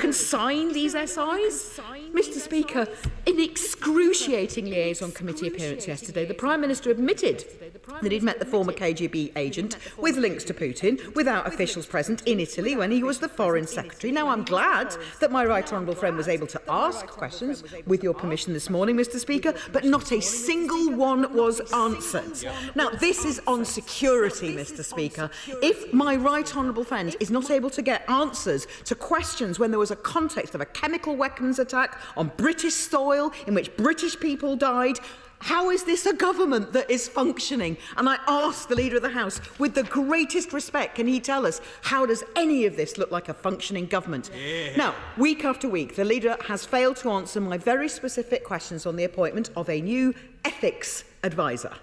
can sign these SIs? Mr. Speaker, in excruciating liaison committee appearance yesterday, the Prime Minister admitted that he'd met the former KGB agent with links to Putin without officials present in Italy when he was the Foreign Secretary. Now, I'm glad that my right honourable friend was able to ask questions, with your permission this morning, Mr. Speaker, but not a single one was answered. Now, this is on security, Mr. Speaker. If my right honourable friend is not able to get answers to questions when there was a context of a chemical weapons attack on British soil in which British people died, how is this a government that is functioning? And I ask the Leader of the House, with the greatest respect, can he tell us how does any of this look like a functioning government? Yeah. Now, week after week, the Leader has failed to answer my very specific questions on the appointment of a new ethics advisor.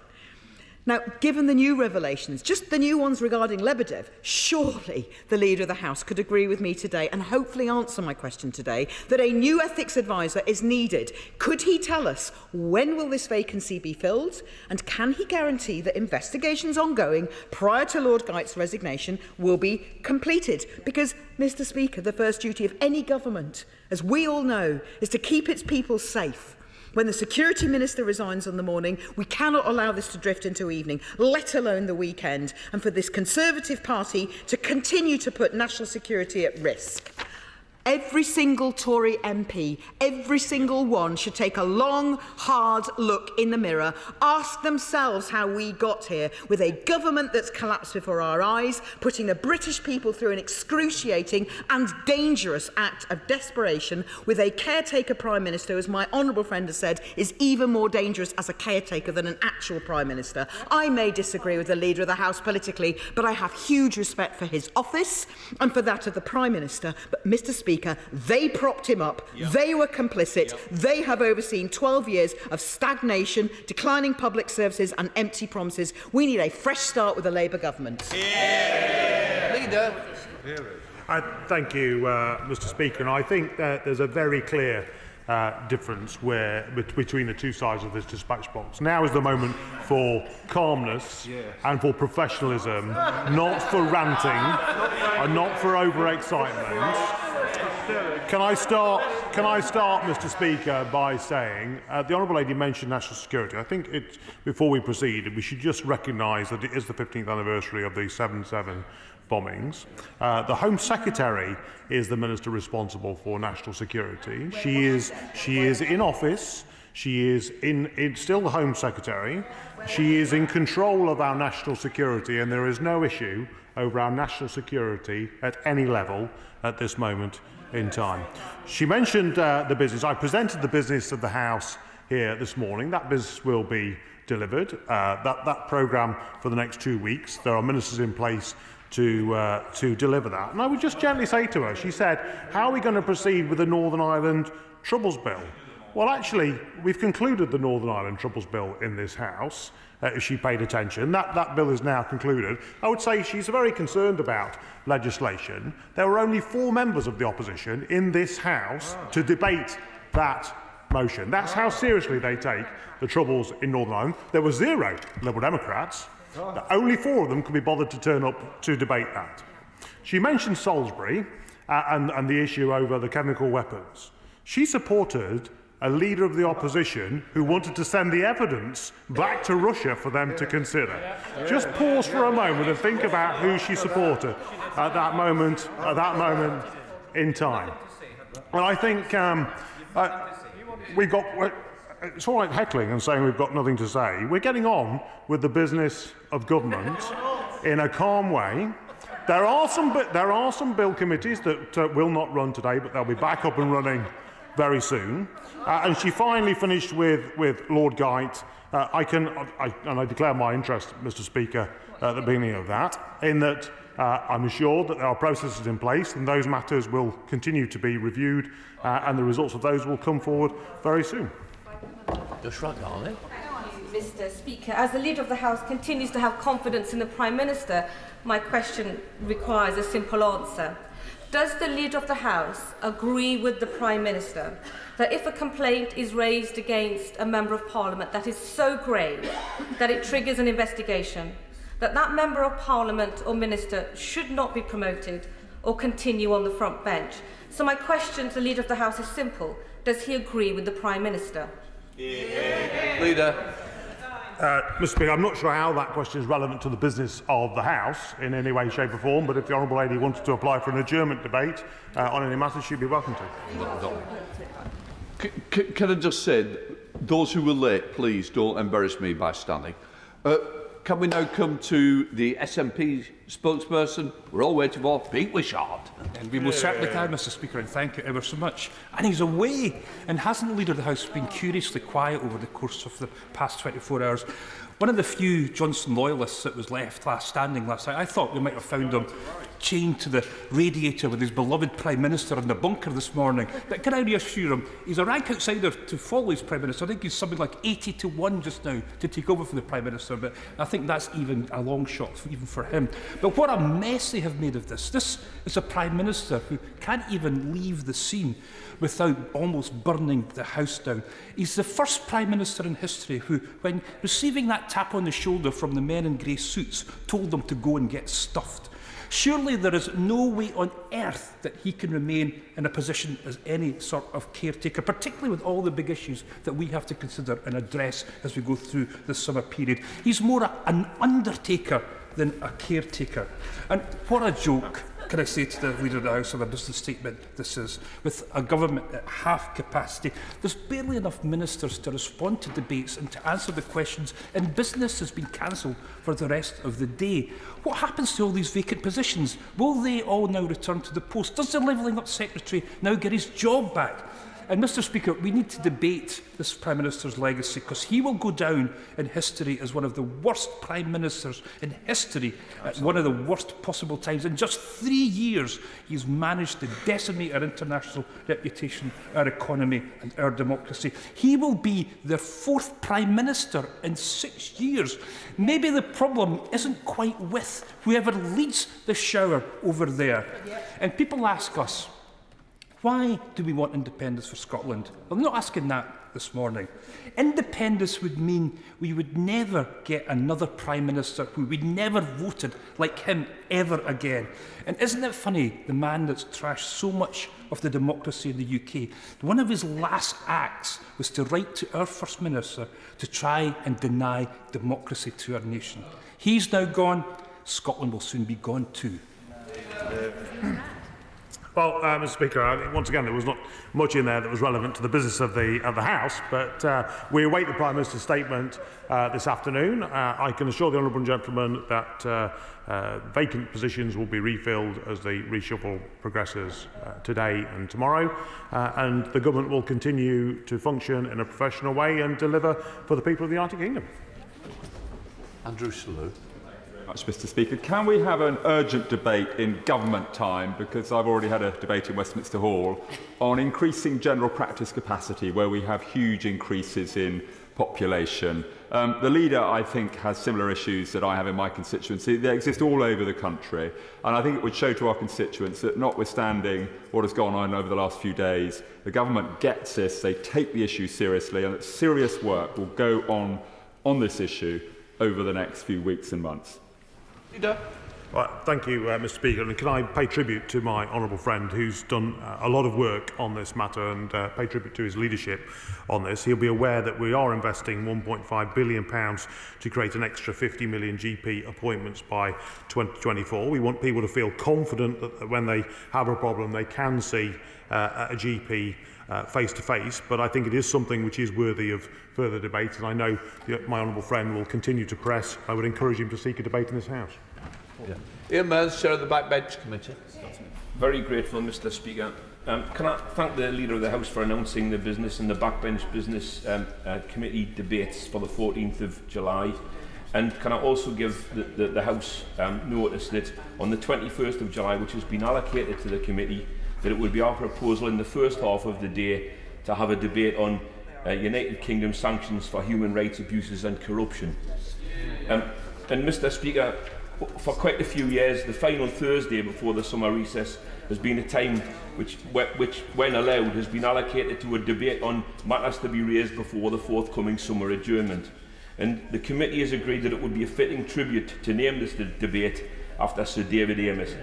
Now, given the new revelations, just the new ones regarding Lebedev, surely the Leader of the House could agree with me today and hopefully answer my question today that a new ethics advisor is needed. Could he tell us when will this vacancy be filled, and can he guarantee that investigations ongoing prior to Lord Geit's resignation will be completed? Because, Mr. Speaker, the first duty of any government, as we all know, is to keep its people safe. When the Security Minister resigns on the morning, we cannot allow this to drift into evening, let alone the weekend, and for this Conservative Party to continue to put national security at risk. Every single Tory MP, every single one, should take a long, hard look in the mirror, ask themselves how we got here, with a government that's collapsed before our eyes, putting the British people through an excruciating and dangerous act of desperation, with a caretaker Prime Minister, as my honourable friend has said, is even more dangerous as a caretaker than an actual Prime Minister. I may disagree with the Leader of the House politically, but I have huge respect for his office and for that of the Prime Minister. But, Mr. Speaker, they propped him up, they were complicit, they have overseen 12 years of stagnation, declining public services and empty promises. We need a fresh start with the Labour government. Leader. Thank you, Mr. Speaker, and I think that there's a very clear difference between the two sides of this dispatch box. Now is the moment for calmness and for professionalism, not for ranting and not for overexcitement. Can I start, Mr. Speaker, by saying the Honourable Lady mentioned national security. I think before we proceed, we should just recognise that it is the 15th anniversary of the 7/7 bombings. The Home Secretary is the Minister responsible for national security. She is in office. She is still the Home Secretary. She is in control of our national security, and there is no issue over our national security at any level at this moment in time. She mentioned the business. I presented the business of the House here this morning. That business will be delivered. That programme for the next 2 weeks. There are ministers in place to deliver that. And I would just gently say to her, she said, how are we going to proceed with the Northern Ireland Troubles Bill? Well, actually, we've concluded the Northern Ireland Troubles Bill in this House, if she paid attention. That bill is now concluded. I would say she's very concerned about legislation. There were only 4 members of the opposition in this House to debate that motion. That's how seriously they take the troubles in Northern Ireland. There were 0 Liberal Democrats. Only 4 of them could be bothered to turn up to debate that. She mentioned Salisbury and the issue over the chemical weapons. She supported a leader of the opposition who wanted to send the evidence back to Russia for them to consider. Just pause for a moment and think about who she supported at that moment in time. And I think it's all right heckling and saying we've got nothing to say. We're getting on with the business of government in a calm way. There are some bill committees that will not run today, but they'll be back up and running very soon. And she finally finished with Lord Geit. I declare my interest, Mr. Speaker, at the beginning of that, in that I'm assured that there are processes in place and those matters will continue to be reviewed and the results of those will come forward very soon. Just shrug, Arlie. Mr. Speaker, as the Leader of the House continues to have confidence in the Prime Minister, my question requires a simple answer. Does the Leader of the House agree with the Prime Minister that if a complaint is raised against a Member of Parliament that is so grave that it triggers an investigation, that Member of Parliament or Minister should not be promoted or continue on the front bench? So my question to the Leader of the House is simple. Does he agree with the Prime Minister? Leader. Mr. Speaker, I'm not sure how that question is relevant to the business of the House in any way, shape or form, but if the Honourable Lady wanted to apply for an adjournment debate on any matter, she'd be welcome to. Can I just say, those who were late, please don't embarrass me by standing. Can we now come to the SNP spokesperson? We're all waiting for Pete Wishart. And we most certainly can, Mr. Speaker, and thank you ever so much. And he's away, and hasn't the Leader of the House been curiously quiet over the course of the past 24 hours? One of the few Johnson loyalists that was left standing last night, I thought we might have found him chained to the radiator with his beloved Prime Minister in the bunker this morning. But can I reassure him, he's a rank outsider to follow his Prime Minister. I think he's something like 80 to 1 just now to take over from the Prime Minister, but I think that's even a long shot even for him. But what a mess they have made of this. This is a Prime Minister who can't even leave the scene without almost burning the house down. He's the first Prime Minister in history who, when receiving that tap on the shoulder from the men in grey suits, told them to go and get stuffed. Surely there is no way on earth that he can remain in a position as any sort of caretaker, particularly with all the big issues that we have to consider and address as we go through the summer period. He's more an undertaker than a caretaker. And what a joke, can I say to the Leader of the House, of a business statement this is, with a government at half capacity. There's barely enough ministers to respond to debates and to answer the questions, and business has been cancelled for the rest of the day. What happens to all these vacant positions? Will they all now return to the post? Does the Levelling Up Secretary now get his job back? And, Mr. Speaker, we need to debate this Prime Minister's legacy, because he will go down in history as one of the worst Prime Ministers in history at one of the worst possible times. In just 3 years, he's managed to decimate our international reputation, our economy and our democracy. He will be their 4th Prime Minister in 6 years. Maybe the problem isn't quite with whoever leads the shower over there. And people ask us, why do we want independence for Scotland? Well, I'm not asking that this morning. Independence would mean we would never get another Prime Minister who we never voted like him ever again. And isn't it funny, the man that's trashed so much of the democracy in the UK, one of his last acts was to write to our First Minister to try and deny democracy to our nation. He's now gone, Scotland will soon be gone too. Well, Mr. Speaker, once again, there was not much in there that was relevant to the business of the House, but we await the Prime Minister's statement this afternoon. I can assure the honourable gentleman that vacant positions will be refilled as the reshuffle progresses today and tomorrow, and the government will continue to function in a professional way and deliver for the people of the United Kingdom. Andrew Selous. Mr. Speaker, can we have an urgent debate in government time, because I've already had a debate in Westminster Hall, on increasing general practice capacity where we have huge increases in population. The Leader, I think, has similar issues that I have in my constituency. They exist all over the country, and I think it would show to our constituents that, notwithstanding what has gone on over the last few days, the government gets this, they take the issue seriously, and that serious work will go on this issue over the next few weeks and months. Well, thank you, Mr. Speaker. And can I pay tribute to my honourable friend who's done a lot of work on this matter, and pay tribute to his leadership on this. He'll be aware that we are investing £1.5 billion to create an extra 50 million GP appointments by 2024. We want people to feel confident that when they have a problem, they can see a GP face to face, but I think it is something which is worthy of further debate, and I know my honourable friend will continue to press. I would encourage him to seek a debate in this House. Ian Mearns, Chair of the Backbench Committee. Very grateful, Mr. Speaker. Can I thank the Leader of the House for announcing the business and the Backbench Business Committee debates for the 14th of July. And can I also give the House notice that on the 21st of July, which has been allocated to the committee, that it would be our proposal in the first half of the day to have a debate on United Kingdom sanctions for human rights abuses and corruption. And Mr. Speaker, for quite a few years, the final Thursday before the summer recess has been a time which, when allowed, has been allocated to a debate on matters to be raised before the forthcoming summer adjournment. And the committee has agreed that it would be a fitting tribute to name this debate after Sir David Amess,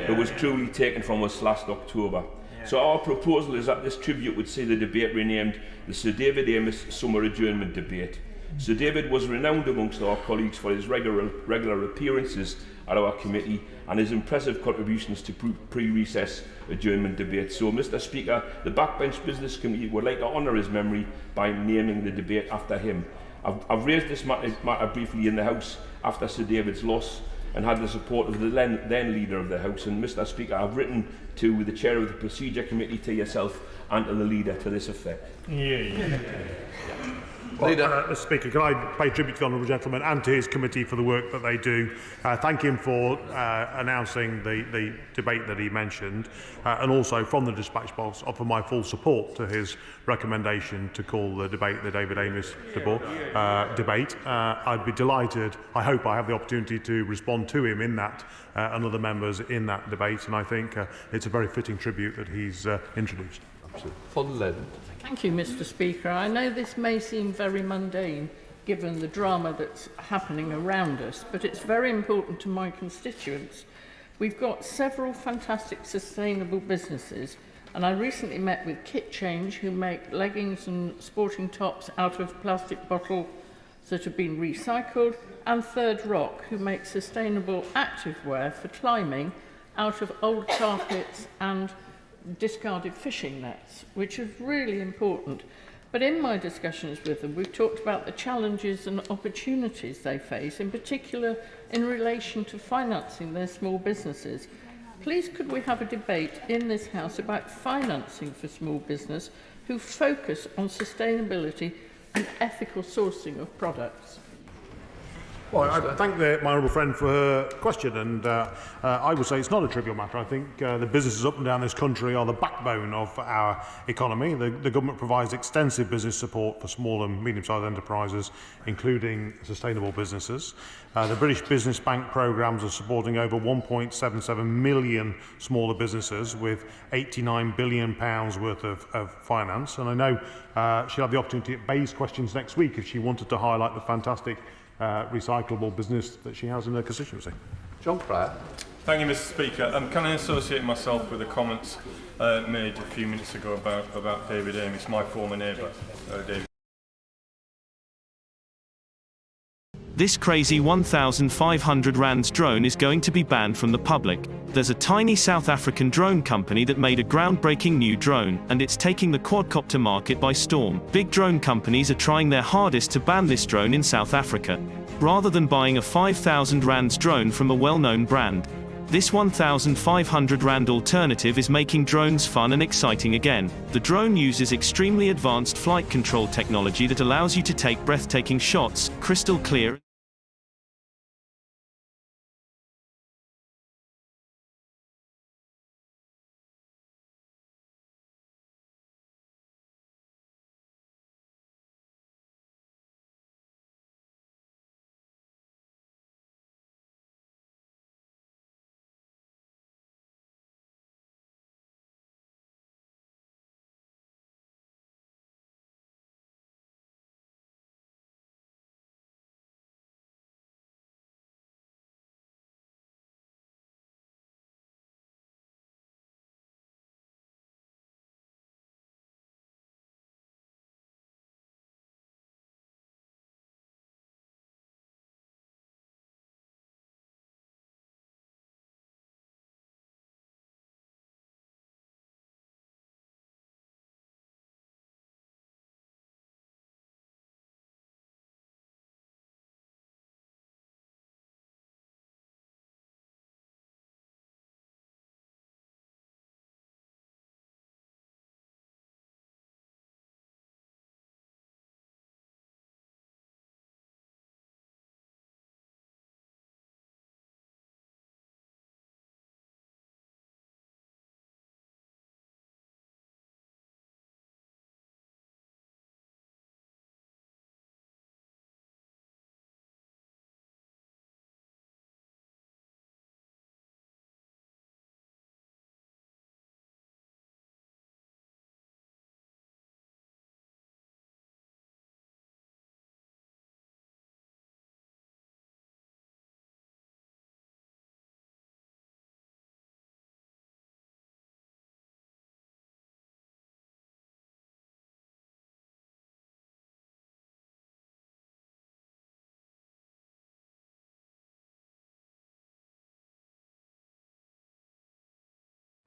who was truly taken from us last October. So our proposal is that this tribute would see the debate renamed the Sir David Amess Summer Adjournment Debate. Sir David was renowned amongst our colleagues for his regular appearances at our committee and his impressive contributions to pre-recess adjournment debates. So, Mr Speaker, the Backbench Business Committee would like to honour his memory by naming the debate after him. I've raised this matter briefly in the House after Sir David's loss and had the support of the then Leader of the House. And, Mr Speaker, I've written to the Chair of the Procedure Committee, to yourself and to the Leader to this effect. Mr Speaker, can I pay tribute to the honourable gentleman and to his committee for the work that they do. Thank him for announcing the debate that he mentioned, and also from the dispatch box offer my full support to his recommendation to call the debate the David Amess debate. I'd be delighted. I hope I have the opportunity to respond to him in that and other members in that debate, and I think it's a very fitting tribute that he's introduced. Thank you, Mr Speaker. I know this may seem very mundane given the drama that's happening around us, but it's very important to my constituents. We've got several fantastic sustainable businesses, and I recently met with Kit Change, who make leggings and sporting tops out of plastic bottles that have been recycled, and Third Rock, who make sustainable activewear for climbing out of old carpets and discarded fishing nets, which is really important. But in my discussions with them, we've talked about the challenges and opportunities they face, in particular in relation to financing their small businesses. Please could we have a debate in this House about financing for small business who focus on sustainability and ethical sourcing of products? Well, I thank my honourable friend for her question, and I would say it's not a trivial matter. I think the businesses up and down this country are the backbone of our economy. The government provides extensive business support for small and medium-sized enterprises, including sustainable businesses. The British Business Bank programmes are supporting over 1.77 million smaller businesses with £89 billion worth of finance. And I know she'll have the opportunity at Bay's questions next week if she wanted to highlight the fantastic recyclable business that she has in her constituency. John Pryor. Thank you, Mr Speaker. Can I associate myself with the comments made a few minutes ago about David Amess, my former neighbour, David. This crazy 1,500 rands drone is going to be banned from the public. There's a tiny South African drone company that made a groundbreaking new drone, and it's taking the quadcopter market by storm. Big drone companies are trying their hardest to ban this drone in South Africa, rather than buying a 5,000 rands drone from a well-known brand. This 1,500 rand alternative is making drones fun and exciting again. The drone uses extremely advanced flight control technology that allows you to take breathtaking shots, crystal clear.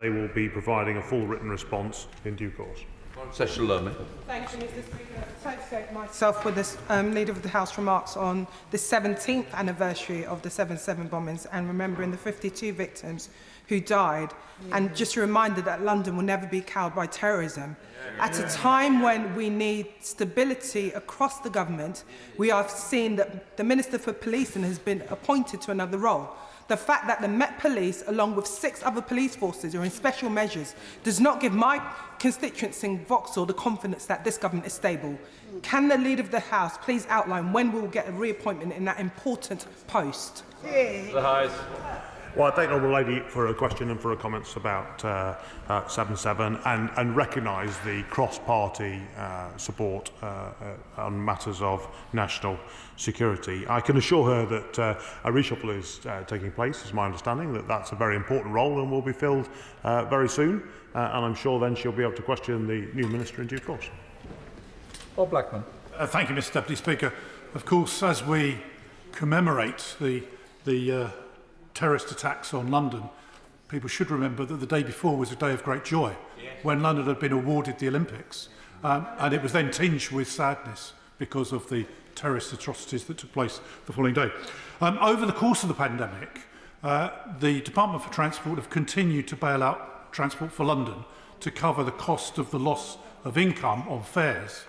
They will be providing a full written response in due course. Thank you, Mr. Speaker. I associate myself with the Leader of the House remarks on the 17th anniversary of the 7/7 bombings and remembering the 52 victims who died, and just a reminder that London will never be cowed by terrorism. At a time when we need stability across the government, we are seeing that the Minister for Policing has been appointed to another role. The fact that the Met Police, along with 6 other police forces, are in special measures does not give my constituents in Vauxhall the confidence that this government is stable. Can the Leader of the House please outline when we will get a reappointment in that important post? Well, I thank the Honourable Lady for her question and for her comments about 7/7 and recognise the cross-party support on matters of national security. I can assure her that a reshuffle is taking place. It's my understanding that that's a very important role and will be filled very soon. And I'm sure then she'll be able to question the new Minister in due course. Bob Blackman. Thank you, Mr Deputy Speaker. Of course, as we commemorate the terrorist attacks on London, people should remember that the day before was a day of great joy, when London had been awarded the Olympics. And it was then tinged with sadness because of the terrorist atrocities that took place the following day. Over the course of the pandemic, the Department for Transport have continued to bail out Transport for London to cover the cost of the loss of income on fares.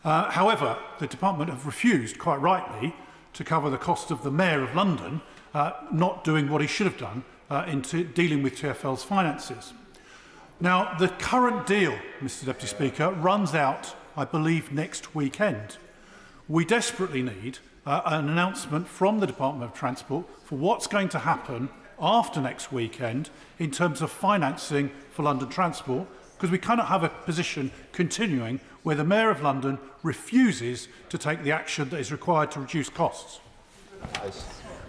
However, the Department have refused, quite rightly, to cover the cost of the Mayor of London not doing what he should have done in dealing with TfL's finances. Now, the current deal, Mr Deputy Speaker, runs out, I believe, next weekend. We desperately need an announcement from the Department of Transport for what's going to happen after next weekend in terms of financing for London Transport, because we cannot have a position continuing where the Mayor of London refuses to take the action that is required to reduce costs.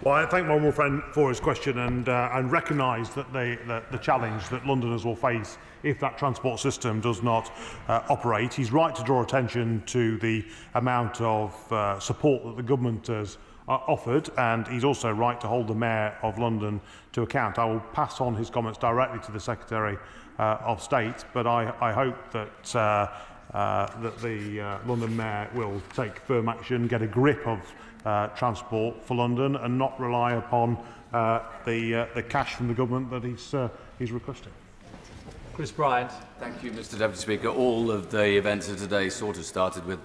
Well, I thank my honourable friend for his question and recognise that the challenge that Londoners will face if that transport system does not operate. He's right to draw attention to the amount of support that the government has offered, and he's also right to hold the Mayor of London to account. I will pass on his comments directly to the Secretary of State, but I hope that the London Mayor will take firm action, get a grip of transport for London and not rely upon the cash from the government that he's requesting. Chris Bryant. Thank you, Mr Deputy Speaker. All of the events of today sort of started with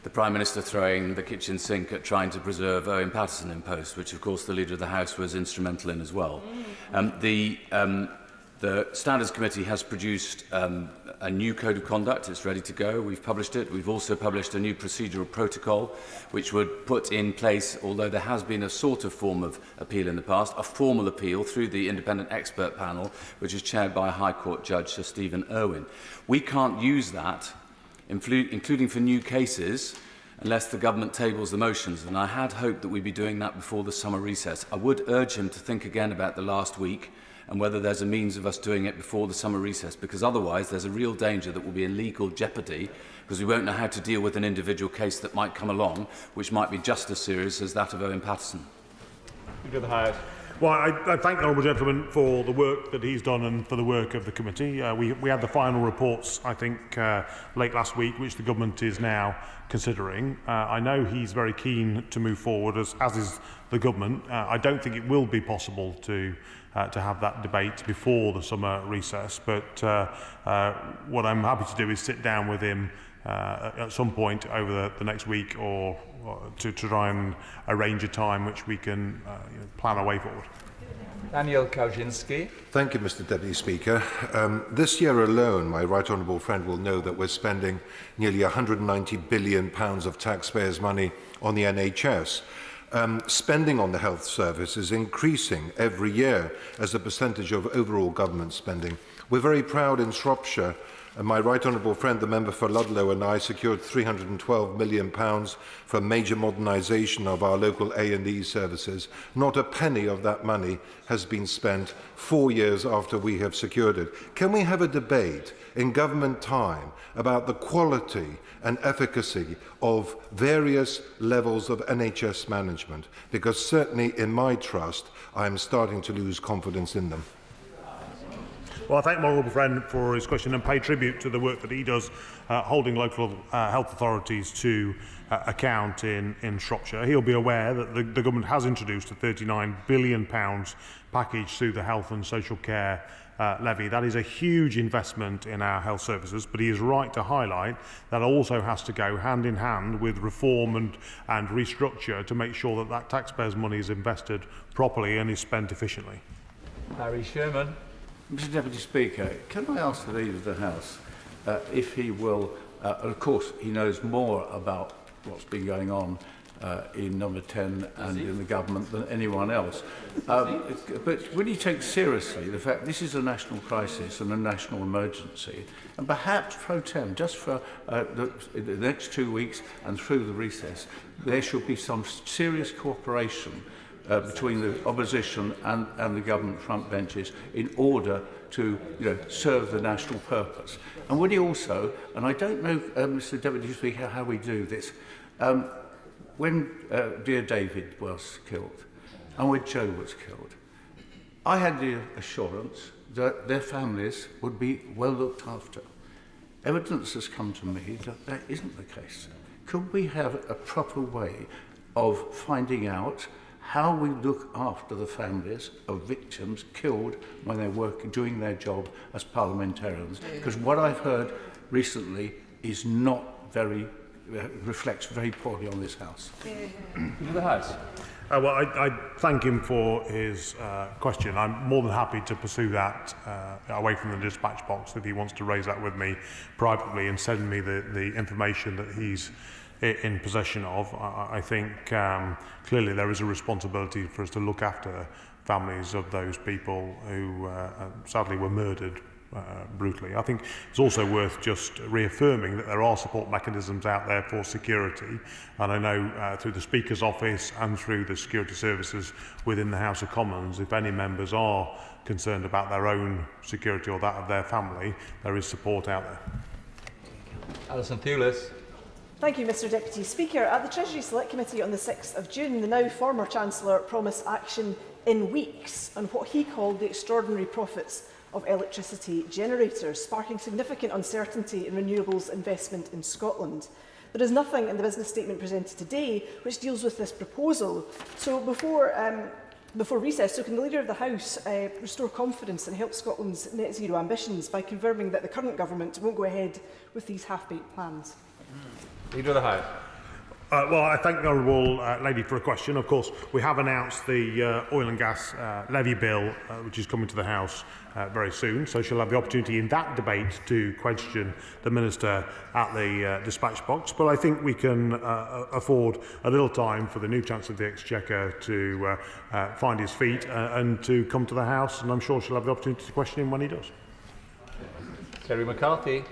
the Prime Minister throwing the kitchen sink at trying to preserve Owen Paterson in post, which of course the Leader of the House was instrumental in as well. The Standards Committee has produced a new code of conduct. It's ready to go. We've published it. We've also published a new procedural protocol, which would put in place, although there has been a sort of form of appeal in the past, a formal appeal through the independent expert panel, which is chaired by High Court Judge Sir Stephen Irwin. We can't use that, including for new cases, unless the government tables the motions, and I had hoped that we'd be doing that before the summer recess. I would urge him to think again about the last week and whether there's a means of us doing it before the summer recess, because otherwise there's a real danger that we'll be in legal jeopardy because we won't know how to deal with an individual case that might come along, which might be just as serious as that of Owen Paterson. Well, I thank the honourable gentleman for the work that he's done and for the work of the committee. We had the final reports, I think, late last week, which the government is now considering. I know he's very keen to move forward, as is the government. I don't think it will be possible to have that debate before the summer recess, but what I'm happy to do is sit down with him at some point over the next week or to try and arrange a time which we can plan our way forward. Daniel Kaczynski. Thank you, Mr Deputy Speaker. This year alone, my right honourable friend will know that we're spending nearly £190 billion of taxpayers' money on the NHS. Spending on the health service is increasing every year as a percentage of overall government spending. We're very proud in Shropshire, and my right honourable friend, the member for Ludlow, and I secured £312 million for major modernisation of our local A&E services. Not a penny of that money has been spent 4 years after we have secured it. Can we have a debate in government time about the quality and efficacy of various levels of NHS management? Because certainly in my trust, I am starting to lose confidence in them. Well, I thank my honourable friend for his question and pay tribute to the work that he does holding local health authorities to account in Shropshire. He'll be aware that the government has introduced a £39 billion package through the Health and Social Care levy. That is a huge investment in our health services, but he is right to highlight that also has to go hand in hand with reform and restructure to make sure that that taxpayers' money is invested properly and is spent efficiently. Harry Sherman. Mr Deputy Speaker, can I ask the Leader of the House if he will, of course he knows more about what's been going on in Number 10 and in the government than anyone else. But will you take seriously the fact this is a national crisis and a national emergency, and perhaps pro tem, just for the next 2 weeks and through the recess, there should be some serious cooperation between the opposition and the government front benches in order to serve the national purpose. And would he also, and I don't know, Mr Deputy Speaker, how we do this, when dear David was killed and when Joe was killed, I had the assurance that their families would be well looked after. Evidence has come to me that that isn't the case. Could we have a proper way of finding out how we look after the families of victims killed when they're doing their job as parliamentarians? Because what I've heard recently is not very reflects very poorly on this House. The House. Well, I thank him for his question. I'm more than happy to pursue that away from the dispatch box if he wants to raise that with me privately and send me the information that he's in possession of. I think clearly there is a responsibility for us to look after families of those people who sadly were murdered brutally. I think it's also worth just reaffirming that there are support mechanisms out there for security, and I know through the Speaker's office and through the security services within the House of Commons, if any members are concerned about their own security or that of their family, there is support out there. Alison Thewlis. Thank you, Mr Deputy Speaker. At the Treasury Select Committee on the 6th of June, the now former Chancellor promised action in weeks on what he called the extraordinary profits of electricity generators, sparking significant uncertainty in renewables investment in Scotland. There is nothing in the business statement presented today which deals with this proposal. So before recess, so can the Leader of the House restore confidence and help Scotland's net zero ambitions by confirming that the current government won't go ahead with these half-baked plans? Leader of the House. Well, I thank the Honourable Lady for a question. Of course, we have announced the oil and gas levy bill, which is coming to the House very soon, so she'll have the opportunity in that debate to question the Minister at the dispatch box. But I think we can afford a little time for the new Chancellor of the Exchequer to find his feet and to come to the House, and I'm sure she'll have the opportunity to question him when he does. Terry McCarthy.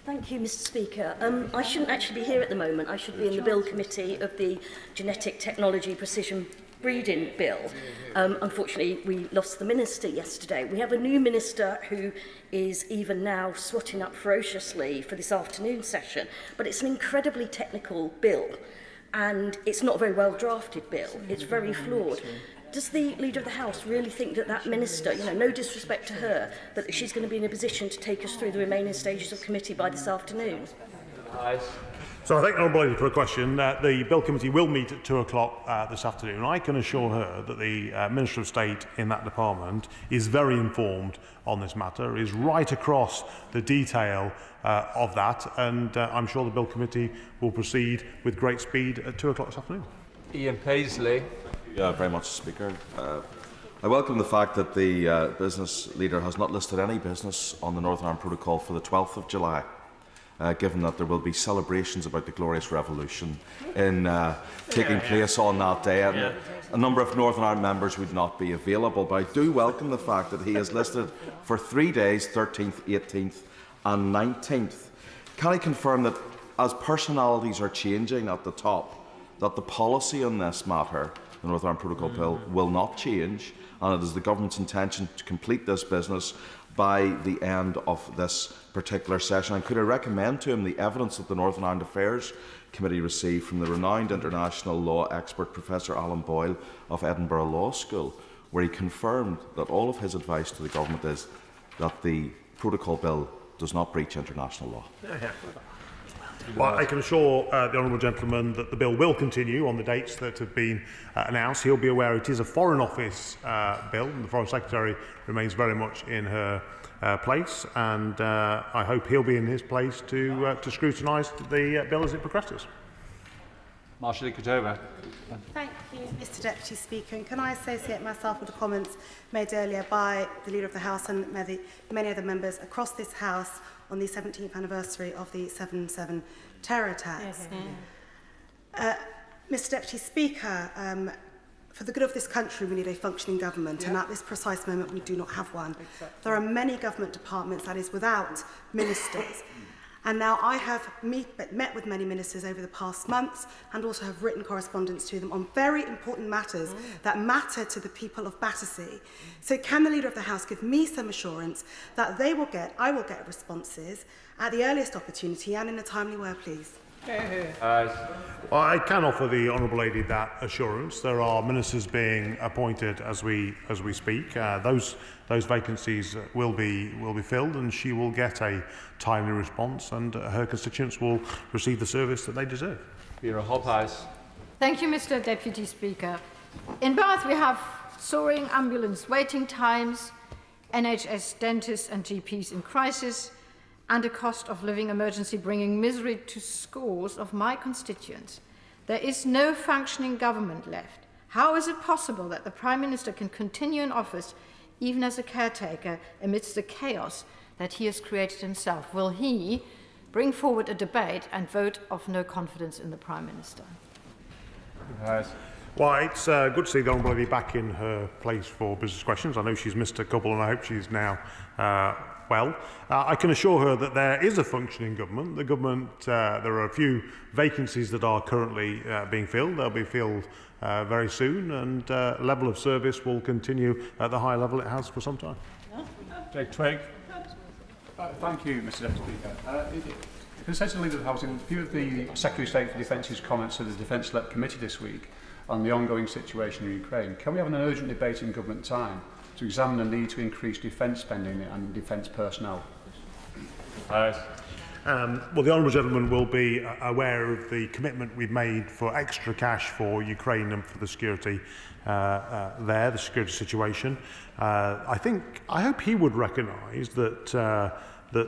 Thank you, Mr Speaker. I shouldn't actually be here at the moment. I should be in the Bill Committee of the Genetic Technology Precision Breeding Bill. Unfortunately, we lost the Minister yesterday. We have a new Minister who is even now swatting up ferociously for this afternoon session, but it's an incredibly technical bill, and it's not a very well drafted bill. It's very flawed. Does the Leader of the House really think that that Minister, no disrespect to her, but she's going to be in a position to take us through the remaining stages of committee by this afternoon? So I thank the Honourable Lady for a question. The Bill Committee will meet at 2 o'clock this afternoon. I can assure her that the Minister of State in that department is very informed on this matter, is right across the detail of that, and I'm sure the Bill Committee will proceed with great speed at 2 o'clock this afternoon. Ian Paisley. Very much, Speaker. I welcome the fact that the business leader has not listed any business on the Northern Ireland Protocol for the 12th of July, given that there will be celebrations about the Glorious Revolution taking place on that day. And a number of Northern Ireland members would not be available, but I do welcome the fact that he has listed for 3 days, 13th, 18th and 19th. Can I confirm that as personalities are changing at the top, that the policy on this matter, the Northern Ireland Protocol Bill, will not change, and it is the Government's intention to complete this business by the end of this particular session? And could I recommend to him the evidence that the Northern Ireland Affairs Committee received from the renowned international law expert Professor Alan Boyle of Edinburgh Law School, where he confirmed that all of his advice to the Government is that the protocol bill does not breach international law. Well, I can assure the honourable gentleman that the bill will continue on the dates that have been announced. He'll be aware it is a Foreign Office bill, and the Foreign Secretary remains very much in her place, and I hope he'll be in his place to scrutinise the bill as it progresses. Marshall Kutova. Thank you, Mr Deputy Speaker. And can I associate myself with the comments made earlier by the Leader of the House and many other members across this House on the 17th anniversary of the 7/7 terror attacks? Mr Deputy Speaker, for the good of this country, we need a functioning government, and at this precise moment, we do not have one. There are many government departments that is without ministers. And now I have met with many ministers over the past months and also have written correspondence to them on very important matters that matter to the people of Battersea. So can the Leader of the House give me some assurance that I will get responses at the earliest opportunity and in a timely way, please? Well, I can offer the honourable lady that assurance. There are ministers being appointed as we speak. Those vacancies will be filled, and she will get a timely response, and her constituents will receive the service that they deserve. Vera Hophouse. Thank you, Mr Deputy Speaker. In Bath we have soaring ambulance waiting times, NHS dentists and GPs in crisis, and a cost of living emergency bringing misery to scores of my constituents. There is no functioning government left. How is it possible that the Prime Minister can continue in office even as a caretaker amidst the chaos that he has created himself? Will he bring forward a debate and vote of no confidence in the Prime Minister? Well, it's good to see the honourable lady back in her place for business questions. I know she's missed a couple, and I hope she's now well. I can assure her that there is a functioning government. The government, there are a few vacancies that are currently being filled. They'll be filled very soon, and level of service will continue at the high level it has for some time. Jake Twigg. Thank you, Mr Deputy Speaker. Can I say to the Leader of the House, in view of the Secretary of State for Defence's comments to the Defence Select Committee this week on the ongoing situation in Ukraine, can we have an urgent debate in government time to examine the need to increase defence spending and defence personnel? Well, the honourable gentleman will be aware of the commitment we've made for extra cash for Ukraine and for the security the security situation. I hope he would recognise that that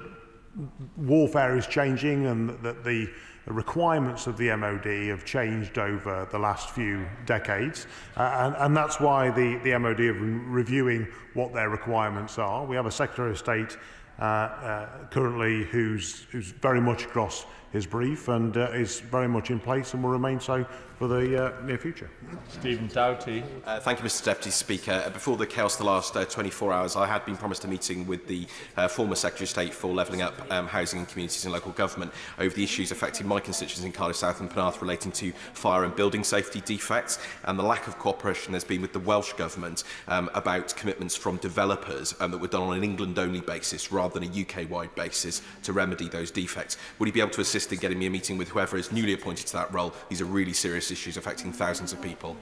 warfare is changing, and that the requirements of the MOD have changed over the last few decades, and that's why the MOD are reviewing what their requirements are. We have a Secretary of State currently who's very much across his brief and is very much in place and will remain so for the near future. Stephen Doughty. Thank you, Mr Deputy Speaker. Before the chaos the last 24 hours, I had been promised a meeting with the former Secretary of State for Levelling Up Housing and Communities and Local Government over the issues affecting my constituents in Cardiff South and Penarth relating to fire and building safety defects, and the lack of cooperation there's been with the Welsh Government about commitments from developers that were done on an England-only basis rather than a UK-wide basis to remedy those defects. Would he be able to assist in getting me a meeting with whoever is newly appointed to that role? These are really serious issues affecting thousands of people.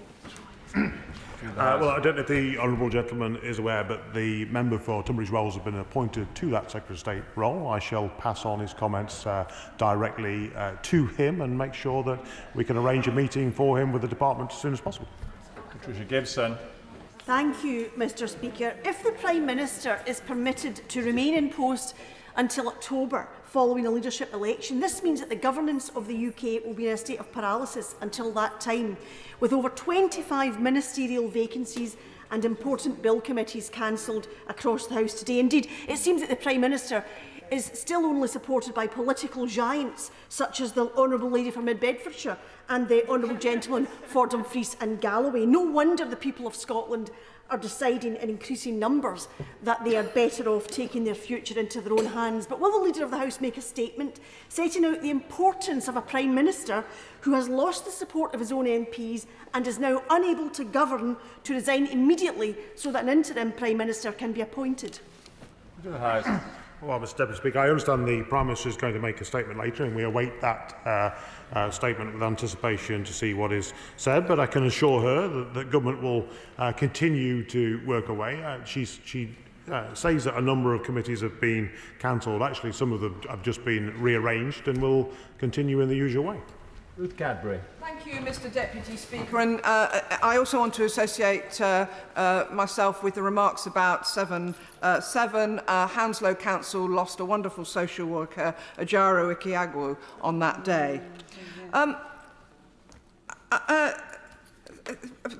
Well, I don't know if the honourable gentleman is aware, but the member for Tunbridge Wells has been appointed to that Secretary of State role. I shall pass on his comments directly to him and make sure that we can arrange a meeting for him with the department as soon as possible. Patricia Gibson. Thank you, Mr Speaker. If the Prime Minister is permitted to remain in post until October following a leadership election, this means that the governance of the UK will be in a state of paralysis until that time, with over 25 ministerial vacancies and important bill committees cancelled across the House today. Indeed, it seems that the Prime Minister is still only supported by political giants such as the Honourable Lady from Mid-Bedfordshire and the Honourable Gentleman for Dumfries and Galloway. No wonder the people of Scotland are deciding in increasing numbers that they are better off taking their future into their own hands. But will the Leader of the House make a statement setting out the importance of a Prime Minister who has lost the support of his own MPs and is now unable to govern to resign immediately so that an interim Prime Minister can be appointed? Well, Mr Deputy Speaker, I understand the Prime Minister is going to make a statement later, and we await that statement with anticipation to see what is said. But I can assure her that the government will continue to work away. She says that a number of committees have been cancelled. Actually, some of them have just been rearranged and will continue in the usual way. Ruth Cadbury. Thank you, Mr Deputy Speaker. And I also want to associate myself with the remarks about Hounslow Council lost a wonderful social worker, Ajaro Ikiagwu, on that day.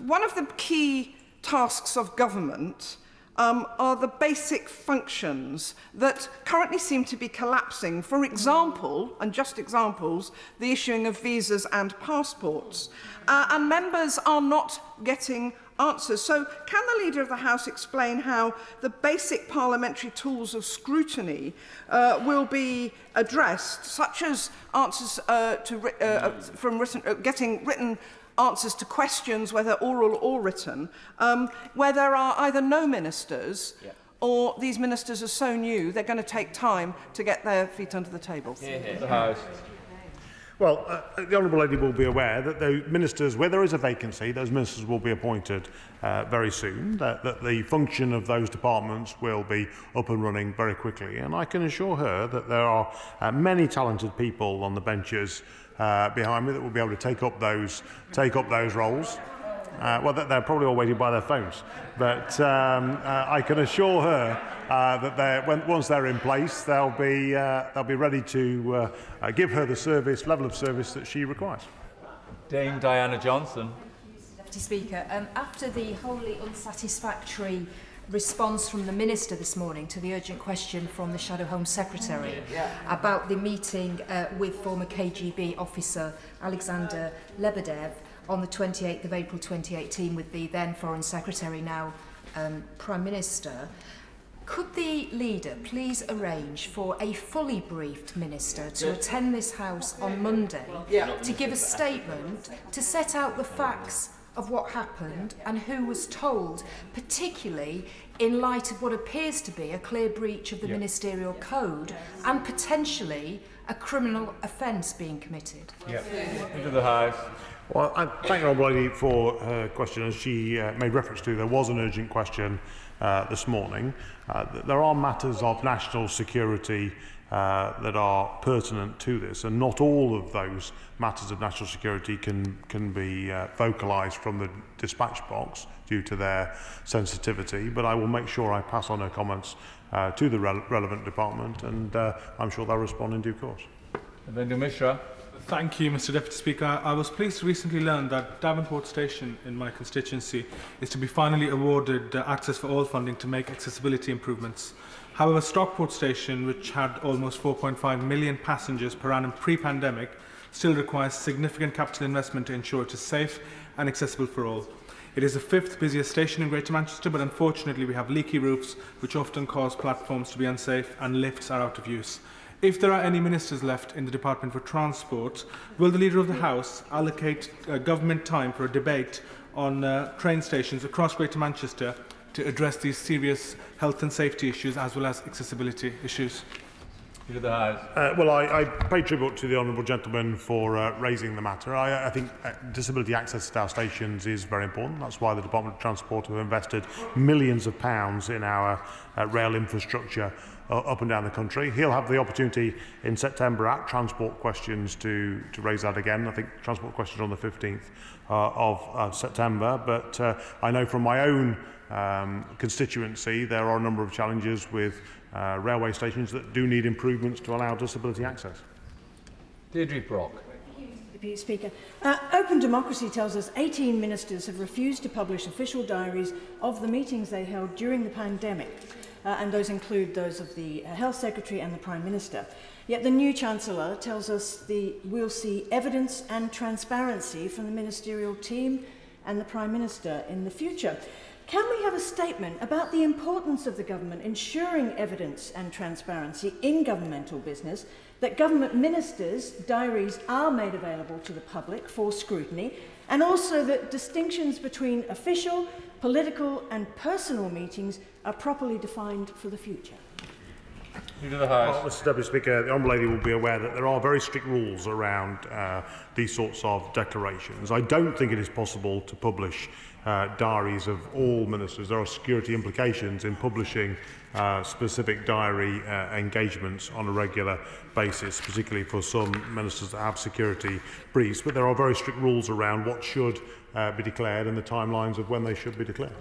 One of the key tasks of government are the basic functions that currently seem to be collapsing. For example, and just examples, the issuing of visas and passports. And members are not getting answers. So can the Leader of the House explain how the basic parliamentary tools of scrutiny will be addressed, such as answers getting written answers to questions, whether oral or written, where there are either no ministers or these ministers are so new they're going to take time to get their feet under the table? The House. Well, the Honourable Lady will be aware that the ministers, where there is a vacancy, those ministers will be appointed very soon, that the function of those departments will be up and running very quickly. And I can assure her that there are many talented people on the benches behind me that will be able to take up those roles. Well, they're probably all waiting by their phones, but I can assure her that once they're in place, they'll be ready to give her the level of service that she requires. Dame Diana Johnson. Deputy Speaker, after the wholly unsatisfactory response from the Minister this morning to the urgent question from the Shadow Home Secretary about the meeting with former KGB officer Alexander Lebedev on the 28th of April 2018 with the then Foreign Secretary, now Prime Minister, could the Leader please arrange for a fully briefed Minister to attend this House on Monday to give a statement to set out the facts of what happened and who was told, particularly in light of what appears to be a clear breach of the ministerial code and potentially a criminal offence being committed? Into the House. Well, I thank the Honourable Lady for her question. As she made reference to, there was an urgent question this morning. There are matters of national security that are pertinent to this, and not all of those matters of national security can be vocalised from the dispatch box due to their sensitivity, but I will make sure I pass on her comments to the relevant department, and I'm sure they'll respond in due course. Vindu Mishra. Thank you, Mr Deputy Speaker. I was pleased to recently learn that Davenport Station in my constituency is to be finally awarded access for all funding to make accessibility improvements. However, Stockport Station, which had almost 4.5 million passengers per annum pre-pandemic, still requires significant capital investment to ensure it is safe and accessible for all. It is the 5th busiest station in Greater Manchester, but unfortunately we have leaky roofs, which often cause platforms to be unsafe, and lifts are out of use. If there are any ministers left in the Department for Transport, will the Leader of the House allocate government time for a debate on train stations across Greater Manchester to address these serious health and safety issues as well as accessibility issues? Well, I pay tribute to the honourable gentleman for raising the matter. I think disability access to our stations is very important. That's why the Department of Transport have invested millions of pounds in our rail infrastructure up and down the country. He'll have the opportunity in September at Transport Questions to raise that again. I think Transport Questions on the 15th of September. But I know from my own constituency there are a number of challenges with railway stations that do need improvements to allow disability access. Deirdre Brock. Deputy Speaker. Open Democracy tells us 18 ministers have refused to publish official diaries of the meetings they held during the pandemic, and those include those of the Health Secretary and the Prime Minister. Yet the new Chancellor tells us we'll see evidence and transparency from the ministerial team and the Prime Minister in the future. Can we have a statement about the importance of the government ensuring evidence and transparency in governmental business, that government ministers' diaries are made available to the public for scrutiny, and also that distinctions between official, political and personal meetings are properly defined for the future? Leader of the House. Well, Mr Deputy Speaker, the Honourable Lady will be aware that there are very strict rules around these sorts of declarations. I don't think it is possible to publish diaries of all ministers. There are security implications in publishing specific diary engagements on a regular basis, particularly for some ministers that have security briefs. But there are very strict rules around what should be declared and the timelines of when they should be declared.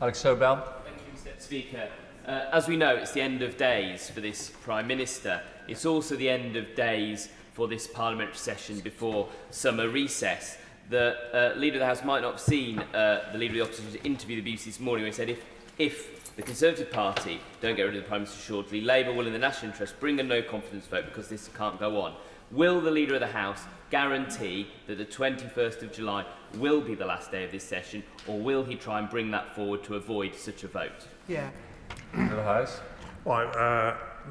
Alex Sobel. Thank you, Mr Speaker. As we know, it's the end of days for this Prime Minister. It's also the end of days for this parliamentary session before summer recess. The Leader of the House might not have seen the Leader of the Opposition interview the BBC this morning when he said if the Conservative Party don't get rid of the Prime Minister shortly, Labour will, in the national interest, bring a no-confidence vote because this can't go on. Will the Leader of the House guarantee that the 21st of July will be the last day of this session, or will he try and bring that forward to avoid such a vote? Yeah. Leader of the House. Well,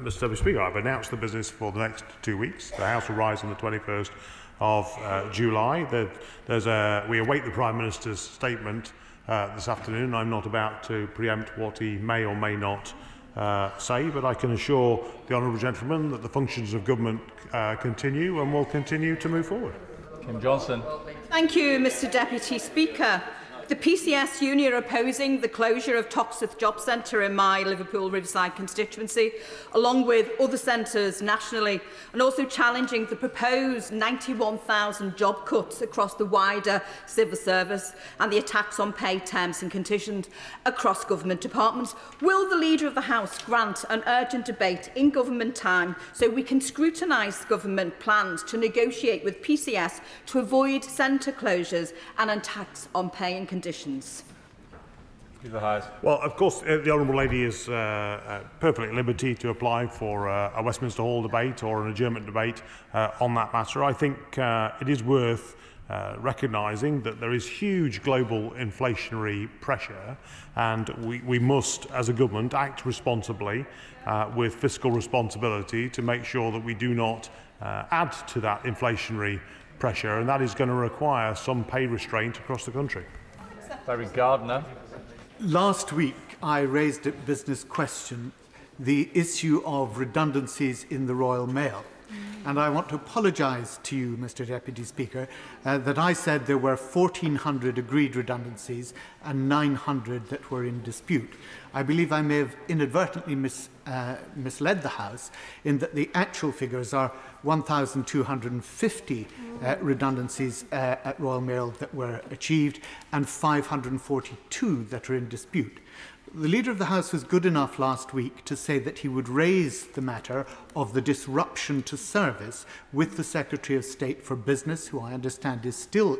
Mr Deputy Speaker, I've announced the business for the next 2 weeks. The House will rise on the 21st of July. We await the Prime Minister's statement this afternoon. I'm not about to preempt what he may or may not say, but I can assure the honourable gentleman that the functions of government continue and will continue to move forward. Kim Johnson. Thank you, Mr Deputy Speaker. The PCS union are opposing the closure of Toxteth Job Centre in my Liverpool Riverside constituency, along with other centres nationally, and also challenging the proposed 91,000 job cuts across the wider civil service and the attacks on pay terms and conditions across government departments. Will the Leader of the House grant an urgent debate in government time so we can scrutinise government plans to negotiate with PCS to avoid centre closures and attacks on pay and conditions? Well, of course, the Honourable Lady is perfectly at liberty to apply for a Westminster Hall debate or an adjournment debate on that matter. I think it is worth recognising that there is huge global inflationary pressure, and we must, as a government, act responsibly with fiscal responsibility to make sure that we do not add to that inflationary pressure, and that is going to require some pay restraint across the country. Barry Gardner. Last week, I raised at Business Question the issue of redundancies in the Royal Mail. And I want to apologise to you, Mr Deputy Speaker, that I said there were 1,400 agreed redundancies and 900 that were in dispute. I believe I may have inadvertently misled the House in that the actual figures are 1,250 redundancies at Royal Mail that were achieved and 542 that are in dispute. The Leader of the House was good enough last week to say that he would raise the matter of the disruption to service with the Secretary of State for Business, who I understand is still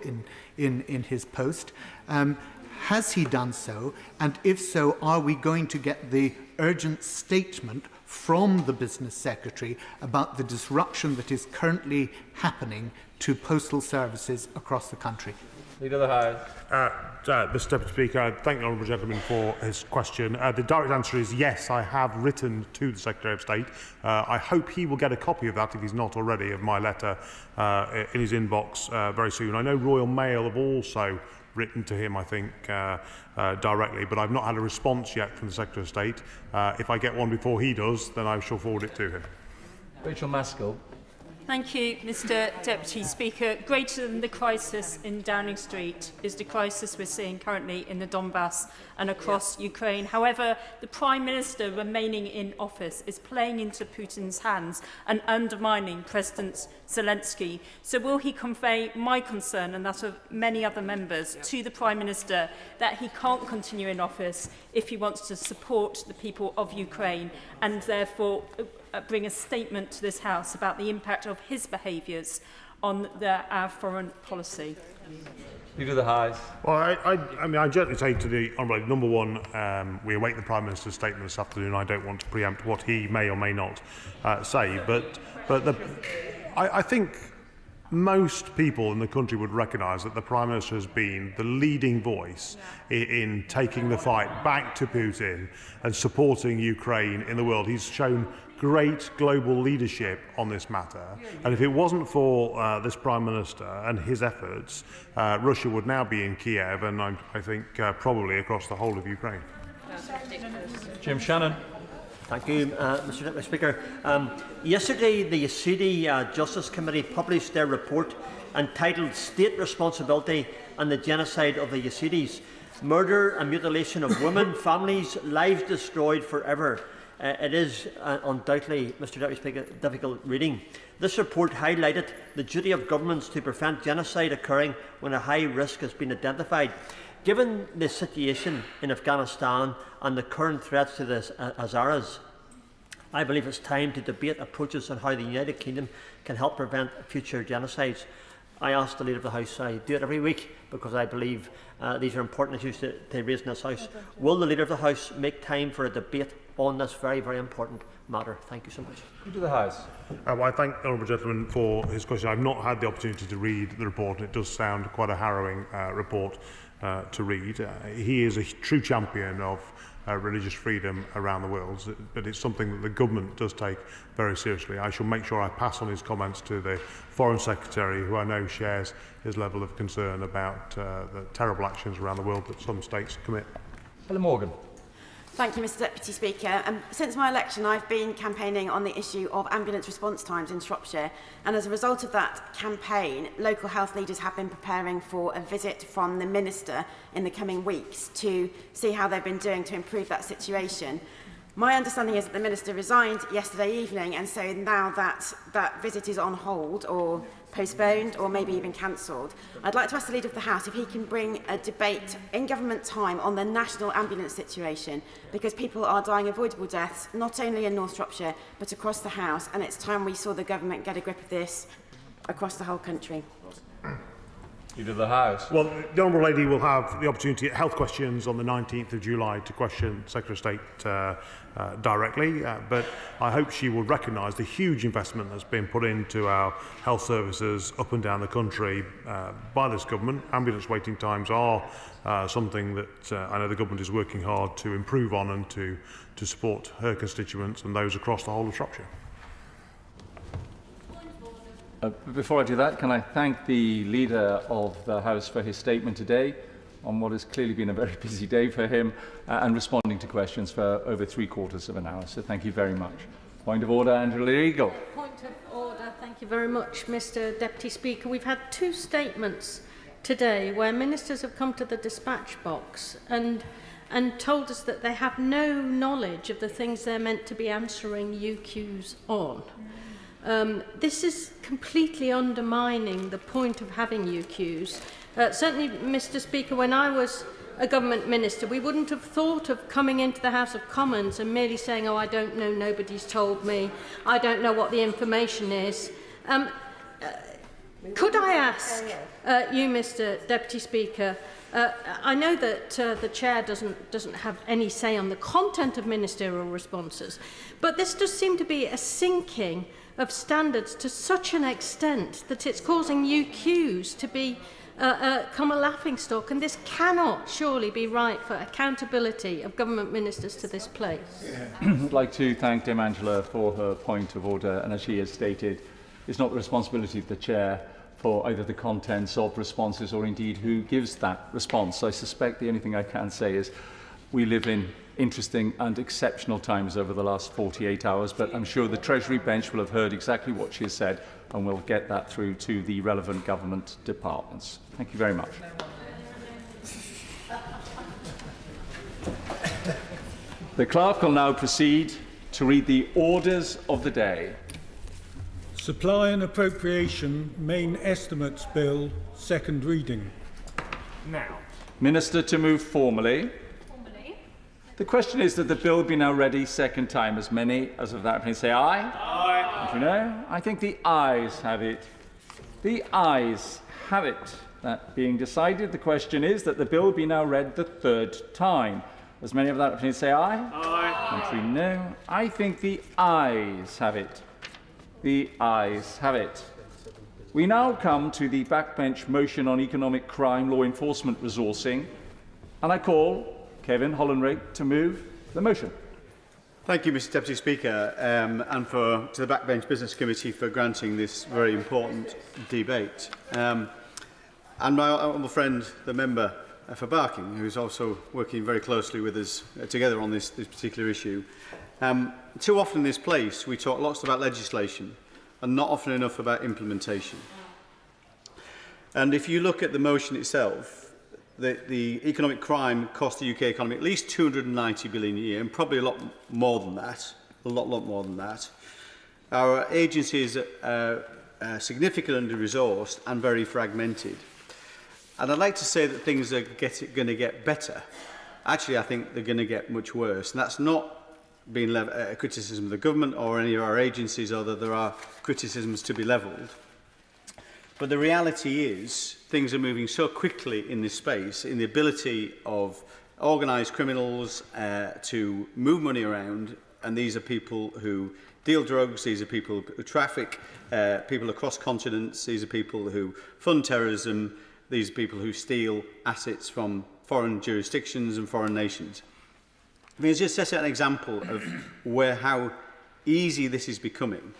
in his post. Has he done so? And if so, are we going to get the urgent statement from the Business Secretary about the disruption that is currently happening to postal services across the country? Leader of the House. Mr Deputy Speaker, I thank the honourable gentleman for his question. The direct answer is yes, I have written to the Secretary of State. I hope he will get a copy of that, if he's not already, of my letter in his inbox very soon. I know Royal Mail have also written to him, I think, directly, but I've not had a response yet from the Secretary of State. If I get one before he does, then I shall forward it to him. Rachel Maskell. Thank you, Mr Deputy Speaker. Greater than the crisis in Downing Street is the crisis we're seeing currently in the Donbass and across Ukraine. However, the Prime Minister remaining in office is playing into Putin's hands and undermining President Zelensky. So will he convey my concern and that of many other members to the Prime Minister that he can't continue in office if he wants to support the people of Ukraine, and therefore bring a statement to this House about the impact of his behaviours on our foreign policy? Leader of the House. Well, I gently say to the Honourable, number one, we await the Prime Minister's statement this afternoon. I don't want to preempt what he may or may not say, but I think most people in the country would recognise that the Prime Minister has been the leading voice in taking the fight back to Putin and supporting Ukraine in the world. He's shown great global leadership on this matter, and if it wasn't for this Prime Minister and his efforts, Russia would now be in Kiev and I think probably across the whole of Ukraine. Jim Shannon. Thank you, Mr Deputy Speaker. Yesterday, the Yazidi Justice Committee published their report entitled State Responsibility and the Genocide of the Yazidis. Murder and mutilation of women, families, lives destroyed forever. It is undoubtedly, Mr Deputy Speaker, difficult reading. This report highlighted the duty of governments to prevent genocide occurring when a high risk has been identified. Given the situation in Afghanistan and the current threats to the Hazaras, I believe it's time to debate approaches on how the United Kingdom can help prevent future genocides. I ask the Leader of the House, I do it every week because I believe these are important issues to raise in this House. Will the Leader of the House make time for a debate on this very, very important matter? Thank you so much. Leader of the House. I thank the Honourable Gentleman for his question. I've not had the opportunity to read the report. It does sound quite a harrowing report to read. He is a true champion of religious freedom around the world, but it's something that the government does take very seriously. I shall make sure I pass on his comments to the Foreign Secretary, who I know shares his level of concern about the terrible actions around the world that some states commit. Helen Morgan. Thank you, Mr Deputy Speaker. Since my election, I've been campaigning on the issue of ambulance response times in Shropshire, and as a result of that campaign, local health leaders have been preparing for a visit from the Minister in the coming weeks to see how they've been doing to improve that situation. My understanding is that the Minister resigned yesterday evening, and so now that visit is on hold or postponed or maybe even cancelled. I'd like to ask the Leader of the House if he can bring a debate in government time on the national ambulance situation, because people are dying avoidable deaths, not only in North Shropshire, but across the House, and it's time we saw the government get a grip of this across the whole country. Leader of the House. Well, the Honourable Lady will have the opportunity at Health Questions on the 19th of July to question Secretary of State directly, but I hope she will recognise the huge investment that's been put into our health services up and down the country by this government. Ambulance waiting times are something that I know the government is working hard to improve on and to support her constituents and those across the whole of Shropshire. Before I do that, can I thank the Leader of the House for his statement today on what has clearly been a very busy day for him and responding to questions for over 3/4 of an hour. So thank you very much. Point of order, Angela Eagle. Point of order. Thank you very much, Mr Deputy Speaker. We've had two statements today where ministers have come to the dispatch box and told us that they have no knowledge of the things they're meant to be answering UQs on. This is completely undermining the point of having UQs. Certainly, Mr Speaker, when I was a government minister, we wouldn't have thought of coming into the House of Commons and merely saying, oh, I don't know, nobody's told me, I don't know what the information is. Could I ask you, Mr Deputy Speaker, I know that the Chair doesn't have any say on the content of ministerial responses, but this does seem to be a sinking of standards to such an extent that it's causing UQs to become a laughingstock, and this cannot surely be right for accountability of government ministers to this place. I'd like to thank Dame Angela for her point of order, and as she has stated, it's not the responsibility of the Chair for either the contents of responses or indeed who gives that response. I suspect the only thing I can say is we live in interesting and exceptional times over the last 48 hours, but I'm sure the Treasury bench will have heard exactly what she has said and will get that through to the relevant government departments. Thank you very much. The clerk will now proceed to read the orders of the day. Supply and Appropriation Main Estimates Bill, second reading. Now. Minister to move formally. The question is that the bill be now ready second time. As many as of that opinion say aye. Aye. And you know, I think the ayes have it. The ayes have it. That being decided, the question is that the bill be now read the third time. As many of that opinion say aye. Aye. Contrary no. I think the ayes have it. The ayes have it. We now come to the backbench motion on economic crime law enforcement resourcing, and I call Kevin Hollenrake to move the motion. Thank you, Mr Deputy Speaker, and to the Backbench Business Committee for granting this very important debate. And my honourable friend, the member for Barking, who is also working very closely with us together on this particular issue. Too often in this place, we talk lots about legislation and not often enough about implementation. And if you look at the motion itself, the economic crime cost the UK economy at least 290 billion a year, and probably a lot more than that, a lot more than that. Our agencies are significantly under-resourced and very fragmented. And I'd like to say that things are going to get better. Actually, I think they're going to get much worse. And that's not being a criticism of the government or any of our agencies, although there are criticisms to be levelled. But the reality is things are moving so quickly in this space, in the ability of organised criminals to move money around, and these are people who deal drugs, these are people who traffic people across continents, these are people who fund terrorism, these are people who steal assets from foreign jurisdictions and foreign nations. I mean, it's just set out an example of how easy this is becoming.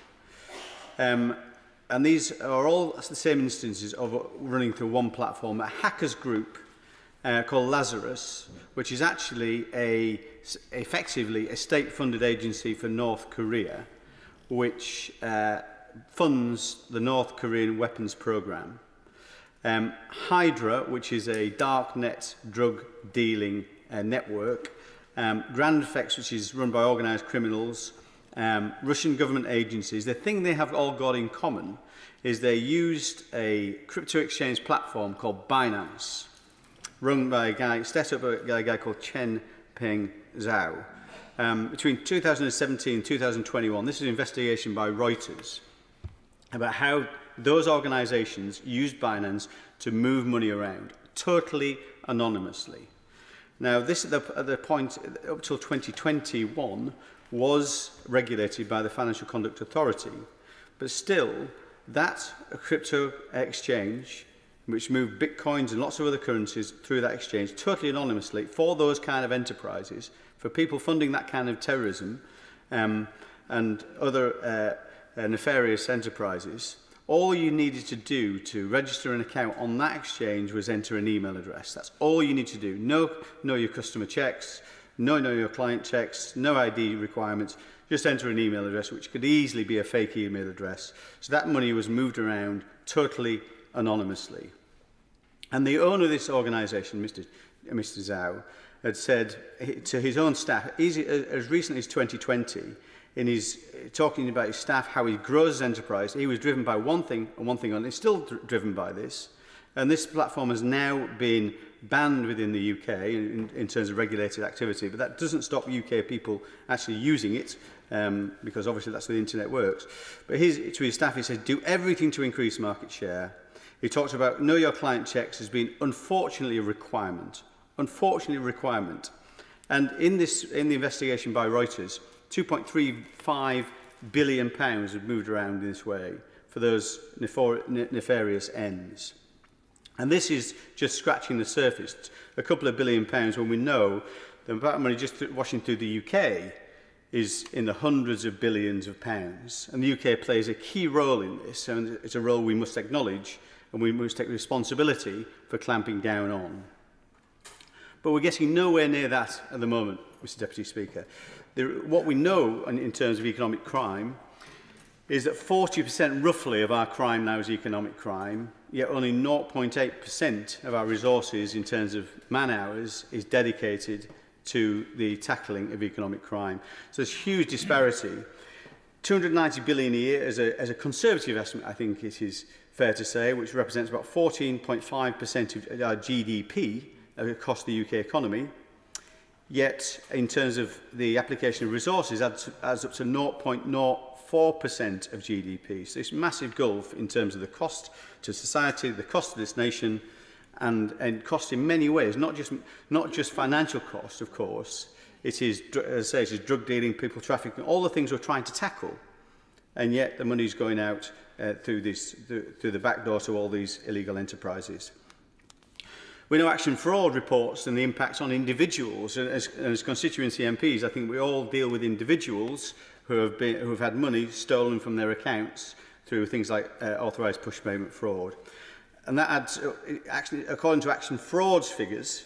And these are all the same instances of running through one platform, a hackers group called Lazarus, which is actually effectively a state-funded agency for North Korea, which funds the North Korean weapons program. Hydra, which is a dark net drug dealing network. Grand Effects, which is run by organised criminals. Russian government agencies. The thing they have all got in common is they used a crypto exchange platform called Binance, run by a guy, set up by a guy called Chen Peng Zhao. Between 2017 and 2021, this is an investigation by Reuters about how those organisations used Binance to move money around, totally anonymously. Now, this at the point up till 2021 was regulated by the Financial Conduct Authority, but still, that crypto exchange, which moved bitcoins and lots of other currencies through that exchange, totally anonymously, for those kind of enterprises, for people funding that kind of terrorism and other nefarious enterprises, all you needed to do to register an account on that exchange was enter an email address. That's all you need to do. Know your customer checks, know your client checks, no ID requirements. Just enter an email address, which could easily be a fake email address. So that money was moved around totally anonymously. And the owner of this organisation, Mr. Zhao, had said to his own staff, as recently as 2020, in his talking about his staff, how he grows his enterprise, he was driven by one thing and one thing only. He's still driven by this. And this platform has now been banned within the UK in terms of regulated activity, but that doesn't stop UK people actually using it, because obviously that's the internet works. But to his staff, he said, do everything to increase market share. He talked about know your client checks as being unfortunately a requirement. Unfortunately a requirement. And in the investigation by Reuters, £2.35 billion have moved around in this way for those nefarious ends. And this is just scratching the surface. A couple of £1 billion when we know the amount of money just washing through the UK is in the hundreds of billions of pounds. And the UK plays a key role in this, and it's a role we must acknowledge and we must take responsibility for clamping down on. But we're getting nowhere near that at the moment, Mr. Deputy Speaker. What we know in terms of economic crime is that 40% roughly of our crime now is economic crime, yet only 0.8% of our resources in terms of man-hours is dedicated to the tackling of economic crime. So there's huge disparity. 290 billion a year as a conservative estimate, I think it is fair to say, which represents about 14.5% of our GDP across the UK economy. Yet, in terms of the application of resources, adds up to 0.04% of GDP. So it's a massive gulf in terms of the cost to society, the cost of this nation, and cost in many ways, not just financial cost, of course. It is, as I say, it is drug dealing, people trafficking, all the things we're trying to tackle. And yet the money's going out through the back door to all these illegal enterprises. We know Action Fraud reports and the impacts on individuals. As constituency MPs, I think we all deal with individuals who have had money stolen from their accounts through things like authorised push payment fraud. And that adds, actually, according to Action Fraud's figures,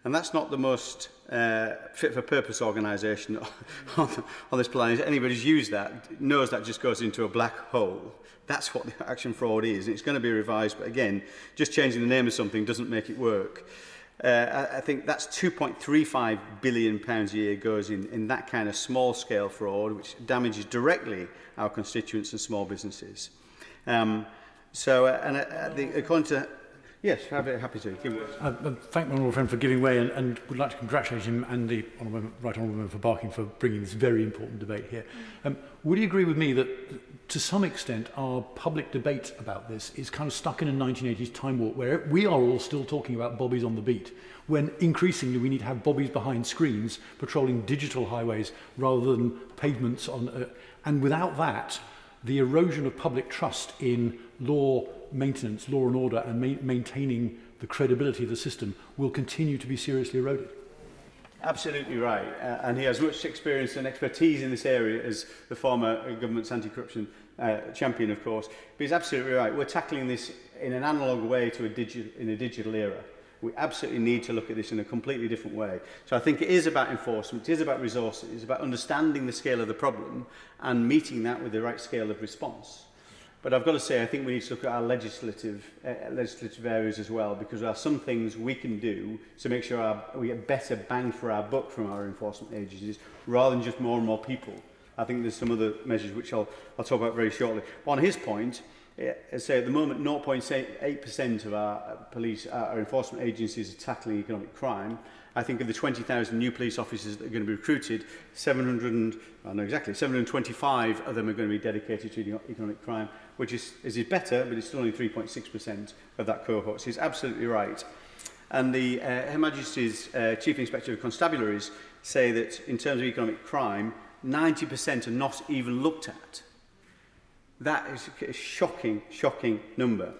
And that's not the most fit-for-purpose organisation on this planet. Anybody who's used that knows that just goes into a black hole. That's what the action fraud is. It's going to be revised, but again, just changing the name of something doesn't make it work. I think that's £2.35 billion a year goes in that kind of small-scale fraud, which damages directly our constituents and small businesses. According to... Yes, happy to. Thank my honourable friend for giving way and would like to congratulate him and the right honourable member for Barking for bringing this very important debate here. Would you agree with me that to some extent our public debate about this is kind of stuck in a 1980s time warp where we are all still talking about bobbies on the beat, when increasingly we need to have bobbies behind screens patrolling digital highways rather than pavements and without that, the erosion of public trust in law maintenance, law and order, and maintaining the credibility of the system will continue to be seriously eroded. Absolutely right. And he has much experience and expertise in this area as the former government's anti-corruption champion, of course. But he's absolutely right. We're tackling this in an analogue way to a digital era. We absolutely need to look at this in a completely different way. So I think it is about enforcement, it is about resources, it's about understanding the scale of the problem and meeting that with the right scale of response. But I've got to say, I think we need to look at our legislative areas as well, because there are some things we can do to make sure we get better bang for our buck from our enforcement agencies, rather than just more and more people. I think there's some other measures which I'll talk about very shortly. On his point, say at the moment 0.8% of our enforcement agencies are tackling economic crime. I think of the 20,000 new police officers that are going to be recruited, 725 of them are going to be dedicated to economic crime, which is better, but it's still only 3.6% of that cohort. So he's absolutely right. And Her Majesty's Chief Inspector of Constabularies say that in terms of economic crime, 90% are not even looked at. That is a shocking, shocking number.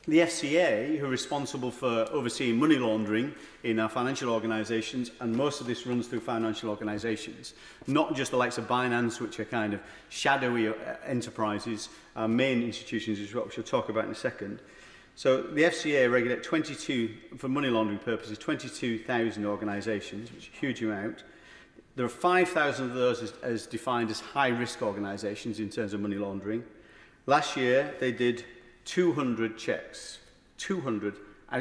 The FCA, who are responsible for overseeing money laundering in our financial organisations, and most of this runs through financial organisations, not just the likes of Binance, which are kind of shadowy enterprises, our main institutions, which is what we shall talk about in a second. So the FCA regulate for money laundering purposes, 22,000 organisations, which is a huge amount. There are 5,000 of those as defined as high-risk organisations in terms of money laundering. Last year, they did 200 checks. 200,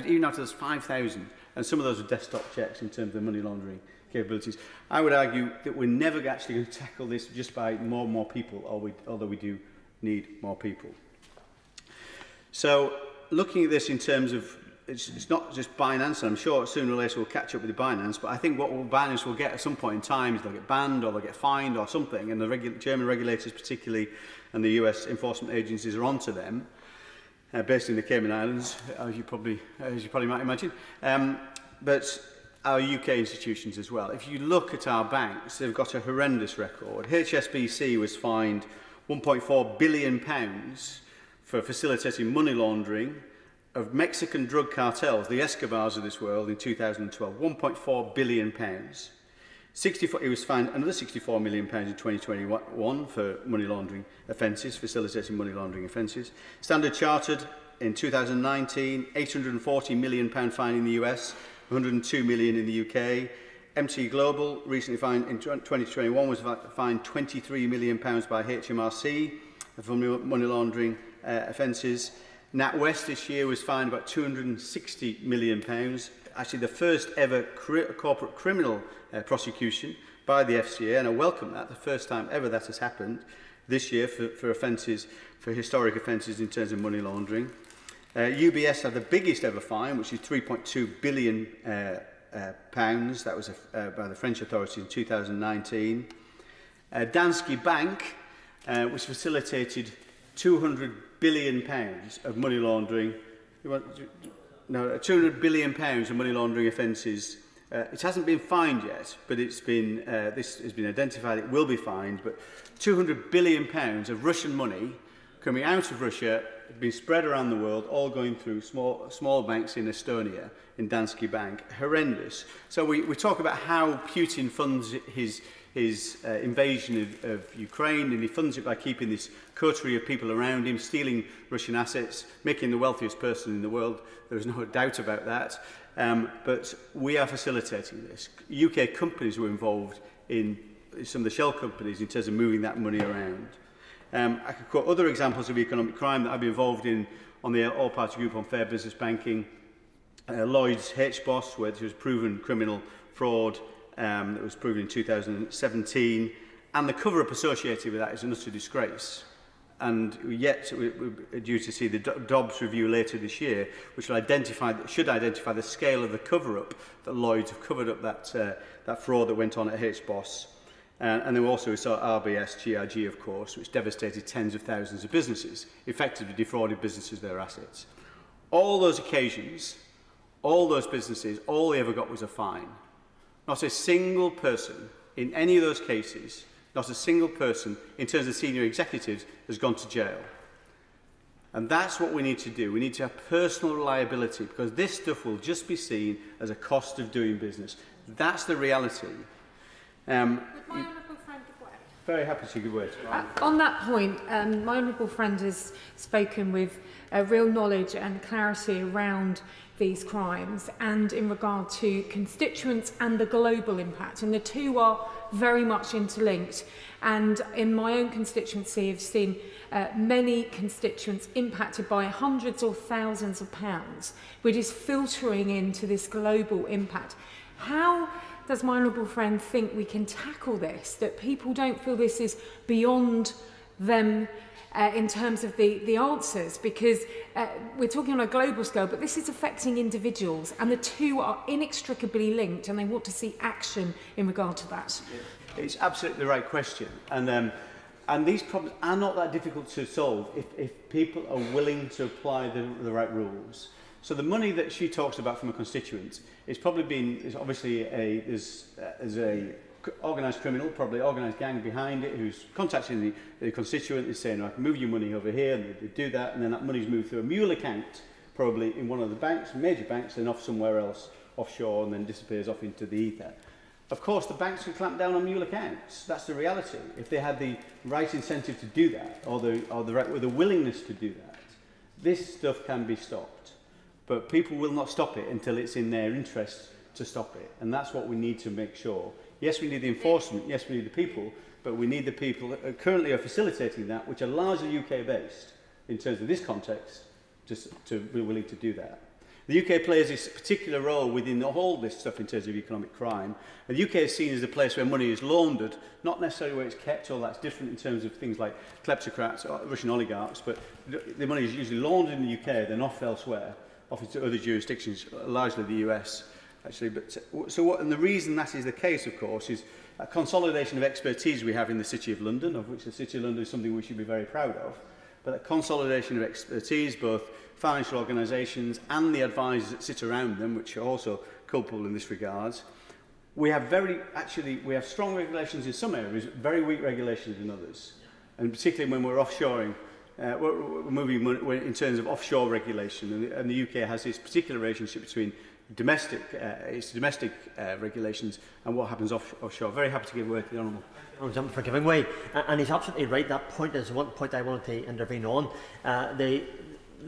even after there's 5,000. And some of those are desktop checks in terms of money laundering capabilities. I would argue that we're never actually going to tackle this just by more and more people, although we do need more people. So, looking at this in terms of it's not just Binance, and I'm sure sooner or later we'll catch up with the Binance, but I think what Binance will get at some point in time is they'll get banned or they'll get fined or something, and the German regulators particularly and the US enforcement agencies are onto them, based in the Cayman Islands, as you probably might imagine, but our UK institutions as well. If you look at our banks, they've got a horrendous record. HSBC was fined £1.4 billion for facilitating money laundering of Mexican drug cartels, the Escobars of this world, in 2012, £1.4 billion. It was fined another £64 million in 2021 for money laundering offences, facilitating money laundering offences. Standard Chartered in 2019, £840 million fine in the US, £102 million in the UK. MT Global recently fined in 2021 was fined £23 million by HMRC for money laundering offences. NatWest this year was fined about £260 million, actually the first ever corporate criminal prosecution by the FCA, and I welcome that, the first time ever that has happened this year for offences, for historic offences in terms of money laundering. UBS had the biggest ever fine, which is £3.2 billion, that was by the French authorities in 2019. Danske Bank, which facilitated £200 billion of money laundering. £200 billion of money laundering offences. It hasn't been fined yet, but this has been identified. It will be fined. But £200 billion of Russian money coming out of Russia, being spread around the world, all going through small banks in Estonia, in Danske Bank. Horrendous. So we talk about how Putin funds his his invasion of Ukraine, and he funds it by keeping this coterie of people around him, stealing Russian assets, making the wealthiest person in the world. There is no doubt about that. But we are facilitating this. UK companies were involved in some of the shell companies in terms of moving that money around. I could quote other examples of economic crime that I've been involved in on the all-party group on fair business banking. Lloyd's HBOS, where there was proven criminal fraud that was proven in 2017, and the cover-up associated with that is an utter disgrace. And yet we're due to see the Dobbs review later this year, which will should identify the scale of the cover-up that Lloyd's have covered up that fraud that went on at HBOS. And then we also saw RBS, GRG, of course, which devastated tens of thousands of businesses, effectively defrauded businesses their assets. All those occasions, all those businesses, all they ever got was a fine. Not a single person in any of those cases, not a single person in terms of senior executives has gone to jail. And that's what we need to do. We need to have personal liability, because this stuff will just be seen as a cost of doing business. That's the reality. Very happy to give way. On that point, my honourable friend has spoken with real knowledge and clarity around these crimes and in regard to constituents and the global impact, and the two are very much interlinked. And in my own constituency, I've seen many constituents impacted by hundreds or thousands of pounds, which is filtering into this global impact. How does my honourable friend think we can tackle this, that people don't feel this is beyond them in terms of the answers? Because we're talking on a global scale, but this is affecting individuals, and the two are inextricably linked, and they want to see action in regard to that. It's absolutely the right question, and these problems are not that difficult to solve if people are willing to apply the right rules. So the money that she talks about from a constituent is probably obviously there's a organised criminal, probably organised gang behind it, who's contacting the constituent and saying, I can move your money over here, and they do that, and then that money's moved through a mule account, probably in one of the banks, major banks, and off somewhere else offshore, and then disappears off into the ether. Of course, the banks can clamp down on mule accounts. That's the reality. If they had the right incentive to do that, or the willingness to do that, this stuff can be stopped. But people will not stop it until it's in their interest to stop it. And that's what we need to make sure. Yes, we need the enforcement. Yes, we need the people. But we need the people that currently are facilitating that, which are largely UK-based in terms of this context, just to be willing to do that. The UK plays this particular role within all this stuff in terms of economic crime. And the UK is seen as the place where money is laundered, not necessarily where it's kept, all that's different in terms of things like kleptocrats or Russian oligarchs, but the money is usually laundered in the UK, then off elsewhere, off into other jurisdictions, largely the US, actually. But and the reason that is the case, of course, is a consolidation of expertise we have in the City of London, of which the City of London is something we should be very proud of. But a consolidation of expertise, both financial organisations and the advisors that sit around them, which are also culpable in this regard. We have strong regulations in some areas, very weak regulations in others, and particularly when we're offshoring. We're moving in terms of offshore regulation, and the UK has this particular relationship between domestic regulations and what happens offshore. Very happy to give way to the Honourable. For giving way, and he's absolutely right. That point is one point I wanted to intervene on. The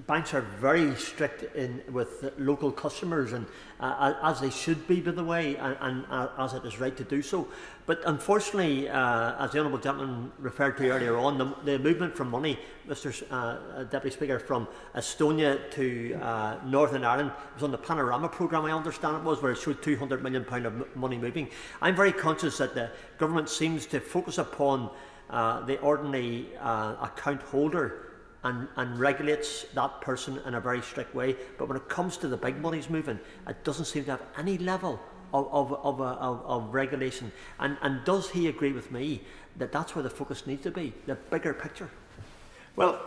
banks are very strict with local customers, and as they should be, by the way, and as it is right to do so. But unfortunately, as the honourable gentleman referred to earlier on, the movement from money, Mr. Deputy Speaker, from Estonia to Northern Ireland was on the Panorama programme, I understand it was, where it showed £200 million of money moving. I'm very conscious that the government seems to focus upon the ordinary account holder and regulates that person in a very strict way. But when it comes to the big monies moving, it doesn't seem to have any level of regulation. And does he agree with me that that's where the focus needs to be, the bigger picture? Well,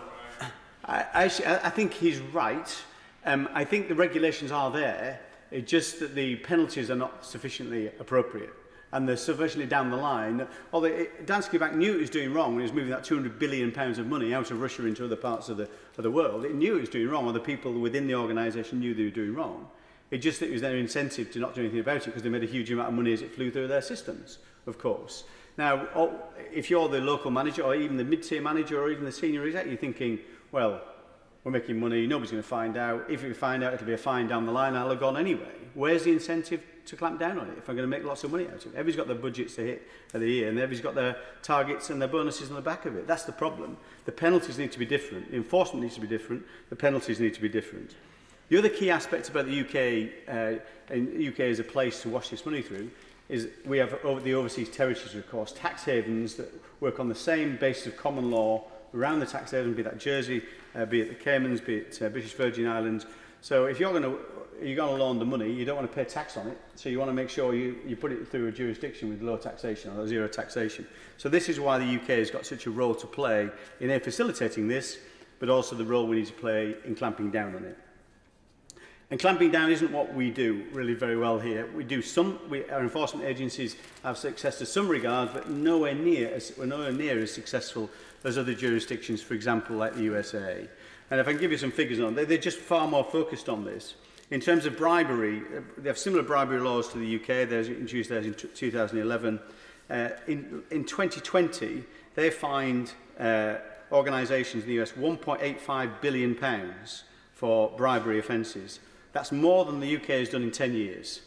I think he's right. I think the regulations are there. It's just that the penalties are not sufficiently appropriate. And they're sufficiently down the line. Although Danske Bank knew it was doing wrong when it was moving that £200 billion of money out of Russia into other parts of the world. It knew it was doing wrong, or the people within the organisation knew they were doing wrong. It just that it was their incentive to not do anything about it because they made a huge amount of money as it flew through their systems, of course. Now, if you're the local manager or even the mid-tier manager or even the senior exec, you're thinking, well, we're making money, nobody's going to find out. If we find out, it'll be a fine down the line, I'll have gone anyway. Where's the incentive to clamp down on it if I'm going to make lots of money out of it? Everybody's got their budgets to hit at the year, and everybody's got their targets and their bonuses on the back of it. That's the problem. The penalties need to be different. The enforcement needs to be different. The penalties need to be different. The other key aspect about the UK, and the UK as a place to wash this money through, is we have the overseas territories, of course, tax havens that work on the same basis of common law around the tax haven, be that Jersey, be it the Caymans, be it British Virgin Islands. So if you're going to launder money, you don't want to pay tax on it, so you want to make sure you put it through a jurisdiction with low taxation or zero taxation. So this is why the UK has got such a role to play in facilitating this, but also the role we need to play in clamping down on it. And clamping down isn't what we do really very well here. Our enforcement agencies have success to some regard, but we're nowhere near as successful as other jurisdictions, for example, like the USA. And if I can give you some figures on it, they're just far more focused on this. In terms of bribery, they have similar bribery laws to the UK. They introduced theirs in 2011. In 2020, they fined organisations in the US £1.85 billion for bribery offences. That's more than the UK has done in 10 years.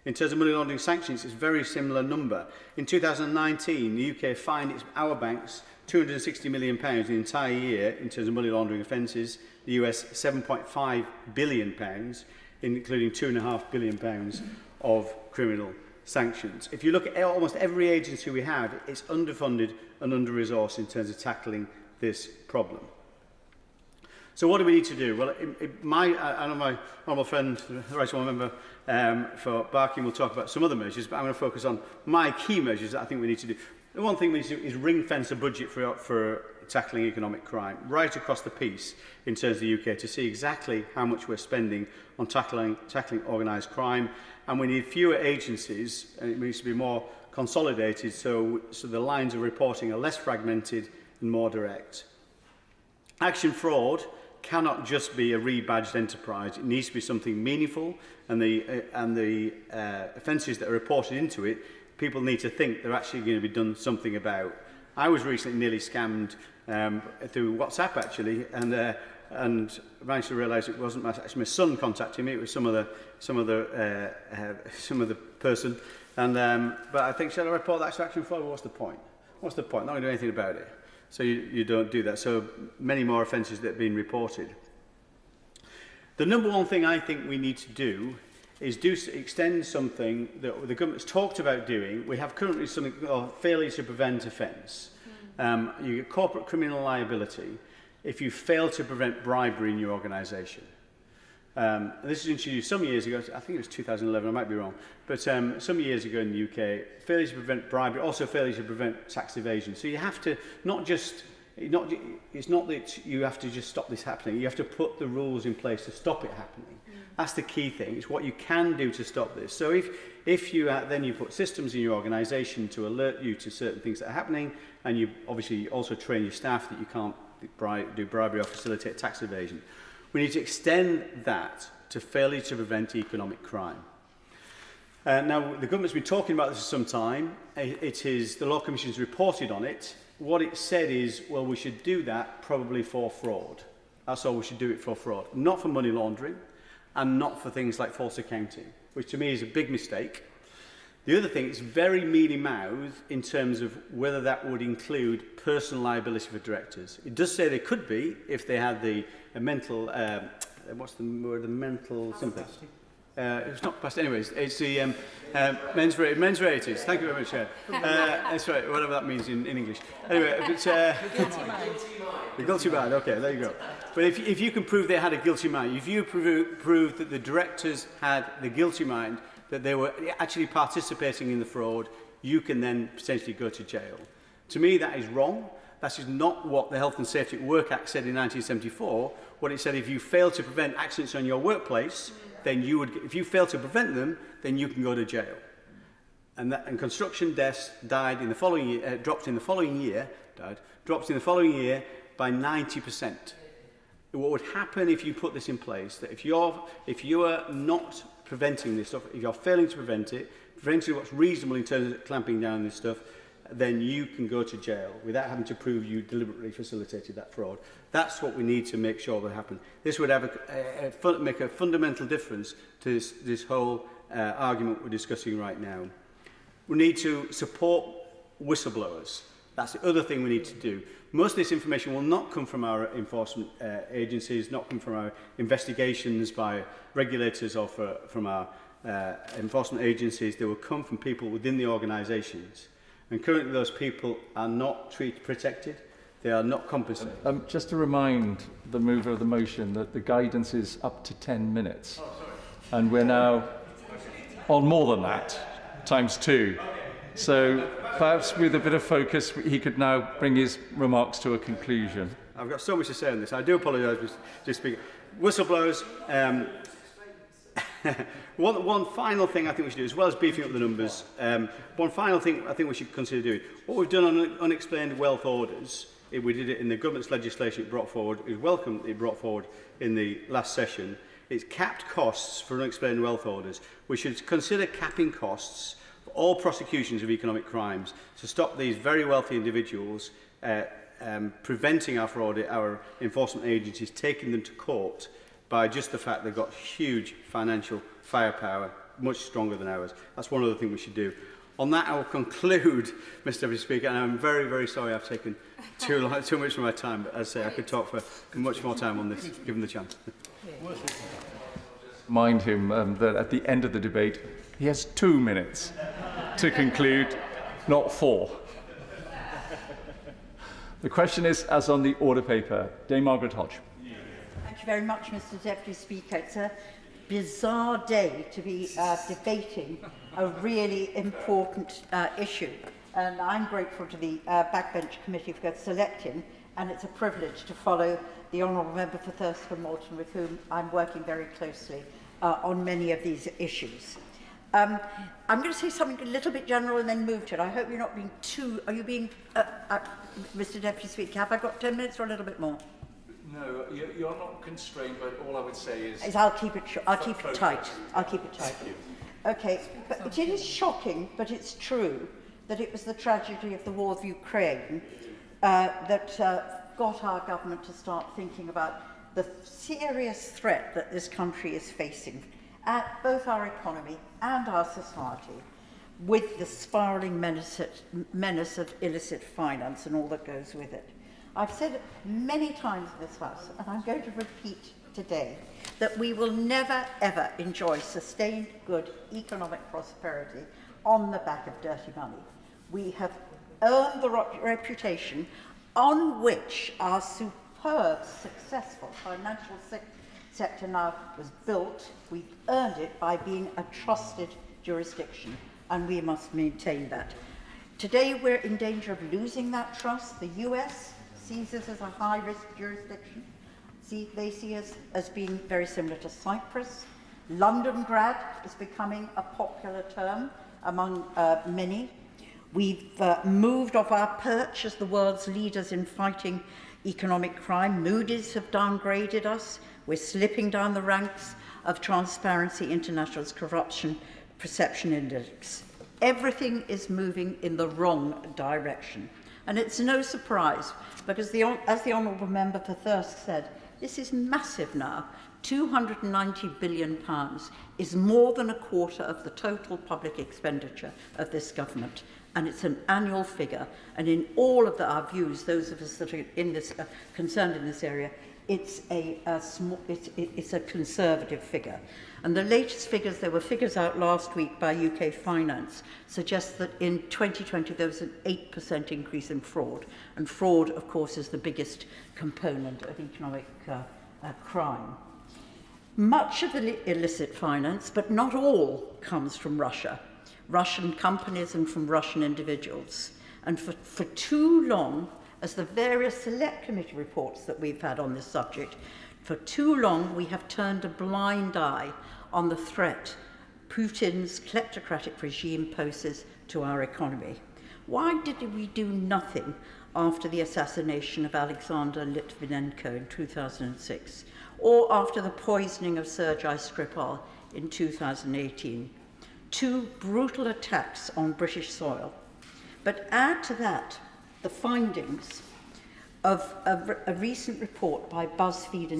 In terms of money laundering sanctions, it's a very similar number. In 2019, the UK fined our banks £260 million in the entire year in terms of money laundering offences, the US £7.5 billion, including £2.5 billion of criminal sanctions. If you look at almost every agency we have, it's underfunded and under-resourced in terms of tackling this problem. So what do we need to do? Well, I know my honourable friend, the Right Honourable Member for Barking, will talk about some other measures, but I'm going to focus on my key measures that I think we need to do. The one thing we need to do is ring-fence a budget for tackling economic crime right across the piece in terms of the UK to see exactly how much we're spending on tackling organised crime. And we need fewer agencies, and it needs to be more consolidated so the lines of reporting are less fragmented and more direct. Action fraud cannot just be a rebadged enterprise. It needs to be something meaningful, and the offences that are reported into it, people need to think they're actually going to be done something about. I was recently nearly scammed through WhatsApp, actually, and managed to realise it wasn't actually my son contacting me. It was some other person. But I think, shall I report that to action fraud? Well, what's the point? What's the point? Not going to do anything about it. So you don't do that. So many more offences that have been reported. The number one thing I think we need to do is extend something that the government's talked about doing. We have currently something called failure to prevent offence. You get corporate criminal liability if you fail to prevent bribery in your organisation. This was introduced some years ago, I think it was 2011, I might be wrong, but some years ago in the UK, failure to prevent bribery, also failure to prevent tax evasion. So you have to it's not that you have to just stop this happening, you have to put the rules in place to stop it happening. That's the key thing, it's what you can do to stop this. So if you then you put systems in your organisation to alert you to certain things that are happening, and you obviously also train your staff that you can't do bribery or facilitate tax evasion. We need to extend that to failure to prevent economic crime. Now, the government's been talking about this for some time. The Law Commission's reported on it. What it said is, well, we should do that probably for fraud. That's all we should do it for fraud. Not for money laundering, and not for things like false accounting, which to me is a big mistake. The other thing, it's very mealy-mouthed in terms of whether that would include personal liability for directors. It does say they could be if they had the mental, what's the word, the mental something. It's not past, anyways, it's the mens res. Thank you very much, Chair. That's right, whatever that means in English. Anyway, but, the guilty mind. The guilty mind, okay, there you go. But if you can prove they had a guilty mind, if you prove that the directors had the guilty mind, that they were actually participating in the fraud, you can then potentially go to jail. To me, that is wrong. That is not what the Health and Safety at Work Act said in 1974. What it said, if you fail to prevent accidents on your workplace, then you would, if you fail to prevent them, then you can go to jail. And construction deaths died in the following year, dropped in the following year by 90%. What would happen if you put this in place? That if you are not preventing this stuff, if you're failing to prevent it, preventing what's reasonable in terms of clamping down on this stuff, then you can go to jail without having to prove you deliberately facilitated that fraud. That's what we need to make sure that happens. This would have make a fundamental difference to this whole argument we're discussing right now. We need to support whistleblowers. That's the other thing we need to do. Most of this information will not come from our enforcement agencies, not come from our investigations by regulators or from our enforcement agencies. They will come from people within the organisations. And currently those people are not protected. They are not compensated. Just to remind the mover of the motion that the guidance is up to 10 minutes. And we're now on more than that, times 2. So perhaps with a bit of focus, he could now bring his remarks to a conclusion. I've got so much to say on this. I do apologise, Mr. Speaker. Whistleblowers, one final thing I think we should do, as well as beefing up the numbers, one final thing I think we should consider doing. What we've done on unexplained wealth orders, we did it in the government's legislation it brought forward, it was welcome it brought forward in the last session. It's capped costs for unexplained wealth orders. We should consider capping costs for all prosecutions of economic crimes to stop these very wealthy individuals preventing our enforcement agencies taking them to court by just the fact they've got huge financial firepower, much stronger than ours. That's one other thing we should do. On that, I will conclude, Mr. Deputy Speaker, and I'm very, very sorry I've taken too much of my time, but as I say, I could talk for much more time on this, given the chance. Mind him that at the end of the debate, he has 2 minutes to conclude, not 4. The question is, as on the order paper, Dame Margaret Hodge. Thank you very much, Mr. Deputy Speaker. It's a bizarre day to be debating a really important issue. And I'm grateful to the Backbench Committee for selecting, and it's a privilege to follow the Honourable Member for Thurston Moulton, with whom I'm working very closely on many of these issues. I'm going to say something a little bit general and then move to it. I hope you're not being too... Are you being... Mr. Deputy Speaker, have I got 10 minutes or a little bit more? No, you're not constrained, but all I would say is... I'll keep it short. I'll keep it tight. I'll keep it tight. Okay, but it is shocking, but it's true, that it was the tragedy of the war of Ukraine that got our government to start thinking about the serious threat that this country is facing at both our economy and our society, with the spiralling menace of illicit finance and all that goes with it. I've said it many times in this House, and I'm going to repeat today, that we will never, ever enjoy sustained good economic prosperity on the back of dirty money. We have earned the reputation on which our superb, successful financial sector now was built. We've earned it by being a trusted jurisdiction, and we must maintain that. Today, we're in danger of losing that trust. The US sees us as a high-risk jurisdiction. They see us as being very similar to Cyprus. London grad is becoming a popular term among many. We've moved off our perch as the world's leaders in fighting economic crime. Moody's have downgraded us. We're slipping down the ranks of Transparency International's Corruption Perception Index. Everything is moving in the wrong direction. And it's no surprise, because as the Honourable Member for Thirsk said, this is massive now. £290 billion is more than a quarter of the total public expenditure of this government. And it's an annual figure. And in all of our views, those of us that are in this, concerned in this area, it's a conservative figure. And the latest figures, there were figures out last week by UK Finance, suggest that in 2020 there was an 8% increase in fraud. And fraud, of course, is the biggest component of economic crime. Much of the illicit finance, but not all, comes from Russia, Russian companies and from Russian individuals. And for too long, as the various select committee reports that we've had on this subject, for too long we have turned a blind eye on the threat Putin's kleptocratic regime poses to our economy. Why did we do nothing after the assassination of Alexander Litvinenko in 2006, or after the poisoning of Sergei Skripal in 2018? Two brutal attacks on British soil. But add to that the findings of a recent report by BuzzFeed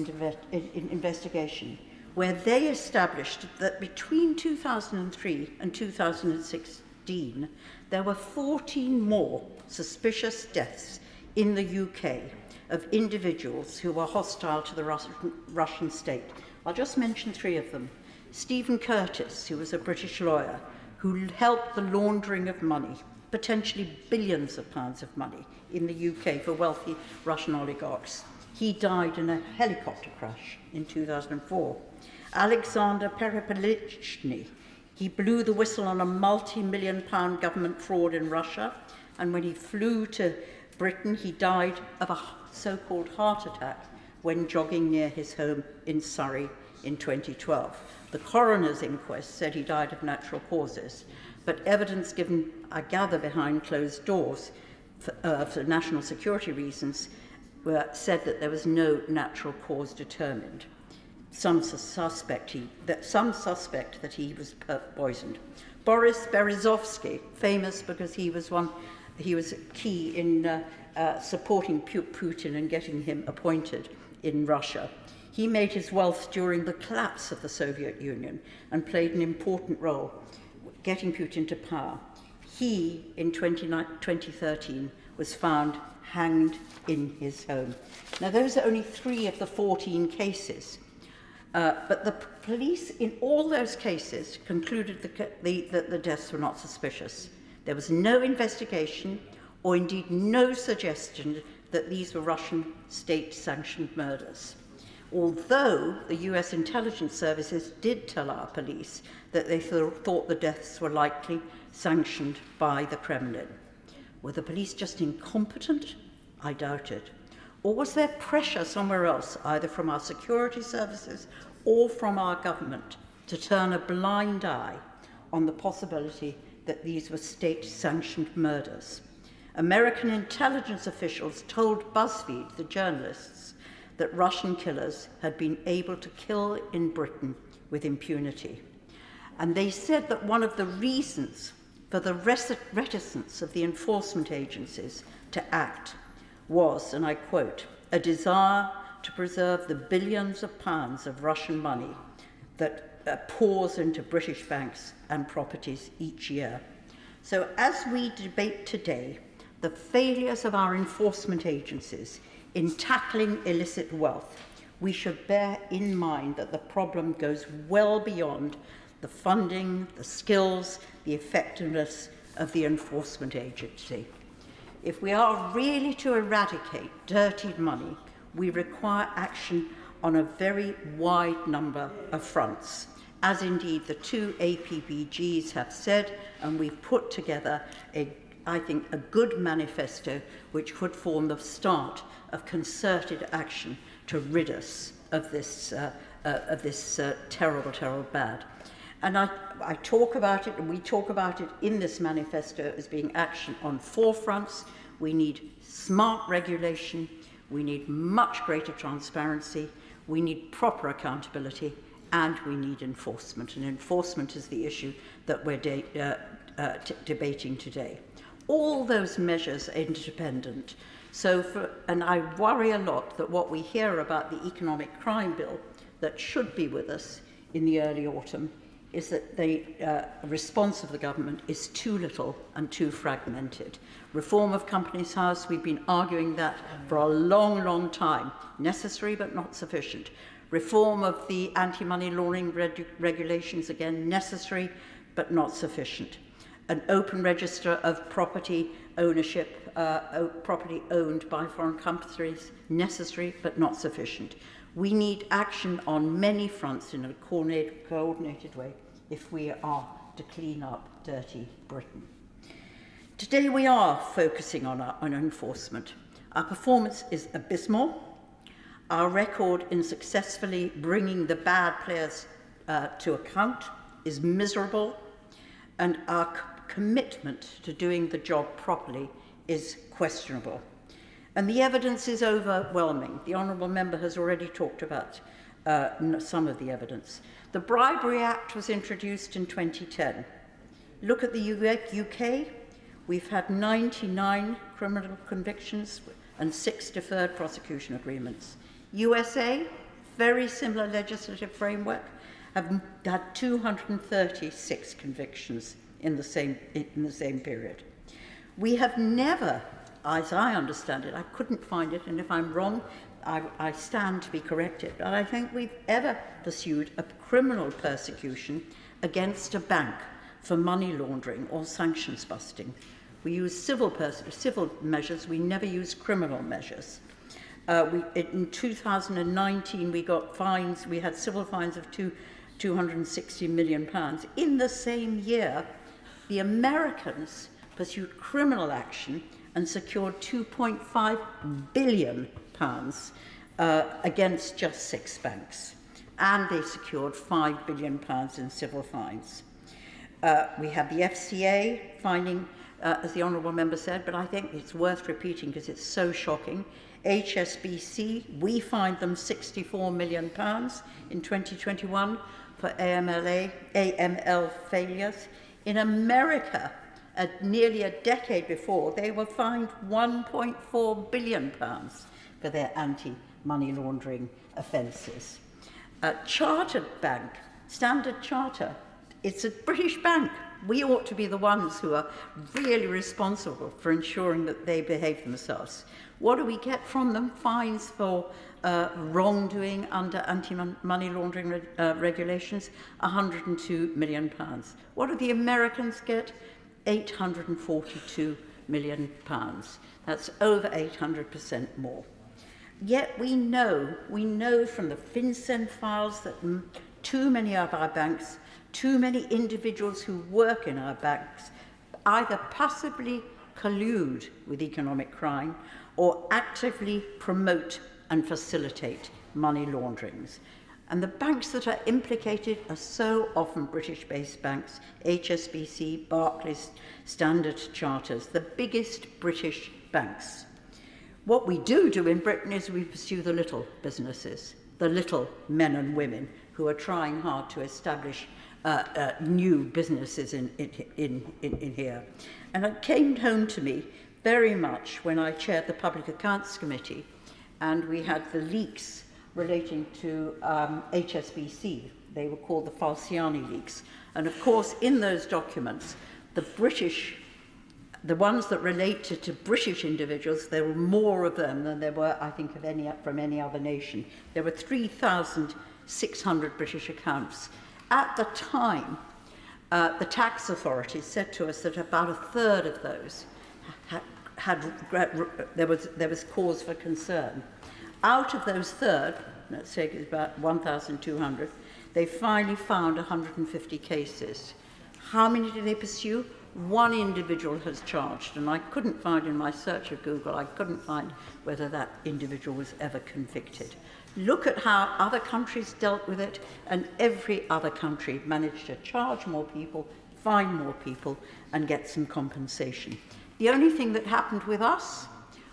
investigation, where they established that between 2003 and 2016, there were 14 more suspicious deaths in the UK of individuals who were hostile to the Russian state. I'll just mention 3 of them. Stephen Curtis, who was a British lawyer, who helped the laundering of money, potentially billions of pounds of money in the UK for wealthy Russian oligarchs. He died in a helicopter crash in 2004. Alexander Perepelichny, he blew the whistle on a multi-million-pound government fraud in Russia, and when he flew to Britain, he died of a so-called heart attack when jogging near his home in Surrey in 2012. The coroner's inquest said he died of natural causes, but evidence given, I gather, behind closed doors for national security reasons said that there was no natural cause determined. Some suspect that he was poisoned. Boris Berezovsky, famous because he was key in supporting Putin and getting him appointed in Russia. He made his wealth during the collapse of the Soviet Union and played an important role getting Putin to power. He, in 2013, was found hanged in his home. Now, those are only 3 of the 14 cases. But the police, in all those cases, concluded that the deaths were not suspicious. There was no investigation or indeed no suggestion that these were Russian state-sanctioned murders. Although the US intelligence services did tell our police that they thought the deaths were likely sanctioned by the Kremlin. Were the police just incompetent? I doubt it. Or was there pressure somewhere else, either from our security services or from our government, to turn a blind eye on the possibility that these were state-sanctioned murders? American intelligence officials told BuzzFeed, the journalists, that Russian killers had been able to kill in Britain with impunity. And they said that one of the reasons for the reticence of the enforcement agencies to act was, and I quote, a desire to preserve the billions of pounds of Russian money that pours into British banks and properties each year. So as we debate today the failures of our enforcement agencies in tackling illicit wealth, we should bear in mind that the problem goes well beyond the funding, the skills, the effectiveness of the enforcement agency. If we are really to eradicate dirty money, we require action on a very wide number of fronts, as indeed the 2 APBGs have said, and we've put together, I think, a good manifesto which could form the start of concerted action to rid us of this terrible, terrible bad. And I talk about it, and we talk about it in this manifesto as being action on 4 fronts. We need smart regulation, we need much greater transparency, we need proper accountability, and we need enforcement. And enforcement is the issue that we're debating today. All those measures are interdependent. And I worry a lot that what we hear about the economic crime bill that should be with us in the early autumn is that the response of the government is too little and too fragmented. Reform of Companies House, we've been arguing that for a long, long time. Necessary but not sufficient. Reform of the anti-money laundering regulations, again, necessary but not sufficient. An open register of property ownership, property owned by foreign companies, necessary but not sufficient. We need action on many fronts in a coordinated way if we are to clean up dirty Britain. Today we are focusing on enforcement. Our performance is abysmal. Our record in successfully bringing the bad players to account is miserable, and our commitment to doing the job properly is questionable. And the evidence is overwhelming. The Honourable Member has already talked about some of the evidence. The Bribery Act was introduced in 2010. Look at the UK. We've had 99 criminal convictions and 6 deferred prosecution agreements. USA, very similar legislative framework, have had 236 convictions in the same period. We have never, as I understand it, I couldn't find it, and if I'm wrong, I stand to be corrected, but I think we've ever pursued a criminal persecution against a bank for money laundering or sanctions busting. We use civil measures, we never use criminal measures. In 2019, we got fines, we had civil fines of £260 million. In the same year, the Americans pursued criminal action and secured £2.5 billion against just 6 banks. And they secured £5 billion in civil fines. We have the FCA finding, as the Honourable Member said, but I think it's worth repeating because it's so shocking. HSBC, we fined them £64 million in 2021 for AML failures. In America, nearly a decade before, they were fined £1.4 billion for their anti-money laundering offences. Chartered Bank, Standard Charter, it's a British bank. We ought to be the ones who are really responsible for ensuring that they behave themselves. What do we get from them? Fines for wrongdoing under anti-money laundering regulations, £102 million. What do the Americans get? £842 million. That's over 800% more. Yet we know from the FinCEN files that too many of our banks, too many individuals who work in our banks either passively collude with economic crime or actively promote and facilitate money launderings. And the banks that are implicated are so often British-based banks, HSBC, Barclays, Standard Charters, the biggest British banks. What we do in Britain is we pursue the little businesses, the little men and women who are trying hard to establish new businesses in here. And it came home to me very much when I chaired the Public Accounts Committee and we had the leaks relating to HSBC. They were called the Falciani leaks. And of course, in those documents, the ones that related to British individuals, there were more of them than there were, I think, from any other nation. There were 3,600 British accounts. At the time, the tax authorities said to us that about a third of those there was cause for concern. Out of those third, let's say it's about 1,200, they finally found 150 cases. How many did they pursue? One individual has charged, and I couldn't find in my search of Google, I couldn't find whether that individual was ever convicted. Look at how other countries dealt with it, and every other country managed to charge more people, fine more people, and get some compensation. The only thing that happened with us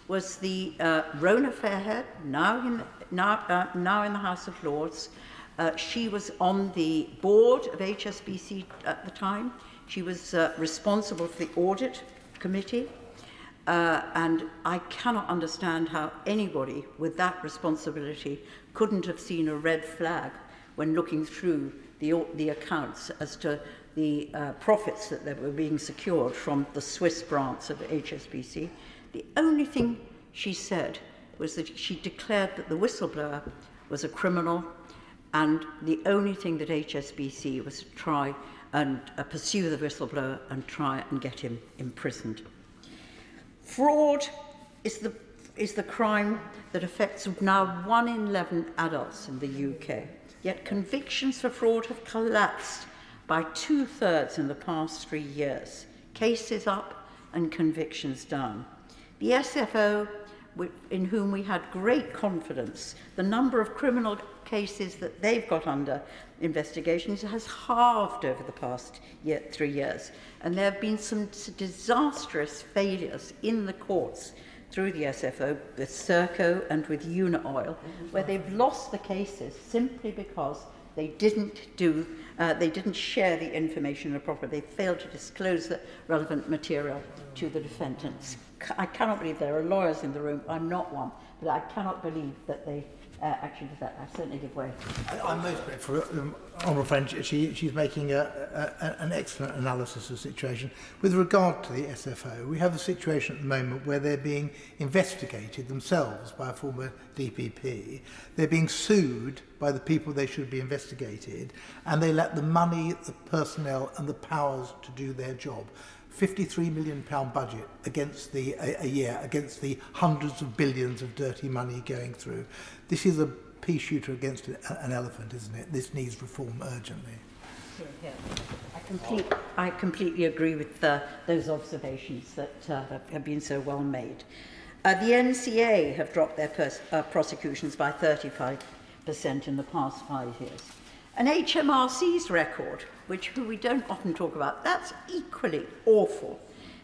was the Rona Fairhead, now in the House of Lords. She was on the board of HSBC at the time. She was responsible for the audit committee. And I cannot understand how anybody with that responsibility couldn't have seen a red flag when looking through the accounts as to the profits that were being secured from the Swiss branch of HSBC. The only thing she said was that she declared that the whistleblower was a criminal, and the only thing that HSBC was to try and pursue the whistleblower and try and get him imprisoned. Fraud is the crime that affects now 1 in 11 adults in the UK, yet convictions for fraud have collapsed by 2/3 in the past 3 years. Cases up and convictions down. The SFO, in whom we had great confidence, the number of criminal cases that they've got under investigations has halved over the past 3 years. And there have been some disastrous failures in the courts through the SFO with Serco and with Unioil, where they've lost the cases simply because They didn't share the information appropriately. They failed to disclose the relevant material to the defendants. I cannot believe there are lawyers in the room. I'm not one, but I cannot believe that they actually did that. I certainly give way. I'm most grateful, Honourable Friend. She's making an excellent analysis of the situation. With regard to the SFO, we have a situation at the moment where they're being investigated themselves by a former DPP. They're being sued by the people they should be investigated, and they lack the money, the personnel and the powers to do their job. £53 million budget against a year against the hundreds of billions of dirty money going through. This is a pea shooter against an elephant, isn't it? This needs reform urgently. I completely agree with those observations that have been so well made. The NCA have dropped their prosecutions by 35% in the past 5 years. And HMRC's record, who we don't often talk about, that's equally awful.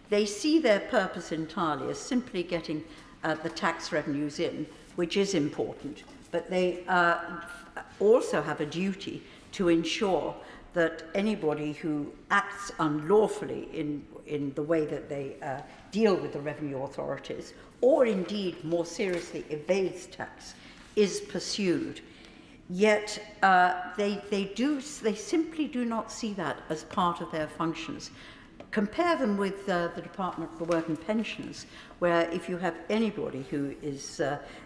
They see their purpose entirely as simply getting the tax revenues in, which is important, but they also have a duty to ensure that anybody who acts unlawfully in the way that they deal with the revenue authorities, or indeed more seriously evades tax, is pursued. Yet they simply do not see that as part of their functions. Compare them with the Department for Work and Pensions, where if you have anybody who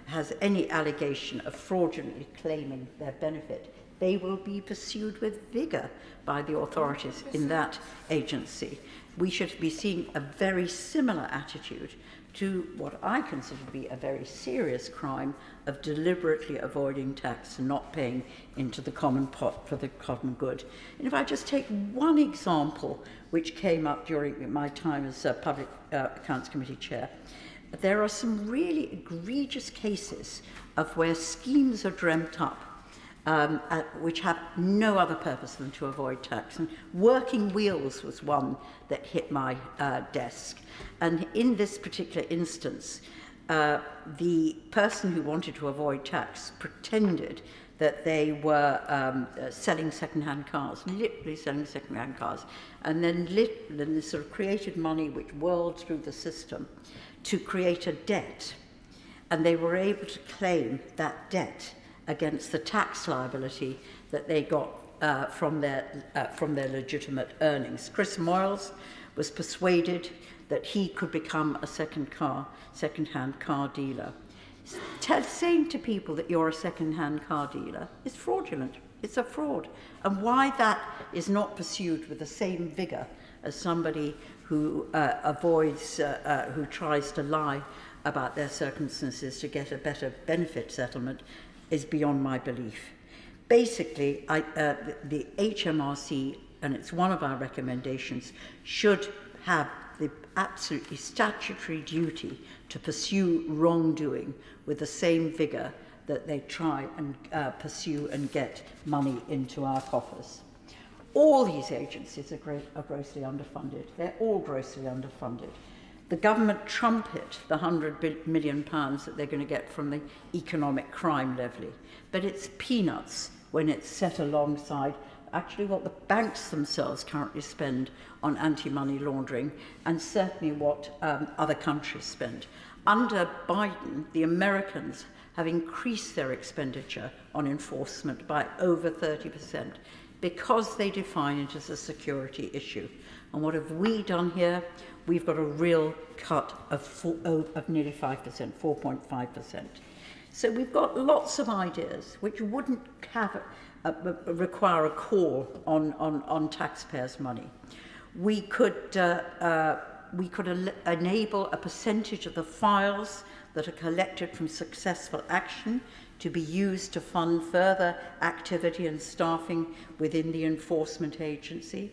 has any allegation of fraudulently claiming their benefit, they will be pursued with vigour by the authorities in that agency. We should be seeing a very similar attitude to what I consider to be a very serious crime of deliberately avoiding tax and not paying into the common pot for the common good. And if I just take one example which came up during my time as Public Accounts Committee Chair, there are some really egregious cases of where schemes are dreamt up which have no other purpose than to avoid tax. And Working Wheels was one that hit my desk. And in this particular instance, the person who wanted to avoid tax pretended that they were selling second-hand cars, literally selling second-hand cars, and then they sort of created money which whirled through the system to create a debt. And they were able to claim that debt against the tax liability that they got from their legitimate earnings. Chris Moyles was persuaded that he could become a second-hand car dealer. Saying to people that you're a second-hand car dealer is fraudulent. It's a fraud. And why that is not pursued with the same vigour as somebody who who tries to lie about their circumstances to get a better benefit settlement is beyond my belief. Basically, the HMRC, and it's one of our recommendations, should have the absolutely statutory duty to pursue wrongdoing with the same vigour that they try and pursue and get money into our coffers. All these agencies are grossly underfunded. They're all grossly underfunded. The government trumpet the £100 million that they're going to get from the economic crime levy, but it's peanuts when it's set alongside actually what the banks themselves currently spend on anti-money laundering, and certainly what other countries spend. Under Biden, the Americans have increased their expenditure on enforcement by over 30% because they define it as a security issue. And what have we done here? We've got a real cut of nearly 5%, 4.5%. So we've got lots of ideas which wouldn't require a call on taxpayers' money. We could enable a percentage of the files that are collected from successful action to be used to fund further activity and staffing within the enforcement agency.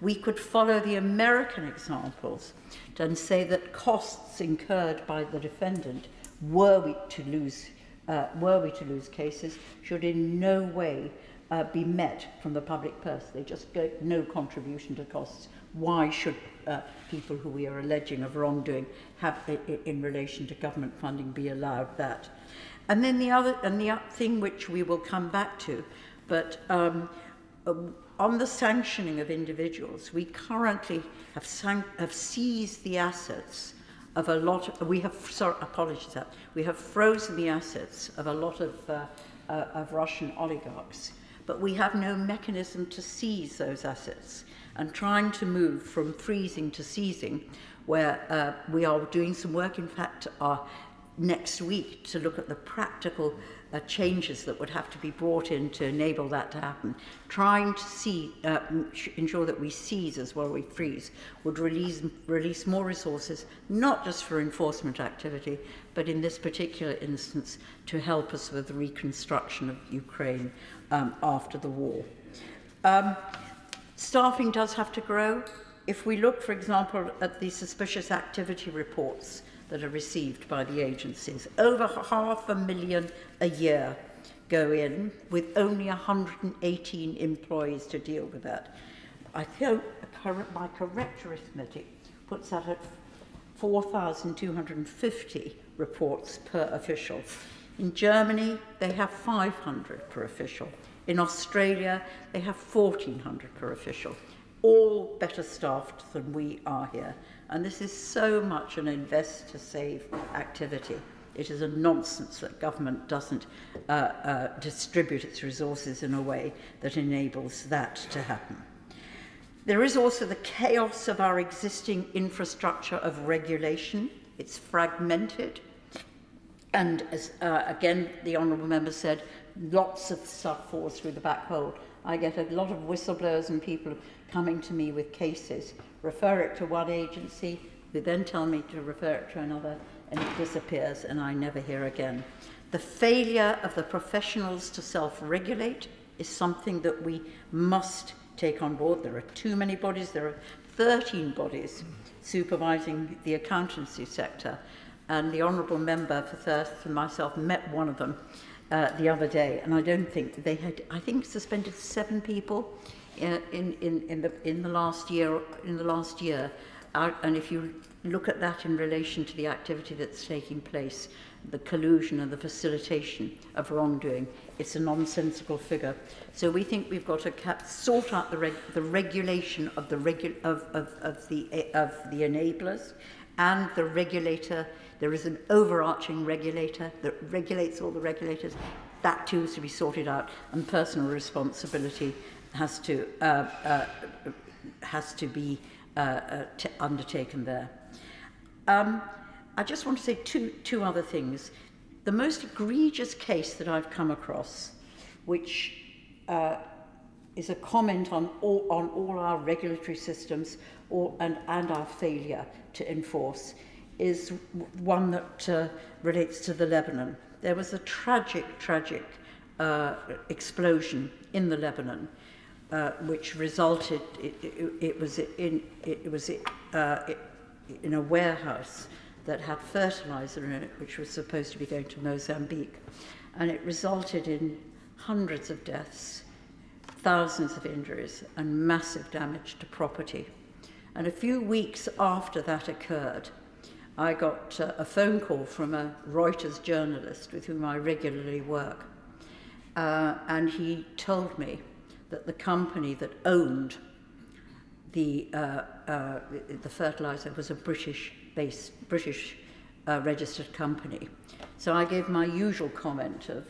We could follow the American examples and say that costs incurred by the defendant, were we to lose cases, should in no way be met from the public purse. They just get no contribution to costs. Why should people who we are alleging of wrongdoing have, in relation to government funding, be allowed that? And then the other thing which we will come back to, but on the sanctioning of individuals, we currently have seized the assets of a lot of, we have frozen the assets of a lot of Russian oligarchs, but we have no mechanism to seize those assets, and trying to move from freezing to seizing, where we are doing some work, in fact, next week to look at the practical changes that would have to be brought in to enable that to happen. Trying to ensure that we seize as well as we freeze would release more resources, not just for enforcement activity, but in this particular instance to help us with the reconstruction of Ukraine after the war. Staffing does have to grow. If we look, for example, at the suspicious activity reports that are received by the agencies, over 500,000 a year go in, with only 118 employees to deal with that. I think my correct arithmetic puts that at 4,250 reports per official. In Germany, they have 500 per official. In Australia, they have 1,400 per official, all better staffed than we are here. And this is so much an invest to save activity. It is a nonsense that government doesn't distribute its resources in a way that enables that to happen. There is also the chaos of our existing infrastructure of regulation. It's fragmented. And as again, the Honourable Member said, lots of stuff falls through the back hole. I get a lot of whistleblowers and people coming to me with cases, refer it to one agency, who then tell me to refer it to another, and it disappears and I never hear again. The failure of the professionals to self-regulate is something that we must take on board. There are too many bodies. There are 13 bodies supervising the accountancy sector, and the Honourable Member for Thirth and myself met one of them the other day, and I don't think they had, I think, suspended 7 people in the last year. And if you look at that in relation to the activity that's taking place, the collusion and the facilitation of wrongdoing, it's a nonsensical figure. So we think we've got to sort out the regulation of the enablers and the regulator. There is an overarching regulator that regulates all the regulators. That too is to be sorted out, and personal responsibility has to be undertaken there. I just want to say two other things. The most egregious case that I've come across, which is a comment on all our regulatory systems and our failure to enforce, is one that relates to the Lebanon. There was a tragic explosion in the Lebanon, which resulted. It was in a warehouse that had fertilizer in it, which was supposed to be going to Mozambique, and it resulted in hundreds of deaths, thousands of injuries, and massive damage to property. And a few weeks after that occurred, I got a phone call from a Reuters journalist with whom I regularly work, and he told me that the company that owned the fertilizer was a British registered company. So I gave my usual comment of,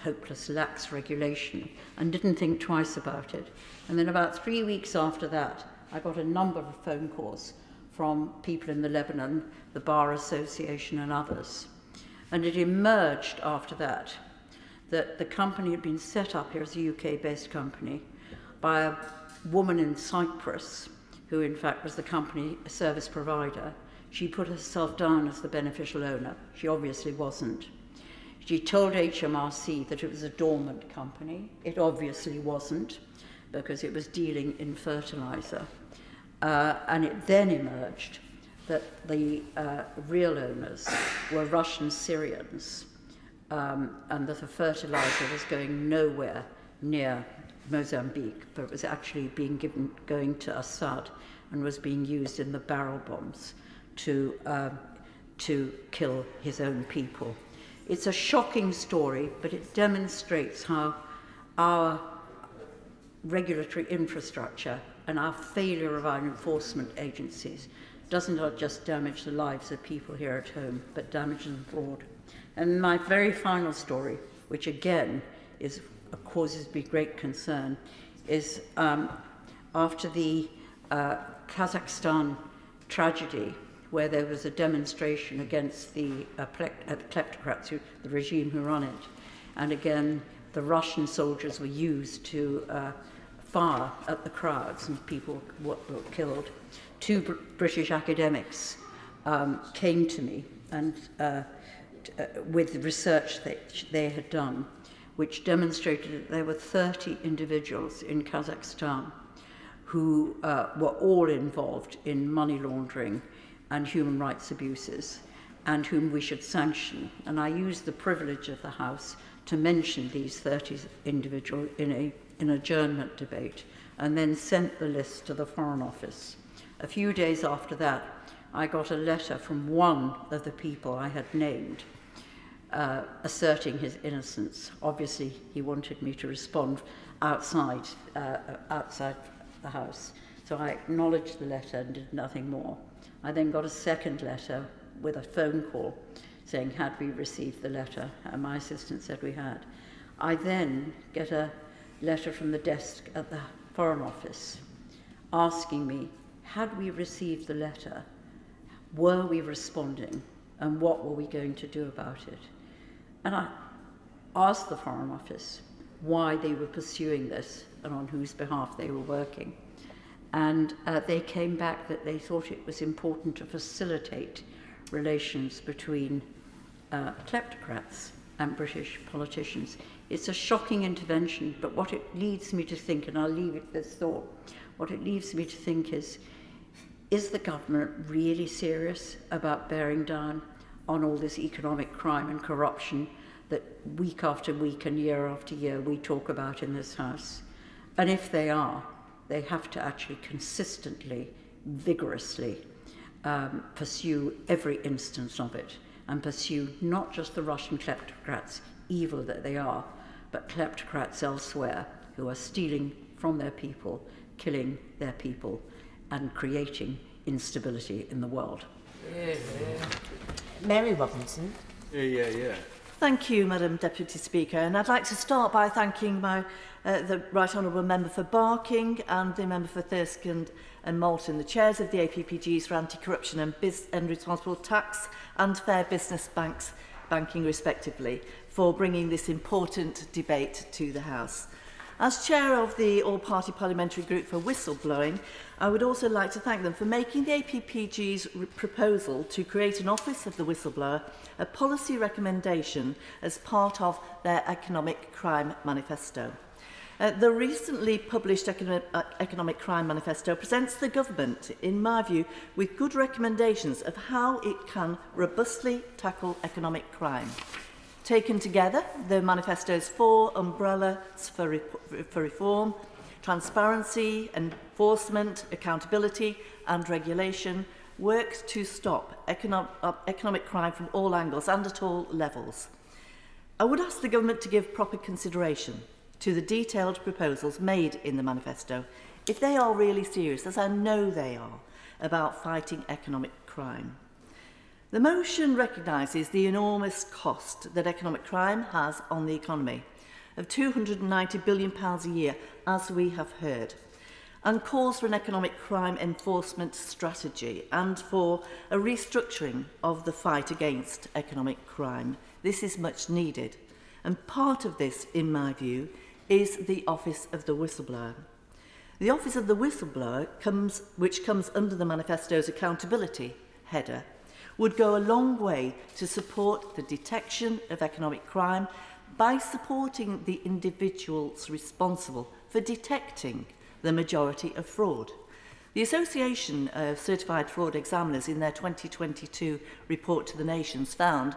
hopeless, lax regulation, and didn't think twice about it. And then about 3 weeks after that, I got a number of phone calls from people in the Lebanon, the Bar Association and others. And it emerged after that that the company had been set up here as a UK-based company by a woman in Cyprus, who in fact was the company service provider. She put herself down as the beneficial owner. She obviously wasn't. She told HMRC that it was a dormant company. It obviously wasn't, because it was dealing in fertilizer. And it then emerged that the real owners were Russian Syrians, and that the fertilizer was going nowhere near Mozambique, but it was actually going to Assad and was being used in the barrel bombs to kill his own people. It's a shocking story, but it demonstrates how our regulatory infrastructure and our failure of our enforcement agencies doesn't not just damage the lives of people here at home, but damages them abroad. And my very final story, which again causes me great concern, is after the Kazakhstan tragedy, where there was a demonstration against the kleptocrats, the regime who run it. And again, the Russian soldiers were used to fire at the crowds and people were killed. Two British academics came to me and with research that they had done, which demonstrated that there were 30 individuals in Kazakhstan who were all involved in money laundering and human rights abuses, and whom we should sanction. And I used the privilege of the House to mention these 30 individuals in an adjournment debate, and then sent the list to the Foreign Office. A few days after that, I got a letter from one of the people I had named, asserting his innocence. Obviously, he wanted me to respond outside the House. So I acknowledged the letter and did nothing more. I then got a second letter with a phone call saying, had we received the letter? And my assistant said we had. I then get a letter from the desk at the Foreign Office asking me, had we received the letter? Were we responding? And what were we going to do about it? And I asked the Foreign Office why they were pursuing this and on whose behalf they were working. And they came back that they thought it was important to facilitate relations between kleptocrats and British politicians. It's a shocking intervention, but what it leads me to think, and I'll leave it with this thought, what it leads me to think is the government really serious about bearing down on all this economic crime and corruption that week after week and year after year we talk about in this House? And if they are, they have to actually consistently, vigorously pursue every instance of it, and pursue not just the Russian kleptocrats, evil that they are, but kleptocrats elsewhere who are stealing from their people, killing their people, and creating instability in the world. Yeah. Mary Robinson. Yeah. Thank you, Madam Deputy Speaker, and I'd like to start by thanking the Right Honourable Member for Barking and the Member for Thirsk and Malton, the chairs of the APPGs for Anti-Corruption and Responsible Tax and Fair Business Banking, respectively, for bringing this important debate to the House. As chair of the All-Party Parliamentary Group for Whistleblowing, I would also like to thank them for making the APPG's proposal to create an Office of the Whistleblower a policy recommendation as part of their Economic Crime Manifesto. The recently published Economic Crime Manifesto presents the government, in my view, with good recommendations of how it can robustly tackle economic crime. Taken together, the manifesto's 4 umbrellas for reform: transparency, enforcement, accountability and regulation, works to stop economic crime from all angles and at all levels. I would ask the government to give proper consideration to the detailed proposals made in the manifesto, if they are really serious, as I know they are, about fighting economic crime. The motion recognises the enormous cost that economic crime has on the economy, of £290 billion a year, as we have heard, and calls for an economic crime enforcement strategy and for a restructuring of the fight against economic crime. This is much needed, and part of this, in my view, is the Office of the Whistleblower. The Office of the Whistleblower, which comes under the manifesto's accountability header, would go a long way to support the detection of economic crime by supporting the individuals responsible for detecting the majority of fraud. The Association of Certified Fraud Examiners, in their 2022 report to the nations, found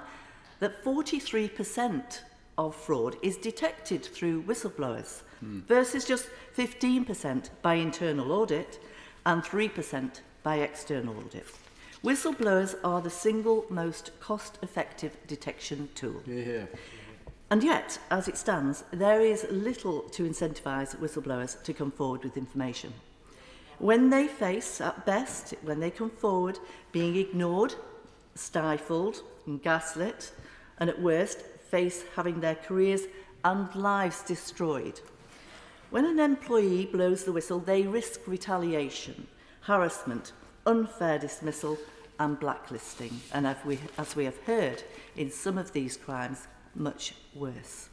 that 43% of fraud is detected through whistleblowers, versus just 15% by internal audit and 3% by external audit. Whistleblowers are the single most cost-effective detection tool. Yeah. And yet, as it stands, there is little to incentivise whistleblowers to come forward with information. When they face, at best, when they come forward, being ignored, stifled and gaslit, and at worst, face having their careers and lives destroyed. When an employee blows the whistle, they risk retaliation, harassment, unfair dismissal and blacklisting, and as we have heard, in some of these crimes, much worse.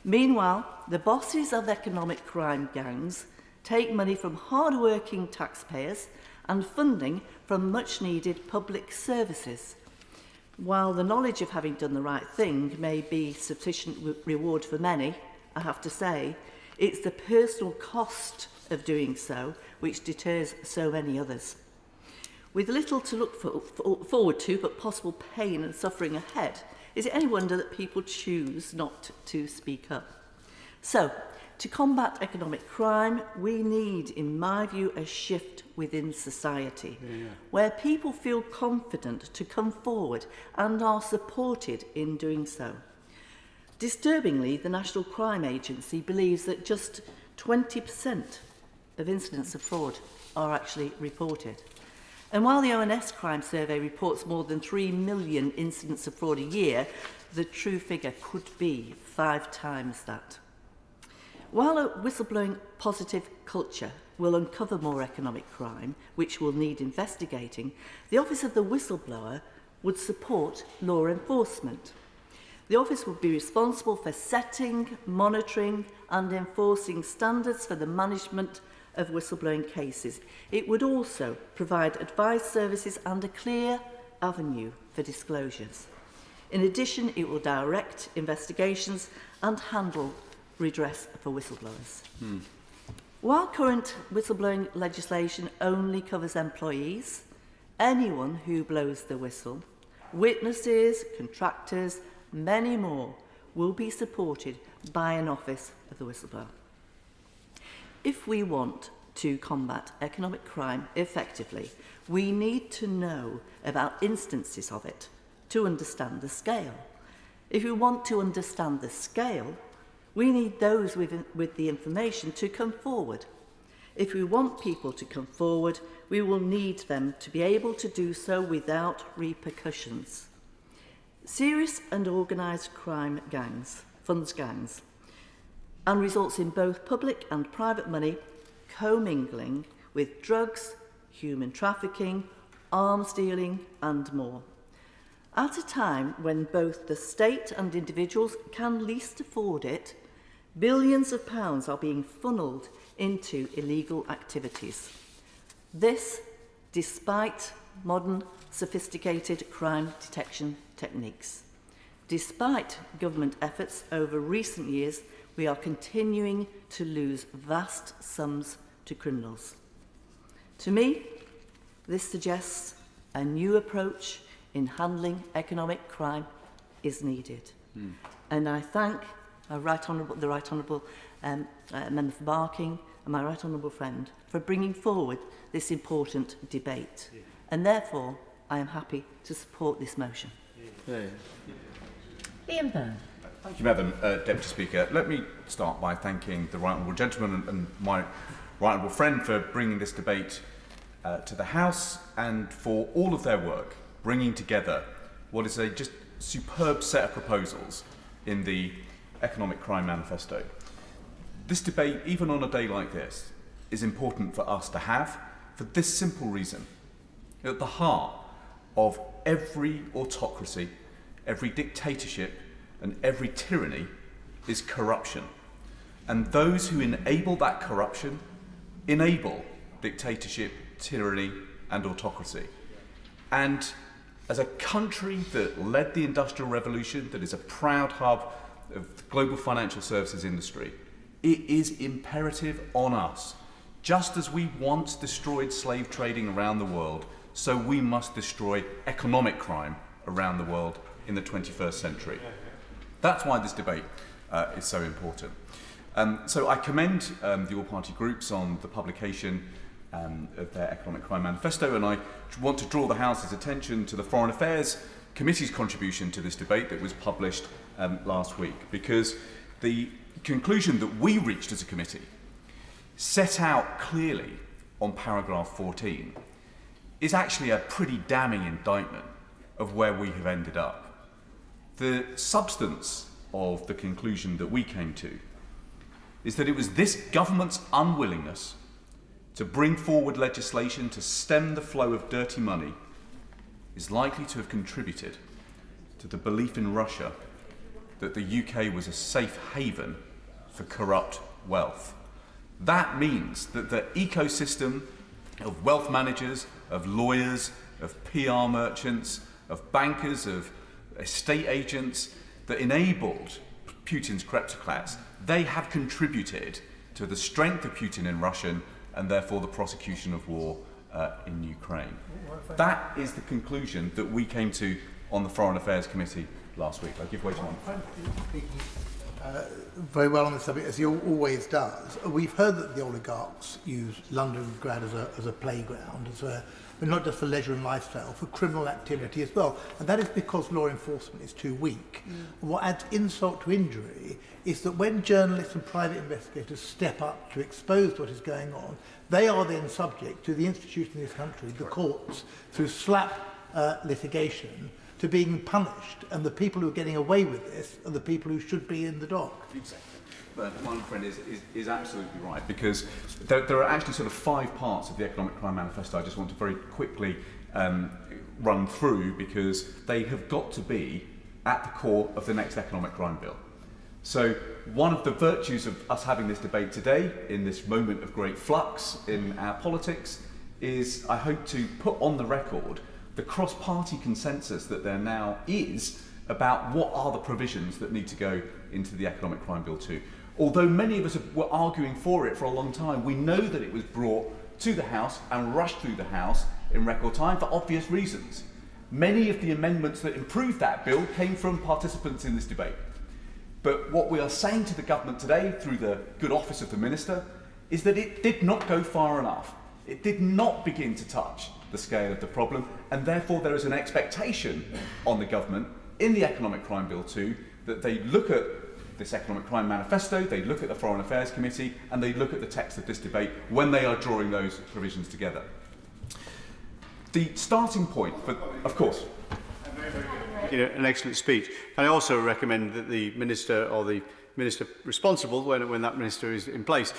Meanwhile, the bosses of economic crime gangs take money from hard-working taxpayers and funding from much-needed public services. While the knowledge of having done the right thing may be sufficient reward for many, I have to say, it's the personal cost of doing so which deters so many others. With little to look forward to but possible pain and suffering ahead, is it any wonder that people choose not to speak up? So, to combat economic crime, we need, in my view, a shift within society, where people feel confident to come forward and are supported in doing so. Disturbingly, the National Crime Agency believes that just 20% of incidents of fraud are actually reported. And while the ONS Crime Survey reports more than 3 million incidents of fraud a year, the true figure could be 5 times that. While a whistleblowing positive culture will uncover more economic crime, which will need investigating, the Office of the Whistleblower would support law enforcement. The Office would be responsible for setting, monitoring and enforcing standards for the management of whistleblowing cases. It would also provide advice services and a clear avenue for disclosures. In addition, it will direct investigations and handle redress for whistleblowers. While current whistleblowing legislation only covers employees, anyone who blows the whistle, witnesses, contractors, many more, will be supported by an Office of the Whistleblower. If we want to combat economic crime effectively, we need to know about instances of it to understand the scale. If we want to understand the scale, we need those with the information to come forward. If we want people to come forward, we will need them to be able to do so without repercussions. Serious and organised crime gangs, funds gangs, and results in both public and private money commingling with drugs, human trafficking, arms dealing and more. At a time when both the state and individuals can least afford it, billions of pounds are being funnelled into illegal activities. This, despite modern, sophisticated crime detection techniques. Despite government efforts over recent years, we are continuing to lose vast sums to criminals. To me, this suggests a new approach in handling economic crime is needed. And I thank the Right Honourable Member for Barking and my Right Honourable friend for bringing forward this important debate. And therefore, I am happy to support this motion. Ian Byrne. Thank you, Madam Deputy Speaker. Let me start by thanking the Right Honourable Gentleman and my Right Honourable friend for bringing this debate to the House and for all of their work, bringing together what is a just superb set of proposals in the Economic Crime Manifesto. This debate, even on a day like this, is important for us to have for this simple reason. At the heart of every autocracy, every dictatorship and every tyranny is corruption. And those who enable that corruption enable dictatorship, tyranny and autocracy. And as a country that led the Industrial Revolution, that is a proud hub of the global financial services industry, it is imperative on us, just as we once destroyed slave trading around the world, so we must destroy economic crime around the world in the 21st century. That's why this debate is so important. So I commend the all-party groups on the publication of their Economic Crime Manifesto, and I want to draw the House's attention to the Foreign Affairs Committee's contribution to this debate that was published last week, because the conclusion that we reached as a committee set out clearly on paragraph 14 is actually a pretty damning indictment of where we have ended up. The substance of the conclusion that we came to is that it was this government's unwillingness to bring forward legislation to stem the flow of dirty money is likely to have contributed to the belief in Russia that the UK was a safe haven for corrupt wealth. That means that the ecosystem of wealth managers, of lawyers, of PR merchants, of bankers, of estate agents that enabled Putin's kleptocrats, they have contributed to the strength of Putin in Russia and therefore the prosecution of war in Ukraine. That is the conclusion that we came to on the Foreign Affairs Committee last week. I'll give way to one. Very well on this subject, as he always does. We've heard that the oligarchs use Londongrad as a playground, but not just for leisure and lifestyle, for criminal activity as well. And that is because law enforcement is too weak. What adds insult to injury is that when journalists and private investigators step up to expose what is going on, they are then subject to the institution in this country, the courts, through slap litigation, to being punished, and the people who are getting away with this are the people who should be in the dock. Exactly. But my friend is absolutely right, because there are actually sort of 5 parts of the Economic Crime Manifesto I just want to very quickly run through, because they have got to be at the core of the next economic crime bill. So one of the virtues of us having this debate today, in this moment of great flux in our politics, is I hope to put on the record the cross-party consensus that there now is about what are the provisions that need to go into the Economic Crime Bill 2. Although many of us were arguing for it for a long time, we know that it was brought to the House and rushed through the House in record time for obvious reasons. Many of the amendments that improved that bill came from participants in this debate. But what we are saying to the government today, through the good office of the Minister, is that it did not go far enough. It did not begin to touch the scale of the problem, and therefore there is an expectation on the government in the Economic Crime Bill 2 that they look at this Economic Crime Manifesto, they look at the Foreign Affairs Committee, and they look at the text of this debate when they are drawing those provisions together. The starting point, of course. An excellent speech. And I also recommend that the Minister, or the Minister responsible, when that Minister is in place,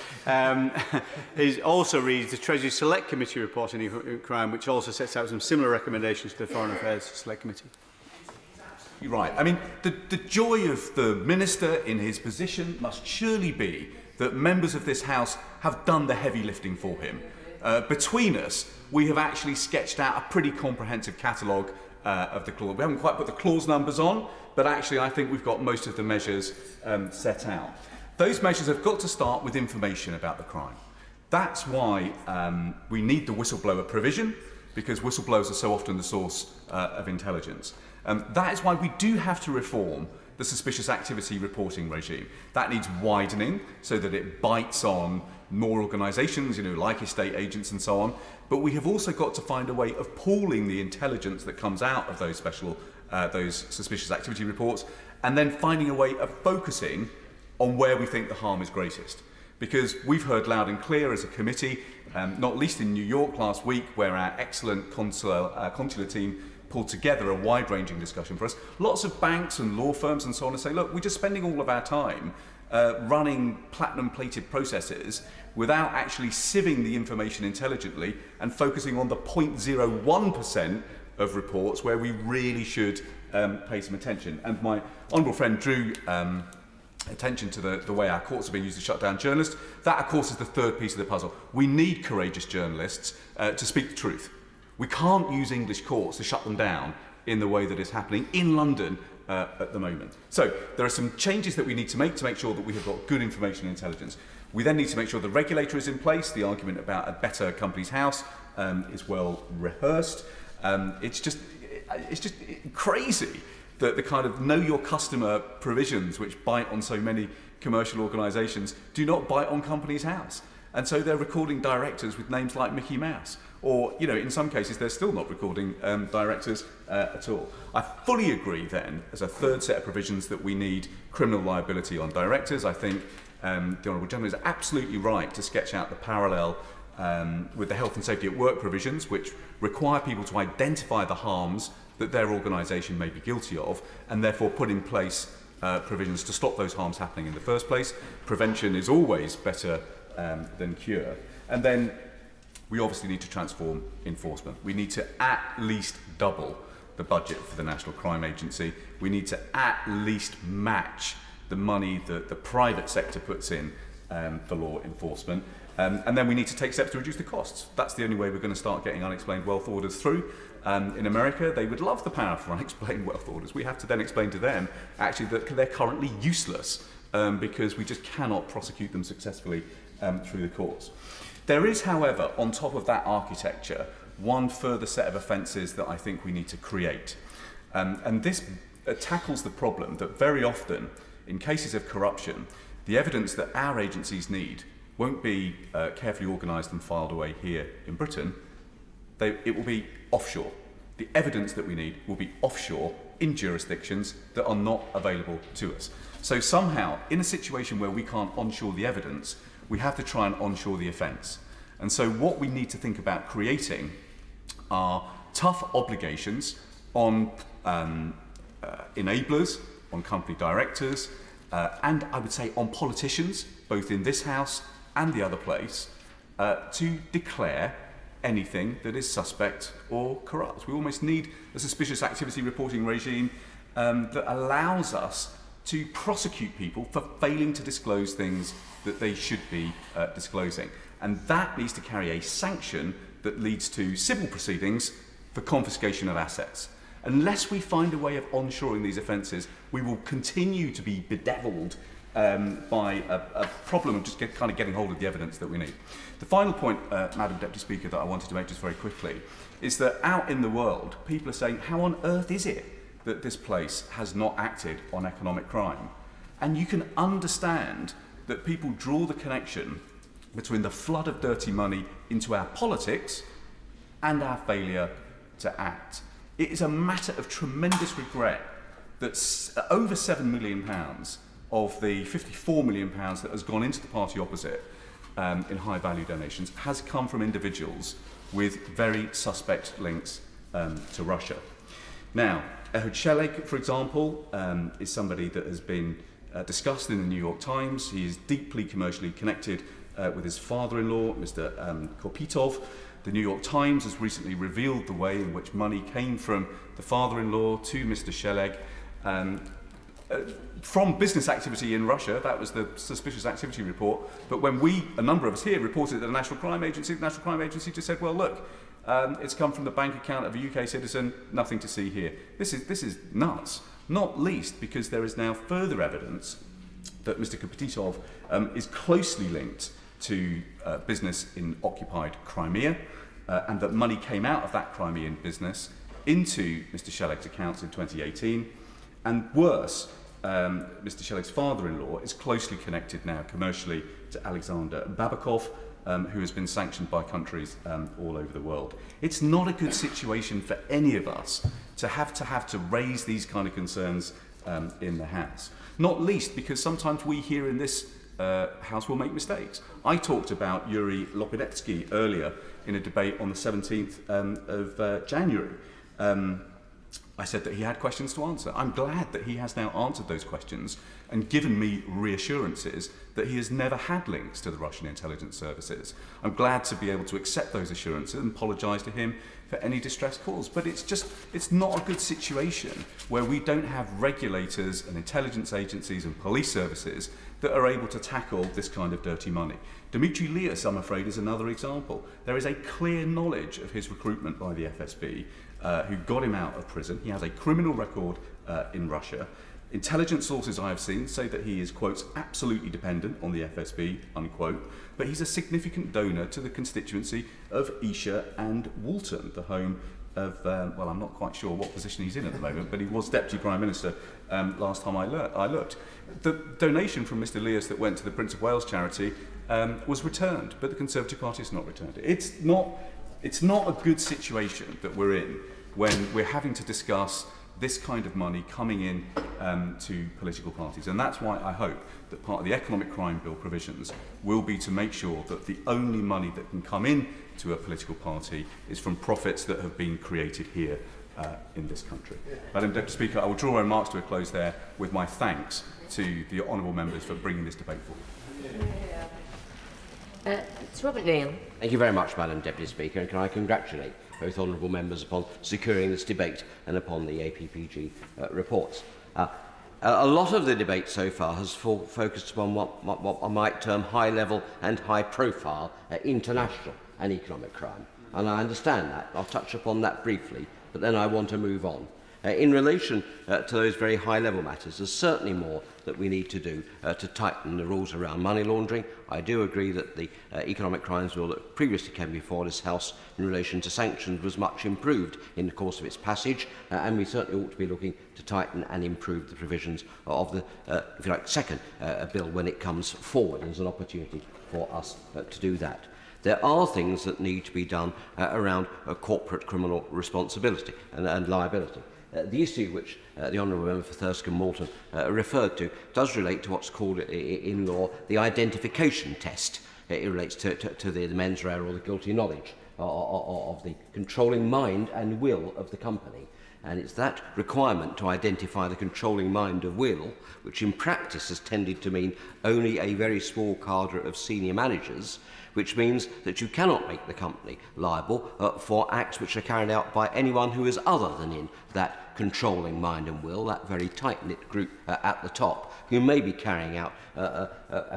is also reads the Treasury Select Committee report on economic crime, which also sets out some similar recommendations to the Foreign Affairs Select Committee. You're right. I mean, the joy of the Minister in his position must surely be that members of this House have done the heavy lifting for him. Between us, we have actually sketched out a pretty comprehensive catalogue of the clause. We haven't quite put the clause numbers on, but actually I think we've got most of the measures set out. Those measures have got to start with information about the crime. That's why we need the whistleblower provision, because whistleblowers are so often the source of intelligence. That is why we do have to reform the suspicious activity reporting regime. That needs widening so that it bites on more organisations, like estate agents and so on. But we have also got to find a way of pooling the intelligence that comes out of those those suspicious activity reports, and then finding a way of focusing on where we think the harm is greatest. Because we've heard loud and clear as a committee, not least in New York last week, where our excellent consular team pulled together a wide-ranging discussion for us. Lots of banks and law firms and so on to say, look, we're just spending all of our time running platinum-plated processes without actually sieving the information intelligently and focusing on the 0.01% of reports where we really should pay some attention. And my honourable friend drew attention to the way our courts are being used to shut down journalists. That, of course, is the third piece of the puzzle. We need courageous journalists to speak the truth. We can't use English courts to shut them down in the way that is happening in London at the moment. So there are some changes that we need to make sure that we have got good information and intelligence. We then need to make sure the regulator is in place. The argument about a better Companies House is well rehearsed. It's just crazy that the kind of know your customer provisions which bite on so many commercial organisations do not bite on Companies House. And so they're recording directors with names like Mickey Mouse. Or, you know, in some cases, they're still not recording directors at all. I fully agree then, as a third set of provisions, that we need criminal liability on directors. I think the Honourable Gentleman is absolutely right to sketch out the parallel with the health and safety at work provisions, which require people to identify the harms that their organisation may be guilty of, and therefore put in place provisions to stop those harms happening in the first place. Prevention is always better than cure. And then we obviously need to transform enforcement. We need to at least double the budget for the National Crime Agency. We need to at least match the money that the private sector puts in for law enforcement. And then we need to take steps to reduce the costs. That's the only way we're going to start getting unexplained wealth orders through. In America, they would love the power for unexplained wealth orders. We have to then explain to them, actually, that they're currently useless because we just cannot prosecute them successfully through the courts. There is, however, on top of that architecture, one further set of offences that I think we need to create. And this tackles the problem that very often, in cases of corruption, the evidence that our agencies need won't be carefully organised and filed away here in Britain. It will be offshore. The evidence that we need will be offshore in jurisdictions that are not available to us. So somehow, in a situation where we can't onshore the evidence, we have to try and onshore the offence. And so what we need to think about creating are tough obligations on enablers, on company directors, and I would say on politicians, both in this House and the other place, to declare anything that is suspect or corrupt. We almost need a suspicious activity reporting regime that allows us to prosecute people for failing to disclose things that they should be disclosing. And that needs to carry a sanction that leads to civil proceedings for confiscation of assets. Unless we find a way of onshoring these offences, we will continue to be bedeviled by a problem of just kind of getting hold of the evidence that we need. The final point, Madam Deputy Speaker, that I wanted to make just very quickly is that out in the world, people are saying, how on earth is it that this place has not acted on economic crime? And you can understand that people draw the connection between the flood of dirty money into our politics and our failure to act. It is a matter of tremendous regret that over £7 million of the £54 million that has gone into the party opposite in high-value donations has come from individuals with very suspect links to Russia. Now, Ehud Sheleg, for example, is somebody that has been discussed in the New York Times. He is deeply commercially connected with his father-in-law, Mr. Korpitov. The New York Times has recently revealed the way in which money came from the father-in-law to Mr. Sheleg from business activity in Russia. That was the suspicious activity report. But when a number of us here, reported it to the National Crime Agency just said, well, look, it's come from the bank account of a UK citizen, nothing to see here. This is nuts, not least because there is now further evidence that Mr. Korpitov is closely linked to business in occupied Crimea, and that money came out of that Crimean business into Mr. Sheleg's accounts in 2018. And worse, Mr. Sheleg's father-in-law is closely connected now commercially to Alexander Babakov, who has been sanctioned by countries all over the world. It's not a good situation for any of us to have to raise these kind of concerns in the House. Not least because sometimes we here in this House will make mistakes. I talked about Yuri Lopinetsky earlier in a debate on the 17th of January. I said that he had questions to answer. I'm glad that he has now answered those questions and given me reassurances that he has never had links to the Russian intelligence services. I'm glad to be able to accept those assurances and apologise to him for any distress caused. But it's not a good situation where we don't have regulators and intelligence agencies and police services that are able to tackle this kind of dirty money. Dmitry Lias, I'm afraid, is another example. There is a clear knowledge of his recruitment by the FSB, who got him out of prison. He has a criminal record in Russia. Intelligence sources I have seen say that he is, quote, absolutely dependent on the FSB, unquote, but he's a significant donor to the constituency of Esher and Walton, the home of, well, I'm not quite sure what position he's in at the moment, but he was Deputy Prime Minister last time I looked. The donation from Mr Leas that went to the Prince of Wales charity was returned, but the Conservative Party has not returned it. It's not a good situation that we're in when we're having to discuss this kind of money coming in to political parties. And that's why I hope that part of the Economic Crime Bill provisions will be to make sure that the only money that can come in to a political party is from profits that have been created here in this country. Madam Deputy Speaker, I will draw my remarks to a close there with my thanks to the honourable members for bringing this debate forward. Sir Robert Neal. Thank you very much, Madam Deputy Speaker, and can I congratulate both honourable members upon securing this debate and upon the APPG reports. A lot of the debate so far has focused upon what I might term high-level and high-profile international and economic crime, and I understand that. I'll touch upon that briefly, but then I want to move on. In relation to those very high-level matters, there's certainly more that we need to do to tighten the rules around money laundering. I do agree that the Economic Crimes Bill that previously came before this House in relation to sanctions was much improved in the course of its passage, and we certainly ought to be looking to tighten and improve the provisions of the, if you like, second bill when it comes forward. There's an opportunity for us to do that. There are things that need to be done around corporate criminal responsibility and liability. The issue which the Honourable Member for Thirsk and Malton referred to does relate to what's called in law the identification test. It relates to the mens rea or the guilty knowledge of the controlling mind and will of the company. And it's that requirement to identify the controlling mind of will, which in practice has tended to mean only a very small cadre of senior managers, which means that you cannot make the company liable for acts which are carried out by anyone who is other than in that controlling mind and will, that very tight-knit group at the top, who may be carrying out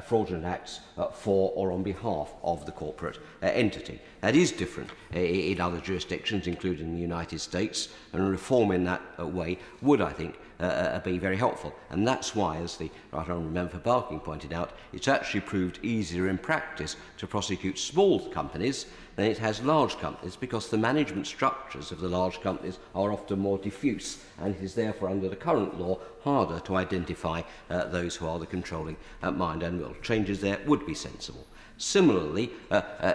fraudulent acts for or on behalf of the corporate entity. That is different in other jurisdictions, including the United States, and reform in that way would, I think, be very helpful. And that's why, as the Right Honourable Member for Barking pointed out, it's actually proved easier in practice to prosecute small companies than it has large companies, because the management structures of the large companies are often more diffuse, and it is therefore under the current law harder to identify those who are the controlling mind and will. Changes there would be sensible. Similarly,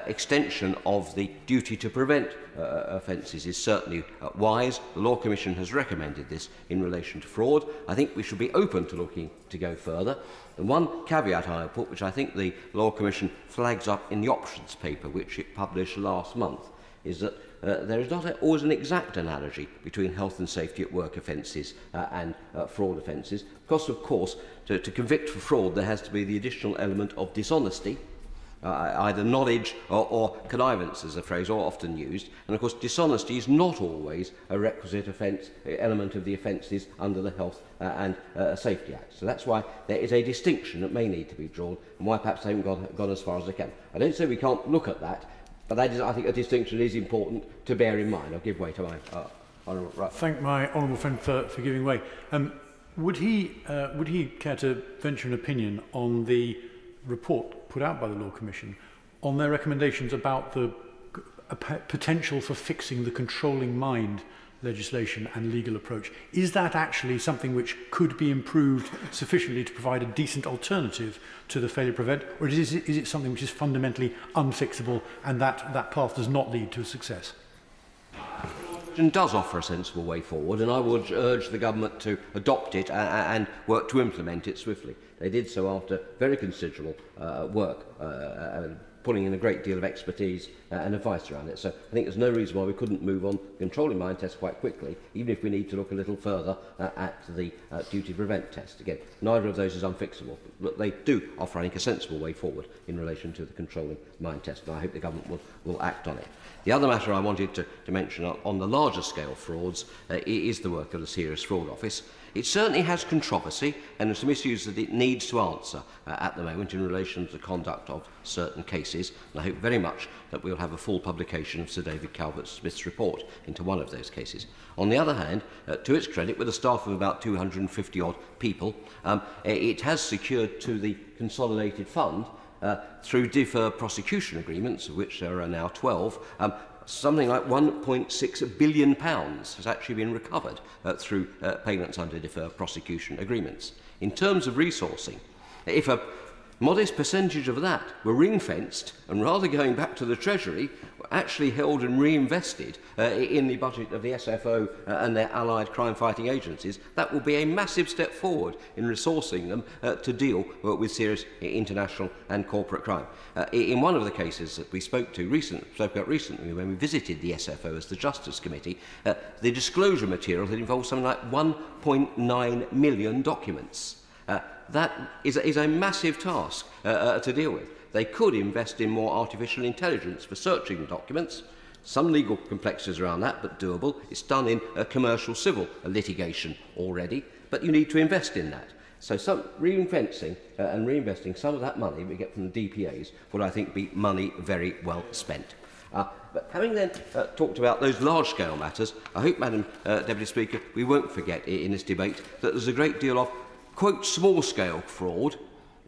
extension of the duty to prevent offences is certainly wise. The Law Commission has recommended this in relation to fraud. I think we should be open to looking to go further. And one caveat I put, which I think the Law Commission flags up in the options paper, which it published last month, is that there is not always an exact analogy between health and safety at work offences and fraud offences, because, of course, to convict for fraud there has to be the additional element of dishonesty, either knowledge or connivance, as a phrase often used. And of course, dishonesty is not always a requisite offence, element of the offences under the Health and Safety Act. So that's why there is a distinction that may need to be drawn, and why perhaps they haven't gone as far as they can. I don't say we can't look at that, but that is, I think, a distinction is important to bear in mind. I'll give way to my honourable right. Thank my honourable friend for giving way. Would he care to venture an opinion on the report put out by the Law Commission on their recommendations about the potential for fixing the controlling mind legislation and legal approach? Is that actually something which could be improved sufficiently to provide a decent alternative to the failure to prevent, or is it something which is fundamentally unfixable and that path does not lead to success? It does offer a sensible way forward, and I would urge the government to adopt it and work to implement it swiftly. They did so after very considerable work, pulling in a great deal of expertise and advice around it. So I think there's no reason why we couldn't move on the controlling mind test quite quickly, even if we need to look a little further at the duty to prevent test. Again, neither of those is unfixable, but they do offer, I think, a sensible way forward in relation to the controlling mind test, and I hope the government will act on it. The other matter I wanted to mention on the larger scale frauds is the work of the Serious Fraud Office. It certainly has controversy, and there are some issues that it needs to answer at the moment in relation to the conduct of certain cases, and I hope very much that we'll have a full publication of Sir David Calvert-Smith's report into one of those cases. On the other hand, to its credit, with a staff of about 250-odd people, it has secured to the consolidated fund through deferred prosecution agreements, of which there are now 12, something like £1.6 billion has actually been recovered through payments under deferred prosecution agreements. In terms of resourcing, if a modest percentage of that were ring-fenced and rather going back to the Treasury, were actually held and reinvested in the budget of the SFO and their allied crime-fighting agencies, that will be a massive step forward in resourcing them to deal with serious international and corporate crime. In one of the cases that we spoke about recently when we visited the SFO as the Justice Committee, the disclosure material had involved something like 1.9 million documents. That is a massive task to deal with. They could invest in more artificial intelligence for searching documents. Some legal complexities around that, but doable. It's done in commercial civil litigation already, but you need to invest in that. So some ring-fencing and reinvesting some of that money we get from the DPAs would, I think, be money very well spent. But having then talked about those large-scale matters, I hope, Madam Deputy Speaker, we won't forget in this debate that there's a great deal of, quote, small-scale fraud,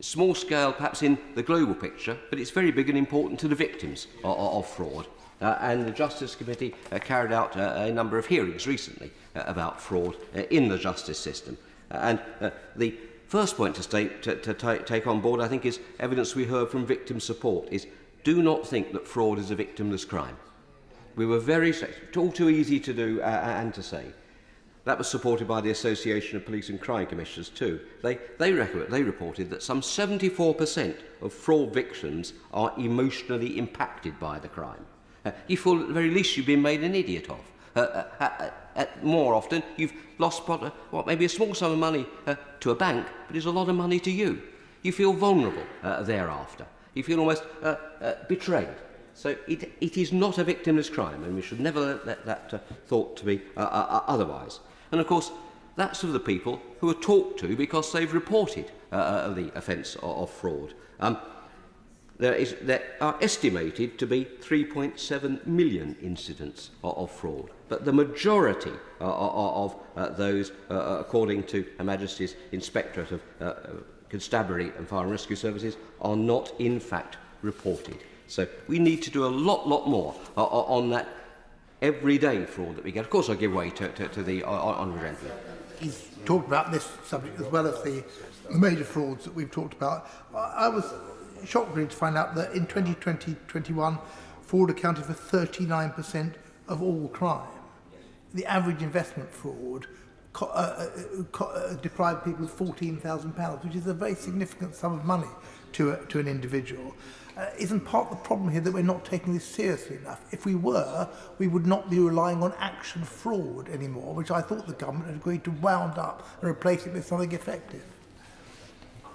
small-scale perhaps in the global picture, but it's very big and important to the victims of fraud. And the Justice Committee carried out a number of hearings recently about fraud in the justice system. And the first point to take on board, I think, is evidence we heard from victim support, is do not think that fraud is a victimless crime. We were all too easy to do and to say. That was supported by the Association of Police and Crime Commissioners too. They reported that some 74% of fraud victims are emotionally impacted by the crime. You feel at the very least you've been made an idiot of. More often, you've lost maybe a small sum of money to a bank, but it's a lot of money to you. You feel vulnerable thereafter. You feel almost betrayed. So it is not a victimless crime, and we should never let that thought to be otherwise. And of course, that's of the people who are talked to because they've reported the offence of fraud. There are estimated to be 3.7 million incidents of fraud, but the majority of those, according to Her Majesty's Inspectorate of Constabulary and Fire and Rescue Services, are not in fact reported. So we need to do a lot more on that everyday fraud that we get. Of course, I give way to the honourable gentleman. He's talked about this subject as well as the major frauds that we've talked about. I was shocked really to find out that in 2020-21, fraud accounted for 39% of all crime. The average investment fraud deprived people of £14,000, which is a very significant sum of money to an individual. Isn't part of the problem here that we're not taking this seriously enough? If we were, we would not be relying on action fraud anymore, which I thought the government had agreed to wound up and replace it with something effective.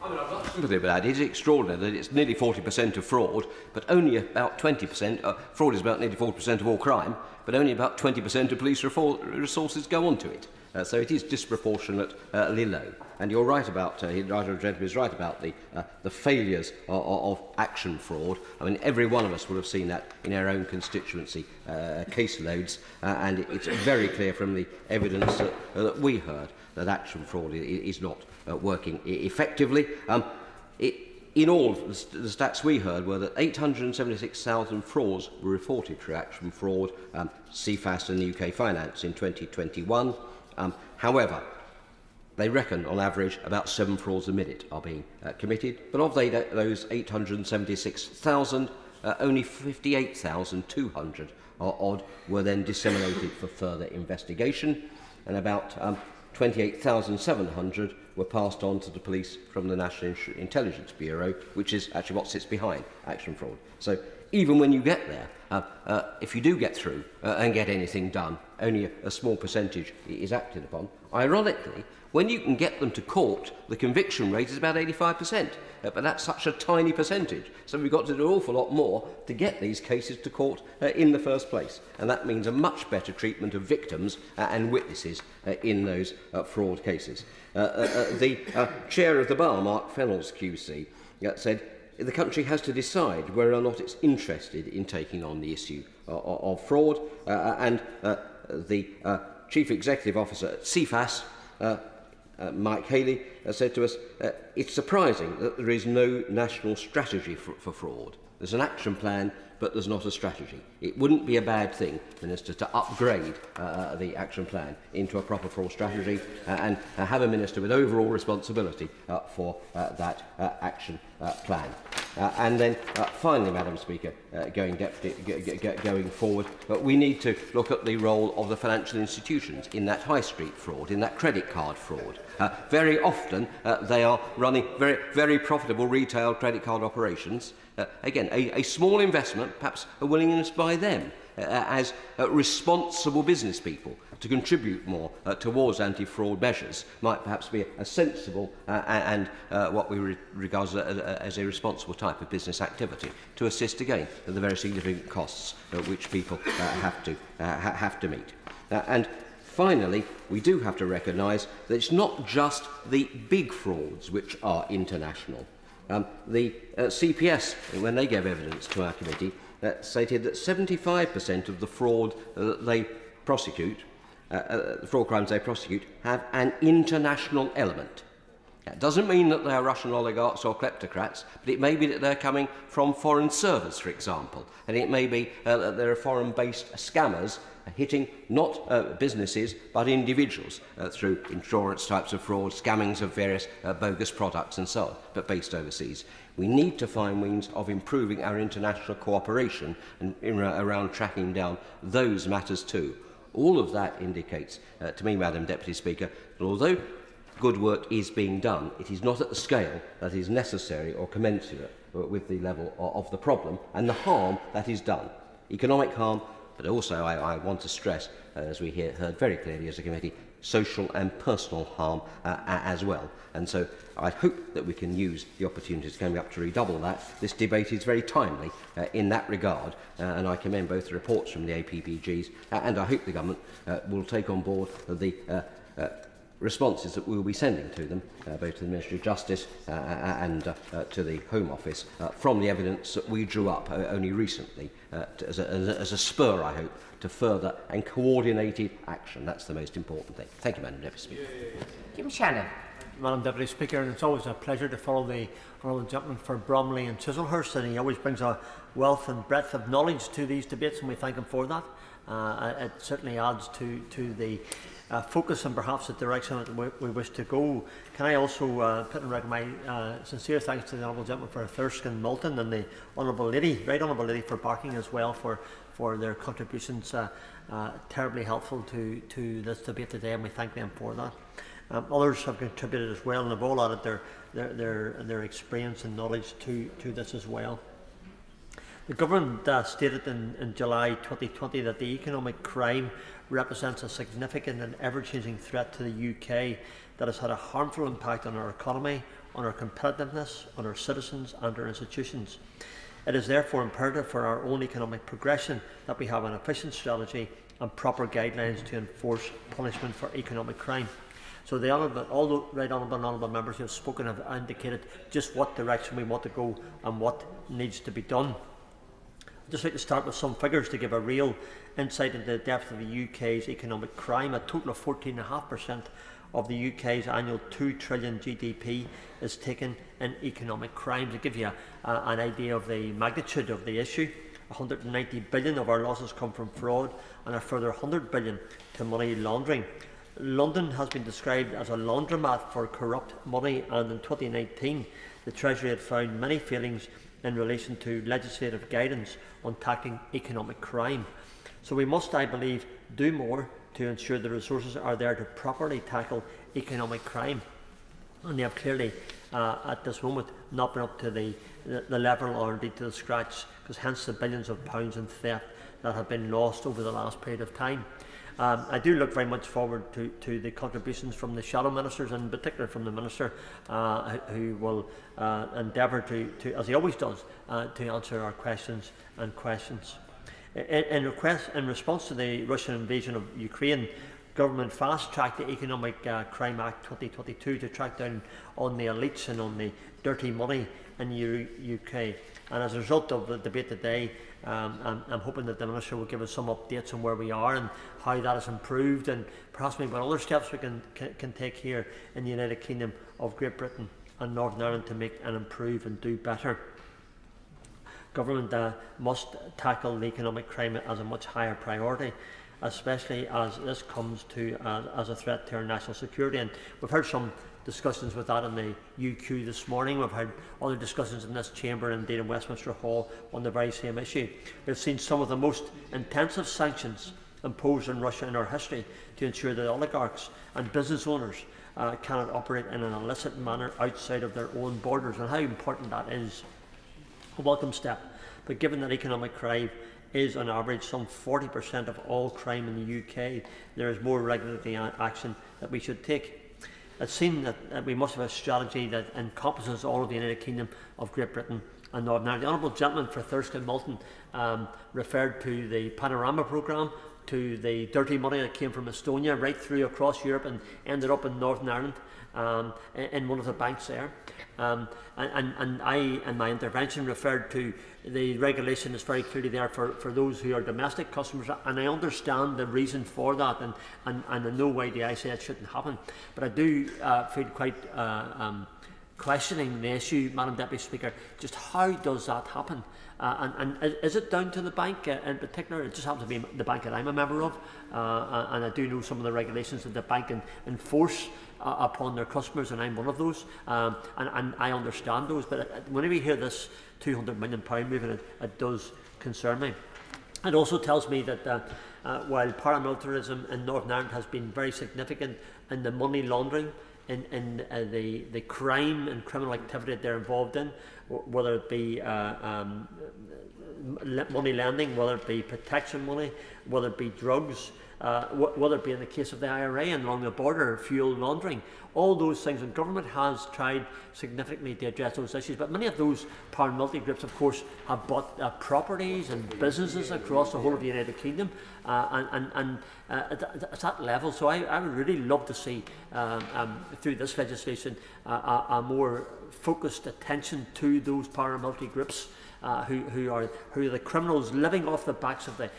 I mean, I've got sympathy with that. It is extraordinary that it's nearly 40% of fraud, but only about 20%. Fraud is about nearly 40% of all crime, but only about 20% of police resources go onto it. So it is disproportionately low. And you're right about, the gentleman is right about the failures of action fraud. I mean, every one of us would have seen that in our own constituency caseloads, and it's very clear from the evidence that we heard that action fraud is not working effectively. In all, the stats we heard were that 876,000 frauds were reported through action fraud, CFAS and UK Finance in 2021. However, they reckon on average about 7 frauds a minute are being committed, but of those 876,000, only 58,200 odd were then disseminated for further investigation, and about 28,700 were passed on to the police from the National Intelligence Bureau, which is actually what sits behind action fraud. So even when you get there, if you do get through and get anything done, only a small percentage is acted upon. Ironically, when you can get them to court, the conviction rate is about 85%, but that's such a tiny percentage. So we've got to do an awful lot more to get these cases to court in the first place. And that means a much better treatment of victims and witnesses in those fraud cases. The chair of the bar, Mark Fennells QC, said, the country has to decide whether or not it's interested in taking on the issue of fraud, and the Chief Executive Officer at CFAS Mike Haley said to us, it's surprising that there is no national strategy for fraud. There's an action plan, but there's not a strategy. It wouldn't be a bad thing, Minister, to upgrade the action plan into a proper fraud strategy and have a Minister with overall responsibility for that action plan. And then finally, Madam Speaker, going forward, we need to look at the role of the financial institutions in that high street fraud, in that credit card fraud. Very often they are running very profitable retail credit card operations. Again, a small investment, perhaps a willingness by them as responsible business people to contribute more towards anti-fraud measures might perhaps be a sensible and what we regard as a responsible type of business activity to assist again at the very significant costs which people have to meet. And finally, we do have to recognise that it's not just the big frauds which are international. The CPS, when they gave evidence to our committee, stated that 75% of the fraud that they prosecute, the fraud crimes they prosecute, have an international element. That doesn't mean that they are Russian oligarchs or kleptocrats, but it may be that they're coming from foreign servers, for example, and it may be that there are foreign-based scammers hitting not businesses but individuals through insurance types of fraud, scammings of various bogus products and so on, but based overseas. We need to find means of improving our international cooperation and around tracking down those matters too. All of that indicates to me, Madam Deputy Speaker, that although good work is being done, it is not at the scale that is necessary or commensurate with the level of the problem and the harm that is done. Economic harm, but also I want to stress, as we heard very clearly as a committee, social and personal harm as well. And so I hope that we can use the opportunities coming up to redouble that. This debate is very timely in that regard, and I commend both the reports from the APPGs and I hope the Government will take on board the responses that we will be sending to them, both to the Ministry of Justice and to the Home Office, from the evidence that we drew up only recently as a spur, I hope, to further and coordinated action. That's the most important thing. Thank you, Madam Deputy Speaker. Jim Shannon. Madam Deputy Speaker, and it's always a pleasure to follow the honourable gentleman for Bromley and Chislehurst, and he always brings a wealth and breadth of knowledge to these debates, and we thank him for that. It certainly adds to the focus and perhaps the direction that we wish to go. Can I also put in record my sincere thanks to the honourable gentleman for Thurston Moulton and the honourable lady, right honourable lady, for Barking as well for their contributions, terribly helpful to this debate today, and we thank them for that. Others have contributed as well and have all added their experience and knowledge to this as well. The Government stated in July 2020 that the economic crime represents a significant and ever-changing threat to the UK that has had a harmful impact on our economy, on our competitiveness, on our citizens and our institutions. It is therefore imperative for our own economic progression that we have an efficient strategy and proper guidelines to enforce punishment for economic crime. So all the right honourable members who have spoken have indicated just what direction we want to go and what needs to be done. I'd just like to start with some figures to give a real insight into the depth of the UK's economic crime. A total of 14.5% of the UK's annual 2 trillion GDP is taken in economic crime. To give you an idea of the magnitude of the issue, 190 billion of our losses come from fraud and a further 100 billion to money laundering. London has been described as a laundromat for corrupt money, and in 2019 the Treasury had found many failings in relation to legislative guidance on tackling economic crime. So we must, I believe, do more to ensure the resources are there to properly tackle economic crime. And they have clearly, at this moment, not been up to the level or indeed to the scratch, because hence the billions of pounds in theft that have been lost over the last period of time. I do look very much forward to the contributions from the shadow ministers, and in particular from the Minister, who will endeavour to, as he always does, to answer our questions. In response to the Russian invasion of Ukraine, Government fast-tracked the Economic Crime Act 2022 to track down on the elites and on the dirty money in the UK. And as a result of the debate today, I'm hoping that the Minister will give us some updates on where we are and how that has improved, and perhaps maybe what other steps we can take here in the United Kingdom of Great Britain and Northern Ireland to make and improve and do better. Government must tackle the economic crime as a much higher priority, especially as this comes to as a threat to our national security. And we've heard some discussions with that in the UQ this morning. We've had other discussions in this chamber and indeed in Westminster Hall on the very same issue. We've seen some of the most intensive sanctions imposed on Russia in our history to ensure that oligarchs and business owners cannot operate in an illicit manner outside of their own borders, and how important that is. A welcome step, but given that economic crime is on average some 40% of all crime in the UK, there is more regulatory action that we should take. It's seen that we must have a strategy that encompasses all of the United Kingdom of Great Britain and Northern Ireland. The Honourable Gentleman for Thirsk and Malton referred to the Panorama programme, to the dirty money that came from Estonia right through across Europe and ended up in Northern Ireland in one of the banks there. And I, in my intervention, referred to the regulation is very clearly there for those who are domestic customers, and I understand the reason for that, and in no way do I say it shouldn't happen. But I do feel quite questioning the issue, Madam Deputy Speaker, just how does that happen? And is it down to the bank in particular? It just happens to be the bank that I'm a member of, and I do know some of the regulations that the bank enforce upon their customers, and I'm one of those, and I understand those. But whenever you hear this £200 million moving, it does concern me. It also tells me that while paramilitarism in Northern Ireland has been very significant in the money laundering, in the crime and criminal activity that they're involved in, whether it be money lending, whether it be protection money, whether it be drugs, whether it be in the case of the IRA and along the border, fuel laundering, all those things. And government has tried significantly to address those issues. But many of those paramilitary groups, of course, have bought properties and businesses across the whole of the United Kingdom, and at that level. So I would really love to see, through this legislation, a more focused attention to those paramilitary groups. Who are the criminals living off the backs of the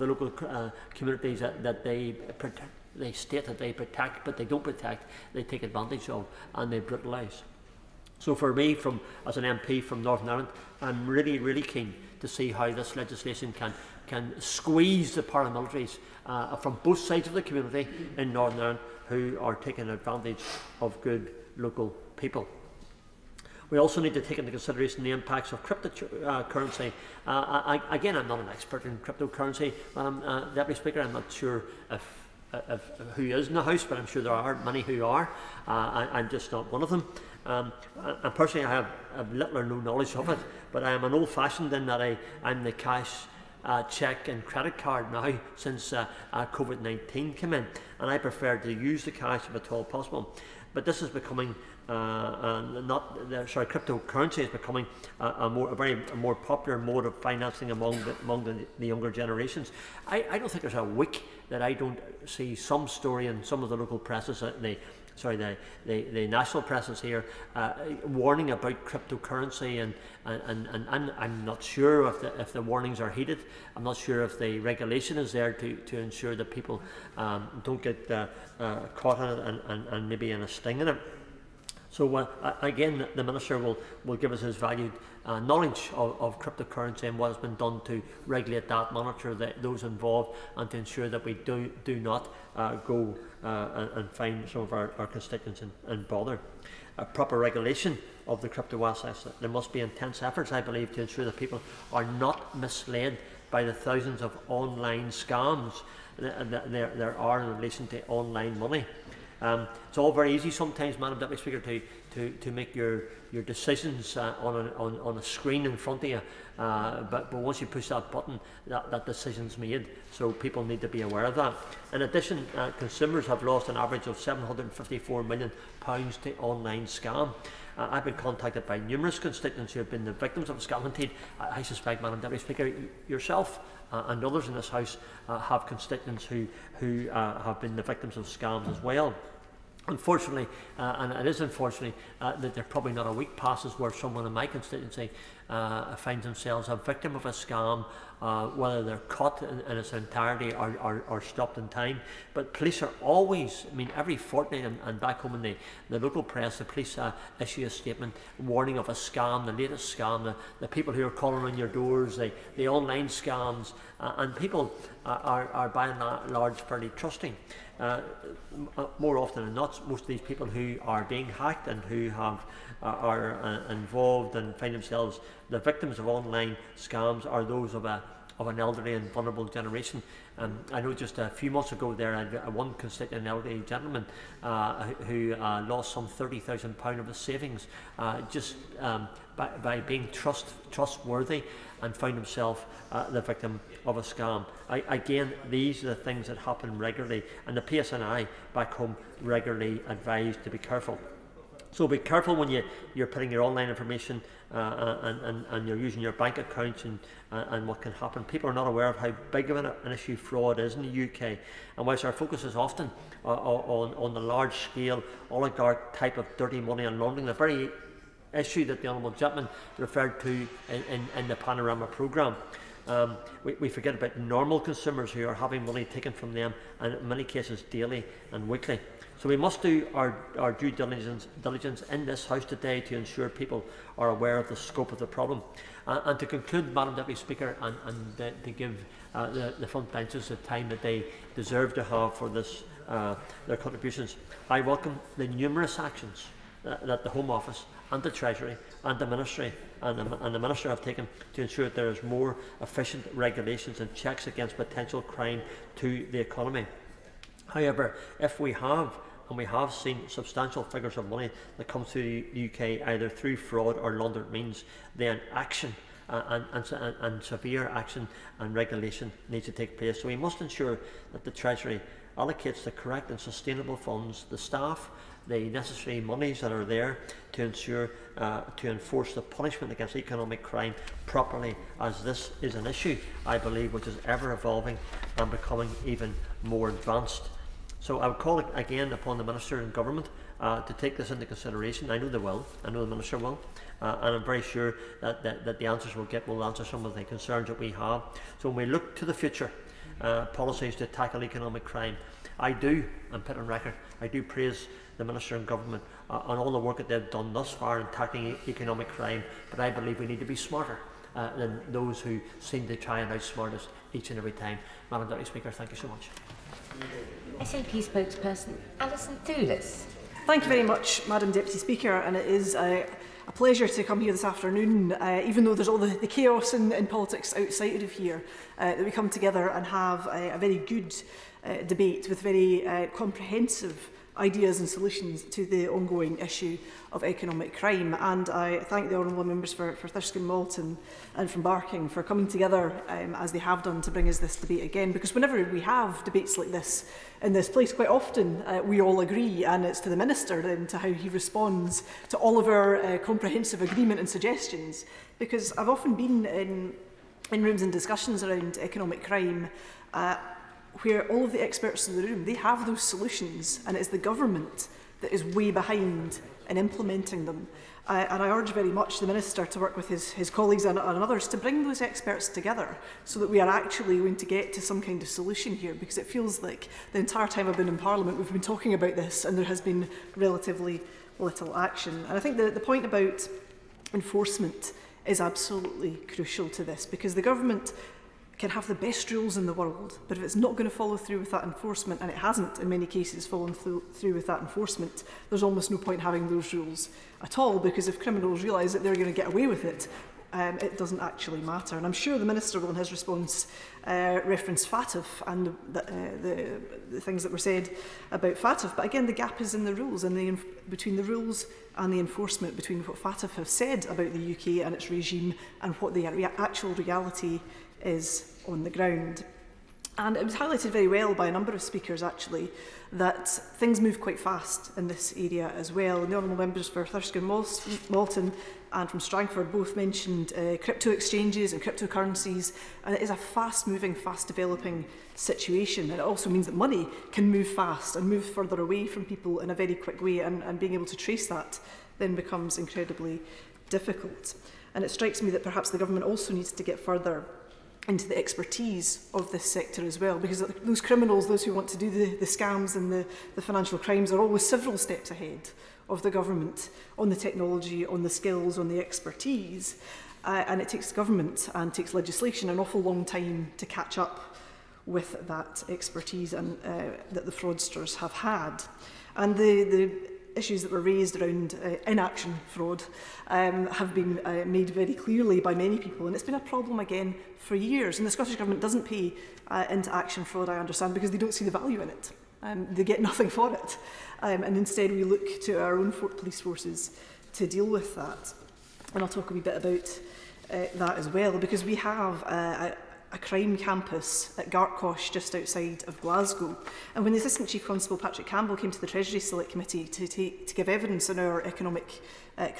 local communities that they state that they protect, but they don't protect. They take advantage of and they brutalise. So for me, as an MP from Northern Ireland, I'm really keen to see how this legislation can squeeze the paramilitaries from both sides of the community in Northern Ireland who are taking advantage of good local people. We also need to take into consideration the impacts of cryptocurrency. Again, I'm not an expert in cryptocurrency, Madam Deputy Speaker. I'm not sure if who is in the House, but I'm sure there are many who are. I'm just not one of them. And personally, I have little or no knowledge of it, but I am an old-fashioned in that I'm the cash, cheque and credit card now since COVID-19 came in, and I prefer to use the cash if at all possible. But this is becoming cryptocurrency is becoming a more popular mode of financing among the younger generations. I don't think there's a week that I don't see some story in some of the local presses, the national presses here, warning about cryptocurrency, and I'm not sure if the warnings are heeded. I'm not sure if the regulation is there to ensure that people don't get caught in it and maybe in a sting in it. So again, the Minister will give us his valued knowledge of cryptocurrency and what has been done to regulate that, monitor those involved, and to ensure that we do not go and find some of our constituents in bother. A proper regulation of the crypto assets. There must be intense efforts, I believe, to ensure that people are not misled by the thousands of online scams that there are in relation to online money. It's all very easy sometimes, Madam Deputy Speaker, to make your decisions on a screen in front of you, but once you push that button, that decision's made. So people need to be aware of that. In addition, consumers have lost an average of £754 million to online scam. I've been contacted by numerous constituents who have been the victims of scam. Indeed, I suspect, Madam Deputy Speaker, yourself and others in this House have constituents who have been the victims of scams as well. Unfortunately, and it is unfortunately, that there probably not a week passes where someone in my constituency finds themselves a victim of a scam, whether they're caught in its entirety or stopped in time. But police are always, I mean, every fortnight and back home in the local press, the police issue a statement warning of a scam, the latest scam, the people who are calling on your doors, the online scams, and people are by and large fairly trusting. More often than not, most of these people who are being hacked and who are involved and find themselves the victims of online scams are those of an elderly and vulnerable generation. I know just a few months ago there, I had one constituent, an elderly gentleman who lost some £30,000 of his savings just by being trustworthy, and found himself the victim of a scam. Again, these are the things that happen regularly, and the PSNI back home regularly advise to be careful. So be careful when you're putting your online information and you're using your bank accounts and what can happen. People are not aware of how big of an issue fraud is in the UK, and whilst our focus is often on the large scale oligarch type of dirty money and laundering, the very issue that the Honourable Gentleman referred to in the Panorama programme. We forget about normal consumers who are having money taken from them, and in many cases daily and weekly. So we must do our due diligence in this House today to ensure people are aware of the scope of the problem. And to conclude, Madam Deputy Speaker, and to give the front benches the time that they deserve to have for this, their contributions, I welcome the numerous actions that the Home Office and the Treasury and the Ministry and the Minister have taken to ensure that there is more efficient regulations and checks against potential crime to the economy. However, if we have seen substantial figures of money that come through the UK either through fraud or laundered means, then action and severe action and regulation needs to take place. So we must ensure that the Treasury allocates the correct and sustainable funds, the staff, the necessary monies that are there to ensure to enforce the punishment against economic crime properly, as this is an issue, I believe, which is ever evolving and becoming even more advanced. So I would call again upon the Minister and Government to take this into consideration. I know they will, I know the Minister will, and I'm very sure that the answers we'll get will answer some of the concerns that we have. So when we look to the future, policies to tackle economic crime, I do, and put on record, I do praise the Minister and Government on all the work that they've done thus far in tackling economic crime, but I believe we need to be smarter than those who seem to try and outsmart us each and every time. Madam Deputy Speaker, thank you so much. SAP spokesperson Alison Thewlis. Thank you very much, Madam Deputy Speaker, and it is a pleasure to come here this afternoon, even though there's all the chaos in politics outside of here, that we come together and have a very good debate with very comprehensive ideas and solutions to the ongoing issue of economic crime. And I thank the honourable members for Thirsk and Malton and from Barking for coming together as they have done to bring us this debate again, because whenever we have debates like this in this place, quite often we all agree, and it's to the Minister then to how he responds to all of our comprehensive agreement and suggestions. Because I've often been in rooms and discussions around economic crime where all of the experts in the room, they have those solutions, and it's the government that is way behind in implementing them. And I urge very much the Minister to work with his colleagues and others to bring those experts together so that we are actually going to get to some kind of solution here, because it feels like the entire time I've been in Parliament we've been talking about this and there has been relatively little action. And I think the point about enforcement is absolutely crucial to this, because the government can have the best rules in the world, but if it's not going to follow through with that enforcement, and it hasn't in many cases fallen through with that enforcement, there's almost no point having those rules at all, because if criminals realise that they're going to get away with it, it doesn't actually matter. And I'm sure the Minister will in his response reference FATF and the things that were said about FATF, but again the gap is in the rules, and between the rules and the enforcement, between what FATF have said about the UK and its regime and what the actual reality is on the ground. And it was highlighted very well by a number of speakers, actually, that things move quite fast in this area as well. And the honourable members for Thurston Malton and from Strangford both mentioned crypto exchanges and cryptocurrencies, and it is a fast-moving, fast-developing situation. And it also means that money can move fast and move further away from people in a very quick way, and being able to trace that then becomes incredibly difficult. And it strikes me that perhaps the government also needs to get further into the expertise of this sector as well, because those criminals, those who want to do the scams and the financial crimes, are always several steps ahead of the government on the technology, on the skills, on the expertise, and it takes government and takes legislation an awful long time to catch up with that expertise and that the fraudsters have had. And the issues that were raised around inaction fraud have been made very clearly by many people, and it's been a problem again for years. And the Scottish Government doesn't pay into action fraud, I understand, because they don't see the value in it. They get nothing for it. And instead we look to our own police forces to deal with that. And I'll talk a wee bit about that as well, because we have a crime campus at Gartcosh just outside of Glasgow. And when the Assistant Chief Constable Patrick Campbell came to the Treasury Select Committee to give evidence on our economic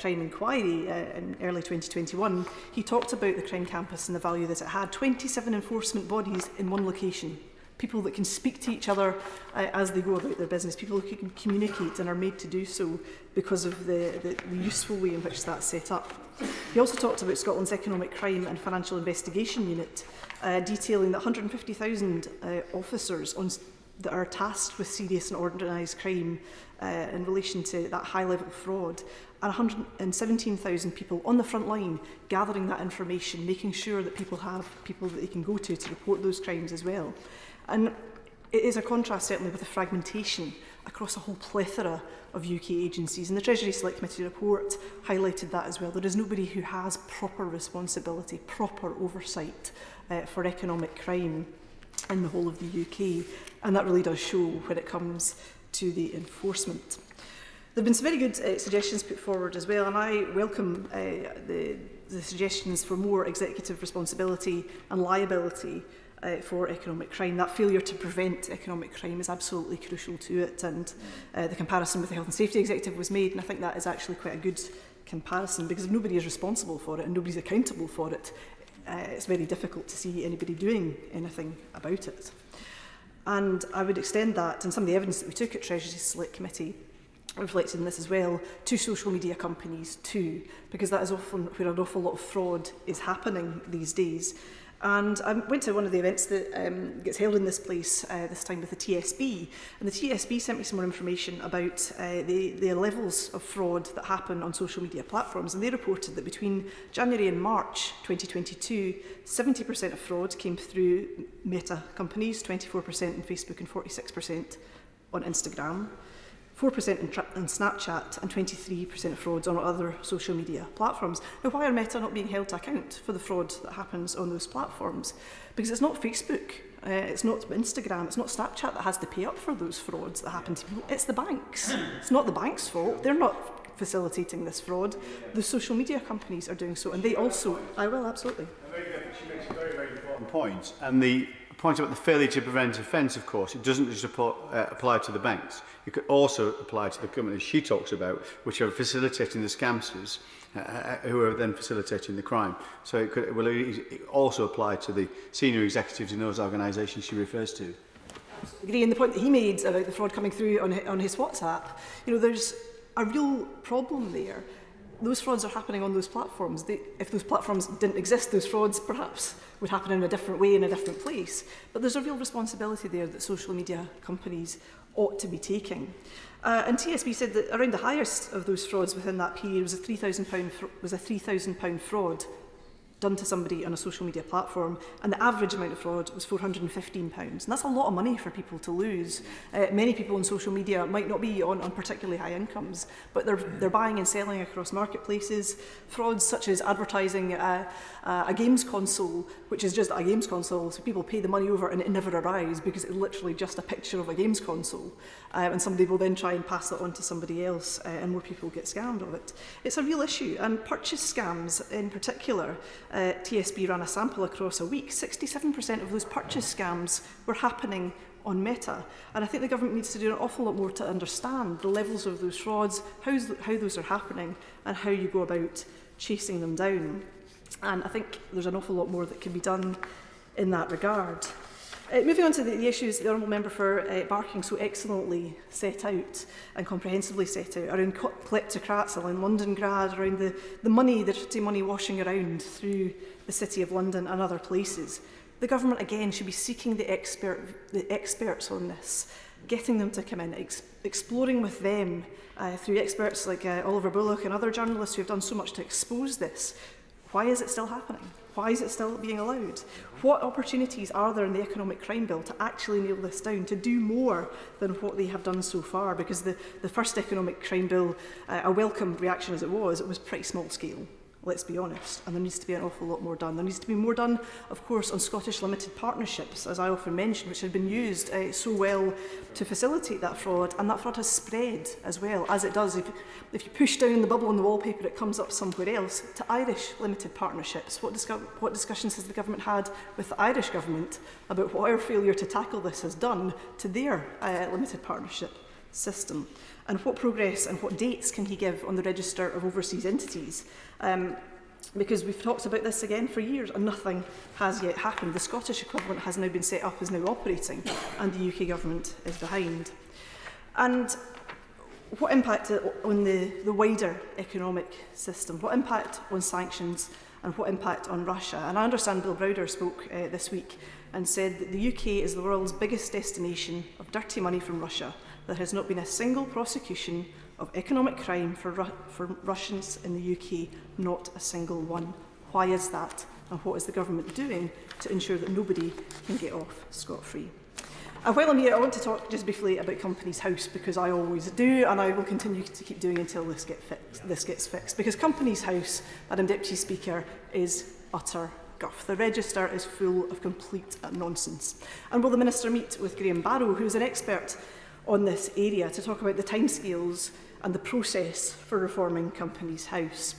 crime inquiry in early 2021, he talked about the crime campus and the value that it had. 27 enforcement bodies in one location. People that can speak to each other as they go about their business, people who can communicate and are made to do so because of the useful way in which that's set up. He also talked about Scotland's Economic Crime and Financial Investigation Unit, detailing that 150,000 officers that are tasked with serious and organised crime in relation to that high-level fraud, and 117,000 people on the front line gathering that information, making sure that people have people that they can go to report those crimes as well. And it is a contrast, certainly, with the fragmentation across a whole plethora of UK agencies. And the Treasury Select Committee report highlighted that as well. There is nobody who has proper responsibility, proper oversight for economic crime in the whole of the UK. And that really does show when it comes to the enforcement. There have been some very good suggestions put forward as well, and I welcome the suggestions for more executive responsibility and liability for economic crime. That failure to prevent economic crime is absolutely crucial to it, and the comparison with the Health and Safety Executive was made, and I think that is actually quite a good comparison, because if nobody is responsible for it and nobody's accountable for it, it's very difficult to see anybody doing anything about it. And I would extend that, and some of the evidence that we took at Treasury Select Committee reflected in this as well, to social media companies too, because that is often where an awful lot of fraud is happening these days. And I went to one of the events that gets held in this place, this time with the TSB, and the TSB sent me some more information about the levels of fraud that happen on social media platforms, and they reported that between January and March 2022, 70% of fraud came through Meta companies, 24% on Facebook and 46% on Instagram, 4% in Snapchat and 23% of frauds on other social media platforms. Now, why are Meta not being held to account for the fraud that happens on those platforms? Because it's not Facebook, it's not Instagram, it's not Snapchat that has to pay up for those frauds that happen to people. It's the banks. It's not the bank's fault. They're not facilitating this fraud. The social media companies are doing so, and they also... I will, absolutely. She makes a very, very important point. And the point about the failure to prevent offence, of course, it doesn't just apply to the banks. It could also apply to the companies she talks about, which are facilitating the scamsters, who are then facilitating the crime. So it will also apply to the senior executives in those organisations she refers to. I agree, and the point that he made about the fraud coming through on his WhatsApp, you know, there's a real problem there. Those frauds are happening on those platforms. If those platforms didn't exist, those frauds perhaps would happen in a different way, in a different place. But there's a real responsibility there that social media companies ought to be taking. And TSB said that around the highest of those frauds within that period was a £3,000 fraud done to somebody on a social media platform, and the average amount of fraud was £415. And that's a lot of money for people to lose. Many people on social media might not be on particularly high incomes, but they're buying and selling across marketplaces. Frauds such as advertising a games console, which is just a games console, so people pay the money over and it never arrives because it's literally just a picture of a games console. And somebody will then try and pass it on to somebody else, and more people get scammed of it. It's a real issue, and purchase scams in particular TSB ran a sample across a week, 67% of those purchase scams were happening on Meta. And I think the government needs to do an awful lot more to understand the levels of those frauds, how those are happening, and how you go about chasing them down. And I think there's an awful lot more that can be done in that regard. Moving on to the issues the Honourable Member for Barking so excellently set out and comprehensively set out around kleptocrats, around Londongrad, around the money, the dirty money washing around through the City of London and other places. The government, again, should be seeking the experts on this, getting them to come in, exploring with them through experts like Oliver Bullock and other journalists who have done so much to expose this. Why is it still happening? Why is it still being allowed? What opportunities are there in the Economic Crime Bill to actually nail this down, to do more than what they have done so far? Because the first Economic Crime Bill, a welcome reaction as it was pretty small scale. Let's be honest, and there needs to be an awful lot more done. There needs to be more done, of course, on Scottish limited partnerships, as I often mention, which have been used so well to facilitate that fraud, and that fraud has spread as well, as it does. If you push down the bubble on the wallpaper, it comes up somewhere else, to Irish limited partnerships. What discussions has the government had with the Irish government about what our failure to tackle this has done to their limited partnership system? And what progress and what dates can he give on the register of overseas entities? Because we've talked about this again for years and nothing has yet happened. The Scottish equivalent has now been set up, is now operating, and the UK government is behind. And what impact on the wider economic system? What impact on sanctions and what impact on Russia? And I understand Bill Browder spoke this week and said that the UK is the world's biggest destination of dirty money from Russia. There has not been a single prosecution of economic crime for Russians in the UK, not a single one. Why is that? And what is the government doing to ensure that nobody can get off scot-free? And while I'm here, I want to talk just briefly about Companies House, because I always do, and I will continue to keep doing until this gets fixed. Because Companies House, Madam Deputy Speaker, is utter guff. The register is full of complete nonsense. And will the Minister meet with Graham Barrow, who is an expert on this area, to talk about the timescales and the process for reforming Companies House?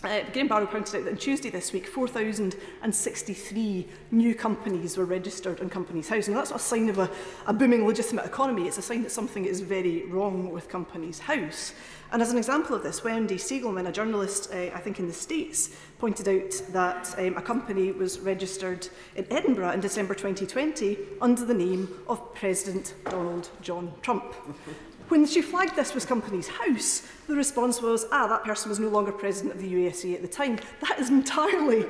Graham Barrow pointed out that on Tuesday this week, 4,063 new companies were registered on Companies House. And that's not a sign of a booming legitimate economy, it's a sign that something is very wrong with Companies House. And as an example of this, Wendy Siegelman, a journalist, I think in the States, pointed out that a company was registered in Edinburgh in December 2020 under the name of President Donald John Trump. When she flagged this was Companies House, the response was, that person was no longer president of the USA at the time. That is entirely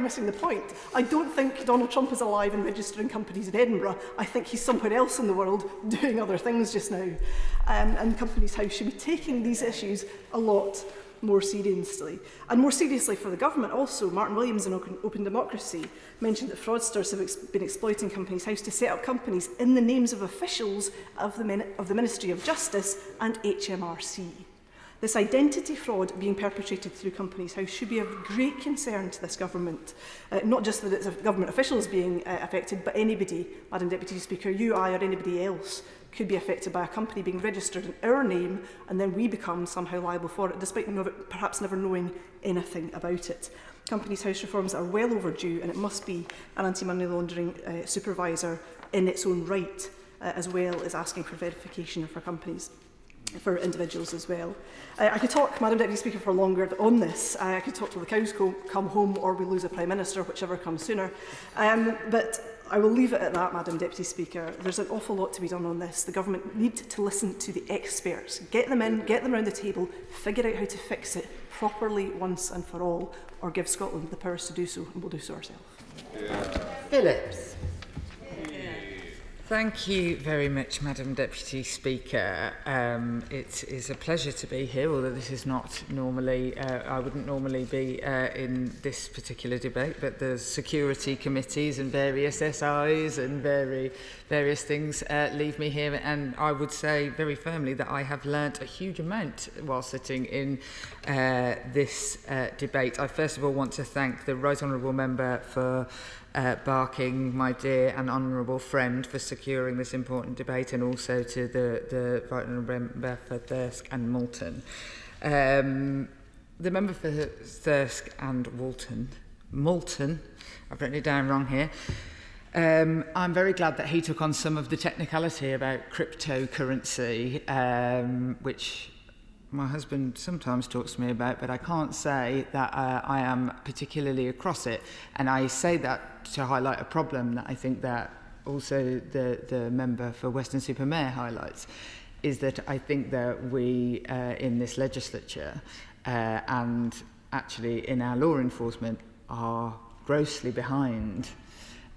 missing the point. I don't think Donald Trump is alive and registering companies in Edinburgh. I think he's somewhere else in the world doing other things just now. And Companies House should be taking these issues a lot more seriously. And more seriously for the government also, Martin Williams in Open Democracy mentioned that fraudsters have been exploiting Companies House to set up companies in the names of officials of the Ministry of Justice and HMRC. This identity fraud being perpetrated through Companies House should be of great concern to this government. Not just that it's government officials being affected, but anybody, Madam Deputy Speaker, you, I, or anybody else could be affected by a company being registered in our name, and then we become somehow liable for it, despite perhaps never knowing anything about it. Companies House reforms are well overdue, and it must be an anti-money laundering supervisor in its own right, as well as asking for verification for companies, for individuals as well. I could talk, Madam Deputy Speaker, for longer on this. I could talk till the cows come home, or we lose a Prime Minister, whichever comes sooner. But I will leave it at that, Madam Deputy Speaker. There's an awful lot to be done on this. The government need to listen to the experts. Get them in, get them around the table, figure out how to fix it properly once and for all, or give Scotland the powers to do so, and we'll do so ourselves. Phillips. Thank you very much, Madam Deputy Speaker. It is a pleasure to be here, although this is not normally, I wouldn't normally be in this particular debate, but the security committees and various SIs and various things leave me here, and I would say very firmly that I have learnt a huge amount while sitting in this debate. I first of all want to thank the Right Honourable Member for Barking, my dear and honourable friend, for securing this important debate, and also to the Right Honourable Member for Thirsk and Moulton. The member for Thirsk and Walton Moulton, I've written it down wrong here. I'm very glad that he took on some of the technicality about cryptocurrency, which my husband sometimes talks to me about, but I can't say that I am particularly across it. And I say that to highlight a problem that I think that also the member for Weston-super-Mare highlights, is that I think that we in this legislature and actually in our law enforcement are grossly behind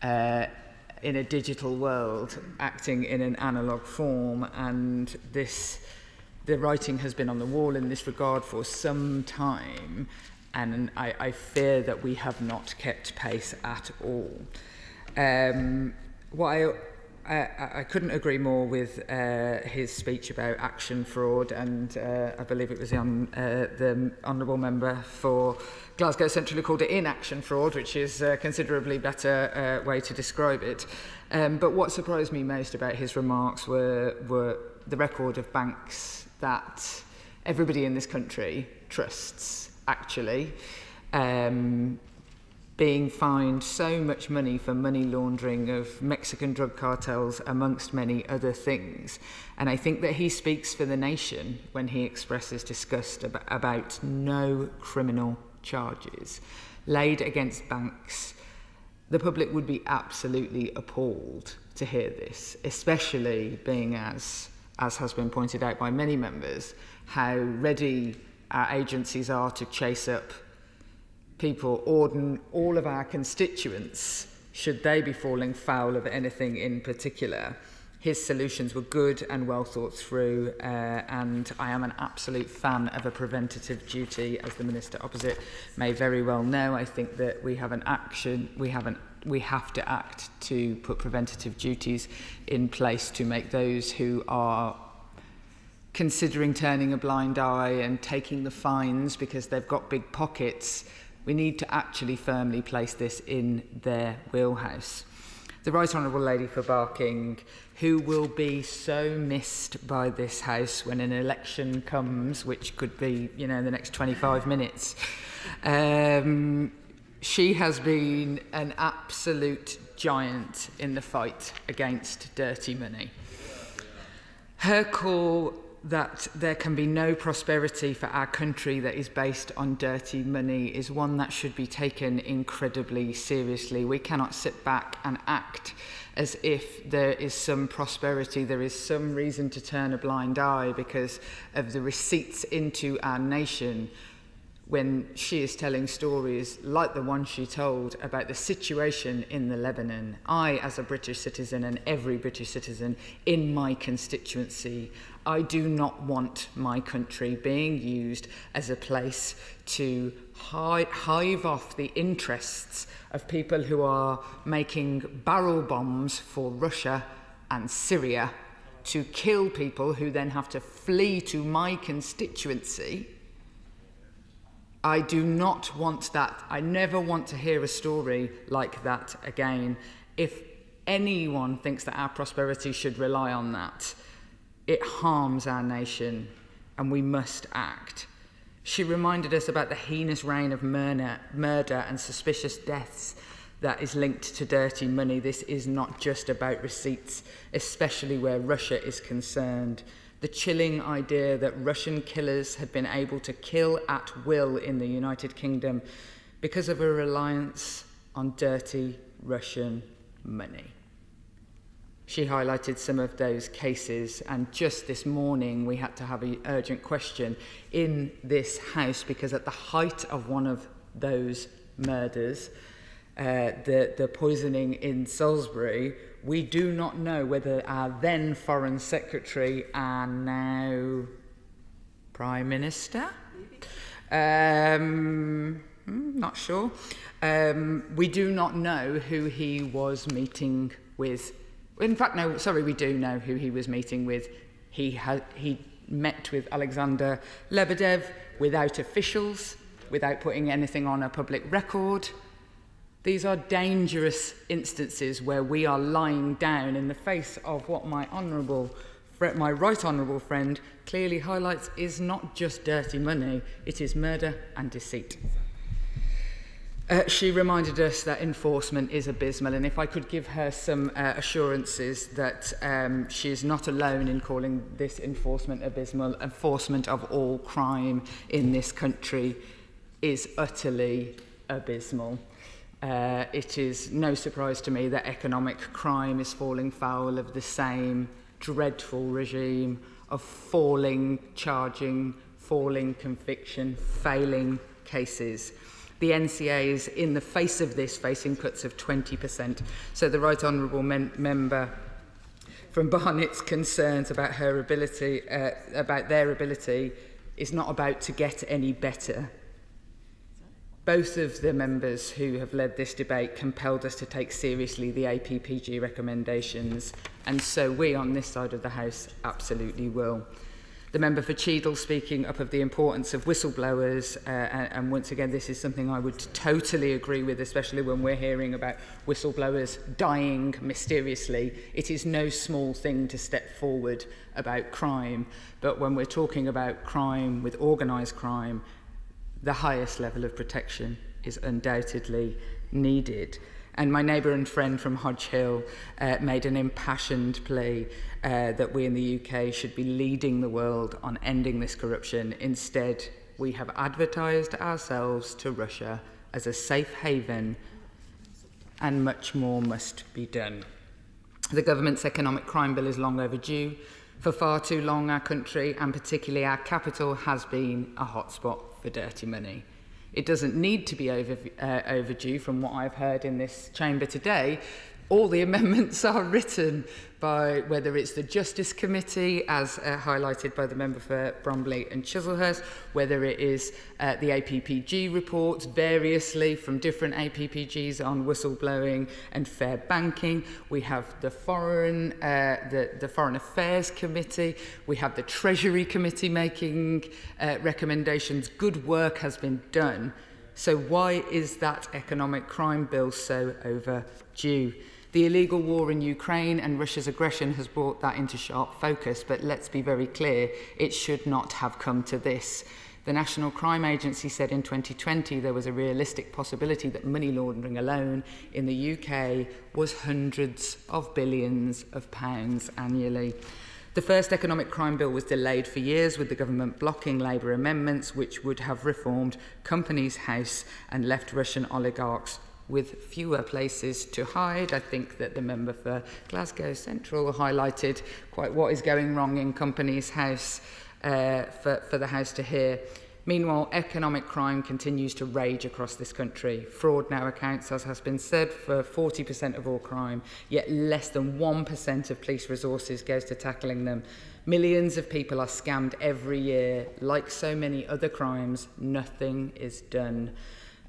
in a digital world, acting in an analogue form, and the writing has been on the wall in this regard for some time, and I fear that we have not kept pace at all. I couldn't agree more with his speech about action fraud, and I believe it was the honourable member for Glasgow Central who called it inaction fraud, which is a considerably better way to describe it. But what surprised me most about his remarks were the record of banks that everybody in this country trusts, actually, being fined so much money for money laundering of Mexican drug cartels, amongst many other things. And I think that he speaks for the nation when he expresses disgust about no criminal charges laid against banks. The public would be absolutely appalled to hear this, especially being as has been pointed out by many members, how ready our agencies are to chase up people, all of our constituents, should they be falling foul of anything in particular. His solutions were good and well thought through, and I am an absolute fan of a preventative duty, as the Minister opposite may very well know. I think that we have to act to put preventative duties in place to make those who are considering turning a blind eye and taking the fines because they've got big pockets. We need to actually firmly place this in their wheelhouse. The Right Honourable Lady for Barking, who will be so missed by this House when an election comes, which could be, in the next 25 minutes, she has been an absolute giant in the fight against dirty money. Her call that there can be no prosperity for our country that is based on dirty money is one that should be taken incredibly seriously. We cannot sit back and act as if there is some prosperity, there is some reason to turn a blind eye because of the receipts into our nation, when she is telling stories like the one she told about the situation in the Lebanon. I, as a British citizen, and every British citizen in my constituency, I do not want my country being used as a place to hive off the interests of people who are making barrel bombs for Russia and Syria to kill people who then have to flee to my constituency. I do not want that. I never want to hear a story like that again. If anyone thinks that our prosperity should rely on that, it harms our nation, and we must act. She reminded us about the heinous reign of murder and suspicious deaths that is linked to dirty money. This is not just about receipts, especially where Russia is concerned. The chilling idea that Russian killers had been able to kill at will in the United Kingdom because of a reliance on dirty Russian money. She highlighted some of those cases, and just this morning we had to have an urgent question in this House because at the height of one of those murders, the poisoning in Salisbury, we do not know whether our then Foreign Secretary and now Prime Minister, not sure, we do not know who he was meeting with. In fact, no, sorry, we do know who he was meeting with. He met with Alexander Lebedev without officials, without putting anything on a public record. These are dangerous instances where we are lying down in the face of what my right honourable friend clearly highlights is not just dirty money, it is murder and deceit. She reminded us that enforcement is abysmal, and if I could give her some assurances that she is not alone in calling this enforcement abysmal. Enforcement of all crime in this country is utterly abysmal. It is no surprise to me that economic crime is falling foul of the same dreadful regime of falling charging, falling conviction, failing cases. The NCA is, in the face of this, facing cuts of 20%. So the Right Honourable member from Barnet's concerns about her ability, about their ability, is not about to get any better. Both of the members who have led this debate compelled us to take seriously the APPG recommendations, and so we on this side of the House absolutely will. The member for Cheadle speaking up of the importance of whistleblowers, and once again this is something I would totally agree with, especially when we're hearing about whistleblowers dying mysteriously. It is no small thing to step forward about crime, but when we're talking about crime with organised crime, the highest level of protection is undoubtedly needed. And my neighbour and friend from Hodge Hill made an impassioned plea that we in the UK should be leading the world on ending this corruption. Instead, we have advertised ourselves to Russia as a safe haven, and much more must be done. The government's economic crime bill is long overdue. For far too long, our country, and particularly our capital, has been a hotspot for dirty money. It doesn't need to be overdue from what I've heard in this chamber today. All the amendments are written by, whether it's the Justice Committee, as highlighted by the member for Bromley and Chislehurst, whether it is the APPG reports variously from different APPGs on whistleblowing and fair banking. We have the Foreign Affairs Committee. We have the Treasury Committee making recommendations. Good work has been done. So why is that economic crime bill so overdue? The illegal war in Ukraine and Russia's aggression has brought that into sharp focus, but let's be very clear, it should not have come to this. The National Crime Agency said in 2020 there was a realistic possibility that money laundering alone in the UK was hundreds of billions of pounds annually. The first economic crime bill was delayed for years, with the government blocking Labour amendments which would have reformed Companies House and left Russian oligarchs with fewer places to hide. I think that the member for Glasgow Central highlighted quite what is going wrong in Companies House for the House to hear. Meanwhile, economic crime continues to rage across this country. Fraud now accounts, as has been said, for 40% of all crime, yet less than 1% of police resources goes to tackling them. Millions of people are scammed every year. Like so many other crimes, nothing is done.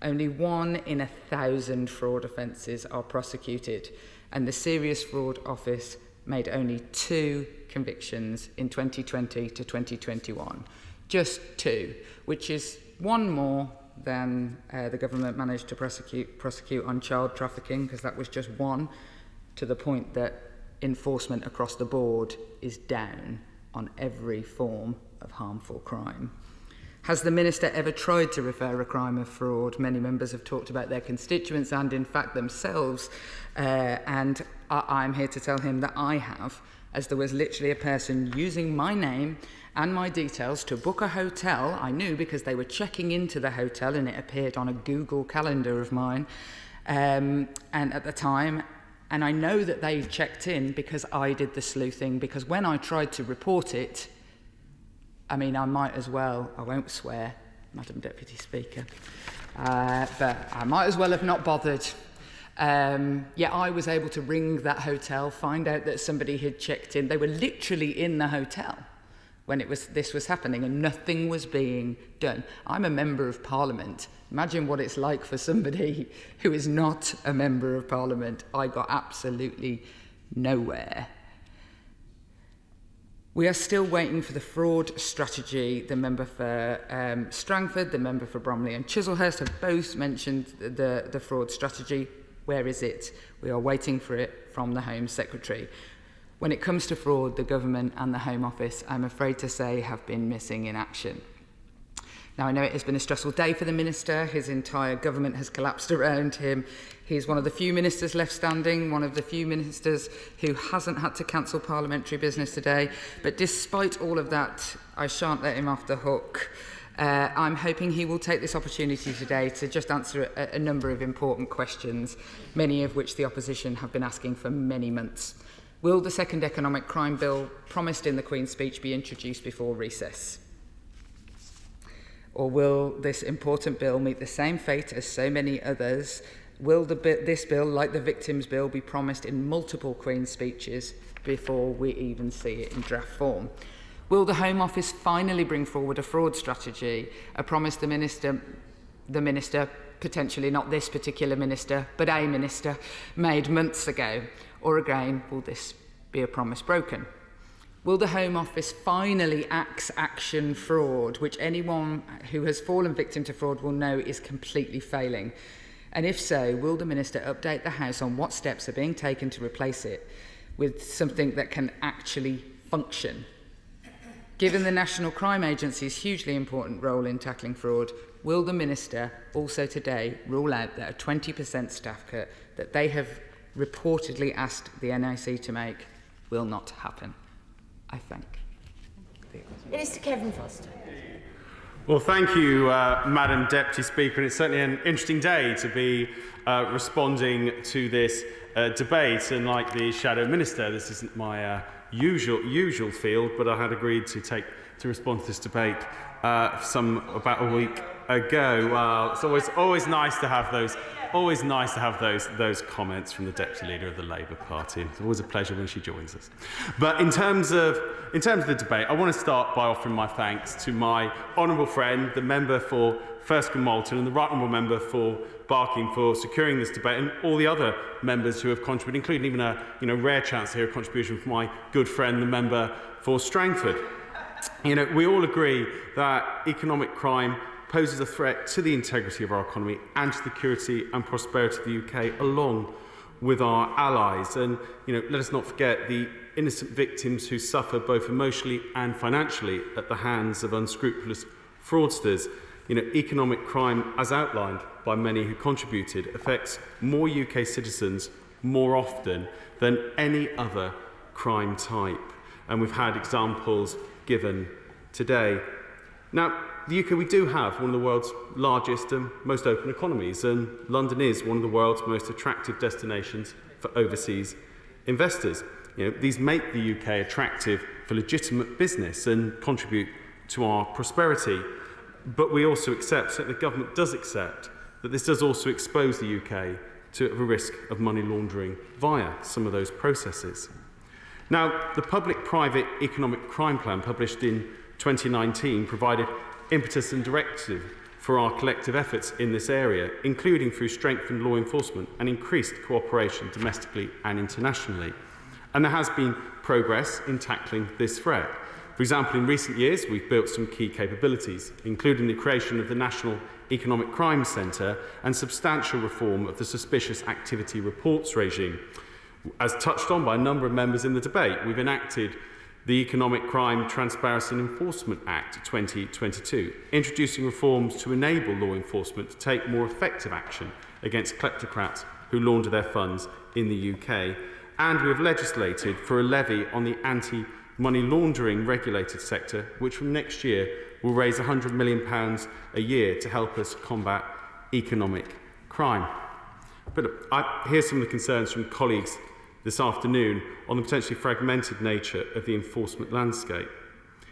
Only 1 in 1,000 fraud offences are prosecuted, and the Serious Fraud Office made only 2 convictions in 2020 to 2021. Just 2, which is 1 more than the government managed to prosecute on child trafficking, because that was just 1, to the point that enforcement across the board is down on every form of harmful crime. Has the Minister ever tried to refer a crime of fraud? Many members have talked about their constituents and, in fact, themselves. And I'm here to tell him that I have, as there was literally a person using my name and my details to book a hotel. I knew because they were checking into the hotel and it appeared on a Google calendar of mine and at the time. And I know that they checked in because I did the sleuthing, because when I tried to report it, I mean, I might as well, I won't swear, Madam Deputy Speaker, but I might as well have not bothered. Yet I was able to ring that hotel, find out that somebody had checked in. They were literally in the hotel when this was happening, and nothing was being done. I'm a Member of Parliament. Imagine what it's like for somebody who is not a Member of Parliament. I got absolutely nowhere. We are still waiting for the fraud strategy. The member for Strangford, the member for Bromley and Chislehurst have both mentioned the fraud strategy. Where is it? We are waiting for it from the Home Secretary. When it comes to fraud, the government and the Home Office, I'm afraid to say, have been missing in action. Now, I know it has been a stressful day for the Minister. His entire government has collapsed around him. He's one of the few ministers left standing, one of the few ministers who hasn't had to cancel parliamentary business today. But despite all of that, I shan't let him off the hook. I'm hoping he will take this opportunity today to just answer a number of important questions, many of which the opposition have been asking for many months. Will the second economic crime bill promised in the Queen's speech be introduced before recess? Or will this important bill meet the same fate as so many others? Will this bill, like the Victims' Bill, be promised in multiple Queen's speeches before we even see it in draft form? Will the Home Office finally bring forward a fraud strategy, a promise the Minister, potentially not this particular Minister, but a Minister, made months ago? Or again, will this be a promise broken? Will the Home Office finally action fraud, which anyone who has fallen victim to fraud will know is completely failing? And if so, will the Minister update the House on what steps are being taken to replace it with something that can actually function? Given the National Crime Agency's hugely important role in tackling fraud, will the Minister also today rule out that a 20% staff cut that they have reportedly asked the NIC to make will not happen? I think. Minister Kevin Foster. Well, thank you, Madam Deputy Speaker. And it's certainly an interesting day to be responding to this debate. And like the Shadow Minister, this isn't my usual field, but I had agreed to respond to this debate about a week ago. It's always nice to have those. Always nice to have those comments from the Deputy Leader of the Labour Party. It's always a pleasure when she joins us. But in terms of the debate, I want to start by offering my thanks to my honourable friend, the member for Thurston Moulton, and the right honourable member for Barking for securing this debate, and all the other members who have contributed, including even a rare chance to hear a contribution from my good friend, the member for Strangford. We all agree that economic crime poses a threat to the integrity of our economy and to the security and prosperity of the UK, along with our allies. And let us not forget the innocent victims who suffer both emotionally and financially at the hands of unscrupulous fraudsters. Economic crime, as outlined by many who contributed, affects more UK citizens more often than any other crime type. And we've had examples given today. Now, the UK, we do have one of the world's largest and most open economies, and London is one of the world's most attractive destinations for overseas investors. These make the UK attractive for legitimate business and contribute to our prosperity. But we also accept, that the government does accept, that this does also expose the UK to the risk of money laundering via some of those processes. Now, the Public-Private Economic Crime Plan published in 2019 provided impetus and directive for our collective efforts in this area, including through strengthened law enforcement and increased cooperation domestically and internationally. And there has been progress in tackling this threat. For example, in recent years, we've built some key capabilities, including the creation of the National Economic Crime Centre and substantial reform of the Suspicious Activity Reports regime. As touched on by a number of members in the debate, we've enacted the Economic Crime Transparency and Enforcement Act 2022, introducing reforms to enable law enforcement to take more effective action against kleptocrats who launder their funds in the UK. And we have legislated for a levy on the anti-money laundering regulated sector, which from next year will raise £100 million a year to help us combat economic crime. But I hear some of the concerns from colleagues this afternoon on the potentially fragmented nature of the enforcement landscape.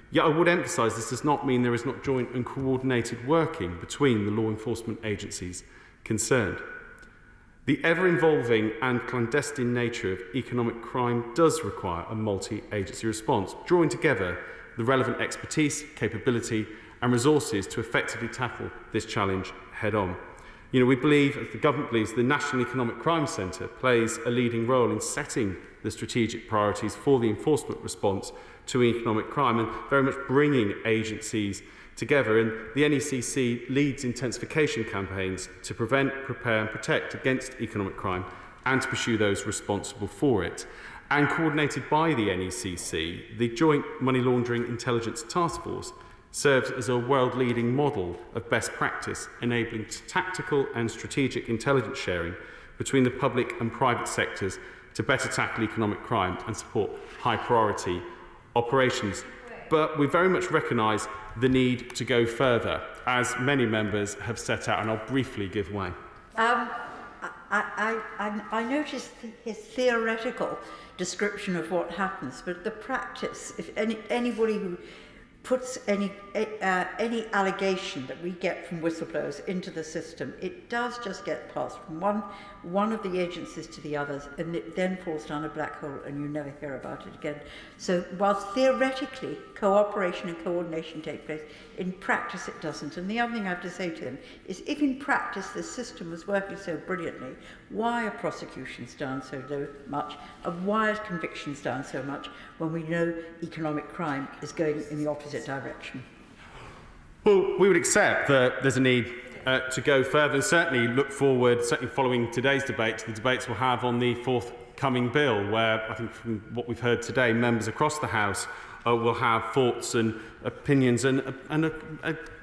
Yet I would emphasise this does not mean there is not joint and coordinated working between the law enforcement agencies concerned. The ever-evolving and clandestine nature of economic crime does require a multi-agency response, drawing together the relevant expertise, capability and resources to effectively tackle this challenge head-on. We believe, as the government believes, the National Economic Crime Centre plays a leading role in setting the strategic priorities for the enforcement response to economic crime and very much bringing agencies together. And the NECC leads intensification campaigns to prevent, prepare and protect against economic crime and to pursue those responsible for it. And coordinated by the NECC, the Joint Money Laundering Intelligence Task Force serves as a world-leading model of best practice, enabling tactical and strategic intelligence sharing between the public and private sectors to better tackle economic crime and support high-priority operations. But we very much recognise the need to go further, as many members have set out, and I'll briefly give way. I noticed his theoretical description of what happens, but the practice, if anybody who puts any allegation that we get from whistleblowers into the system, it does just get passed from one of the agencies to the others, and it then falls down a black hole and you never hear about it again. So whilst theoretically cooperation and coordination take place, in practice it doesn't. And the other thing I have to say to him is, if in practice the system was working so brilliantly, why are prosecutions down so much, and why are convictions down so much when we know economic crime is going in the opposite direction? Well, we would accept that there's a need to go further, and certainly look forward, certainly following today's debate, to the debates we'll have on the forthcoming bill, where I think from what we've heard today, members across the House will have thoughts and opinions and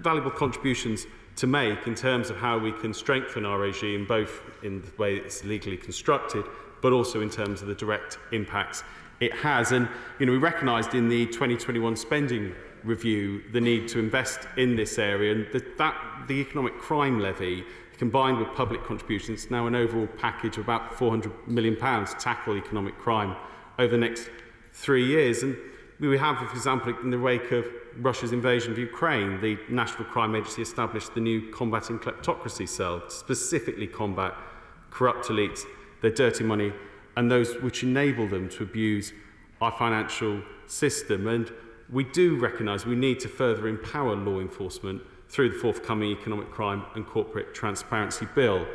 valuable contributions to make in terms of how we can strengthen our regime, both in the way it's legally constructed, but also in terms of the direct impacts it has. And we recognised in the 2021 spending review the need to invest in this area, and the economic crime levy, combined with public contributions, is now an overall package of about £400 million to tackle economic crime over the next 3 years. And we have, for example, in the wake of Russia's invasion of Ukraine, the National Crime Agency established the new Combating Kleptocracy Cell to specifically combat corrupt elites, their dirty money, and those which enable them to abuse our financial system. And we do recognise we need to further empower law enforcement through the forthcoming Economic Crime and Corporate Transparency Bill,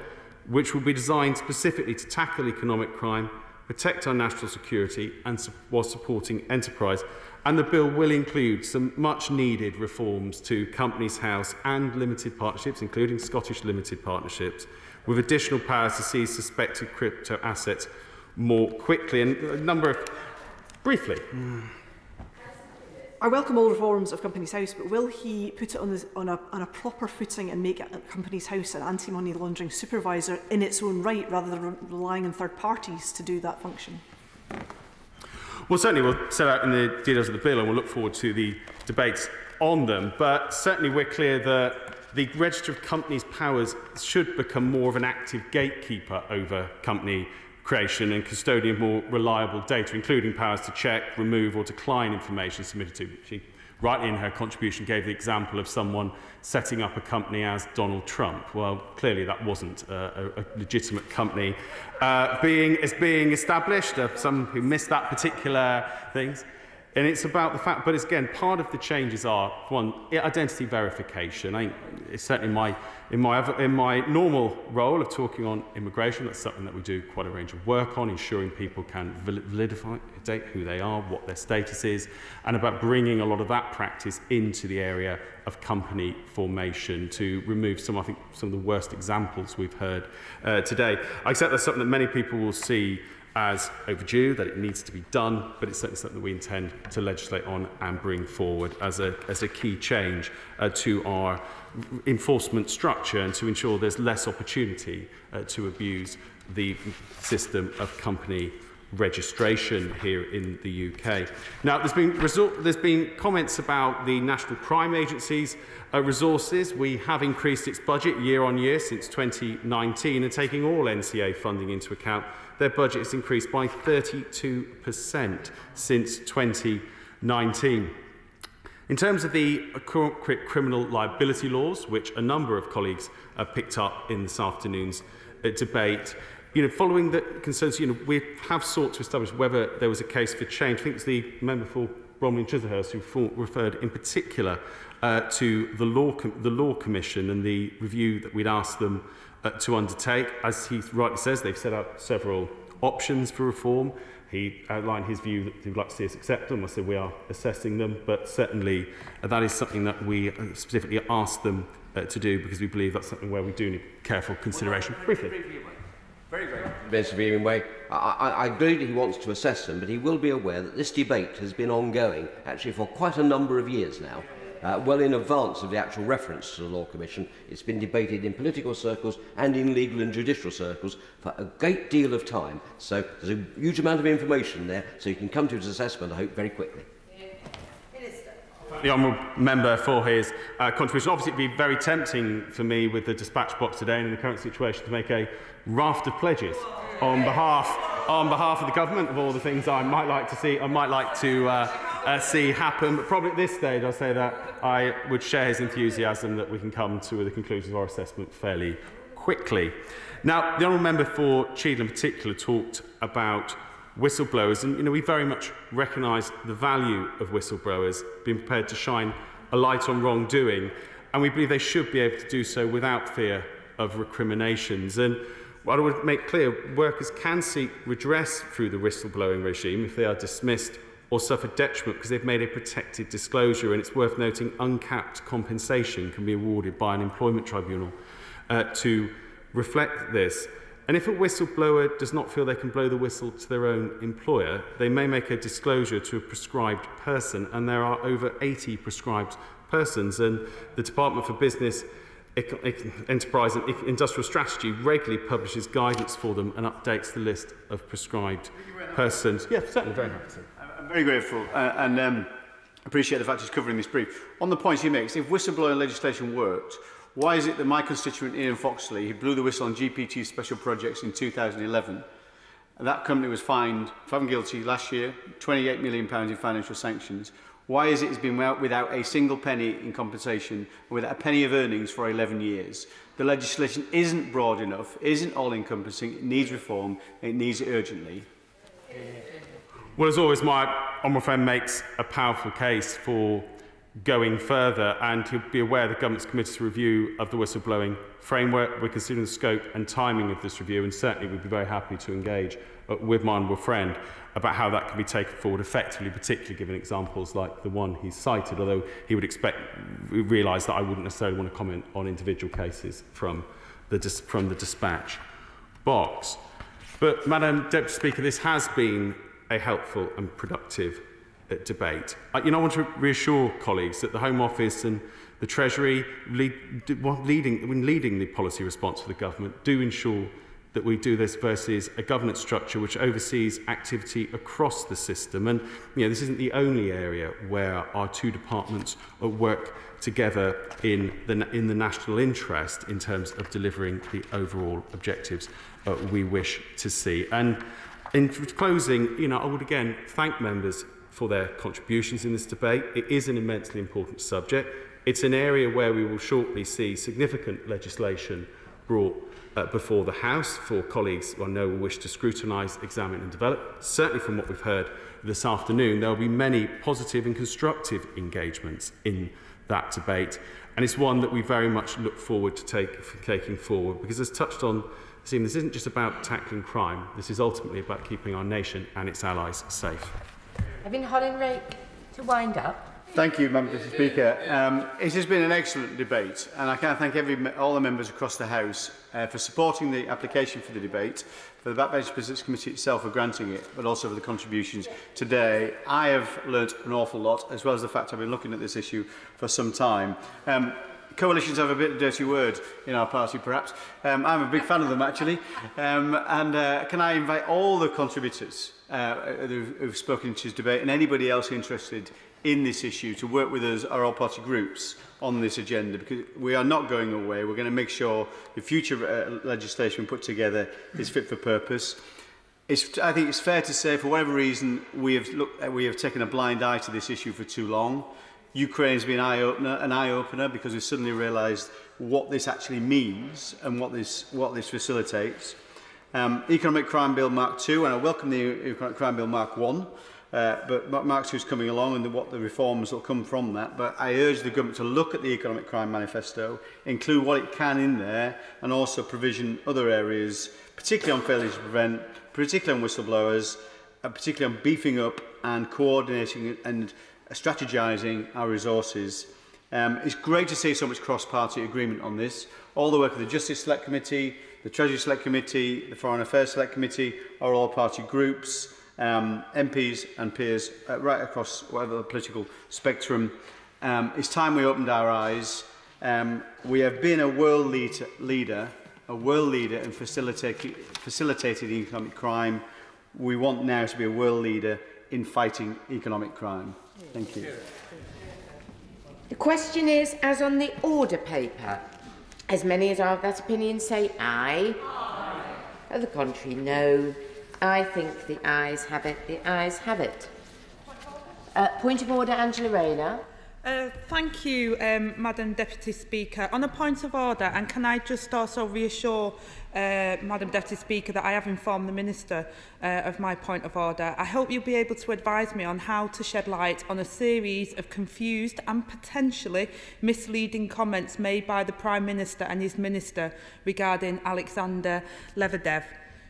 which will be designed specifically to tackle economic crime, protect our national security, and while supporting enterprise. And the bill will include some much needed reforms to Companies House and limited partnerships, including Scottish limited partnerships, with additional powers to seize suspected crypto assets more quickly. And a number of... Briefly. I welcome all reforms of Companies House, but will he put it on a proper footing and make Companies House an anti-money laundering supervisor in its own right, rather than relying on third parties to do that function? Well, certainly we'll set out in the details of the bill, and we'll look forward to the debates on them. But certainly we're clear that the Register of Companies' powers should become more of an active gatekeeper over company creation and custodian of more reliable data, including powers to check, remove or decline information submitted to. She, rightly in her contribution, gave the example of someone setting up a company as Donald Trump. Well, clearly that wasn't a legitimate company being established. Some who missed that particular things. And it's about the fact, but it's, again, part of the changes are, one, identity verification. It's certainly in my normal role of talking on immigration, that's something that we do quite a range of work on, ensuring people can validate who they are, what their status is, and about bringing a lot of that practice into the area of company formation to remove some of the worst examples we've heard today. I accept that's something that many people will see as overdue, that it needs to be done, but it's certainly something that we intend to legislate on and bring forward as a key change to our enforcement structure, and to ensure there's less opportunity to abuse the system of company registration here in the UK. Now, there's been comments about the National Crime Agency's resources. We have increased its budget year on year since 2019, and taking all NCA funding into account, their budget has increased by 32% since 2019. In terms of the criminal liability laws, which a number of colleagues picked up in this afternoon's debate, following the concerns, we have sought to establish whether there was a case for change. I think it's the member for Bromley and Chislehurst who referred in particular to the Law Commission and the review that we'd asked them to undertake. As he rightly says, they've set out several options for reform. He outlined his view that he would like to see us accept them. I said we are assessing them, but certainly that is something that we specifically asked them to do, because we believe that's something where we do need careful consideration. Briefly. Very Mr. Way. I agree that he wants to assess them, but he will be aware that this debate has been ongoing actually for quite a number of years now. well in advance of the actual reference to the Law Commission. It's been debated in political circles and in legal and judicial circles for a great deal of time. So there's a huge amount of information there, so you can come to his assessment, I hope, very quickly. The honourable member for his contribution. Obviously, it would be very tempting for me with the dispatch box today and in the current situation to make a raft of pledges on behalf of the government of all the things I might like to see. I might like to see happen. But probably at this stage, I'll say that I would share his enthusiasm that we can come to the conclusions of our assessment fairly quickly. Now, the honourable member for Cheadle in particular talked about whistleblowers, and we very much recognise the value of whistleblowers being prepared to shine a light on wrongdoing, and we believe they should be able to do so without fear of recriminations. And what I would make clear, workers can seek redress through the whistleblowing regime if they are dismissed or suffer detriment because they've made a protected disclosure, and it's worth noting uncapped compensation can be awarded by an employment tribunal to reflect this. And if a whistleblower does not feel they can blow the whistle to their own employer, they may make a disclosure to a prescribed person, and there are over 80 prescribed persons. And the Department for Business, Enterprise and Industrial Strategy regularly publishes guidance for them and updates the list of prescribed persons. Yeah, certainly, very happy to. I'm very grateful and appreciate the fact he's covering this brief. On the points he makes, if whistleblowing legislation worked, why is it that my constituent Ian Foxley, who blew the whistle on GPT special projects in 2011, and that company was fined, found guilty last year, £28 million in financial sanctions, why is it it's been out without a single penny in compensation and without a penny of earnings for 11 years? The legislation isn't broad enough, isn't all-encompassing, it needs reform, it needs it urgently. Well, as always, my honourable friend makes a powerful case for going further, and he'll be aware the government's committed to review of the whistleblowing framework. We're considering the scope and timing of this review, and certainly we'd be very happy to engage with my honourable friend about how that can be taken forward effectively, particularly given examples like the one he's cited, although he would realise that I wouldn't necessarily want to comment on individual cases from the dispatch box. But, Madam Deputy Speaker, this has been a helpful and productive debate. I want to reassure colleagues that the Home Office and the Treasury, when leading the policy response for the government, do ensure that we do this versus a governance structure which oversees activity across the system. And this isn't the only area where our two departments work together in the national interest in terms of delivering the overall objectives we wish to see. And in closing, I would again thank members for their contributions in this debate. It is an immensely important subject. It's an area where we will shortly see significant legislation brought before the House for colleagues who I know will wish to scrutinise, examine and develop. Certainly from what we've heard this afternoon, there will be many positive and constructive engagements in that debate, and it's one that we very much look forward to taking forward, because as touched on, this isn't just about tackling crime, this is ultimately about keeping our nation and its allies safe. Evan Hollinrake to wind up. Thank you, Mr. Speaker. It has been an excellent debate, and I can thank all the members across the House for supporting the application for the debate, for the Backbench Business Committee itself for granting it, but also for the contributions today. I have learnt an awful lot, as well as the fact I've been looking at this issue for some time. Coalitions have a bit of a dirty word in our party, perhaps. I'm a big fan of them, actually. Can I invite all the contributors who've spoken to this debate and anybody else interested in this issue to work with us, our all-party groups, on this agenda, because we are not going away. We're going to make sure the future legislation we put together is fit for purpose. I think it's fair to say, for whatever reason, we have taken a blind eye to this issue for too long. Ukraine's been an eye-opener, because we've suddenly realised what this actually means and what this facilitates. Economic Crime Bill Mark 2, and I welcome the Economic Crime Bill Mark 1, but Mark 2 is coming along, and what the reforms will come from that. But I urge the government to look at the Economic Crime Manifesto, include what it can in there, and also provision other areas, particularly on failure to prevent, particularly on whistleblowers, and particularly on beefing up and coordinating and strategising our resources. It's great to see so much cross-party agreement on this. All the work of the Justice Select Committee, the Treasury Select Committee, the Foreign Affairs Select Committee, are all-party groups, MPs and peers right across whatever the political spectrum. It's time we opened our eyes. We have been a world leader in facilitating economic crime. We want now to be a world leader in fighting economic crime. Thank you. The question is, as on the order paper, as many as are of that opinion say aye. Aye. On the contrary, no. I think the ayes have it. The ayes have it. Point of order, Angela Rayner. Thank you, Madam Deputy Speaker. On a point of order, and can I just also reassure Madam Deputy Speaker that I have informed the Minister of my point of order. I hope you'll be able to advise me on how to shed light on a series of confused and potentially misleading comments made by the Prime Minister and his Minister regarding Alexander Lebedev.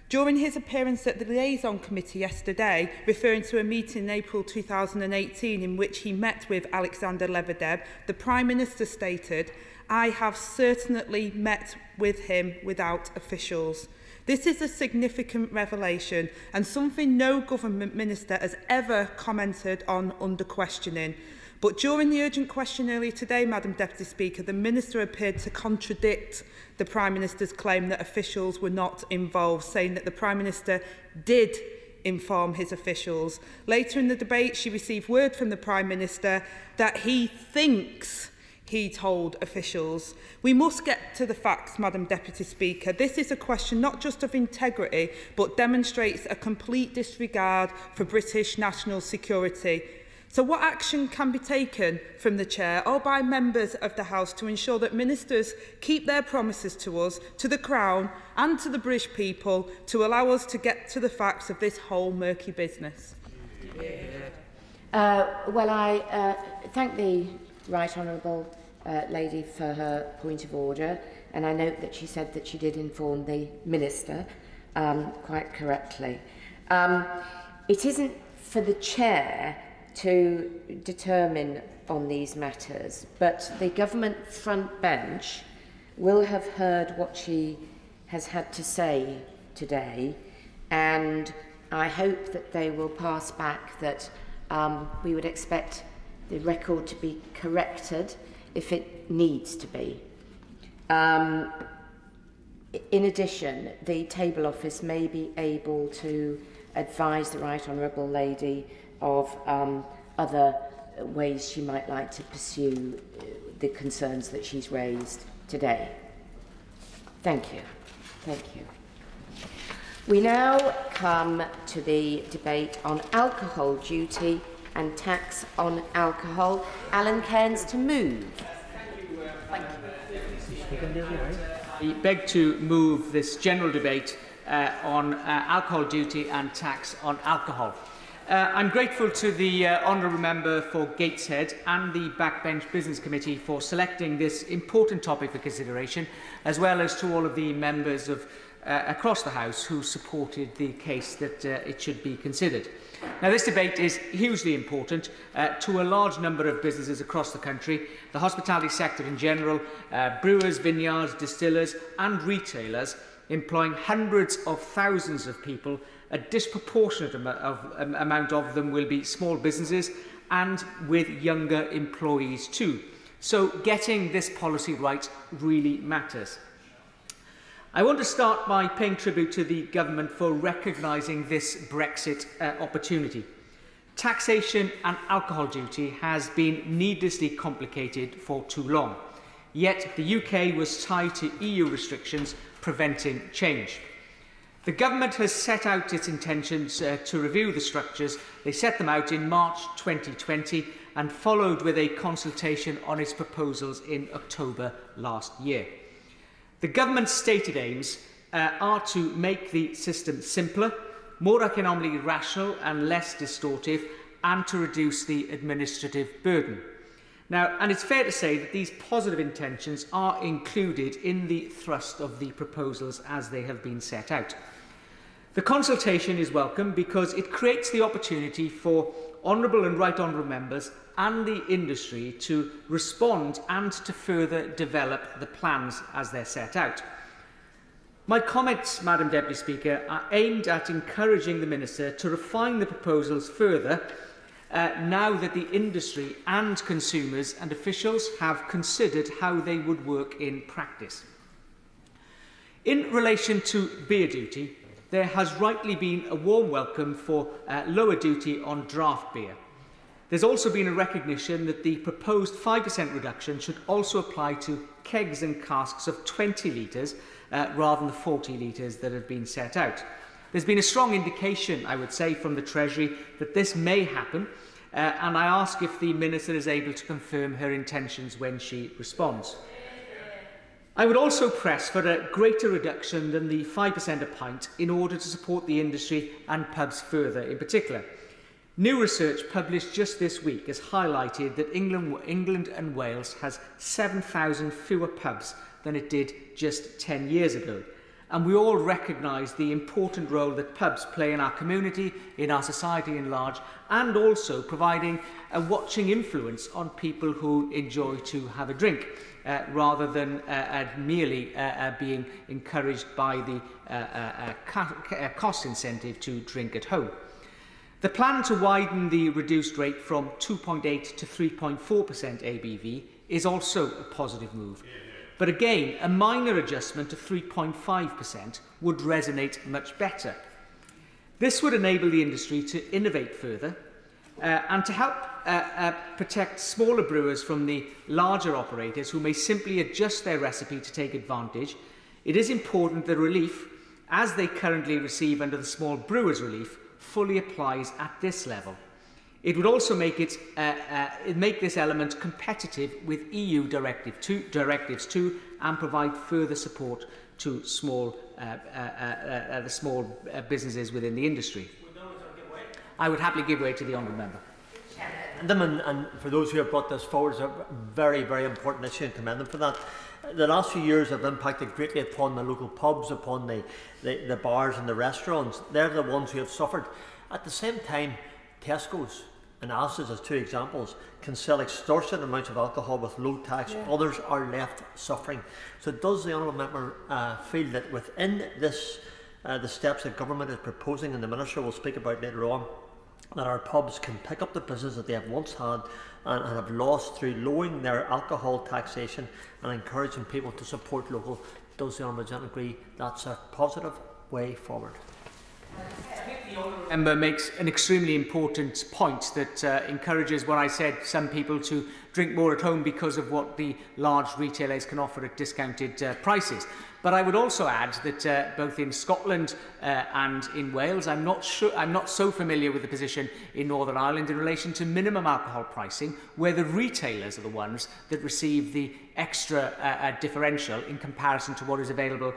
During his appearance at the Liaison Committee yesterday, referring to a meeting in April 2018 in which he met with Alexander Lebedev, the Prime Minister stated, "I have certainly met with him without officials." This is a significant revelation and something no government minister has ever commented on under questioning. But during the urgent question earlier today, Madam Deputy Speaker, the Minister appeared to contradict the Prime Minister's claim that officials were not involved, saying that the Prime Minister did inform his officials. Later in the debate, she received word from the Prime Minister that he thinks he told officials. We must get to the facts, Madam Deputy Speaker. This is a question not just of integrity, but demonstrates a complete disregard for British national security. So what action can be taken from the Chair or by members of the House to ensure that ministers keep their promises to us, to the Crown and to the British people to allow us to get to the facts of this whole murky business? Well, I thank the Right Honourable lady for her point of order, and I note that she said that she did inform the Minister quite correctly. It isn't for the Chair to determine on these matters, but the government front bench will have heard what she has had to say today, and I hope that they will pass back that we would expect the record to be corrected if it needs to be. In addition, the Table Office may be able to advise the Right Honourable lady of other ways she might like to pursue the concerns that she's raised today. Thank you. Thank you. We now come to the debate on alcohol duty and tax on alcohol. Alan Cairns to move. Thank you. I beg to move this general debate on alcohol duty and tax on alcohol. I'm grateful to the Honourable Member for Gateshead and the Backbench Business Committee for selecting this important topic for consideration, as well as to all of the members of across the House who supported the case that it should be considered. Now, this debate is hugely important to a large number of businesses across the country, the hospitality sector in general, brewers, vineyards, distillers and retailers, employing hundreds of thousands of people. A disproportionate amount of them will be small businesses and with younger employees too. So getting this policy right really matters. I want to start by paying tribute to the government for recognising this Brexit opportunity. Taxation and alcohol duty has been needlessly complicated for too long, yet the UK was tied to EU restrictions preventing change. The government has set out its intentions to review the structures. They set them out in March 2020 and followed with a consultation on its proposals in October last year. The government's stated aims are to make the system simpler, more economically rational and less distortive, and to reduce the administrative burden. Now, and it's fair to say that these positive intentions are included in the thrust of the proposals as they have been set out. The consultation is welcome because it creates the opportunity for Honourable and Right Honourable members and the industry to respond and to further develop the plans as they're set out. My comments, Madam Deputy Speaker, are aimed at encouraging the Minister to refine the proposals further now that the industry and consumers and officials have considered how they would work in practice. In relation to beer duty, there has rightly been a warm welcome for lower duty on draft beer. There's also been a recognition that the proposed 5% reduction should also apply to kegs and casks of 20 litres rather than the 40 litres that have been set out. There's been a strong indication, I would say, from the Treasury that this may happen, and I ask if the Minister is able to confirm her intentions when she responds. I would also press for a greater reduction than the 5% a pint in order to support the industry and pubs further in particular. New research published just this week has highlighted that England and Wales has 7,000 fewer pubs than it did just 10 years ago. And we all recognise the important role that pubs play in our community, in our society in large, and also providing a watching influence on people who enjoy to have a drink, rather than merely being encouraged by the cost incentive to drink at home. The plan to widen the reduced rate from 2.8 to 3.4% ABV is also a positive move. But again, a minor adjustment to 3.5% would resonate much better. This would enable the industry to innovate further and to help protect smaller brewers from the larger operators who may simply adjust their recipe to take advantage. It is important that relief, as they currently receive under the Small Brewers Relief, fully applies at this level. It would also make this element competitive with EU directives too, and provide further support to small businesses within the industry. I would happily give way to the honourable member. And for those who have brought this forward, it's a very, very important issue, and commend them for that. The last few years have impacted greatly upon the local pubs, upon the bars and the restaurants. They're the ones who have suffered. At the same time, Tesco's and Asda's, as two examples, can sell extortionate amounts of alcohol with low tax. Yeah. Others are left suffering. So does the honourable member feel that within this, the steps that government is proposing, and the Minister will speak about later on, that our pubs can pick up the business that they have once had and have lost through lowering their alcohol taxation and encouraging people to support local? Does the honourable gentleman agree that's a positive way forward? The member makes an extremely important point that encourages what I said, some people to drink more at home because of what the large retailers can offer at discounted prices. But I would also add that both in Scotland and in Wales, I'm not so familiar with the position in Northern Ireland in relation to minimum alcohol pricing, where the retailers are the ones that receive the extra differential in comparison to what is available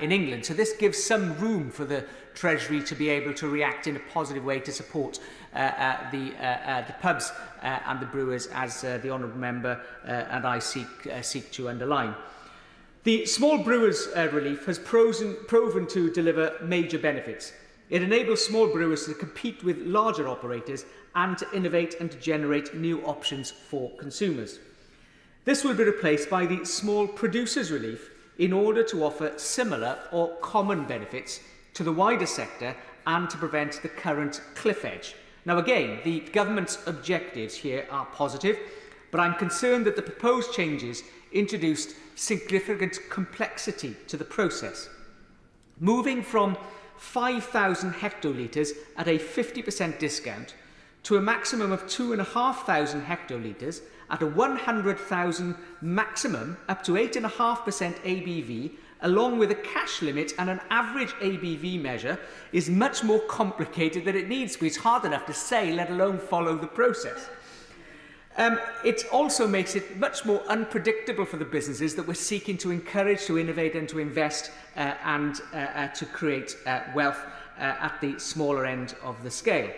in England. So this gives some room for the Treasury to be able to react in a positive way to support the pubs and the brewers, as the honourable member and I seek to underline. The Small Brewers Relief has proven to deliver major benefits. It enables small brewers to compete with larger operators and to innovate and to generate new options for consumers. This will be replaced by the Small Producers Relief in order to offer similar or common benefits to the wider sector and to prevent the current cliff edge. Now again, the government's objectives here are positive, but I'm concerned that the proposed changes introduced significant complexity to the process. Moving from 5,000 hectolitres at a 50% discount to a maximum of 2,500 hectolitres at a 100,000 maximum up to 8.5% ABV, along with a cash limit and an average ABV measure, is much more complicated than it needs to be. It's hard enough to say, let alone follow the process. It also makes it much more unpredictable for the businesses that we're seeking to encourage, to innovate and to invest and to create wealth at the smaller end of the scale.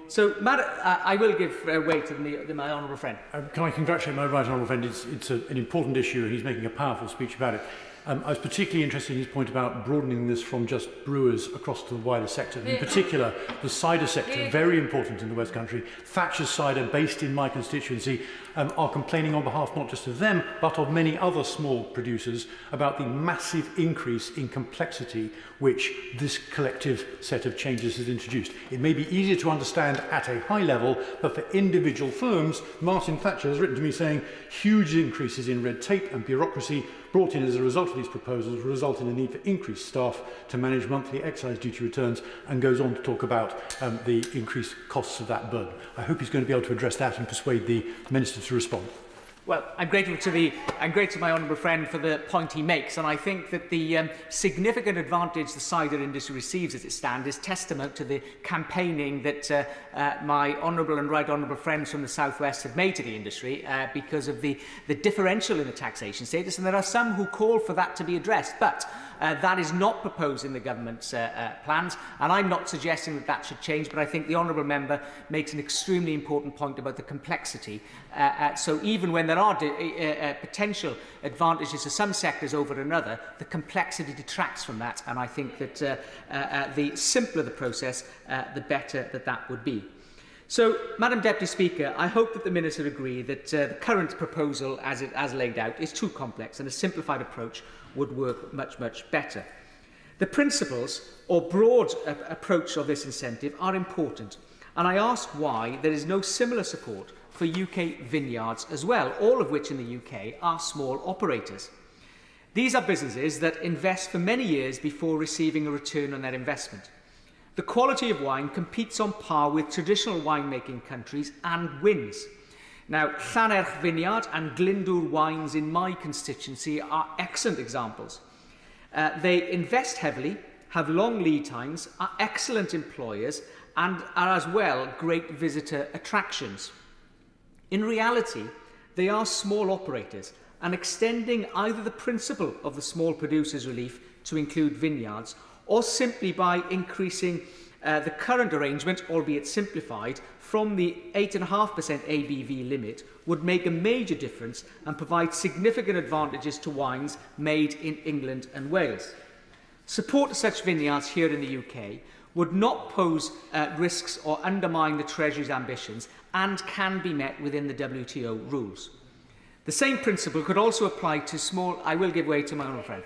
So, I will give way to my honourable friend. Can I congratulate my right honourable friend? It's an important issue and he's making a powerful speech about it. I was particularly interested in his point about broadening this from just brewers across to the wider sector. In particular, the cider sector, very important in the West Country. Thatcher's Cider, based in my constituency, are complaining on behalf not just of them, but of many other small producers about the massive increase in complexity which this collective set of changes has introduced. It may be easier to understand at a high level, but for individual firms, Martin Thatcher has written to me saying huge increases in red tape and bureaucracy brought in as a result of these proposals result in a need for increased staff to manage monthly excise duty returns, and goes on to talk about the increased costs of that burden. I hope he's going to be able to address that and persuade the Minister to respond. Well, I'm grateful to my honourable friend for the point he makes, and I think that the significant advantage the cider industry receives as it stands is testament to the campaigning that my honourable and right honourable friends from the South West have made to the industry because of the differential in the taxation status, and there are some who call for that to be addressed, but that is not proposed in the government's plans, and I'm not suggesting that that should change, but I think the honourable member makes an extremely important point about the complexity. So even when there are potential advantages to some sectors over another, the complexity detracts from that, and I think that the simpler the process, the better that would be. So, Madam Deputy Speaker, I hope that the Minister agree that the current proposal as laid out is too complex, and a simplified approach would work much, much better. The principles or broad approach of this incentive are important, and I ask why there is no similar support for UK vineyards as well, all of which in the UK are small operators. These are businesses that invest for many years before receiving a return on their investment. The quality of wine competes on par with traditional winemaking countries and wins. Now, Llanerch Vineyard and Glyndŵr Wines in my constituency are excellent examples. They invest heavily, have long lead times, are excellent employers, and are as well great visitor attractions. In reality, they are small operators, and extending either the principle of the small producers relief to include vineyards, or simply by increasing the current arrangement, albeit simplified, from the 8.5% ABV limit would make a major difference and provide significant advantages to wines made in England and Wales. Support to such vineyards here in the UK would not pose risks or undermine the Treasury's ambitions and can be met within the WTO rules. The same principle could also apply to small... I will give way to my honourable friend.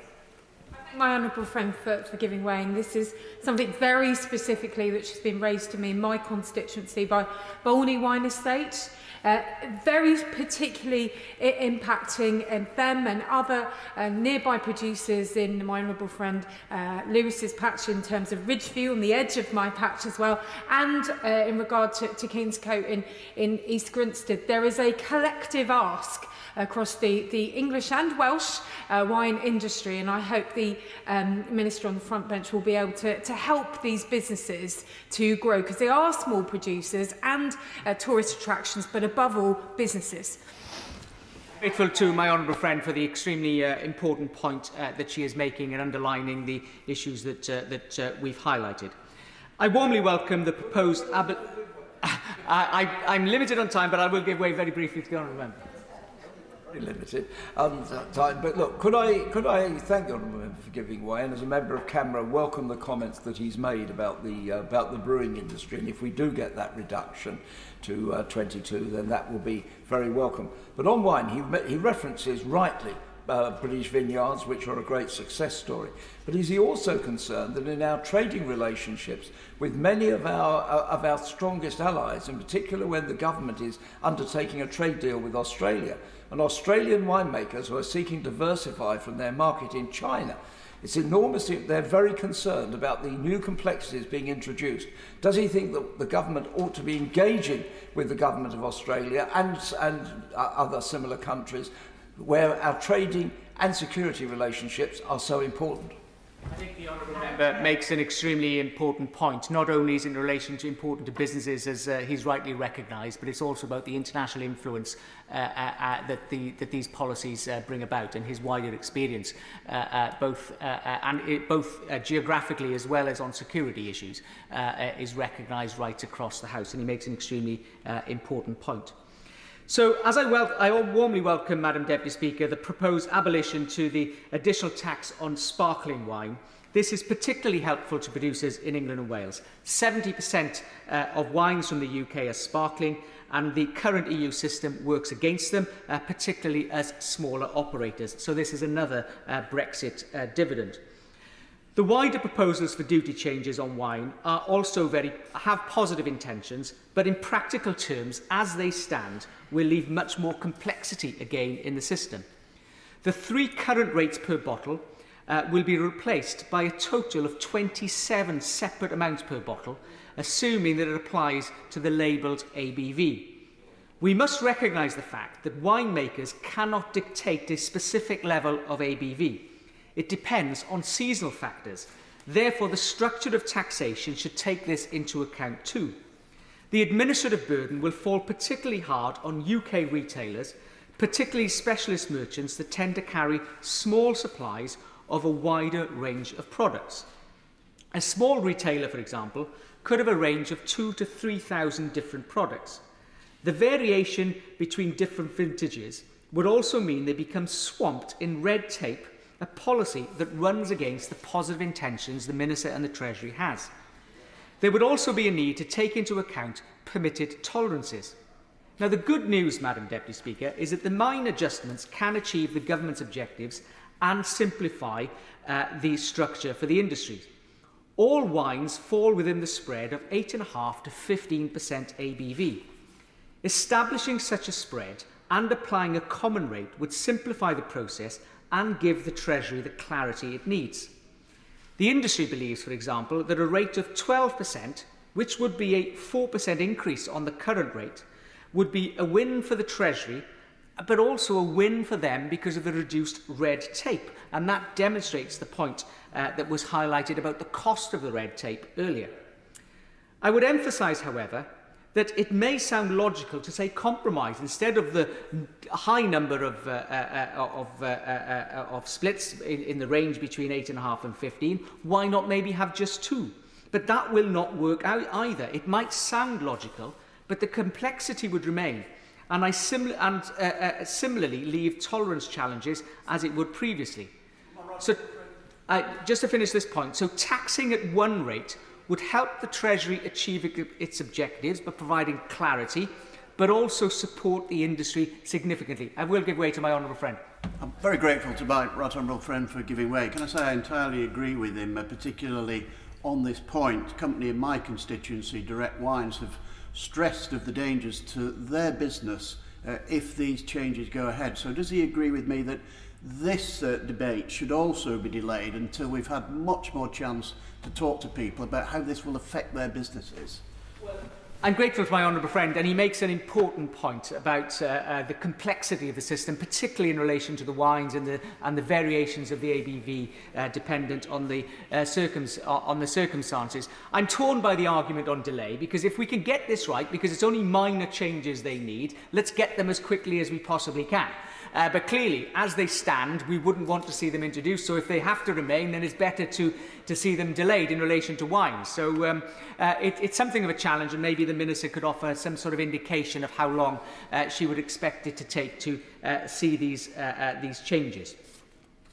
My honourable friend for giving way, and this is something very specifically which has been raised to me in my constituency by Bolney Wine Estate, very particularly impacting them and other nearby producers in my honourable friend Lewis's patch in terms of Ridgeview, on the edge of my patch as well, and in regard to Kingscote in East Grinstead. There is a collective ask across the English and Welsh wine industry, and I hope the Minister on the front bench will be able to help these businesses to grow, because they are small producers and tourist attractions, but above all, businesses. Grateful to my honourable friend for the extremely important point that she is making and underlining the issues that we've highlighted. I warmly welcome the proposed... I'm limited on time, but I will give way very briefly to the honourable member. Limited time, but look, could I thank the honourable member for giving way, and as a member of Camera, welcome the comments that he's made about the brewing industry, and if we do get that reduction to 22, then that will be very welcome. But on wine, he references rightly British vineyards, which are a great success story. But is he also concerned that in our trading relationships with many of our strongest allies, in particular when the government is undertaking a trade deal with Australia, and Australian winemakers who are seeking to diversify from their market in China, it's enormously, they're very concerned about the new complexities being introduced. Does he think that the government ought to be engaging with the government of Australia and other similar countries where our trading and security relationships are so important? I think the honourable member makes an extremely important point. Not only is it in relation to important to businesses, as he's rightly recognised, but it's also about the international influence that these policies bring about, and his wider experience, both geographically as well as on security issues, is recognised right across the House, and he makes an extremely important point. So, as I warmly welcome, Madam Deputy Speaker, the proposed abolition to the additional tax on sparkling wine. This is particularly helpful to producers in England and Wales. 70% of wines from the UK are sparkling, and the current EU system works against them, particularly as smaller operators. So this is another Brexit dividend. The wider proposals for duty changes on wine are also have positive intentions, but in practical terms, as they stand, will leave much more complexity again in the system. The 3 current rates per bottle will be replaced by a total of 27 separate amounts per bottle, assuming that it applies to the labelled ABV. We must recognise the fact that winemakers cannot dictate a specific level of ABV. It depends on seasonal factors. Therefore, the structure of taxation should take this into account too. The administrative burden will fall particularly hard on UK retailers, particularly specialist merchants that tend to carry small supplies of a wider range of products. A small retailer, for example, could have a range of 2,000 to 3,000 different products. The variation between different vintages would also mean they become swamped in red tape, a policy that runs against the positive intentions the Minister and the Treasury has. There would also be a need to take into account permitted tolerances. Now, the good news, Madam Deputy Speaker, is that the minor adjustments can achieve the government's objectives and simplify the structure for the industry. All wines fall within the spread of 8.5% to 15% ABV. Establishing such a spread and applying a common rate would simplify the process and give the Treasury the clarity it needs. The industry believes, for example, that a rate of 12%, which would be a 4% increase on the current rate, would be a win for the Treasury, but also a win for them because of the reduced red tape. And that demonstrates the point that was highlighted about the cost of the red tape earlier. I would emphasise, however, that it may sound logical to say compromise instead of the high number of splits in the range between 8.5 and 15. Why not maybe have just 2? But that will not work out either. It might sound logical, but the complexity would remain. And similarly leave tolerance challenges as it would previously. So, just to finish this point, so taxing at one rate would help the Treasury achieve its objectives by providing clarity, but also support the industry significantly. I will give way to my honourable friend. I'm very grateful to my right honourable friend for giving way. Can I say I entirely agree with him, particularly on this point. A company in my constituency, Direct Wines, have stressed of the dangers to their business if these changes go ahead. So does he agree with me that this debate should also be delayed until we've had much more chance to talk to people about how this will affect their businesses? I'm grateful to my honourable friend, and he makes an important point about the complexity of the system, particularly in relation to the wines and the variations of the ABV dependent on the circumstances. I'm torn by the argument on delay, because if we can get this right, because it's only minor changes they need, let's get them as quickly as we possibly can. But clearly, as they stand, we wouldn't want to see them introduced. So if they have to remain, then it's better to see them delayed in relation to wines. So it's something of a challenge, and maybe the Minister could offer some sort of indication of how long she would expect it to take to see these changes.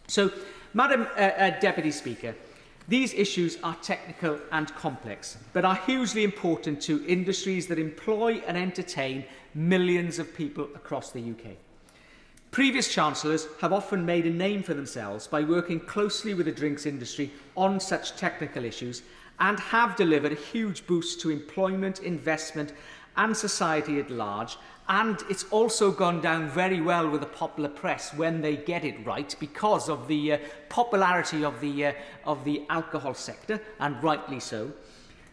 So, Madam Deputy Speaker, these issues are technical and complex, but are hugely important to industries that employ and entertain millions of people across the UK. Previous Chancellors have often made a name for themselves by working closely with the drinks industry on such technical issues, and have delivered a huge boost to employment, investment and society at large. And it's also gone down very well with the popular press when they get it right, because of the popularity of the alcohol sector, and rightly so.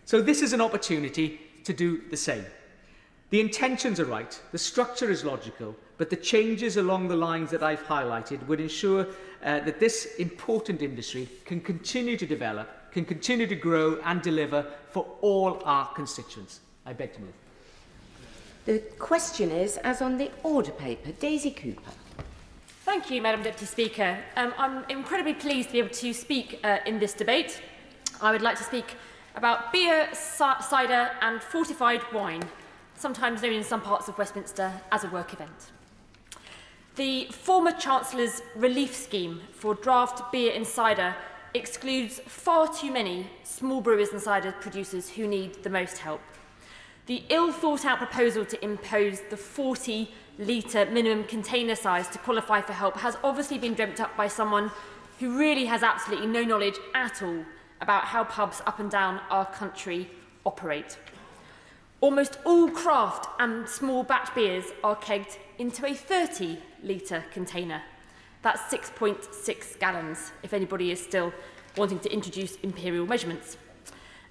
So this is an opportunity to do the same. The intentions are right, the structure is logical, but the changes along the lines that I've highlighted would ensure that this important industry can continue to develop, can continue to grow and deliver for all our constituents. I beg to move. The question is, as on the order paper, Daisy Cooper. Thank you, Madam Deputy Speaker. I'm incredibly pleased to be able to speak in this debate. I would like to speak about beer, cider and fortified wine. sometimes known in some parts of Westminster as a work event. The former Chancellor's relief scheme for draft beer and cider excludes far too many small brewers and cider producers who need the most help. The ill-thought-out proposal to impose the 40-litre minimum container size to qualify for help has obviously been dreamt up by someone who really has absolutely no knowledge at all about how pubs up and down our country operate. Almost all craft and small batch beers are kegged into a 30-litre container. That's 6.6 gallons, if anybody is still wanting to introduce imperial measurements.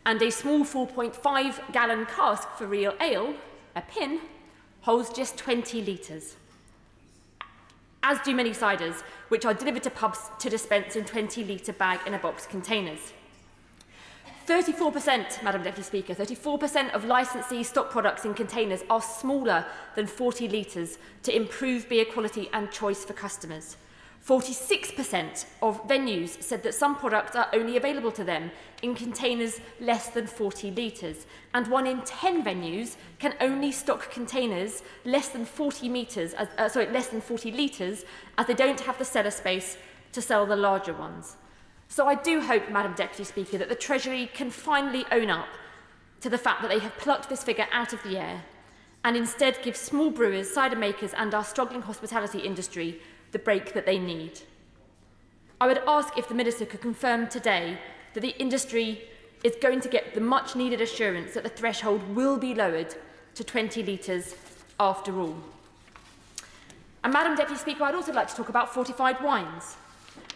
And a small 4.5-gallon cask for real ale, a pin, holds just 20 litres, as do many ciders, which are delivered to pubs to dispense in 20-litre bag-in-a-box containers. 34%, Madam Deputy Speaker, 34% of licensee stock products in containers are smaller than 40 litres to improve beer quality and choice for customers. 46% of venues said that some products are only available to them in containers less than 40 litres, and 1 in 10 venues can only stock containers less than 40 litres, as they don't have the cellar space to sell the larger ones. So I do hope, Madam Deputy Speaker, that the Treasury can finally own up to the fact that they have plucked this figure out of the air and instead give small brewers, cider makers and our struggling hospitality industry the break that they need. I would ask if the Minister could confirm today that the industry is going to get the much-needed assurance that the threshold will be lowered to 20 litres after all. And, Madam Deputy Speaker, I'd also like to talk about fortified wines,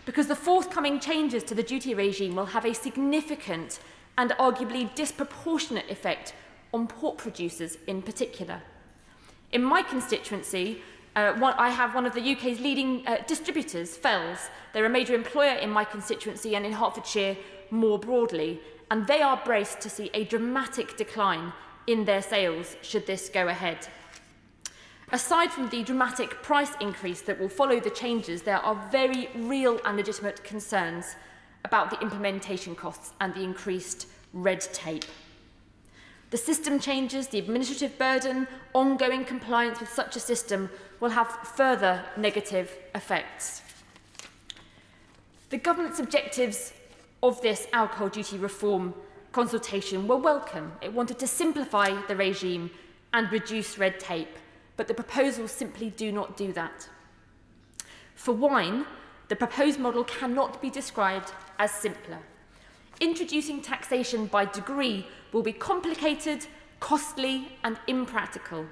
because the forthcoming changes to the duty regime will have a significant and arguably disproportionate effect on pork producers in particular. In my constituency, I have one of the UK's leading distributors, Fells. They're a major employer in my constituency and in Hertfordshire more broadly, and they are braced to see a dramatic decline in their sales should this go ahead. Aside from the dramatic price increase that will follow the changes, there are very real and legitimate concerns about the implementation costs and the increased red tape. The system changes, the administrative burden, ongoing compliance with such a system will have further negative effects. The government's objectives of this alcohol duty reform consultation were welcome. It wanted to simplify the regime and reduce red tape, but the proposals simply do not do that. For wine, the proposed model cannot be described as simpler. Introducing taxation by degree will be complicated, costly and impractical.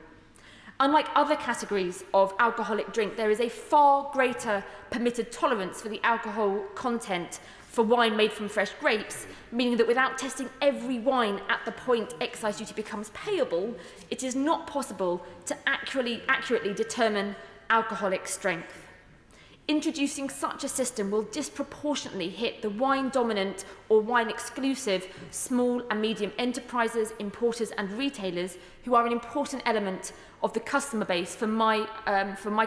Unlike other categories of alcoholic drink, there is a far greater permitted tolerance for the alcohol content for wine made from fresh grapes, meaning that without testing every wine at the point excise duty becomes payable, it is not possible to accurately determine alcoholic strength. Introducing such a system will disproportionately hit the wine-dominant or wine-exclusive small and medium enterprises, importers and retailers who are an important element of the customer base for my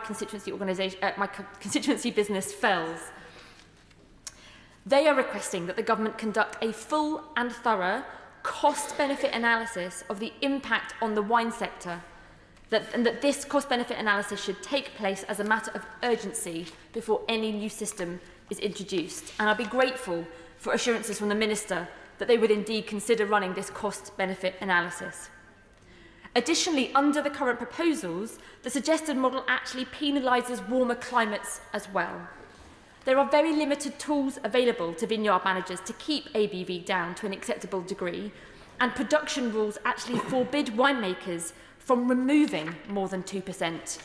constituency organisation, my constituency business, Fells. They are requesting that the government conduct a full and thorough cost-benefit analysis of the impact on the wine sector, and that this cost-benefit analysis should take place as a matter of urgency before any new system is introduced. And I'll be grateful for assurances from the Minister that they would indeed consider running this cost-benefit analysis. Additionally, under the current proposals, the suggested model actually penalises warmer climates as well. There are very limited tools available to vineyard managers to keep ABV down to an acceptable degree, and production rules actually forbid winemakers from removing more than 2%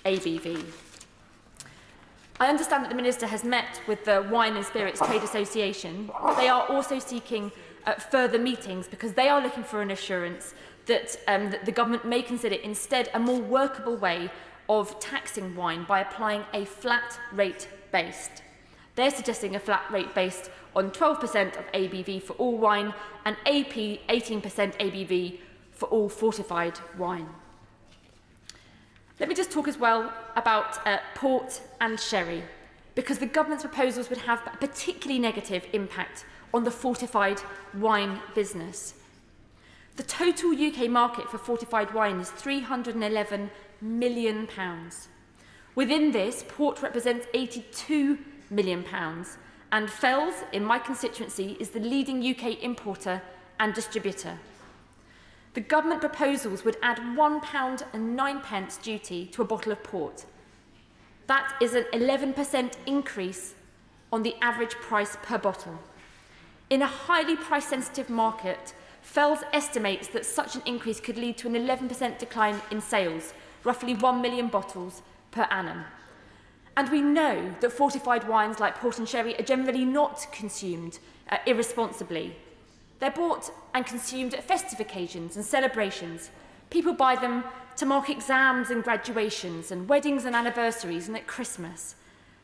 ABV. I understand that the Minister has met with the Wine and Spirits Trade Association, but they are also seeking further meetings because they are looking for an assurance that the government may consider instead a more workable way of taxing wine by applying a flat rate based. They're suggesting a flat rate based on 12% of ABV for all wine and 18% ABV for all fortified wine. Let me just talk as well about port and sherry, because the government's proposals would have a particularly negative impact on the fortified wine business. The total UK market for fortified wine is £311 million. Within this, port represents £82 million, and Fells, in my constituency, is the leading UK importer and distributor. The government proposals would add £1.09 duty to a bottle of port. That is an 11% increase on the average price per bottle. In a highly price-sensitive market, Fells estimates that such an increase could lead to an 11% decline in sales, roughly 1 million bottles per annum. And we know that fortified wines like port and sherry are generally not consumed irresponsibly. They're bought and consumed at festive occasions and celebrations. People buy them to mark exams and graduations and weddings and anniversaries and at Christmas.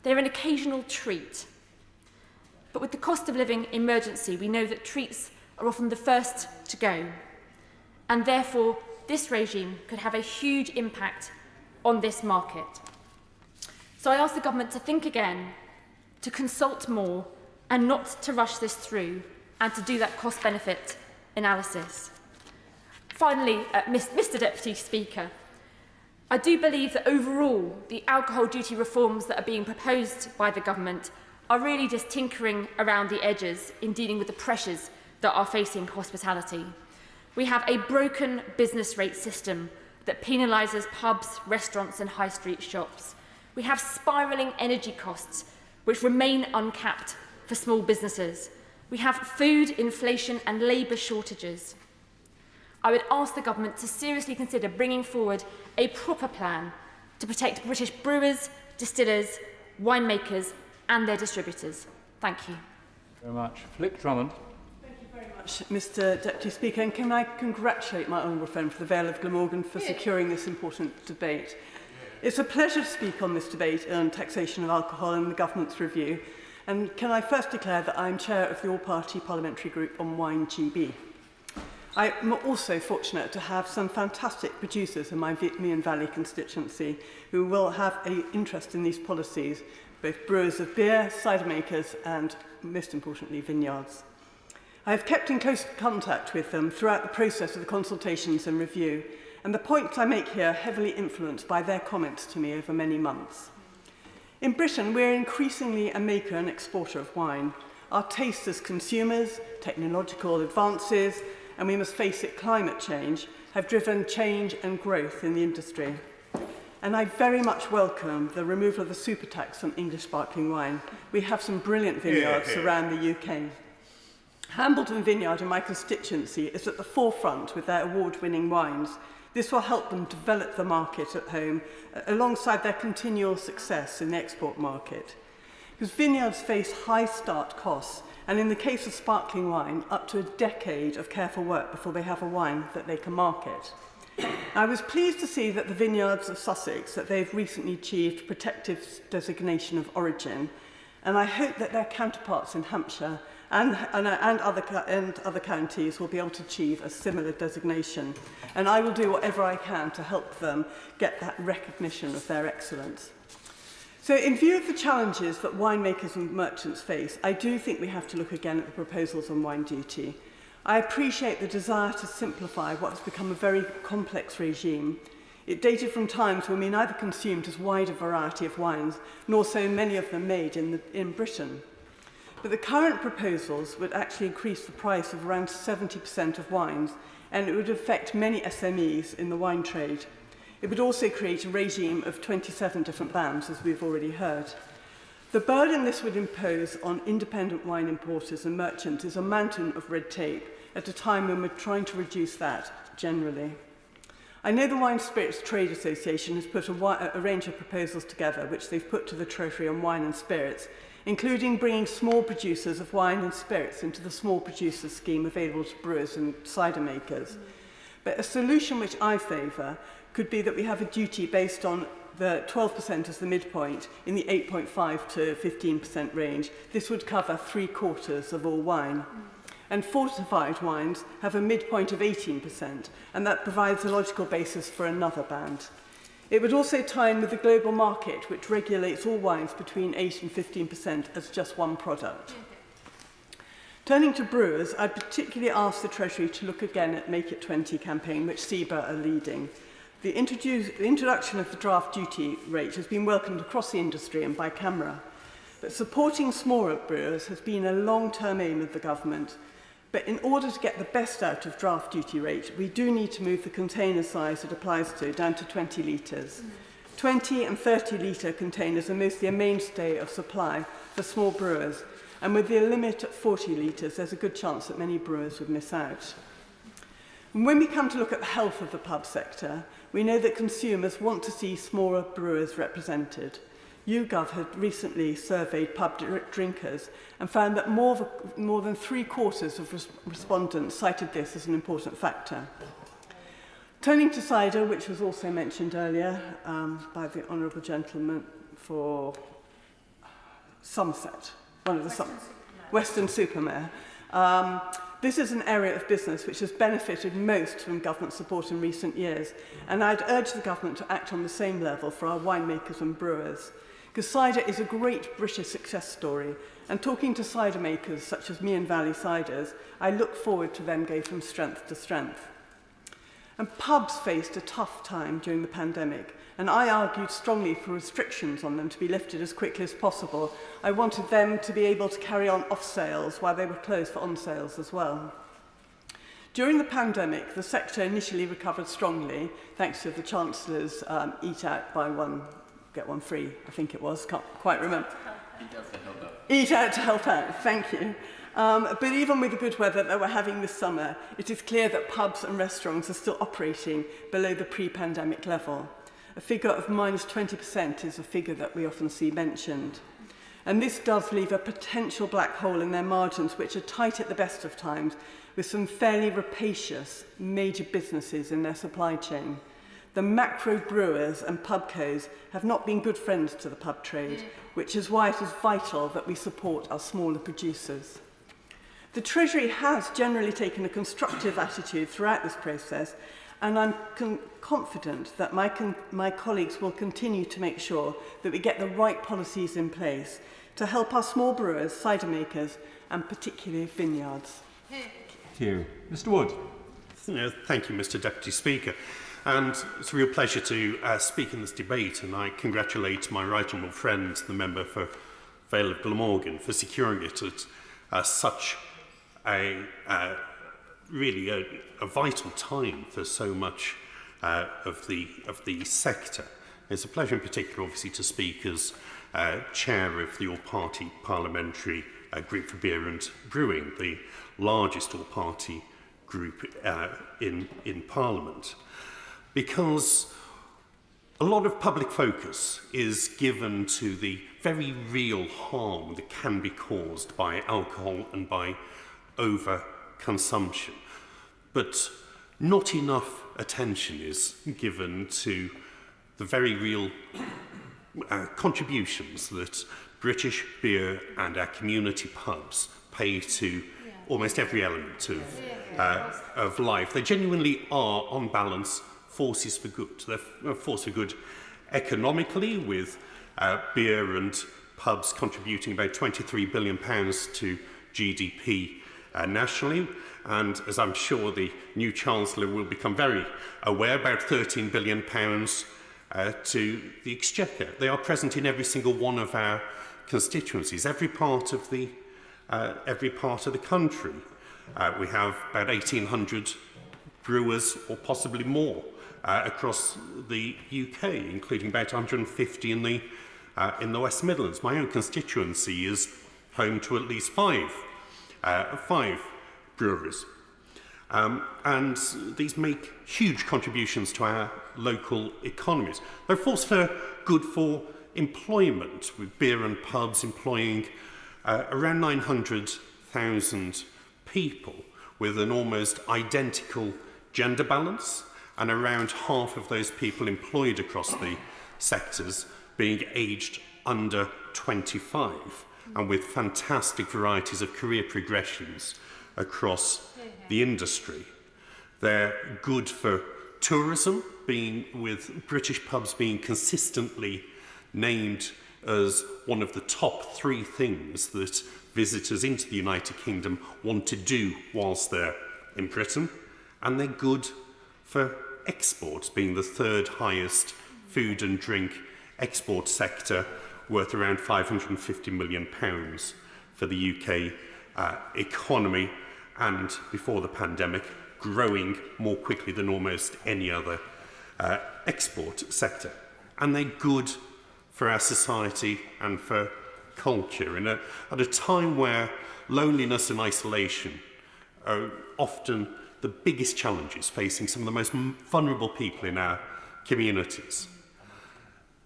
They're an occasional treat. But with the cost of living emergency, we know that treats are often the first to go. And therefore, this regime could have a huge impact on this market. So I ask the government to think again, to consult more, and not to rush this through, and to do that cost-benefit analysis. Finally, Mr. Deputy Speaker, I do believe that overall the alcohol duty reforms that are being proposed by the government are really just tinkering around the edges in dealing with the pressures that are facing hospitality. We have a broken business rate system that penalises pubs, restaurants and high street shops. We have spiralling energy costs which remain uncapped for small businesses. We have food inflation and labour shortages. I would ask the government to seriously consider bringing forward a proper plan to protect British brewers, distillers, winemakers and their distributors. Thank you. Very much. Flip Drummond. Mr. Deputy Speaker, and can I congratulate my honourable friend for the Vale of Glamorgan for securing this important debate. It's a pleasure to speak on this debate on taxation of alcohol and the government's review. And can I first declare that I'm chair of the all-party parliamentary group on Wine GB. I'm also fortunate to have some fantastic producers in my Meon Valley constituency who will have an interest in these policies, both brewers of beer, cider makers and, most importantly, vineyards. I have kept in close contact with them throughout the process of the consultations and review, and the points I make here are heavily influenced by their comments to me over many months. In Britain, we're increasingly a maker and exporter of wine. Our tastes as consumers, technological advances, and we must face it, climate change, have driven change and growth in the industry. And I very much welcome the removal of the super tax on English sparkling wine. We have some brilliant vineyards around the UK. Hambleton Vineyard in my constituency is at the forefront with their award-winning wines. This will help them develop the market at home alongside their continual success in the export market. Because vineyards face high start costs, and in the case of sparkling wine, up to a decade of careful work before they have a wine that they can market. I was pleased to see that the vineyards of Sussex, that they've recently achieved protective designation of origin, and I hope that their counterparts in Hampshire and other counties will be able to achieve a similar designation. And I will do whatever I can to help them get that recognition of their excellence. So in view of the challenges that winemakers and merchants face, I do think we have to look again at the proposals on wine duty. I appreciate the desire to simplify what has become a very complex regime. It dated from times when we neither consumed as wide a variety of wines, nor so many of them made in Britain. But the current proposals would actually increase the price of around 70% of wines, and it would affect many SMEs in the wine trade. It would also create a regime of 27 different bans, as we've already heard. The burden this would impose on independent wine importers and merchants is a mountain of red tape at a time when we're trying to reduce that generally. I know the Wine Spirits Trade Association has put a range of proposals together, which they've put to the Treasury on wine and spirits, including bringing small producers of wine and spirits into the small producers scheme available to brewers and cider makers. But a solution which I favour could be that we have a duty based on the 12% as the midpoint in the 8.5 to 15% range. This would cover 3/4 of all wine. And fortified wines have a midpoint of 18%, and that provides a logical basis for another band. It would also tie in with the global market, which regulates all wines between 8 and 15% as just one product. Turning to brewers, I'd particularly ask the Treasury to look again at Make It 20 campaign, which SEBA are leading. The introduction of the draft duty rate has been welcomed across the industry and by CAMRA, but supporting smaller brewers has been a long-term aim of the government. But in order to get the best out of draft duty rate, we do need to move the container size it applies to down to 20 litres. 20 and 30 litre containers are mostly a mainstay of supply for small brewers, and with the limit at 40 litres, there's a good chance that many brewers would miss out. And when we come to look at the health of the pub sector, we know that consumers want to see smaller brewers represented. YouGov had recently surveyed pub drinkers and found that more than 3/4 of respondents cited this as an important factor. Turning to cider, which was also mentioned earlier by the Honourable Gentleman for Somerset, one of the Western-super-Mare. This is an area of business which has benefited most from government support in recent years, and I'd urge the government to act on the same level for our winemakers and brewers. Because cider is a great British success story, and talking to cider makers such as Meon Valley Ciders, I look forward to them going from strength to strength. And pubs faced a tough time during the pandemic, and I argued strongly for restrictions on them to be lifted as quickly as possible. I wanted them to be able to carry on off sales while they were closed for on sales as well. During the pandemic, the sector initially recovered strongly, thanks to the Chancellor's eat out, buy one, get one free, I think it was, can't quite remember. Eat out to help out, thank you. But even with the good weather that we're having this summer, it is clear that pubs and restaurants are still operating below the pre-pandemic level. A figure of -20% is a figure that we often see mentioned. And this does leave a potential black hole in their margins, which are tight at the best of times, with some fairly rapacious major businesses in their supply chain. The macro brewers and pubcos have not been good friends to the pub trade, which is why it is vital that we support our smaller producers. The Treasury has generally taken a constructive attitude throughout this process, and I'm confident that my colleagues will continue to make sure that we get the right policies in place to help our small brewers, cider makers, and particularly vineyards. Thank you. Mr. Wood. Thank you, Mr. Deputy Speaker. And it's a real pleasure to speak in this debate, and I congratulate my right honourable friend, the member for Vale of Glamorgan, for securing it at such a really a vital time for so much of the sector. It's a pleasure in particular, obviously, to speak as chair of the all-party parliamentary group for beer and brewing, the largest all-party group in Parliament, because a lot of public focus is given to the very real harm that can be caused by alcohol and by overconsumption. But not enough attention is given to the very real contributions that British beer and our community pubs pay to almost every element of life. They genuinely are, on balance, forces for good. They're a force for good economically, with beer and pubs contributing about £23 billion to GDP nationally, and as I'm sure the new Chancellor will become very aware, about £13 billion to the Exchequer. They are present in every single one of our constituencies, every part of the country. We have about 1,800 brewers, or possibly more, across the UK, including about 150 in the West Midlands. My own constituency is home to at least five breweries. And these make huge contributions to our local economies. They're a force for good for employment, with beer and pubs employing around 900,000 people, with an almost identical gender balance, and around half of those people employed across the sectors being aged under 25, and with fantastic varieties of career progressions across the industry. They're good for tourism, with British pubs being consistently named as one of the top 3 things that visitors into the United Kingdom want to do whilst they're in Britain, and they're good for exports, being the 3rd highest food and drink export sector, worth around £550 million for the UK economy, and before the pandemic, growing more quickly than almost any other export sector. And they're good for our society and for culture. At a time where loneliness and isolation are often the biggest challenges facing some of the most vulnerable people in our communities.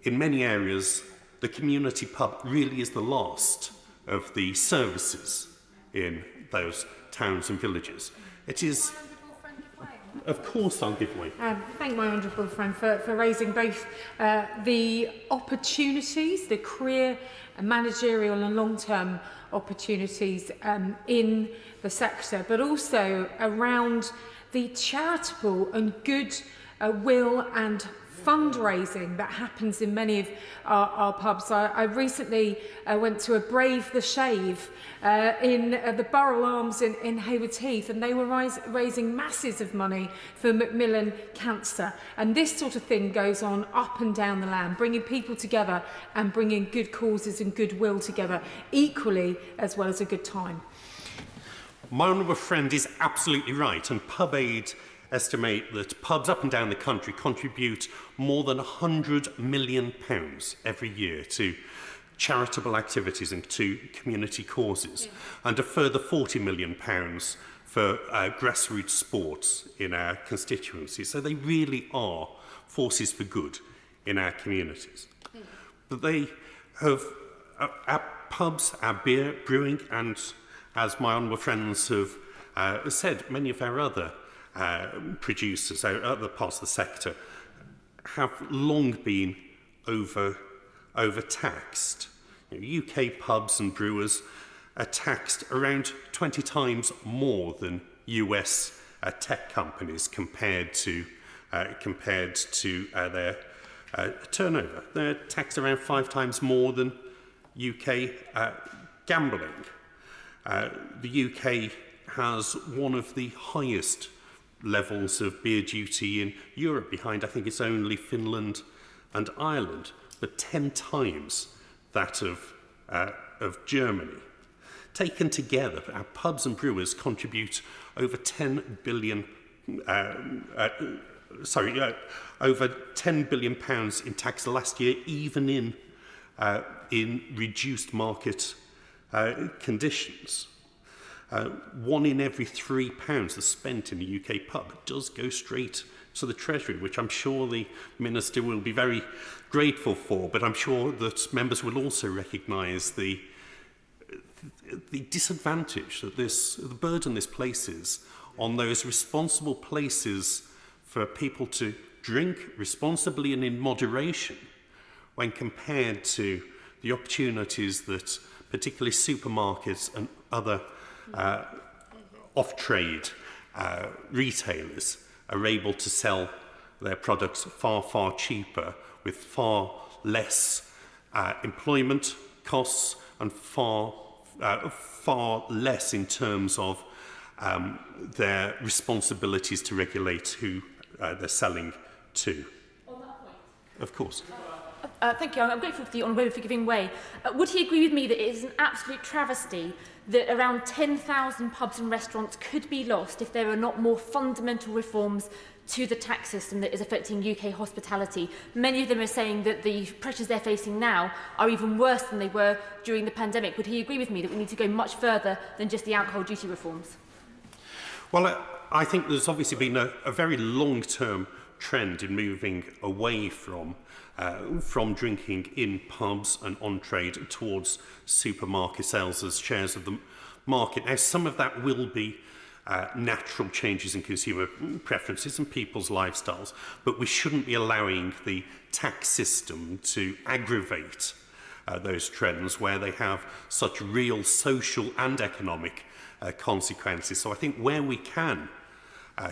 In many areas, the community pub really is the last of the services in those towns and villages. It is... Of course I'll give way. Thank my honourable friend for raising both the opportunities, the career, managerial and long-term opportunities in the sector, but also around the charitable and good will and fundraising that happens in many of our pubs. I recently went to a Brave the Shave in the Borough Arms in Hayward Heath, and they were raising masses of money for Macmillan Cancer. And this sort of thing goes on up and down the land, bringing people together and bringing good causes and goodwill together equally, as well as a good time. My honourable friend is absolutely right, and PubAid estimate that pubs up and down the country contribute more than £100 million every year to charitable activities and to community causes, and a further £40 million for grassroots sports in our constituency. So they really are forces for good in our communities. But they have our pubs, our beer, brewing, and as my honourable friends have said, many of our other producers, other parts of the sector, have long been overtaxed. UK pubs and brewers are taxed around 20 times more than US tech companies compared to their turnover. They're taxed around 5 times more than UK gambling. The UK has one of the highest levels of beer duty in Europe, behind I think it's only Finland and Ireland, but 10 times that of Germany. Taken together, our pubs and brewers contribute over £10 billion in tax last year, even in reduced market conditions. 1 in every £3 that's spent in the UK pub does go straight to the Treasury, which I'm sure the Minister will be very grateful for, but I'm sure that members will also recognise the disadvantage that the burden this places on those responsible places for people to drink responsibly and in moderation when compared to the opportunities that particularly supermarkets and other off-trade retailers are able to sell their products far, far cheaper with far less employment costs and far less in terms of their responsibilities to regulate who they're selling to. On that point? Of course. Thank you. I'm grateful for the honourable for giving way. Would he agree with me that it is an absolute travesty that around 10,000 pubs and restaurants could be lost if there are not more fundamental reforms to the tax system that is affecting UK hospitality? Many of them are saying that the pressures they're facing now are even worse than they were during the pandemic. Would he agree with me that we need to go much further than just the alcohol duty reforms? Well, I think there's obviously been a very long-term trend in moving away from drinking in pubs and on trade towards supermarket sales as shares of the market. Now, some of that will be natural changes in consumer preferences and people's lifestyles, but we shouldn't be allowing the tax system to aggravate those trends where they have such real social and economic consequences. So I think where we can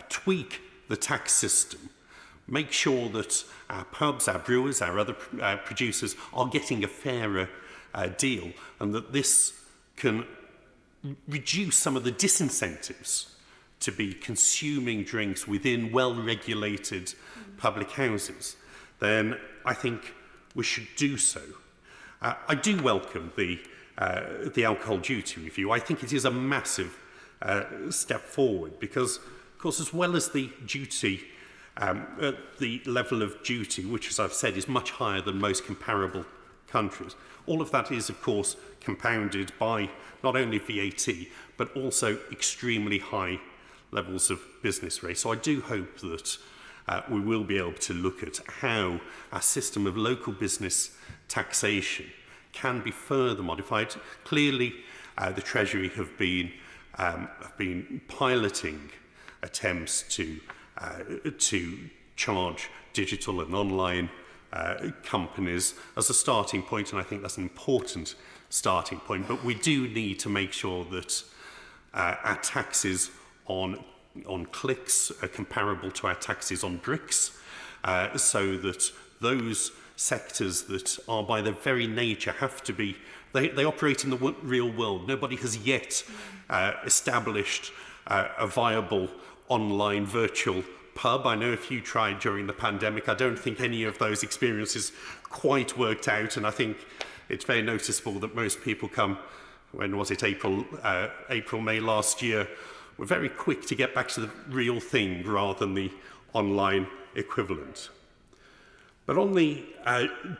tweak the tax system make sure that our pubs, our brewers, our other producers are getting a fairer deal, and that this can reduce some of the disincentives to be consuming drinks within well-regulated public houses, then I think we should do so. I do welcome the alcohol duty review. I think it is a massive step forward because, of course, as well as the duty, the level of duty, which, as I've said, is much higher than most comparable countries, all of that is, of course, compounded by not only VAT, but also extremely high levels of business rates. So I do hope that we will be able to look at how our system of local business taxation can be further modified. Clearly, the Treasury have been piloting attempts to charge digital and online companies as a starting point, and I think that's an important starting point. But we do need to make sure that our taxes on clicks are comparable to our taxes on bricks, so that those sectors that are by their very nature have to be, they operate in the real world. Nobody has yet established a viable online virtual pub. I know a few tried during the pandemic. I don't think any of those experiences quite worked out, and I think it's very noticeable that most people come, when was it, April, May last year, were very quick to get back to the real thing rather than the online equivalent. But on the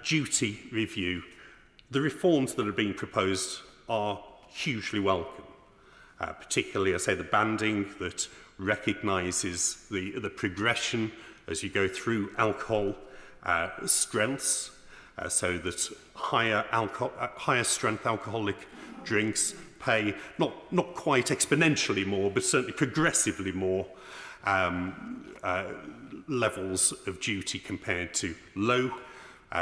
duty review, the reforms that are being proposed are hugely welcome, particularly, I say, the banding that recognises the progression as you go through alcohol strengths, so that higher strength alcoholic drinks pay not quite exponentially more, but certainly progressively more levels of duty compared to low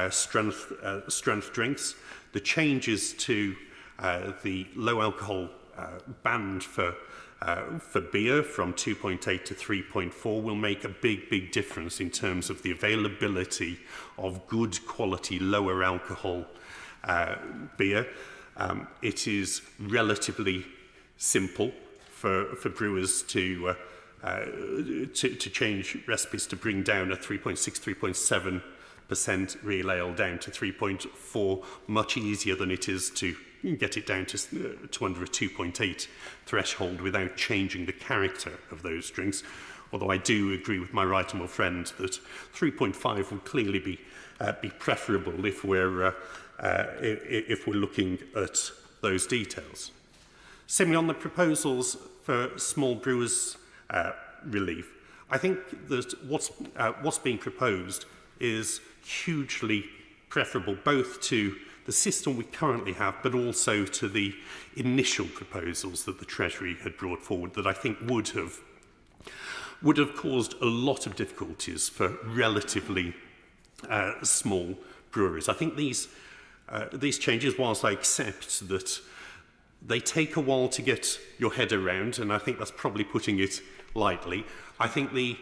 strength drinks. The changes to the low alcohol band for beer from 2.8 to 3.4 will make a big difference in terms of the availability of good quality lower alcohol beer. It is relatively simple for brewers to change recipes to bring down a 3.6, 3.7% real ale down to 3.4, much easier than it is to get it down to under a 2.8 threshold without changing the character of those drinks. Although I do agree with my right honourable friend that 3.5 would clearly be preferable if we're looking at those details. Similarly, on the proposals for small brewers relief, I think that what's being proposed is hugely preferable both to the system we currently have, but also to the initial proposals that the Treasury had brought forward that I think would have caused a lot of difficulties for relatively small breweries. I think these changes, whilst I accept that they take a while to get your head around, and I think that's probably putting it lightly, I think the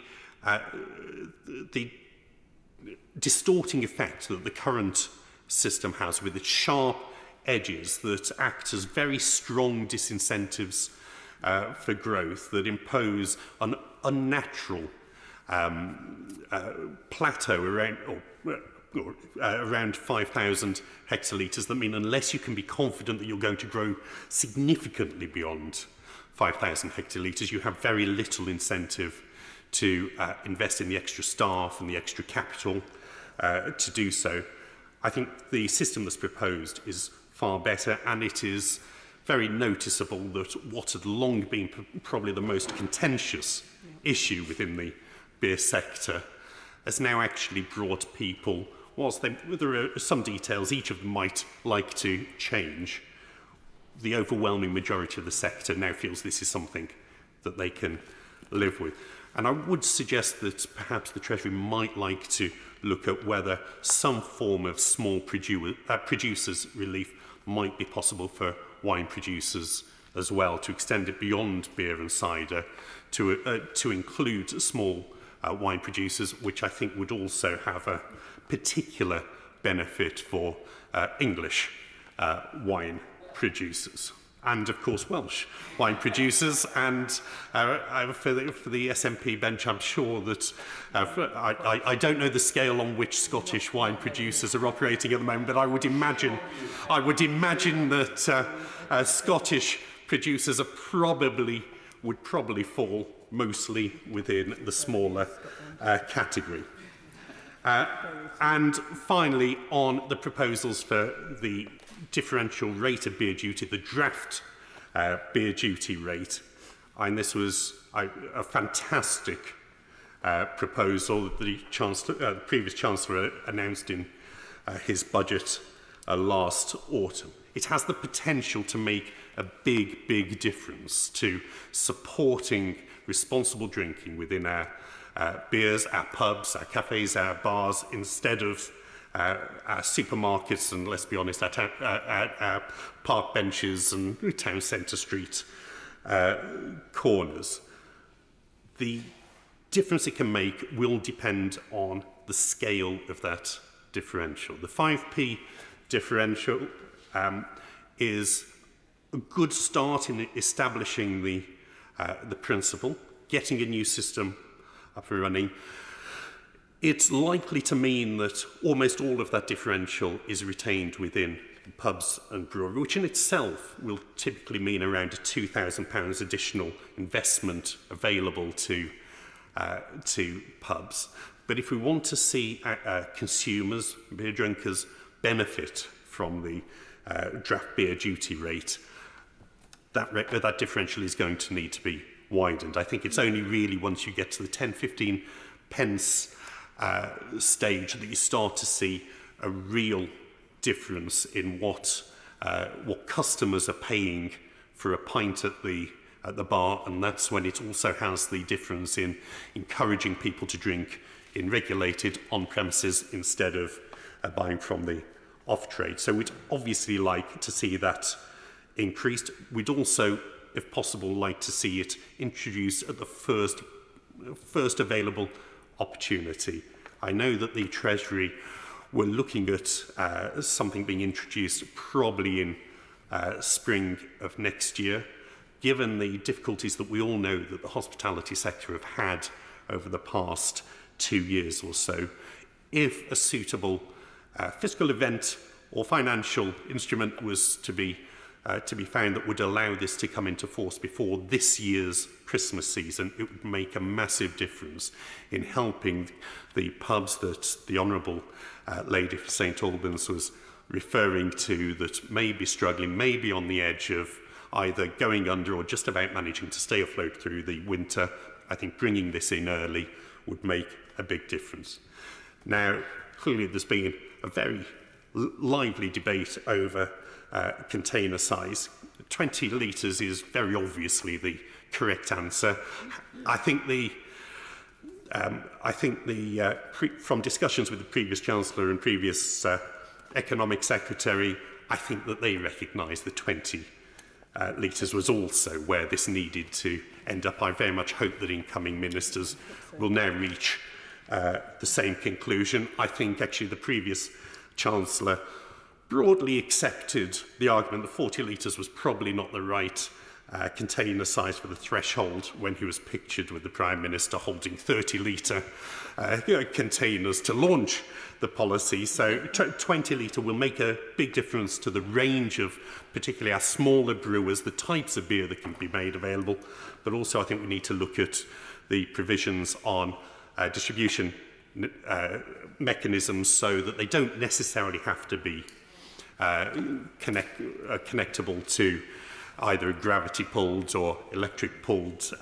distorting effect that the current system has with its sharp edges that act as very strong disincentives for growth, that impose an unnatural plateau around 5,000 hectolitres, that mean unless you can be confident that you're going to grow significantly beyond 5,000 hectolitres, you have very little incentive to invest in the extra staff and the extra capital to do so. I think the system that's proposed is far better, and it is very noticeable that what had long been probably the most contentious issue within the beer sector has now actually brought people, whilst there are some details each of them might like to change, the overwhelming majority of the sector now feels this is something that they can live with. And I would suggest that perhaps the Treasury might like to look at whether some form of small producers relief might be possible for wine producers as well, to extend it beyond beer and cider, to include small wine producers, which I think would also have a particular benefit for English wine producers. And, of course, Welsh wine producers. And for the SNP bench, I'm sure that I don't know the scale on which Scottish wine producers are operating at the moment, but I would imagine that Scottish producers would probably fall mostly within the smaller category. And finally, on the proposals for the differential rate of beer duty, the draft beer duty rate, and this was a fantastic proposal that the previous Chancellor announced in his budget last autumn. It has the potential to make a big, big difference to supporting responsible drinking within our beers, our pubs, our cafes, our bars, instead of our supermarkets and, let's be honest, our park benches and town centre street corners. The difference it can make will depend on the scale of that differential. The 5p differential is a good start in establishing the principle, getting a new system up and running. It's likely to mean that almost all of that differential is retained within pubs and brewery, which in itself will typically mean around a £2,000 additional investment available to pubs. But if we want to see consumers, beer drinkers, benefit from the draft beer duty rate, that differential is going to need to be widened. I think it's only really once you get to the 10-15 pence stage that you start to see a real difference in what customers are paying for a pint at the bar, and that's when it also has the difference in encouraging people to drink in regulated on-premises instead of buying from the off-trade. So we'd obviously like to see that increased. We'd also, if possible, like to see it introduced at the first available opportunity. I know that the Treasury were looking at something being introduced probably in spring of next year. Given the difficulties that we all know that the hospitality sector have had over the past 2 years or so, if a suitable fiscal event or financial instrument was to be found that would allow this to come into force before this year's Christmas season, it would make a massive difference in helping the pubs that the Honourable Lady for St Albans was referring to that may be struggling, may be on the edge of either going under or just about managing to stay afloat through the winter. I think bringing this in early would make a big difference. Now, clearly there's been a very lively debate over container size. 20 litres is very obviously the correct answer. I think from discussions with the previous Chancellor and previous Economic Secretary, I think that they recognise the 20 litres was also where this needed to end up. I very much hope that incoming ministers will now reach the same conclusion. I think actually the previous Chancellor broadly accepted the argument that 40 litres was probably not the right container size for the threshold when he was pictured with the Prime Minister holding 30-litre containers to launch the policy. So 20 litre will make a big difference to the range of particularly our smaller brewers, the types of beer that can be made available, but also I think we need to look at the provisions on distribution mechanisms so that they don't necessarily have to be connectable to either a gravity-pulled or electric-pulled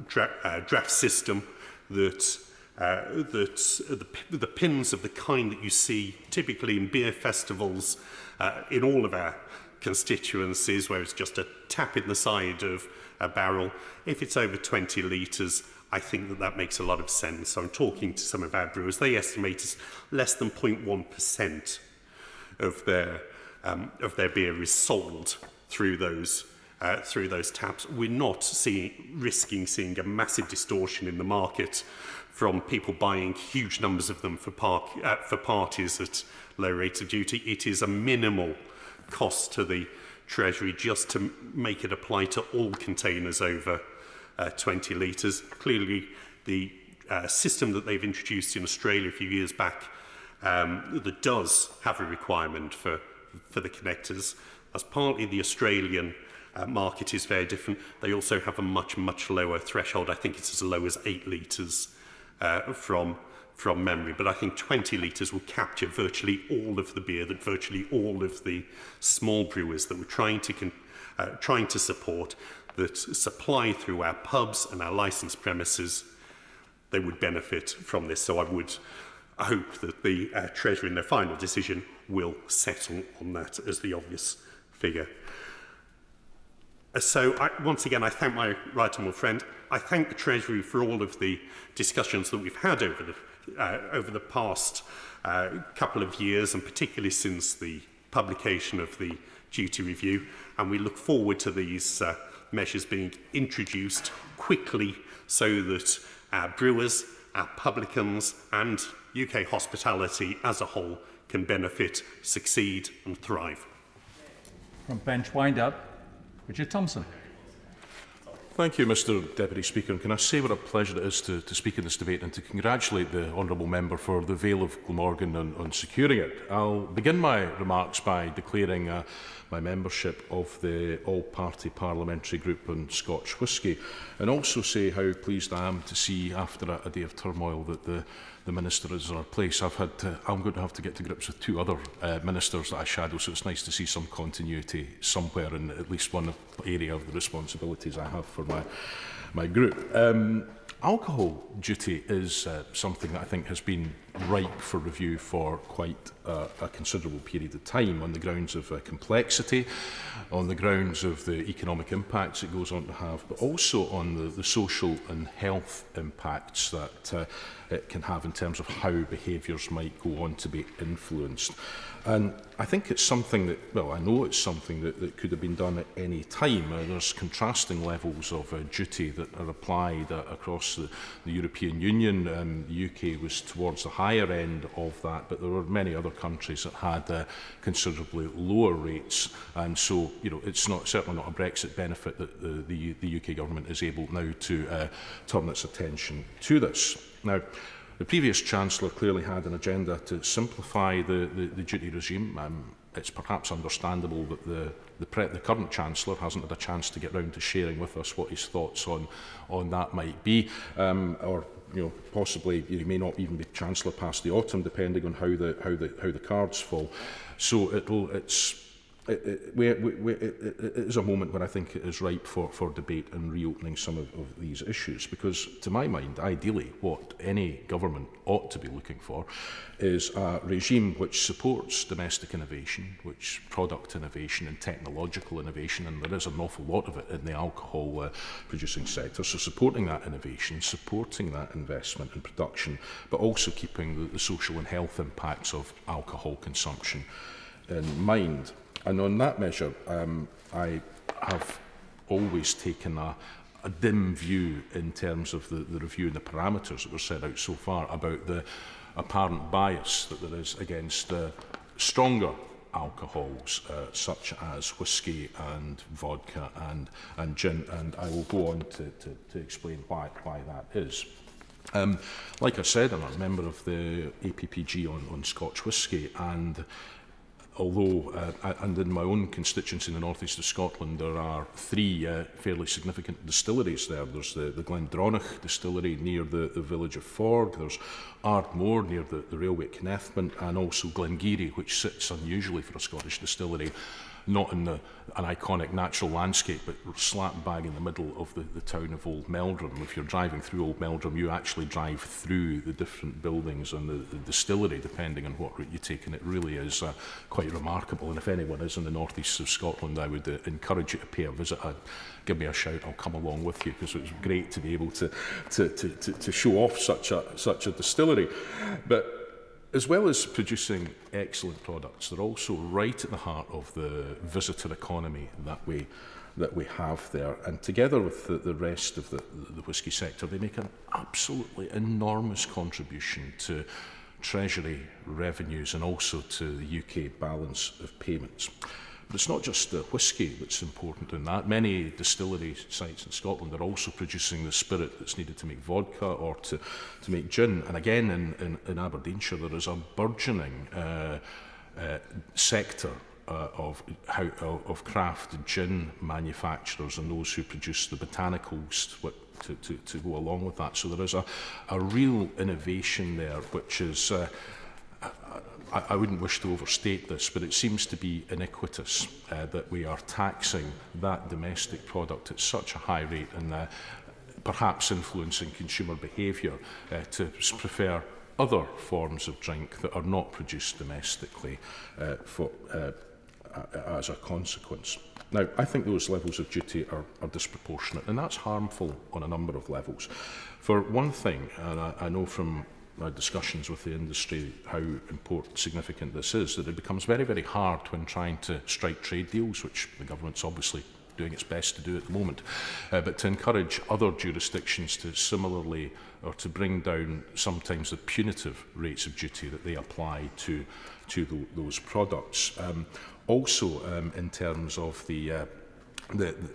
draft system, that the pins of the kind that you see typically in beer festivals in all of our constituencies, where it's just a tap in the side of a barrel, if it's over 20 litres, I think that makes a lot of sense. So I'm talking to some of our brewers. They estimate it's less than 0.1% of their beer is sold through those taps. We're not risking seeing a massive distortion in the market from people buying huge numbers of them for parties at low rates of duty. It is a minimal cost to the Treasury just to make it apply to all containers over 20 litres. Clearly, the system that they've introduced in Australia a few years back that does have a requirement for the connectors. As partly the Australian market is very different, they also have a much lower threshold. I think it's as low as 8 litres from memory, but I think 20 litres will capture virtually all of the beer that virtually all of the small brewers that we're trying to support, that supply through our pubs and our licensed premises, they would benefit from this. So I would hope that the Treasury in their final decision will settle on that as the obvious figure. So once again, I thank my right honourable friend. I thank the Treasury for all of the discussions that we've had over the past couple of years, and particularly since the publication of the duty review. And we look forward to these measures being introduced quickly so that our brewers, our publicans and UK hospitality as a whole can benefit, succeed and thrive. From bench wind up, Richard Thompson. Thank you, Mr Deputy Speaker. And can I say what a pleasure it is to speak in this debate and to congratulate the Honourable Member for the Vale of Glamorgan on securing it. I'll begin my remarks by declaring my membership of the all-party parliamentary group on Scotch whisky, and also say how pleased I am to see, after a day of turmoil, that the Minister is in our place. I'm going to have to get to grips with 2 other ministers that I shadow, so it's nice to see some continuity somewhere in at least one area of the responsibilities I have for my group. Alcohol duty is something that I think has been ripe for review for quite a considerable period of time, on the grounds of complexity, on the grounds of the economic impacts it goes on to have, but also on the social and health impacts that it can have in terms of how behaviours might go on to be influenced. And I think it's something that, well, I know it's something that could have been done at any time. There's contrasting levels of duty that are applied across the European Union. The UK was towards the higher end of that, but there were many other countries that had considerably lower rates. And so, you know, it's certainly not a Brexit benefit that the UK government is able now to turn its attention to this. Now, the previous Chancellor clearly had an agenda to simplify the duty regime. It's perhaps understandable that the current Chancellor hasn't had a chance to get round to sharing with us what his thoughts on that might be, or possibly he may not even be Chancellor past the autumn, depending on how the cards fall. So it is a moment where I think it is ripe for debate and reopening some of these issues, because to my mind, ideally, what any government ought to be looking for is a regime which supports domestic innovation, which product innovation and technological innovation, and there is an awful lot of it in the alcohol producing sector. So supporting that innovation, supporting that investment and production, but also keeping the social and health impacts of alcohol consumption in mind. And on that measure, I have always taken a dim view in terms of the review and the parameters that were set out so far about the apparent bias that there is against stronger alcohols such as whisky and vodka and gin, and I will go on to explain why that is. Like I said, I'm a member of the APPG on Scotch whisky, and although, and in my own constituency in the north east of Scotland, there are 3 fairly significant distilleries there. There's the Glendronach distillery near the village of Ford, there's Ardmore near the railway at Kennethman, and also Glengarry, which sits unusually for a Scottish distillery, not in an iconic natural landscape, but slap bang in the middle of the town of Old Meldrum. If you're driving through Old Meldrum, you actually drive through the different buildings and the distillery, depending on what route you take, and it really is quite remarkable. And if anyone is in the northeast of Scotland, I would encourage you to pay a visit. Give me a shout, I'll come along with you, because it was great to be able to show off such a distillery. But as well as producing excellent products, they're also right at the heart of the visitor economy that we that we have there, and together with the rest of the whisky sector, they make an absolutely enormous contribution to Treasury revenues and also to the UK balance of payments. But it's not just the whisky that's important in that. Many distillery sites in Scotland are also producing the spirit that's needed to make vodka or to make gin. And again, in Aberdeenshire, there is a burgeoning sector of craft gin manufacturers and those who produce the botanicals to go along with that. So there is a real innovation there, which is, I wouldn't wish to overstate this, but it seems to be iniquitous that we are taxing that domestic product at such a high rate and perhaps influencing consumer behaviour to prefer other forms of drink that are not produced domestically as a consequence. Now, I think those levels of duty are disproportionate, and that's harmful on a number of levels. For one thing, and I know from my discussions with the industry how significant this is, that it becomes very, very hard when trying to strike trade deals, which the government's obviously doing its best to do at the moment, but to encourage other jurisdictions to similarly, or to bring down sometimes the punitive rates of duty that they apply to those products. Also, in terms of the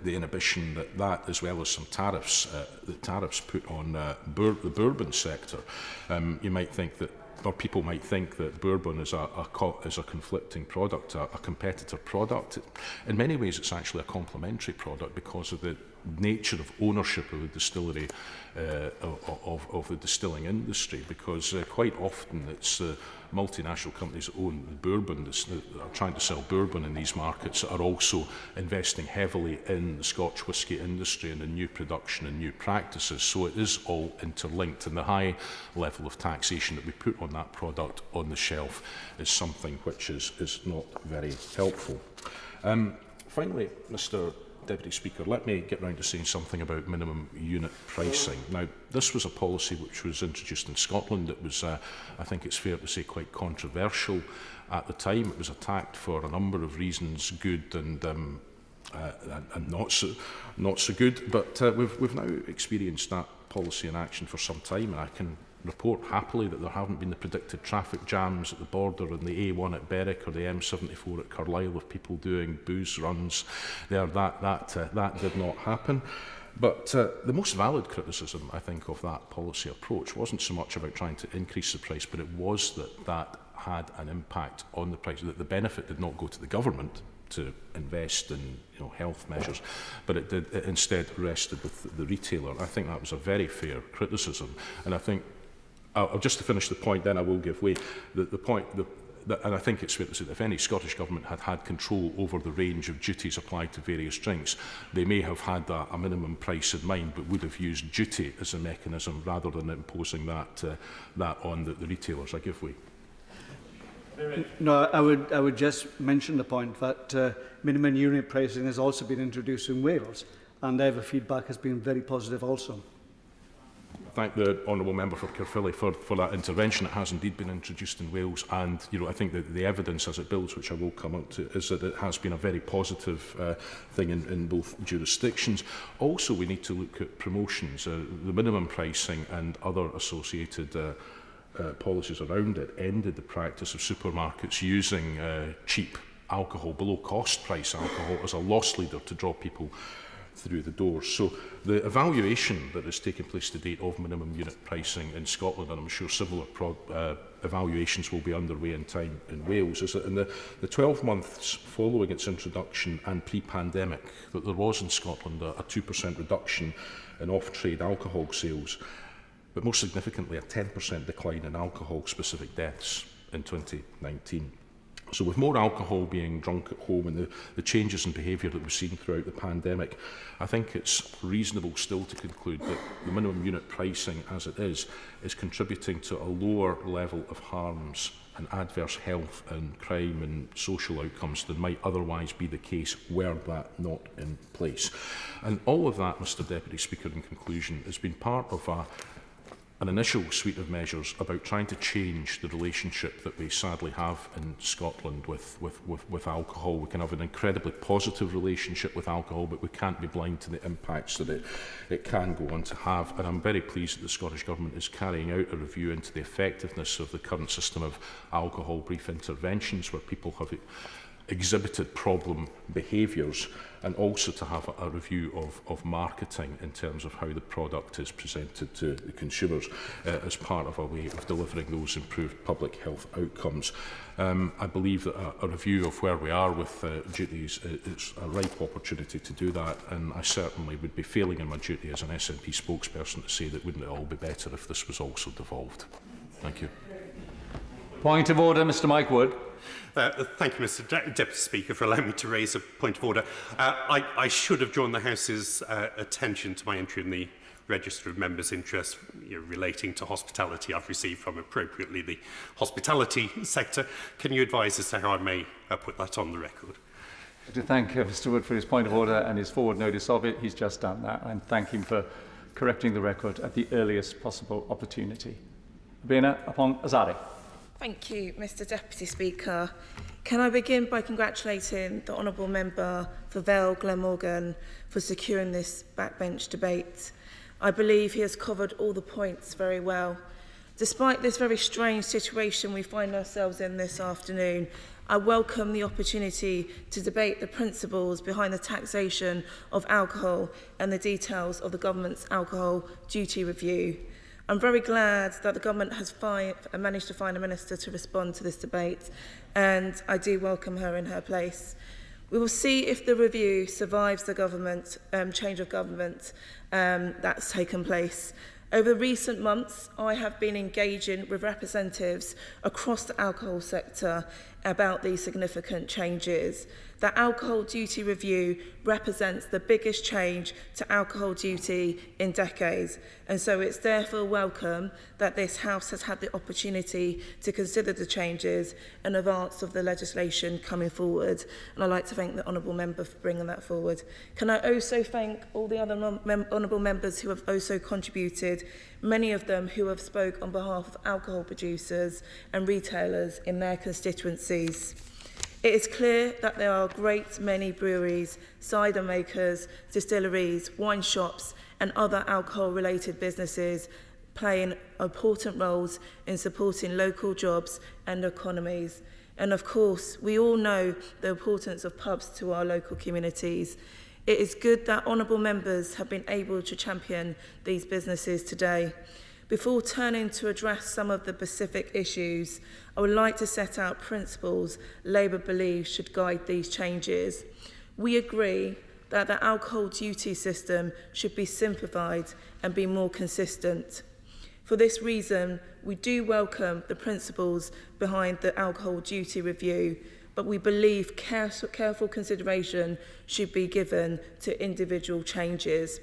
inhibition that as well as some tariffs, the tariffs put on the bourbon sector, you might think that, or people might think that bourbon is a conflicting product, a competitor product. In many ways, it's actually a complementary product because of the nature of ownership of the distillery, of the distilling industry, because quite often it's multinational companies that own the bourbon, that are trying to sell bourbon in these markets, that are also investing heavily in the Scotch whisky industry and in new production and new practices. So it is all interlinked, and the high level of taxation that we put on that product on the shelf is something which is not very helpful. Finally, Mr. Deputy Speaker, let me get round to saying something about minimum unit pricing. Now, this was a policy which was introduced in Scotland. It was, I think it's fair to say, quite controversial at the time. It was attacked for a number of reasons, good and not so good. But we've now experienced that policy in action for some time, and I can report happily that there haven't been the predicted traffic jams at the border and the A1 at Berwick or the M74 at Carlisle of people doing booze runs there. That did not happen. But the most valid criticism, I think, of that policy approach wasn't so much about trying to increase the price, but it was that had an impact on the price, that the benefit did not go to the government to invest in health measures, but it instead rested with the retailer. I think that was a very fair criticism, and I think just to finish the point, then I will give way. And I think it's fair to say that if any Scottish Government had control over the range of duties applied to various drinks, they may have had a minimum price in mind, but would have used duty as a mechanism rather than imposing that on the retailers. I give way. No, I would just mention the point that minimum unit pricing has also been introduced in Wales, and their feedback has been very positive also. Thank the honourable member for Caerphilly for that intervention. It has indeed been introduced in Wales, and I think that the evidence as it builds, which I will come up to, is that it has been a very positive thing in both jurisdictions. Also, we need to look at promotions. The minimum pricing and other associated policies around it ended the practice of supermarkets using cheap alcohol, below cost price alcohol, as a loss leader to draw people through the doors. So the evaluation that has taken place to date of minimum unit pricing in Scotland, and I'm sure similar evaluations will be underway in time in Wales, is that in the 12 months following its introduction and pre-pandemic, that there was in Scotland a 2% reduction in off-trade alcohol sales, but most significantly a 10% decline in alcohol-specific deaths in 2019. So with more alcohol being drunk at home and the changes in behaviour that we've seen throughout the pandemic, I think it's reasonable still to conclude that the minimum unit pricing as it is contributing to a lower level of harms and adverse health and crime and social outcomes than might otherwise be the case were that not in place. And all of that, Mr Deputy Speaker, in conclusion, has been part of an initial suite of measures about trying to change the relationship that we sadly have in Scotland with alcohol. We can have an incredibly positive relationship with alcohol, but we can't be blind to the impacts that it can go on to have. And I'm very pleased that the Scottish Government is carrying out a review into the effectiveness of the current system of alcohol brief interventions, where people have exhibited problem behaviours, and also to have a review of marketing in terms of how the product is presented to the consumers as part of a way of delivering those improved public health outcomes. I believe that a review of where we are with duties is a ripe opportunity to do that, and I certainly would be failing in my duty as an SNP spokesperson to say that wouldn't it all be better if this was also devolved. Thank you. Point of order, Mr Mike Wood. Thank you, Mr Deputy Speaker, for allowing me to raise a point of order. I should have drawn the House's attention to my entry in the Register of Members' Interests relating to hospitality I've received from appropriately the hospitality sector. Can you advise as to how I may put that on the record? To thank Mr Wood for his point of order and his forward notice of it. He's just done that, and thank him for correcting the record at the earliest possible opportunity. Bina upon Azari. Thank you, Mr Deputy Speaker. Can I begin by congratulating the Honourable Member for Vale Glamorgan for securing this backbench debate. I believe he has covered all the points very well. Despite this very strange situation we find ourselves in this afternoon, I welcome the opportunity to debate the principles behind the taxation of alcohol and the details of the government's alcohol duty review. I'm very glad that the government has managed to find a minister to respond to this debate, and I do welcome her in her place. We will see if the review survives the government change of government that's taken place. Over recent months, I have been engaging with representatives across the alcohol sector about these significant changes. The alcohol duty review represents the biggest change to alcohol duty in decades, and so it's therefore welcome that this House has had the opportunity to consider the changes in advance of the legislation coming forward, and I'd like to thank the Honourable Member for bringing that forward. Can I also thank all the other Honourable Members who have also contributed, many of them who have spoke on behalf of alcohol producers and retailers in their constituencies. It is clear that there are a great many breweries, cider makers, distilleries, wine shops and other alcohol-related businesses playing important roles in supporting local jobs and economies. And of course, we all know the importance of pubs to our local communities. It is good that honourable members have been able to champion these businesses today. Before turning to address some of the specific issues, I would like to set out principles Labour believes should guide these changes. We agree that the alcohol duty system should be simplified and be more consistent. For this reason, we do welcome the principles behind the alcohol duty review, but we believe careful consideration should be given to individual changes.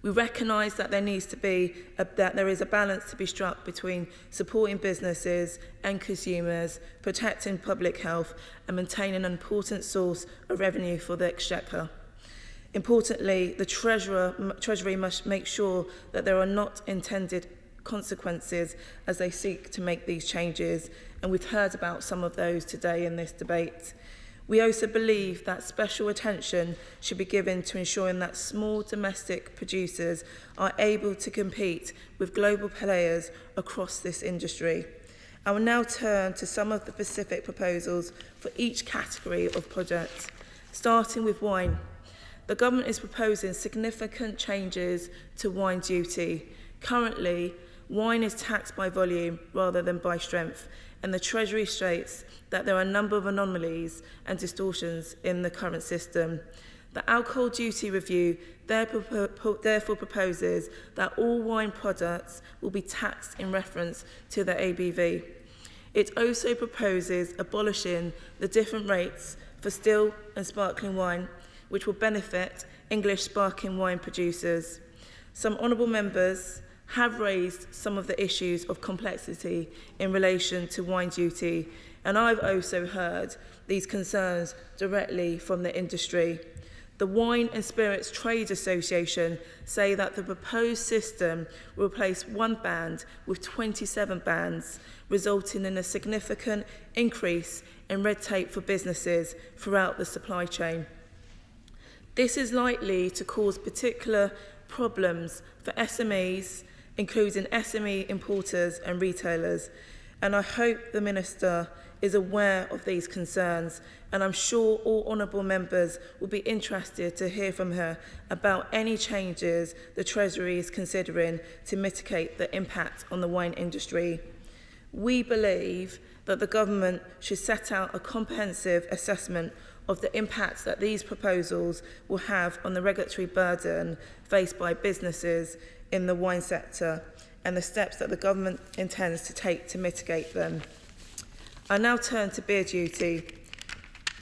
We recognise that there is a balance to be struck between supporting businesses and consumers, protecting public health and maintaining an important source of revenue for the Exchequer. Importantly, the Treasury must make sure that there are not intended consequences as they seek to make these changes, and we've heard about some of those today in this debate. We also believe that special attention should be given to ensuring that small domestic producers are able to compete with global players across this industry. I will now turn to some of the specific proposals for each category of products, starting with wine. The government is proposing significant changes to wine duty. Currently, wine is taxed by volume rather than by strength, and the Treasury states that there are a number of anomalies and distortions in the current system. The alcohol duty review therefore proposes that all wine products will be taxed in reference to the ABV. It also proposes abolishing the different rates for still and sparkling wine, which will benefit English sparkling wine producers. Some honourable members have raised some of the issues of complexity in relation to wine duty, and I've also heard these concerns directly from the industry. The Wine and Spirits Trade Association say that the proposed system will replace one band with 27 bands, resulting in a significant increase in red tape for businesses throughout the supply chain. This is likely to cause particular problems for SMEs, including SME importers and retailers, and I hope the Minister is aware of these concerns, and I'm sure all honourable members will be interested to hear from her about any changes the Treasury is considering to mitigate the impact on the wine industry. We believe that the government should set out a comprehensive assessment of the impacts that these proposals will have on the regulatory burden faced by businesses in the wine sector and the steps that the government intends to take to mitigate them. I now turn to beer duty.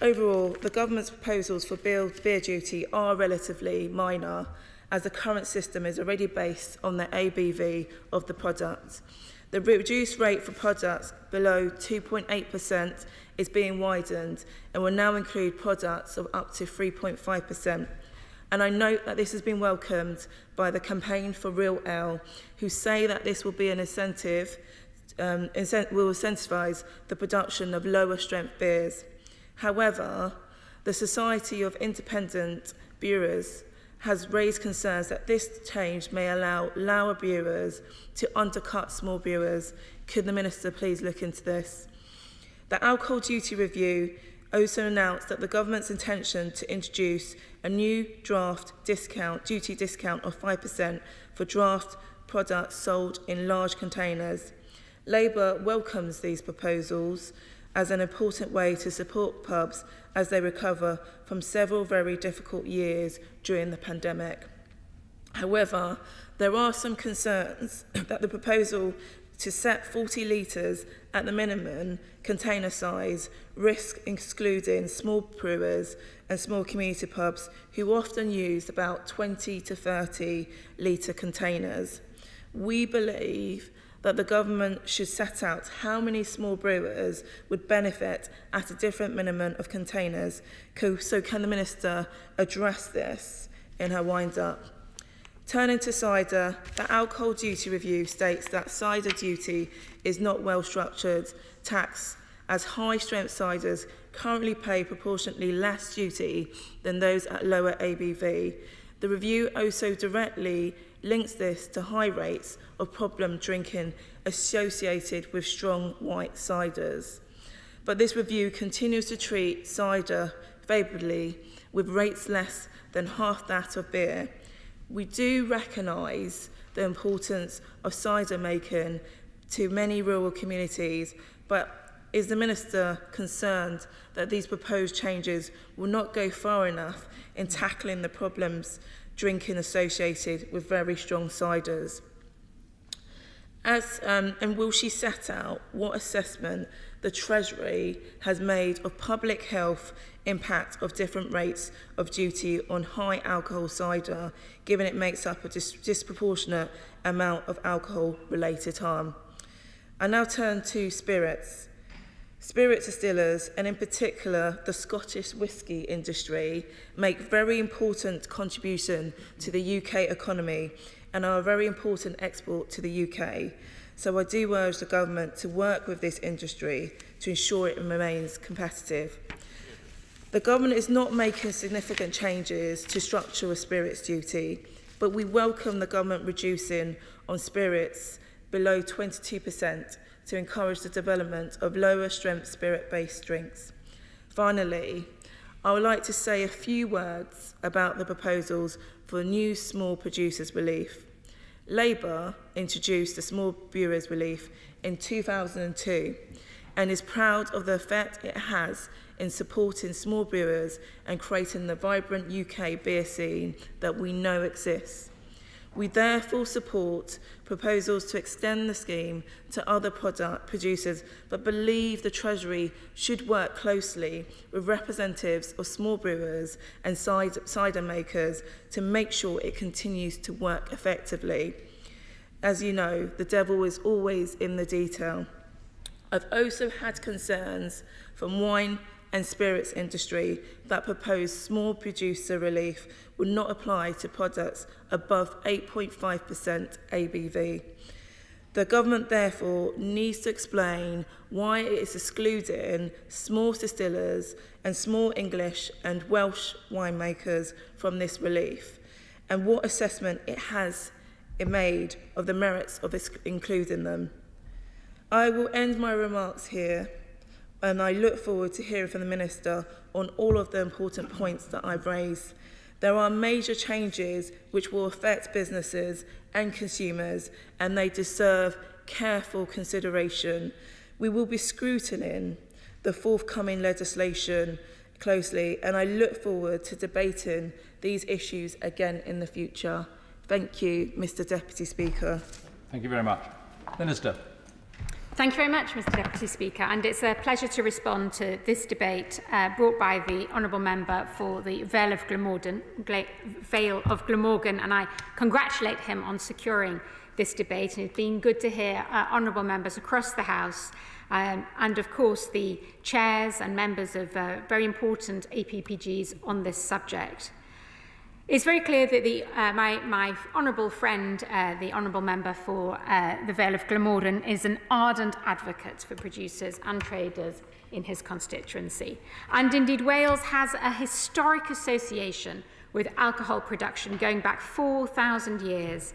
Overall, the government's proposals for beer duty are relatively minor, as the current system is already based on the ABV of the product. The reduced rate for products below 2.8% is being widened and will now include products of up to 3.5%. And I note that this has been welcomed by the Campaign for Real Ale, who say that this will be an incentive, will incentivise the production of lower strength beers. However, the Society of Independent Brewers has raised concerns that this change may allow lower brewers to undercut small brewers. Could the Minister please look into this? The Alcohol Duty Review also announced that the government's intention to introduce a new draft duty discount of 5% for draft products sold in large containers. Labour welcomes these proposals as an important way to support pubs as they recover from several very difficult years during the pandemic. However, there are some concerns that the proposal to set 40 litres at the minimum container size risk excluding small brewers and small community pubs who often use about 20 to 30 litre containers. We believe that the government should set out how many small brewers would benefit at a different minimum of containers. So can the Minister address this in her wind-up? Turning to cider, the Alcohol Duty Review states that cider duty is not well-structured tax, as high-strength ciders currently pay proportionately less duty than those at lower ABV. The review also directly links this to high rates of problem drinking associated with strong white ciders. But this review continues to treat cider favourably, with rates less than half that of beer. We do recognise the importance of cider making to many rural communities, but is the Minister concerned that these proposed changes will not go far enough in tackling the problems drinking associated with very strong ciders? And will she set out what assessment the Treasury has made of public health impact of different rates of duty on high alcohol cider, given it makes up a disproportionate amount of alcohol-related harm? I now turn to spirits. Spirit distillers, and in particular the Scottish whisky industry, make very important contribution to the UK economy and are a very important export to the UK. So I do urge the government to work with this industry to ensure it remains competitive. The government is not making significant changes to structure a spirits duty, but we welcome the government reducing on spirits below 22% to encourage the development of lower strength spirit-based drinks. Finally, I would like to say a few words about the proposals for new small producers relief. Labour introduced the small brewers relief in 2002 and is proud of the effect it has in supporting small brewers and creating the vibrant UK beer scene that we know exists. We therefore support proposals to extend the scheme to other product producers, but believe the Treasury should work closely with representatives of small brewers and cider makers to make sure it continues to work effectively. As you know, the devil is always in the detail. I've also had concerns from wine and spirits industry that proposed small producer relief would not apply to products above 8.5% ABV. The government therefore needs to explain why it is excluding small distillers and small English and Welsh winemakers from this relief, and what assessment it made of the merits of including them. I will end my remarks here, and I look forward to hearing from the Minister on all of the important points that I've raised. There are major changes which will affect businesses and consumers, and they deserve careful consideration. We will be scrutinising the forthcoming legislation closely, and I look forward to debating these issues again in the future. Thank you, Mr. Deputy Speaker. Thank you very much. Minister. Thank you very much, Mr. Deputy Speaker, and it's a pleasure to respond to this debate brought by the Honourable Member for the Vale of Glamorgan, and I congratulate him on securing this debate. And it's been good to hear Honourable Members across the House and, of course, the chairs and members of very important APPGs on this subject. It's very clear that my honourable friend, the honourable member for the Vale of Glamorgan, is an ardent advocate for producers and traders in his constituency. And indeed, Wales has a historic association with alcohol production going back 4,000 years,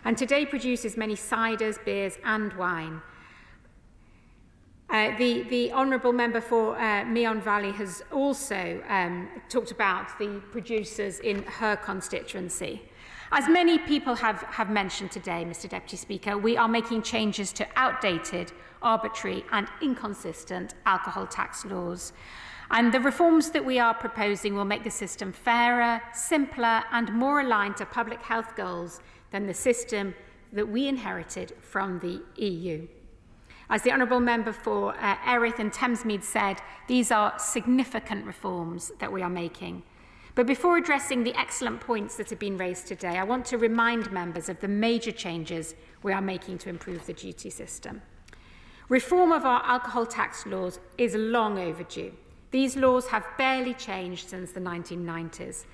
and today produces many ciders, beers and wine. The honourable member for Meon Valley has also talked about the producers in her constituency. As many people have mentioned today, Mr. Deputy Speaker, we are making changes to outdated, arbitrary and inconsistent alcohol tax laws. And the reforms that we are proposing will make the system fairer, simpler and more aligned to public health goals than the system that we inherited from the EU. As the Honourable Member for Erith and Thamesmead said, these are significant reforms that we are making. But before addressing the excellent points that have been raised today, I want to remind members of the major changes we are making to improve the duty system. Reform of our alcohol tax laws is long overdue. These laws have barely changed since the 1990s.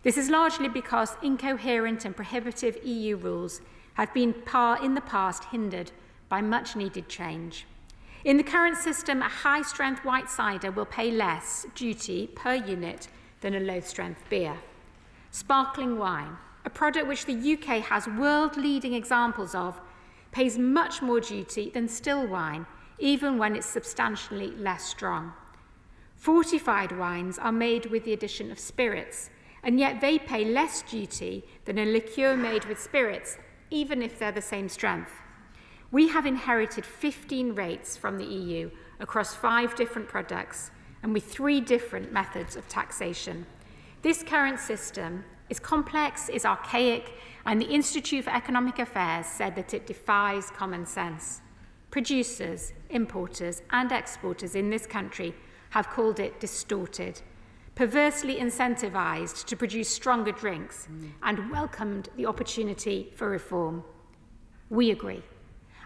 This is largely because incoherent and prohibitive EU rules have been in the past hindered by much needed change. In the current system, a high-strength white cider will pay less duty per unit than a low-strength beer. Sparkling wine, a product which the UK has world-leading examples of, pays much more duty than still wine, even when it's substantially less strong. Fortified wines are made with the addition of spirits, and yet they pay less duty than a liqueur made with spirits, even if they're the same strength. We have inherited 15 rates from the EU across 5 different products and with 3 different methods of taxation. This current system is complex, is archaic, and the Institute for Economic Affairs said that it defies common sense. Producers, importers, and exporters in this country have called it distorted, perversely incentivised to produce stronger drinks, and welcomed the opportunity for reform. We agree.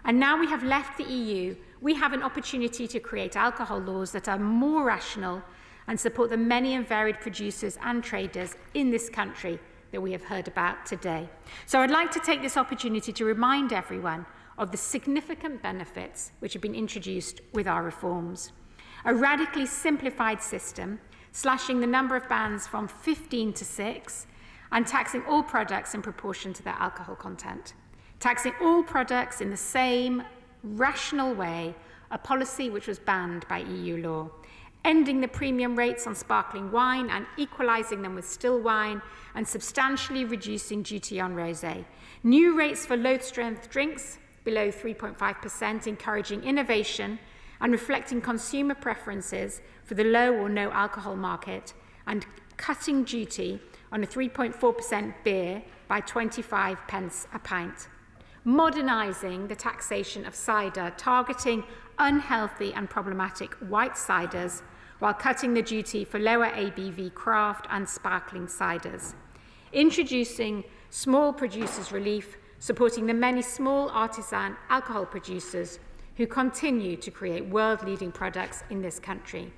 And now we have left the EU, we have an opportunity to create alcohol laws that are more rational and support the many and varied producers and traders in this country that we have heard about today. So I'd like to take this opportunity to remind everyone of the significant benefits which have been introduced with our reforms. A radically simplified system, slashing the number of bans from 15 to 6, and taxing all products in proportion to their alcohol content. Taxing all products in the same rational way, a policy which was banned by EU law. Ending the premium rates on sparkling wine and equalising them with still wine, and substantially reducing duty on rosé. New rates for low-strength drinks, below 3.5%, encouraging innovation and reflecting consumer preferences for the low or no alcohol market, and cutting duty on a 3.4% beer by 25 pence a pint. Modernising the taxation of cider, targeting unhealthy and problematic white ciders, while cutting the duty for lower ABV craft and sparkling ciders. Introducing small producers relief, supporting the many small artisan alcohol producers who continue to create world-leading products in this country.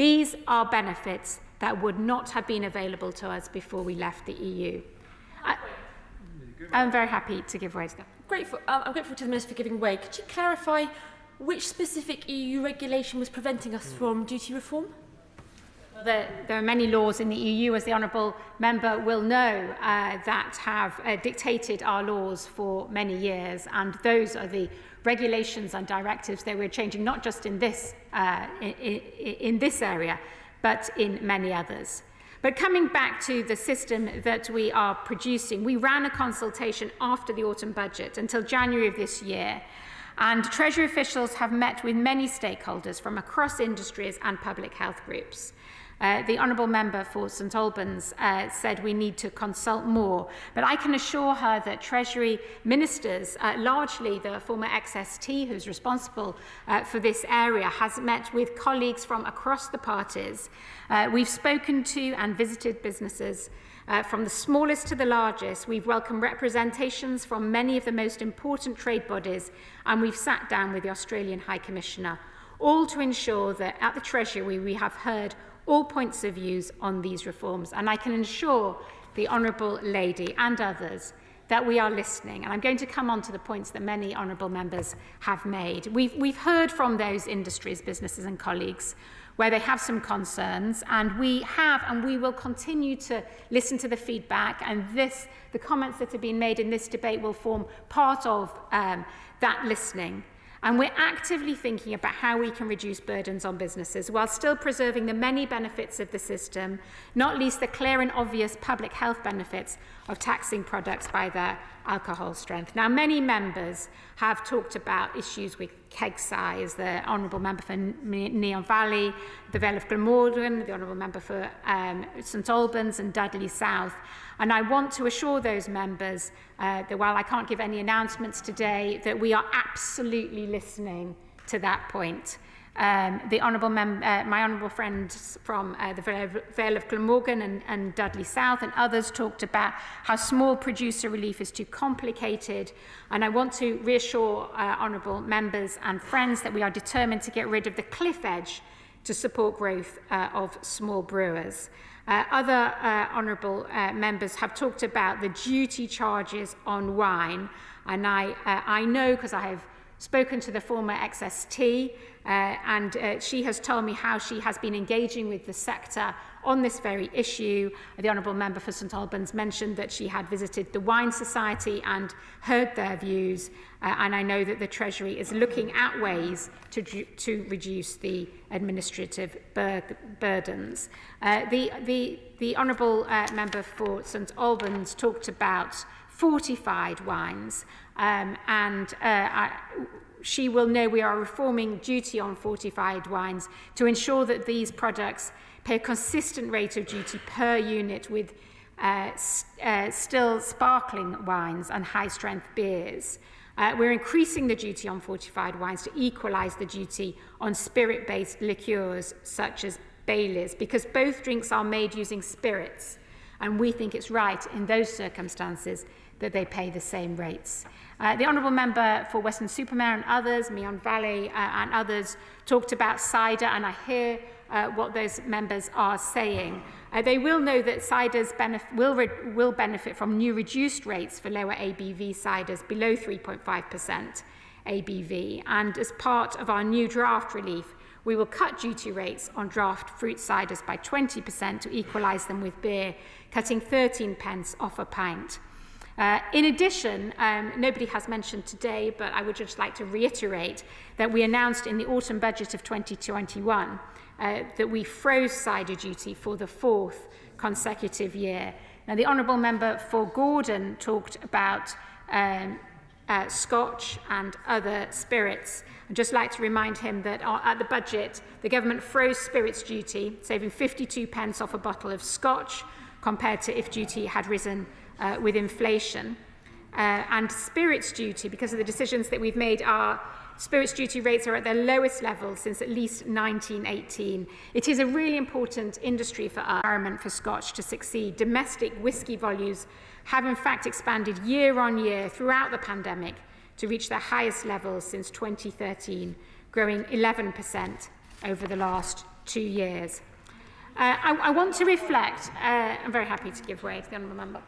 These are benefits that would not have been available to us before we left the EU. I'm very happy to give way to that. I'm grateful to the Minister for giving way. Could you clarify which specific EU regulation was preventing us from duty reform? There are many laws in the EU, as the honourable member will know, that have dictated our laws for many years, and those are the regulations and directives that we're changing, not just in this area, but in many others. But coming back to the system that we are producing, we ran a consultation after the autumn budget until January of this year, and Treasury officials have met with many stakeholders from across industries and public health groups. The honourable member for St Albans said we need to consult more, but I can assure her that Treasury ministers, largely the former XST who's responsible for this area, has met with colleagues from across the parties. We've spoken to and visited businesses from the smallest to the largest. We've welcomed representations from many of the most important trade bodies, and we've sat down with the Australian High Commissioner, all to ensure that at the Treasury we have heard all points of views on these reforms. And I can assure the Honourable Lady and others that we are listening. And I'm going to come on to the points that many honourable members have made. We've heard from those industries, businesses and colleagues where they have some concerns, and we have and we will continue to listen to the feedback, and the comments that have been made in this debate will form part of that listening. And we're actively thinking about how we can reduce burdens on businesses while still preserving the many benefits of the system, not least the clear and obvious public health benefits of taxing products by their alcohol strength. Now, many members have talked about issues with keg size. The Honourable Member for Neon Valley, the Vale of Glamorgan, the Honourable Member for St Albans and Dudley South. And I want to assure those members that while I can't give any announcements today, that we are absolutely listening to that point. My honourable friends from the Vale of Glamorgan and Dudley South and others talked about how small producer relief is too complicated, and I want to reassure honourable members and friends that we are determined to get rid of the cliff edge to support growth of small brewers. Other honourable members have talked about the duty charges on wine, and I know, because I have spoken to the former XST, and she has told me how she has been engaging with the sector on this very issue. The Honourable Member for St Albans mentioned that she had visited the Wine Society and heard their views, and I know that the Treasury is looking at ways to reduce the administrative burdens. The Honourable Member for St Albans talked about fortified wines, she will know we are reforming duty on fortified wines to ensure that these products pay a consistent rate of duty per unit with still sparkling wines and high-strength beers. We're increasing the duty on fortified wines to equalise the duty on spirit-based liqueurs such as Baileys, because both drinks are made using spirits, and we think it's right in those circumstances that they pay the same rates. The Honourable Member for Weston-super-Mare and others, Meon Valley and others, talked about cider, and I hear what those members are saying. They will know that ciders will benefit from new reduced rates for lower ABV ciders below 3.5% ABV, and as part of our new draft relief, we will cut duty rates on draft fruit ciders by 20% to equalise them with beer, cutting 13 pence off a pint. In addition, nobody has mentioned today, but I would just like to reiterate that we announced in the autumn budget of 2021 that we froze cider duty for the 4th consecutive year. Now, the Honourable Member for Gordon talked about Scotch and other spirits. I'd just like to remind him that at the budget, the government froze spirits duty, saving 52 pence off a bottle of Scotch, compared to if duty had risen with inflation. And spirits duty, because of the decisions that we've made, our spirits duty rates are at their lowest level since at least 1918. It is a really important industry for our environment for Scotch to succeed. Domestic whisky volumes have in fact expanded year on year throughout the pandemic to reach their highest levels since 2013, growing 11% over the last 2 years. I want to reflect. I'm very happy to give way to the honourable member.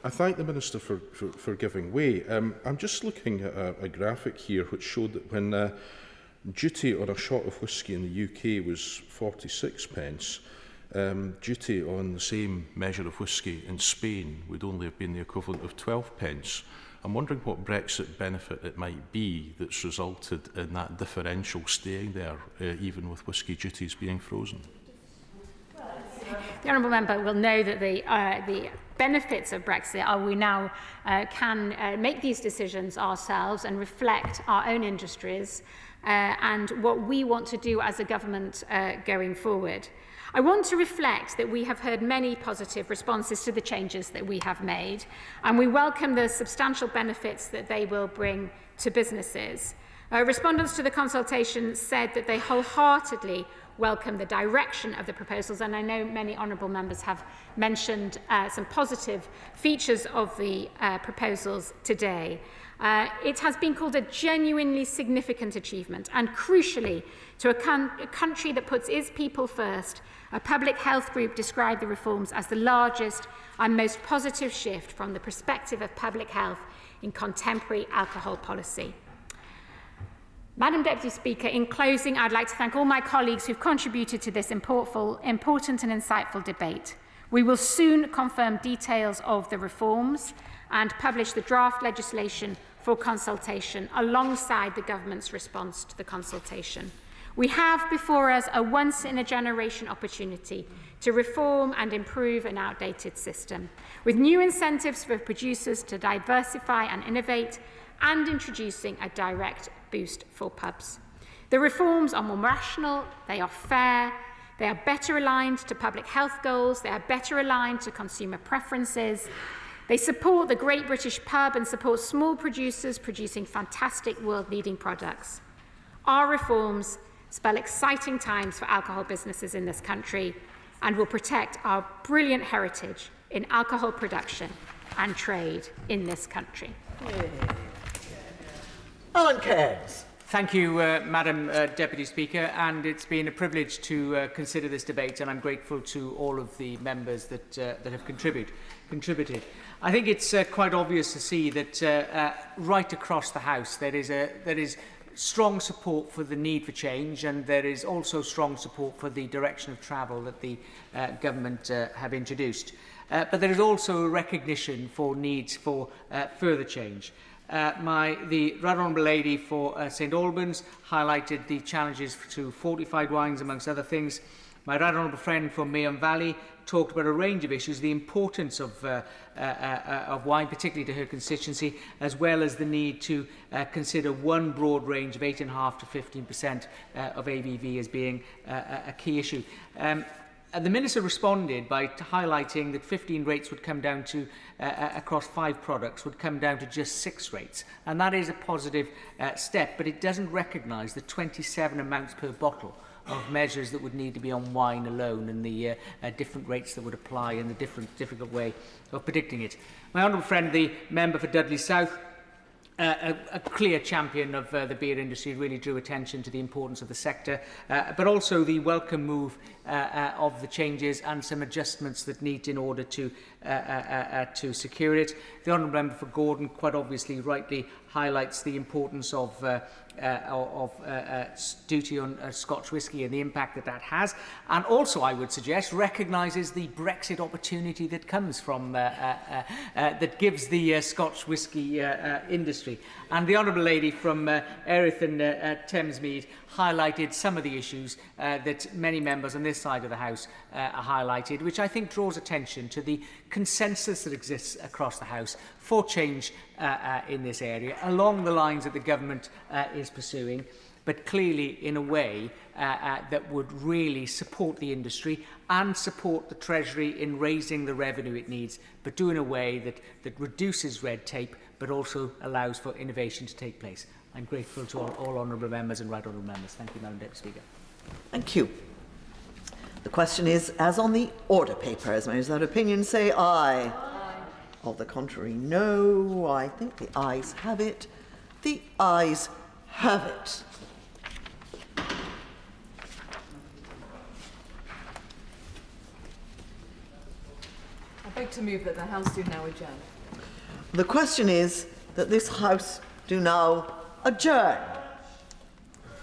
I thank the Minister for giving way. I'm just looking at a graphic here which showed that when duty on a shot of whisky in the UK was 46 pence, duty on the same measure of whisky in Spain would only have been the equivalent of 12 pence. I'm wondering what Brexit benefit it might be that's resulted in that differential staying there, even with whisky duties being frozen. The honourable member will know that the benefits of Brexit are we now can make these decisions ourselves and reflect our own industries and what we want to do as a government going forward. I want to reflect that we have heard many positive responses to the changes that we have made, and we welcome the substantial benefits that they will bring to businesses. Respondents to the consultation said that they wholeheartedly welcome the direction of the proposals, and I know many honourable members have mentioned some positive features of the proposals today. It has been called a genuinely significant achievement, and crucially, to a country that puts its people first, a public health group described the reforms as the largest and most positive shift from the perspective of public health in contemporary alcohol policy. Madam Deputy Speaker, in closing, I'd like to thank all my colleagues who've contributed to this important and insightful debate. We will soon confirm details of the reforms and publish the draft legislation for consultation alongside the Government's response to the consultation. We have before us a once-in-a-generation opportunity to reform and improve an outdated system, with new incentives for producers to diversify and innovate, and introducing a direct boost for pubs. The reforms are more rational, they are fair, they are better aligned to public health goals, they are better aligned to consumer preferences, they support the Great British Pub and support small producers producing fantastic world-leading products. Our reforms spell exciting times for alcohol businesses in this country and will protect our brilliant heritage in alcohol production and trade in this country. Alan Cairns. Thank you, Madam Deputy Speaker, and it's been a privilege to consider this debate, and I'm grateful to all of the members that have contributed. I think it's quite obvious to see that right across the House there is strong support for the need for change, and there is also strong support for the direction of travel that the government have introduced. But there is also a recognition for needs for further change. The Right Honourable Lady for St Albans highlighted the challenges to fortified wines, amongst other things. My Right Honourable friend from Meon Valley talked about a range of issues, the importance of wine, particularly to her constituency, as well as the need to consider one broad range of 8.5% to 15% of ABV as being a key issue. The Minister responded by highlighting that 15 rates would come down to, across 5 products, would come down to just 6 rates. And that is a positive step, but it doesn't recognise the 27 amounts per bottle of measures that would need to be on wine alone, and the different rates that would apply and the difficult way of predicting it. My honourable friend, the member for Dudley South, a clear champion of the beer industry, really drew attention to the importance of the sector, but also the welcome move of the changes and some adjustments that need in order to secure it. The honourable member for Gordon quite obviously rightly highlights the importance of duty on Scotch whisky and the impact that has, and also, I would suggest, recognises the Brexit opportunity that comes from that gives the Scotch whisky industry. And the honourable lady from Erith and Thamesmead highlighted some of the issues that many members on this side of the House highlighted, which I think draws attention to the consensus that exists across the House for change in this area, along the lines that the government is pursuing, but clearly in a way that would really support the industry and support the Treasury in raising the revenue it needs, but do in a way that reduces red tape, but also allows for innovation to take place. I'm grateful to all honourable members and right honourable members. Thank you, Madam Deputy Speaker. Thank you. The question is, as on the order paper, as members of that opinion say aye. Of the contrary, no. I think the ayes have it. The ayes have it. like to move that the House do now adjourn. The question is that this House do now adjourn.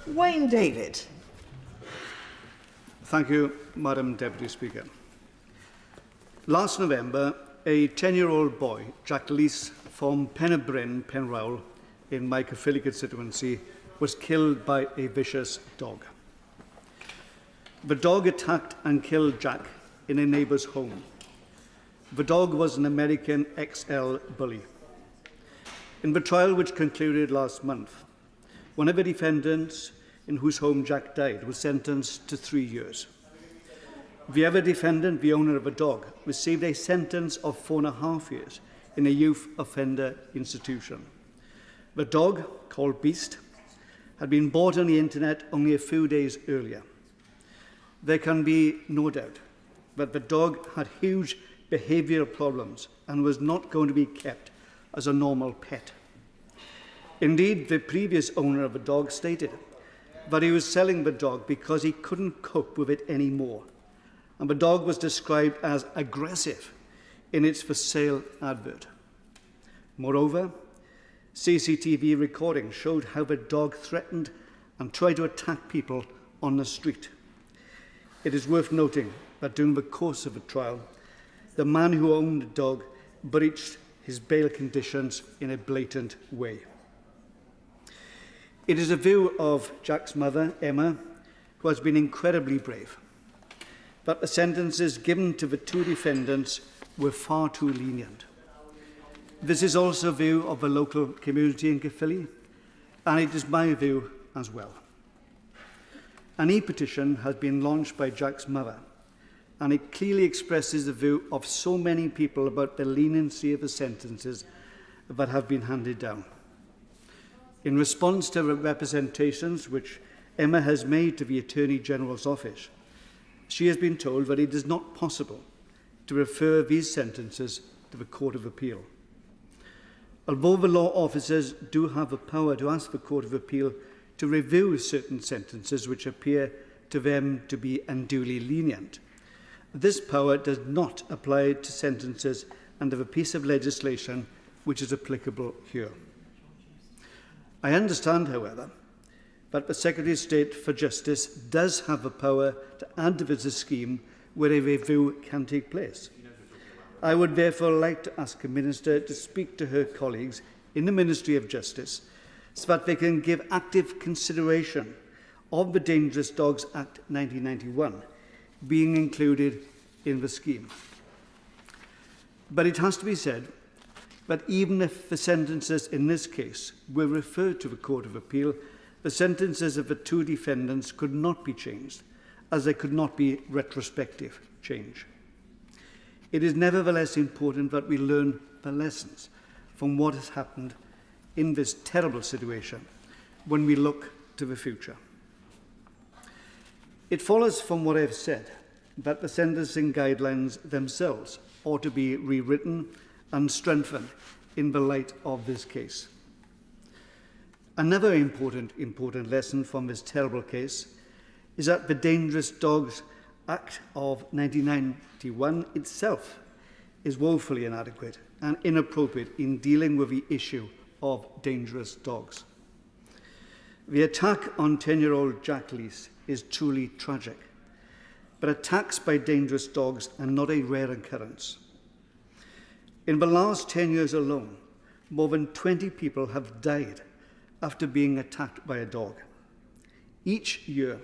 Wayne David. Thank you, Madam Deputy Speaker. Last November, a 10-year-old boy, Jack Lees, from Penbryn, Penrowell, in my Caerphilly constituency, was killed by a vicious dog. The dog attacked and killed Jack in a neighbour's home. The dog was an American XL bully. In the trial which concluded last month, one of the defendants in whose home Jack died was sentenced to 3 years. The other defendant, the owner of the dog, received a sentence of 4.5 years in a youth offender institution. The dog, called Beast, had been bought on the internet only a few days earlier. There can be no doubt that the dog had huge behavioural problems and was not going to be kept as a normal pet. Indeed, the previous owner of the dog stated that he was selling the dog because he couldn't cope with it anymore, and the dog was described as aggressive in its for sale advert. Moreover, CCTV recording showed how the dog threatened and tried to attack people on the street. It is worth noting that during the course of the trial, the man who owned the dog breached his bail conditions in a blatant way. It is a view of Jack's mother, Emma, who has been incredibly brave, that the sentences given to the two defendants were far too lenient. This is also a view of the local community in Caerphilly, and it is my view as well. An e-petition has been launched by Jack's mother, and it clearly expresses the view of so many people about the leniency of the sentences that have been handed down. In response to the representations which Emma has made to the Attorney General's office, she has been told that it is not possible to refer these sentences to the Court of Appeal. Although the law officers do have the power to ask the Court of Appeal to review certain sentences which appear to them to be unduly lenient, this power does not apply to sentences under the piece of legislation which is applicable here. I understand, however, that the Secretary of State for Justice does have the power to add to this scheme where a review can take place. I would therefore like to ask the Minister to speak to her colleagues in the Ministry of Justice so that they can give active consideration of the Dangerous Dogs Act 1991 being included in the scheme. But it has to be said that even if the sentences in this case were referred to the Court of Appeal, the sentences of the two defendants could not be changed, as there could not be retrospective change. It is nevertheless important that we learn the lessons from what has happened in this terrible situation when we look to the future. It follows from what I have said that the sentencing guidelines themselves ought to be rewritten and strengthened in the light of this case. Another important lesson from this terrible case is that the Dangerous Dogs Act of 1991 itself is woefully inadequate and inappropriate in dealing with the issue of dangerous dogs. The attack on 10-year-old Jack Lees is truly tragic, but attacks by dangerous dogs are not a rare occurrence. In the last 10 years alone, more than 20 people have died after being attacked by a dog. Each year,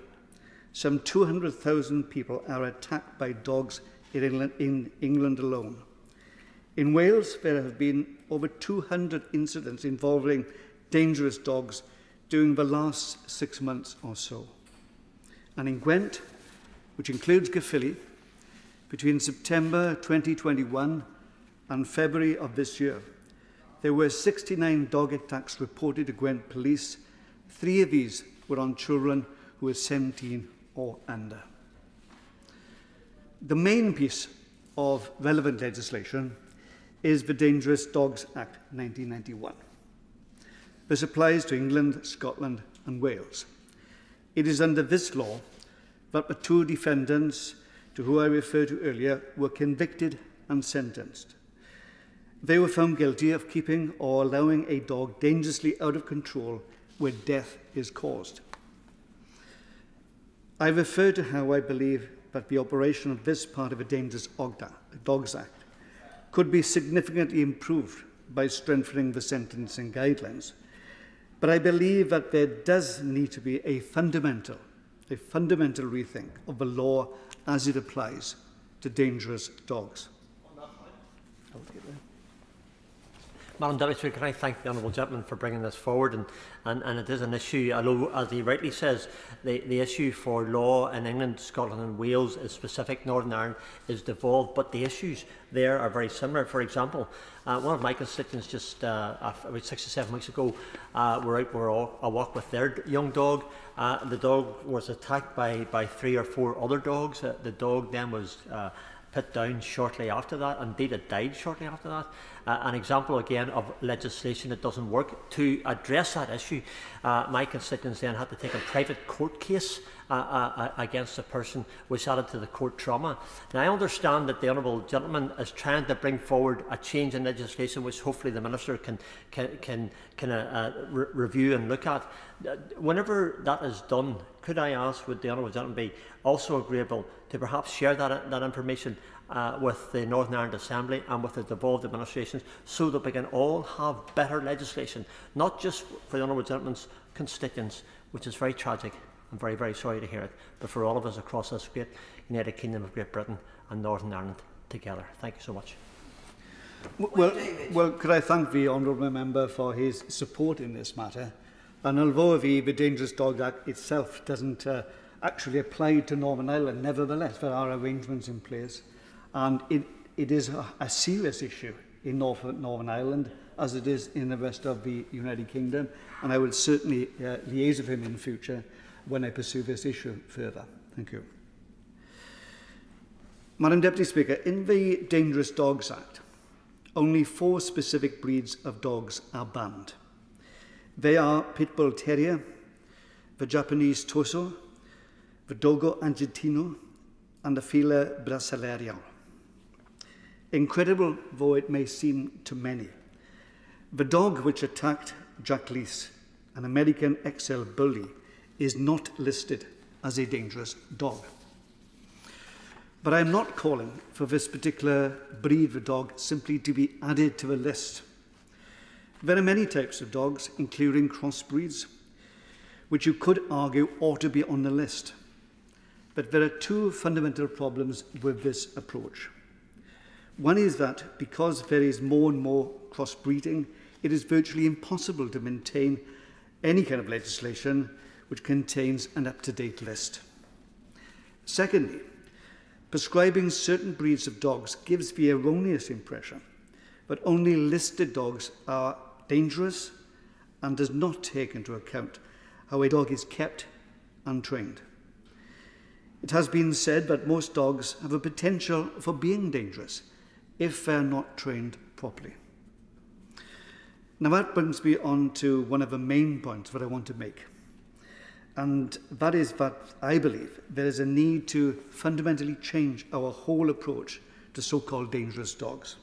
some 200,000 people are attacked by dogs in England alone. In Wales, there have been over 200 incidents involving dangerous dogs during the last 6 months or so. And in Gwent, which includes Caerphilly, between September 2021 and February of this year, there were 69 dog attacks reported to Gwent police. 3 of these were on children who were 17 or under. The main piece of relevant legislation is the Dangerous Dogs Act 1991. This applies to England, Scotland and Wales. It is under this law that the two defendants to whom I referred to earlier were convicted and sentenced. They were found guilty of keeping or allowing a dog dangerously out of control where death is caused. I refer to how I believe that the operation of this part of a Dangerous Dogs Act could be significantly improved by strengthening the sentencing guidelines. But I believe that there does need to be a fundamental rethink of the law as it applies to dangerous dogs. Madam Deputy Speaker, can I thank the honourable gentleman for bringing this forward, and it is an issue, although, as he rightly says, the issue for law in England, Scotland and Wales is specific, Northern Ireland is devolved, but the issues there are very similar. For example, one of my constituents just about 6 to 7 weeks ago were out for a walk with their young dog. The dog was attacked by 3 or 4 other dogs. The dog then was put down shortly after that, indeed it died shortly after that. An example again of legislation that doesn't work. To address that issue, my constituents then had to take a private court case against a person, which added to the court trauma. Now, I understand that the honourable gentleman is trying to bring forward a change in legislation which hopefully the Minister can review and look at. Whenever that is done, could I ask, would the honourable gentleman be also agreeable to perhaps share that information with the Northern Ireland Assembly and with the devolved administrations, so that we can all have better legislation, not just for the honourable gentleman's constituents, which is very tragic. I'm very, very sorry to hear it, but for all of us across this great United Kingdom of Great Britain and Northern Ireland together. Thank you so much. Well, could I thank the honourable member for his support in this matter? And although the Dangerous Dog Act itself doesn't actually apply to Northern Ireland, nevertheless there are arrangements in place, and it is a serious issue in Northern Ireland, as it is in the rest of the United Kingdom, and I will certainly liaise with him in future when I pursue this issue further. Thank you. Madam Deputy Speaker, in the Dangerous Dogs Act, only 4 specific breeds of dogs are banned. They are Pit Bull Terrier, the Japanese Toso, the Dogo Argentino, and the Fila Brasileiro. Incredible though it may seem to many, the dog which attacked Jack Leese, an American XL bully, is not listed as a dangerous dog. But I am not calling for this particular breed of dog simply to be added to a list. There are many types of dogs, including crossbreeds, which you could argue ought to be on the list. But there are 2 fundamental problems with this approach. One is that because there is more and more crossbreeding, it is virtually impossible to maintain any kind of legislation which contains an up-to-date list. Secondly, prescribing certain breeds of dogs gives the erroneous impression that only listed dogs are dangerous and does not take into account how a dog is kept and trained. It has been said that most dogs have a potential for being dangerous if they are not trained properly. Now that brings me on to one of the main points that I want to make, and that is that I believe there is a need to fundamentally change our whole approach to so-called dangerous dogs.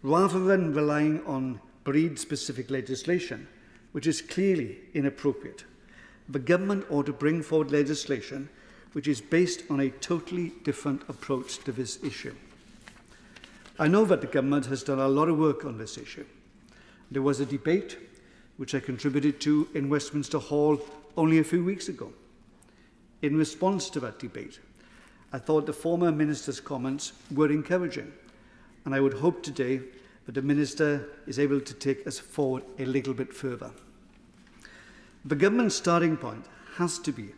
Rather than relying on breed-specific legislation, which is clearly inappropriate, the government ought to bring forward legislation which is based on a totally different approach to this issue. I know that the government has done a lot of work on this issue. There was a debate which I contributed to in Westminster Hall only a few weeks ago. In response to that debate, I thought the former minister's comments were encouraging, and I would hope today that the minister is able to take us forward a little bit further. The government's starting point has to be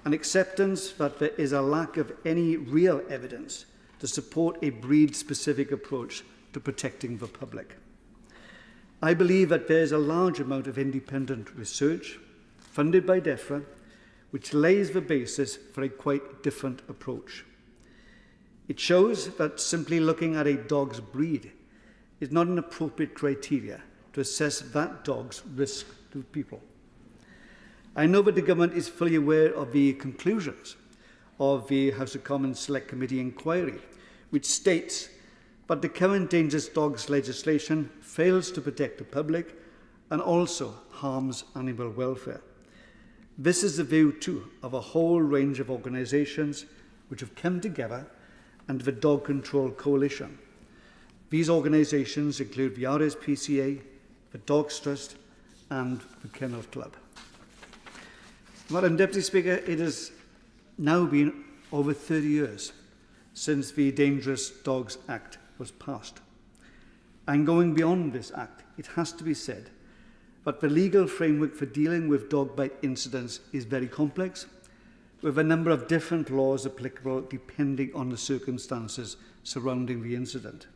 an acceptance that there is a lack of any real evidence to support a breed-specific approach to protecting the public. I believe that there is a large amount of independent research funded by DEFRA which lays the basis for a quite different approach. It shows that simply looking at a dog's breed is not an appropriate criteria to assess that dog's risk to people. I know that the government is fully aware of the conclusions of the House of Commons Select Committee inquiry, which states, "But the current dangerous dogs legislation fails to protect the public and also harms animal welfare." This is the view too of a whole range of organisations which have come together under the Dog Control Coalition. These organisations include the RSPCA, the Dogs Trust and the Kennel Club. Madam Deputy Speaker, it has now been over 30 years since the Dangerous Dogs Act was passed. And going beyond this act, it has to be said that the legal framework for dealing with dog bite incidents is very complex, with a number of different laws applicable depending on the circumstances surrounding the incident.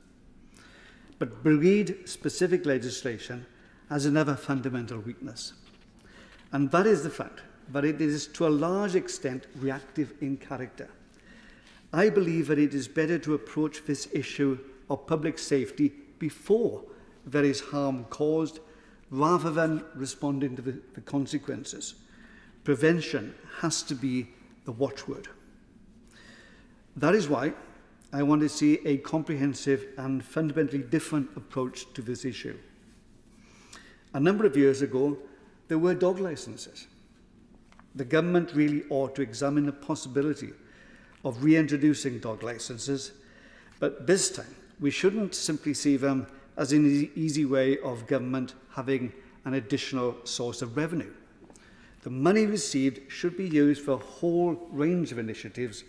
But breed-specific legislation has another fundamental weakness, and that is the fact that it is to a large extent reactive in character. I believe that it is better to approach this issue of public safety before there is harm caused, rather than responding to the consequences. Prevention has to be the watchword. That is why I want to see a comprehensive and fundamentally different approach to this issue. A number of years ago, there were dog licenses. The government really ought to examine the possibility of reintroducing dog licenses, but this time we shouldn't simply see them as an easy way of government having an additional source of revenue. The money received should be used for a whole range of initiatives,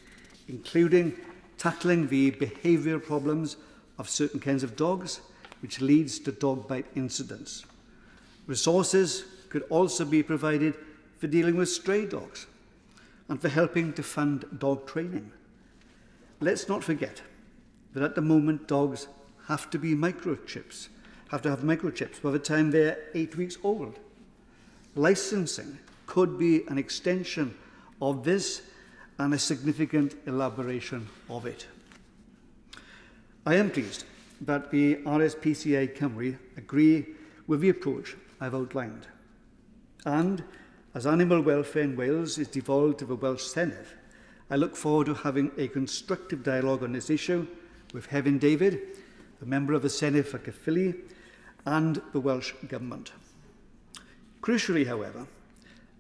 including tackling the behavioural problems of certain kinds of dogs, which leads to dog bite incidents. Resources could also be provided for dealing with stray dogs and for helping to fund dog training. Let's not forget that at the moment dogs have to have microchips by the time they're 8 weeks old. Licensing could be an extension of this and a significant elaboration of it. I am pleased that the RSPCA Cymru agree with the approach I've outlined. And as animal welfare in Wales is devolved to the Welsh Senedd, I look forward to having a constructive dialogue on this issue with Hefin David, the member of the Senedd for Caerphilly, and the Welsh Government. Crucially, however,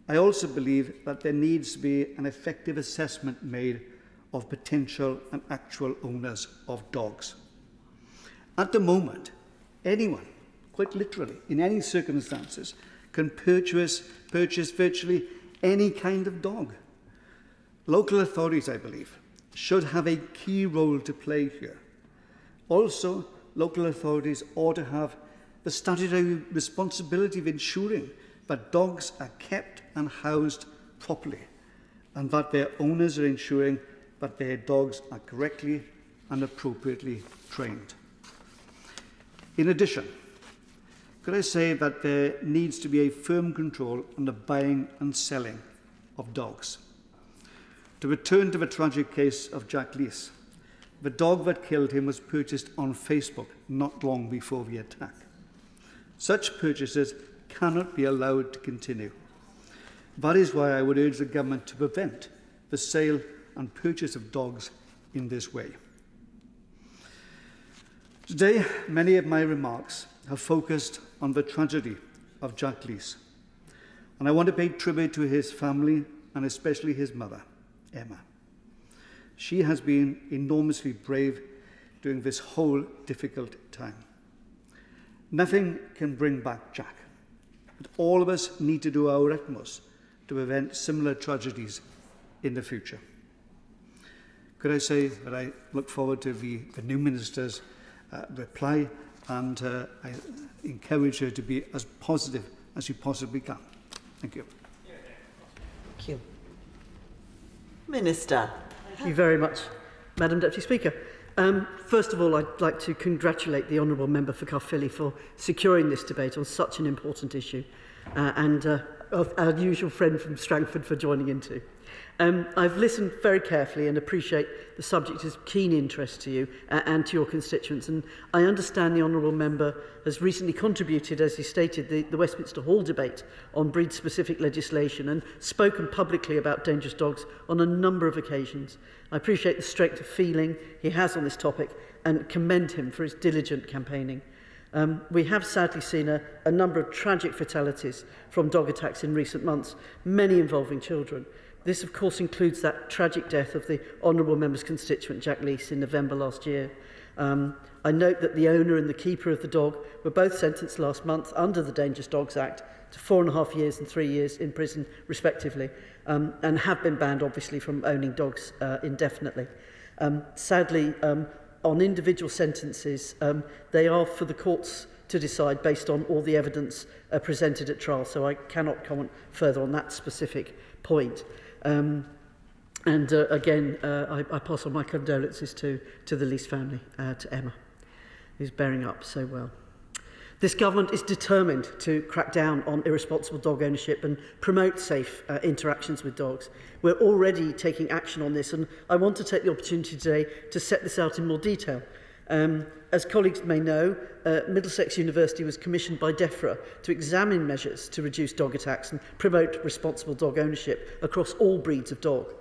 I also believe that there needs to be an effective assessment made of potential and actual owners of dogs. At the moment, anyone, quite literally, in any circumstances, can purchase virtually any kind of dog. Local authorities, I believe, should have a key role to play here. Also, local authorities ought to have the statutory responsibility of ensuring that dogs are kept and housed properly, and that their owners are ensuring that their dogs are correctly and appropriately trained. In addition, could I say that there needs to be a firm control on the buying and selling of dogs. To return to the tragic case of Jack Lees, the dog that killed him was purchased on Facebook not long before the attack. Such purchases cannot be allowed to continue. That is why I would urge the government to prevent the sale and purchase of dogs in this way. Today, many of my remarks have focused on the tragedy of Jack Lees, and I want to pay tribute to his family and especially his mother, Emma. She has been enormously brave during this whole difficult time. Nothing can bring back Jack, but all of us need to do our utmost to prevent similar tragedies in the future. Could I say that I look forward to the new Minister's reply, and I encourage her to be as positive as she possibly can. Thank you. Thank you. Minister. Thank you very much, Madam Deputy Speaker. First of all, I'd like to congratulate the Honourable Member for Caerphilly for securing this debate on such an important issue. our usual friend from Strangford for joining in too. I've listened very carefully and appreciate the subject is of keen interest to you and to your constituents, and I understand the honourable member has recently contributed, as he stated, the Westminster Hall debate on breed-specific legislation and spoken publicly about dangerous dogs on a number of occasions. I appreciate the strength of feeling he has on this topic and commend him for his diligent campaigning. We have sadly seen a number of tragic fatalities from dog attacks in recent months, many involving children. This, of course, includes that tragic death of the honourable member's constituent, Jack Leese, in November last year. I note that the owner and the keeper of the dog were both sentenced last month under the Dangerous Dogs Act to 4.5 years and 3 years in prison, respectively, and have been banned, obviously, from owning dogs indefinitely. Sadly, on individual sentences, they are for the courts to decide based on all the evidence presented at trial, so I cannot comment further on that specific point. Again, I pass on my condolences to the Leese family, to Emma, who's bearing up so well. This government is determined to crack down on irresponsible dog ownership and promote safe interactions with dogs. We're already taking action on this, and I want to take the opportunity today to set this out in more detail. As colleagues may know, Middlesex University was commissioned by DEFRA to examine measures to reduce dog attacks and promote responsible dog ownership across all breeds of dog.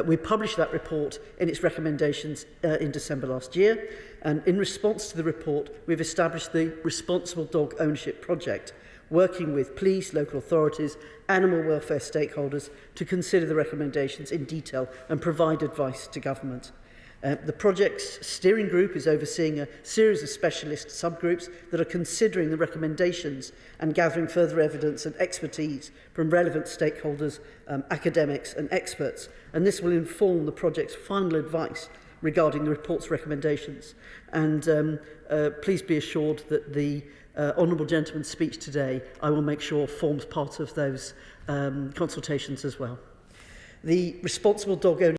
We published that report in its recommendations in December last year, and in response to the report, we've established the Responsible Dog Ownership Project, working with police, local authorities, animal welfare stakeholders to consider the recommendations in detail and provide advice to government. The project's steering group is overseeing a series of specialist subgroups that are considering the recommendations and gathering further evidence and expertise from relevant stakeholders, academics and experts, and this will inform the project's final advice regarding the report's recommendations. And please be assured that the Honourable Gentleman's speech today, I will make sure, forms part of those consultations as well. The Responsible Dog Ownership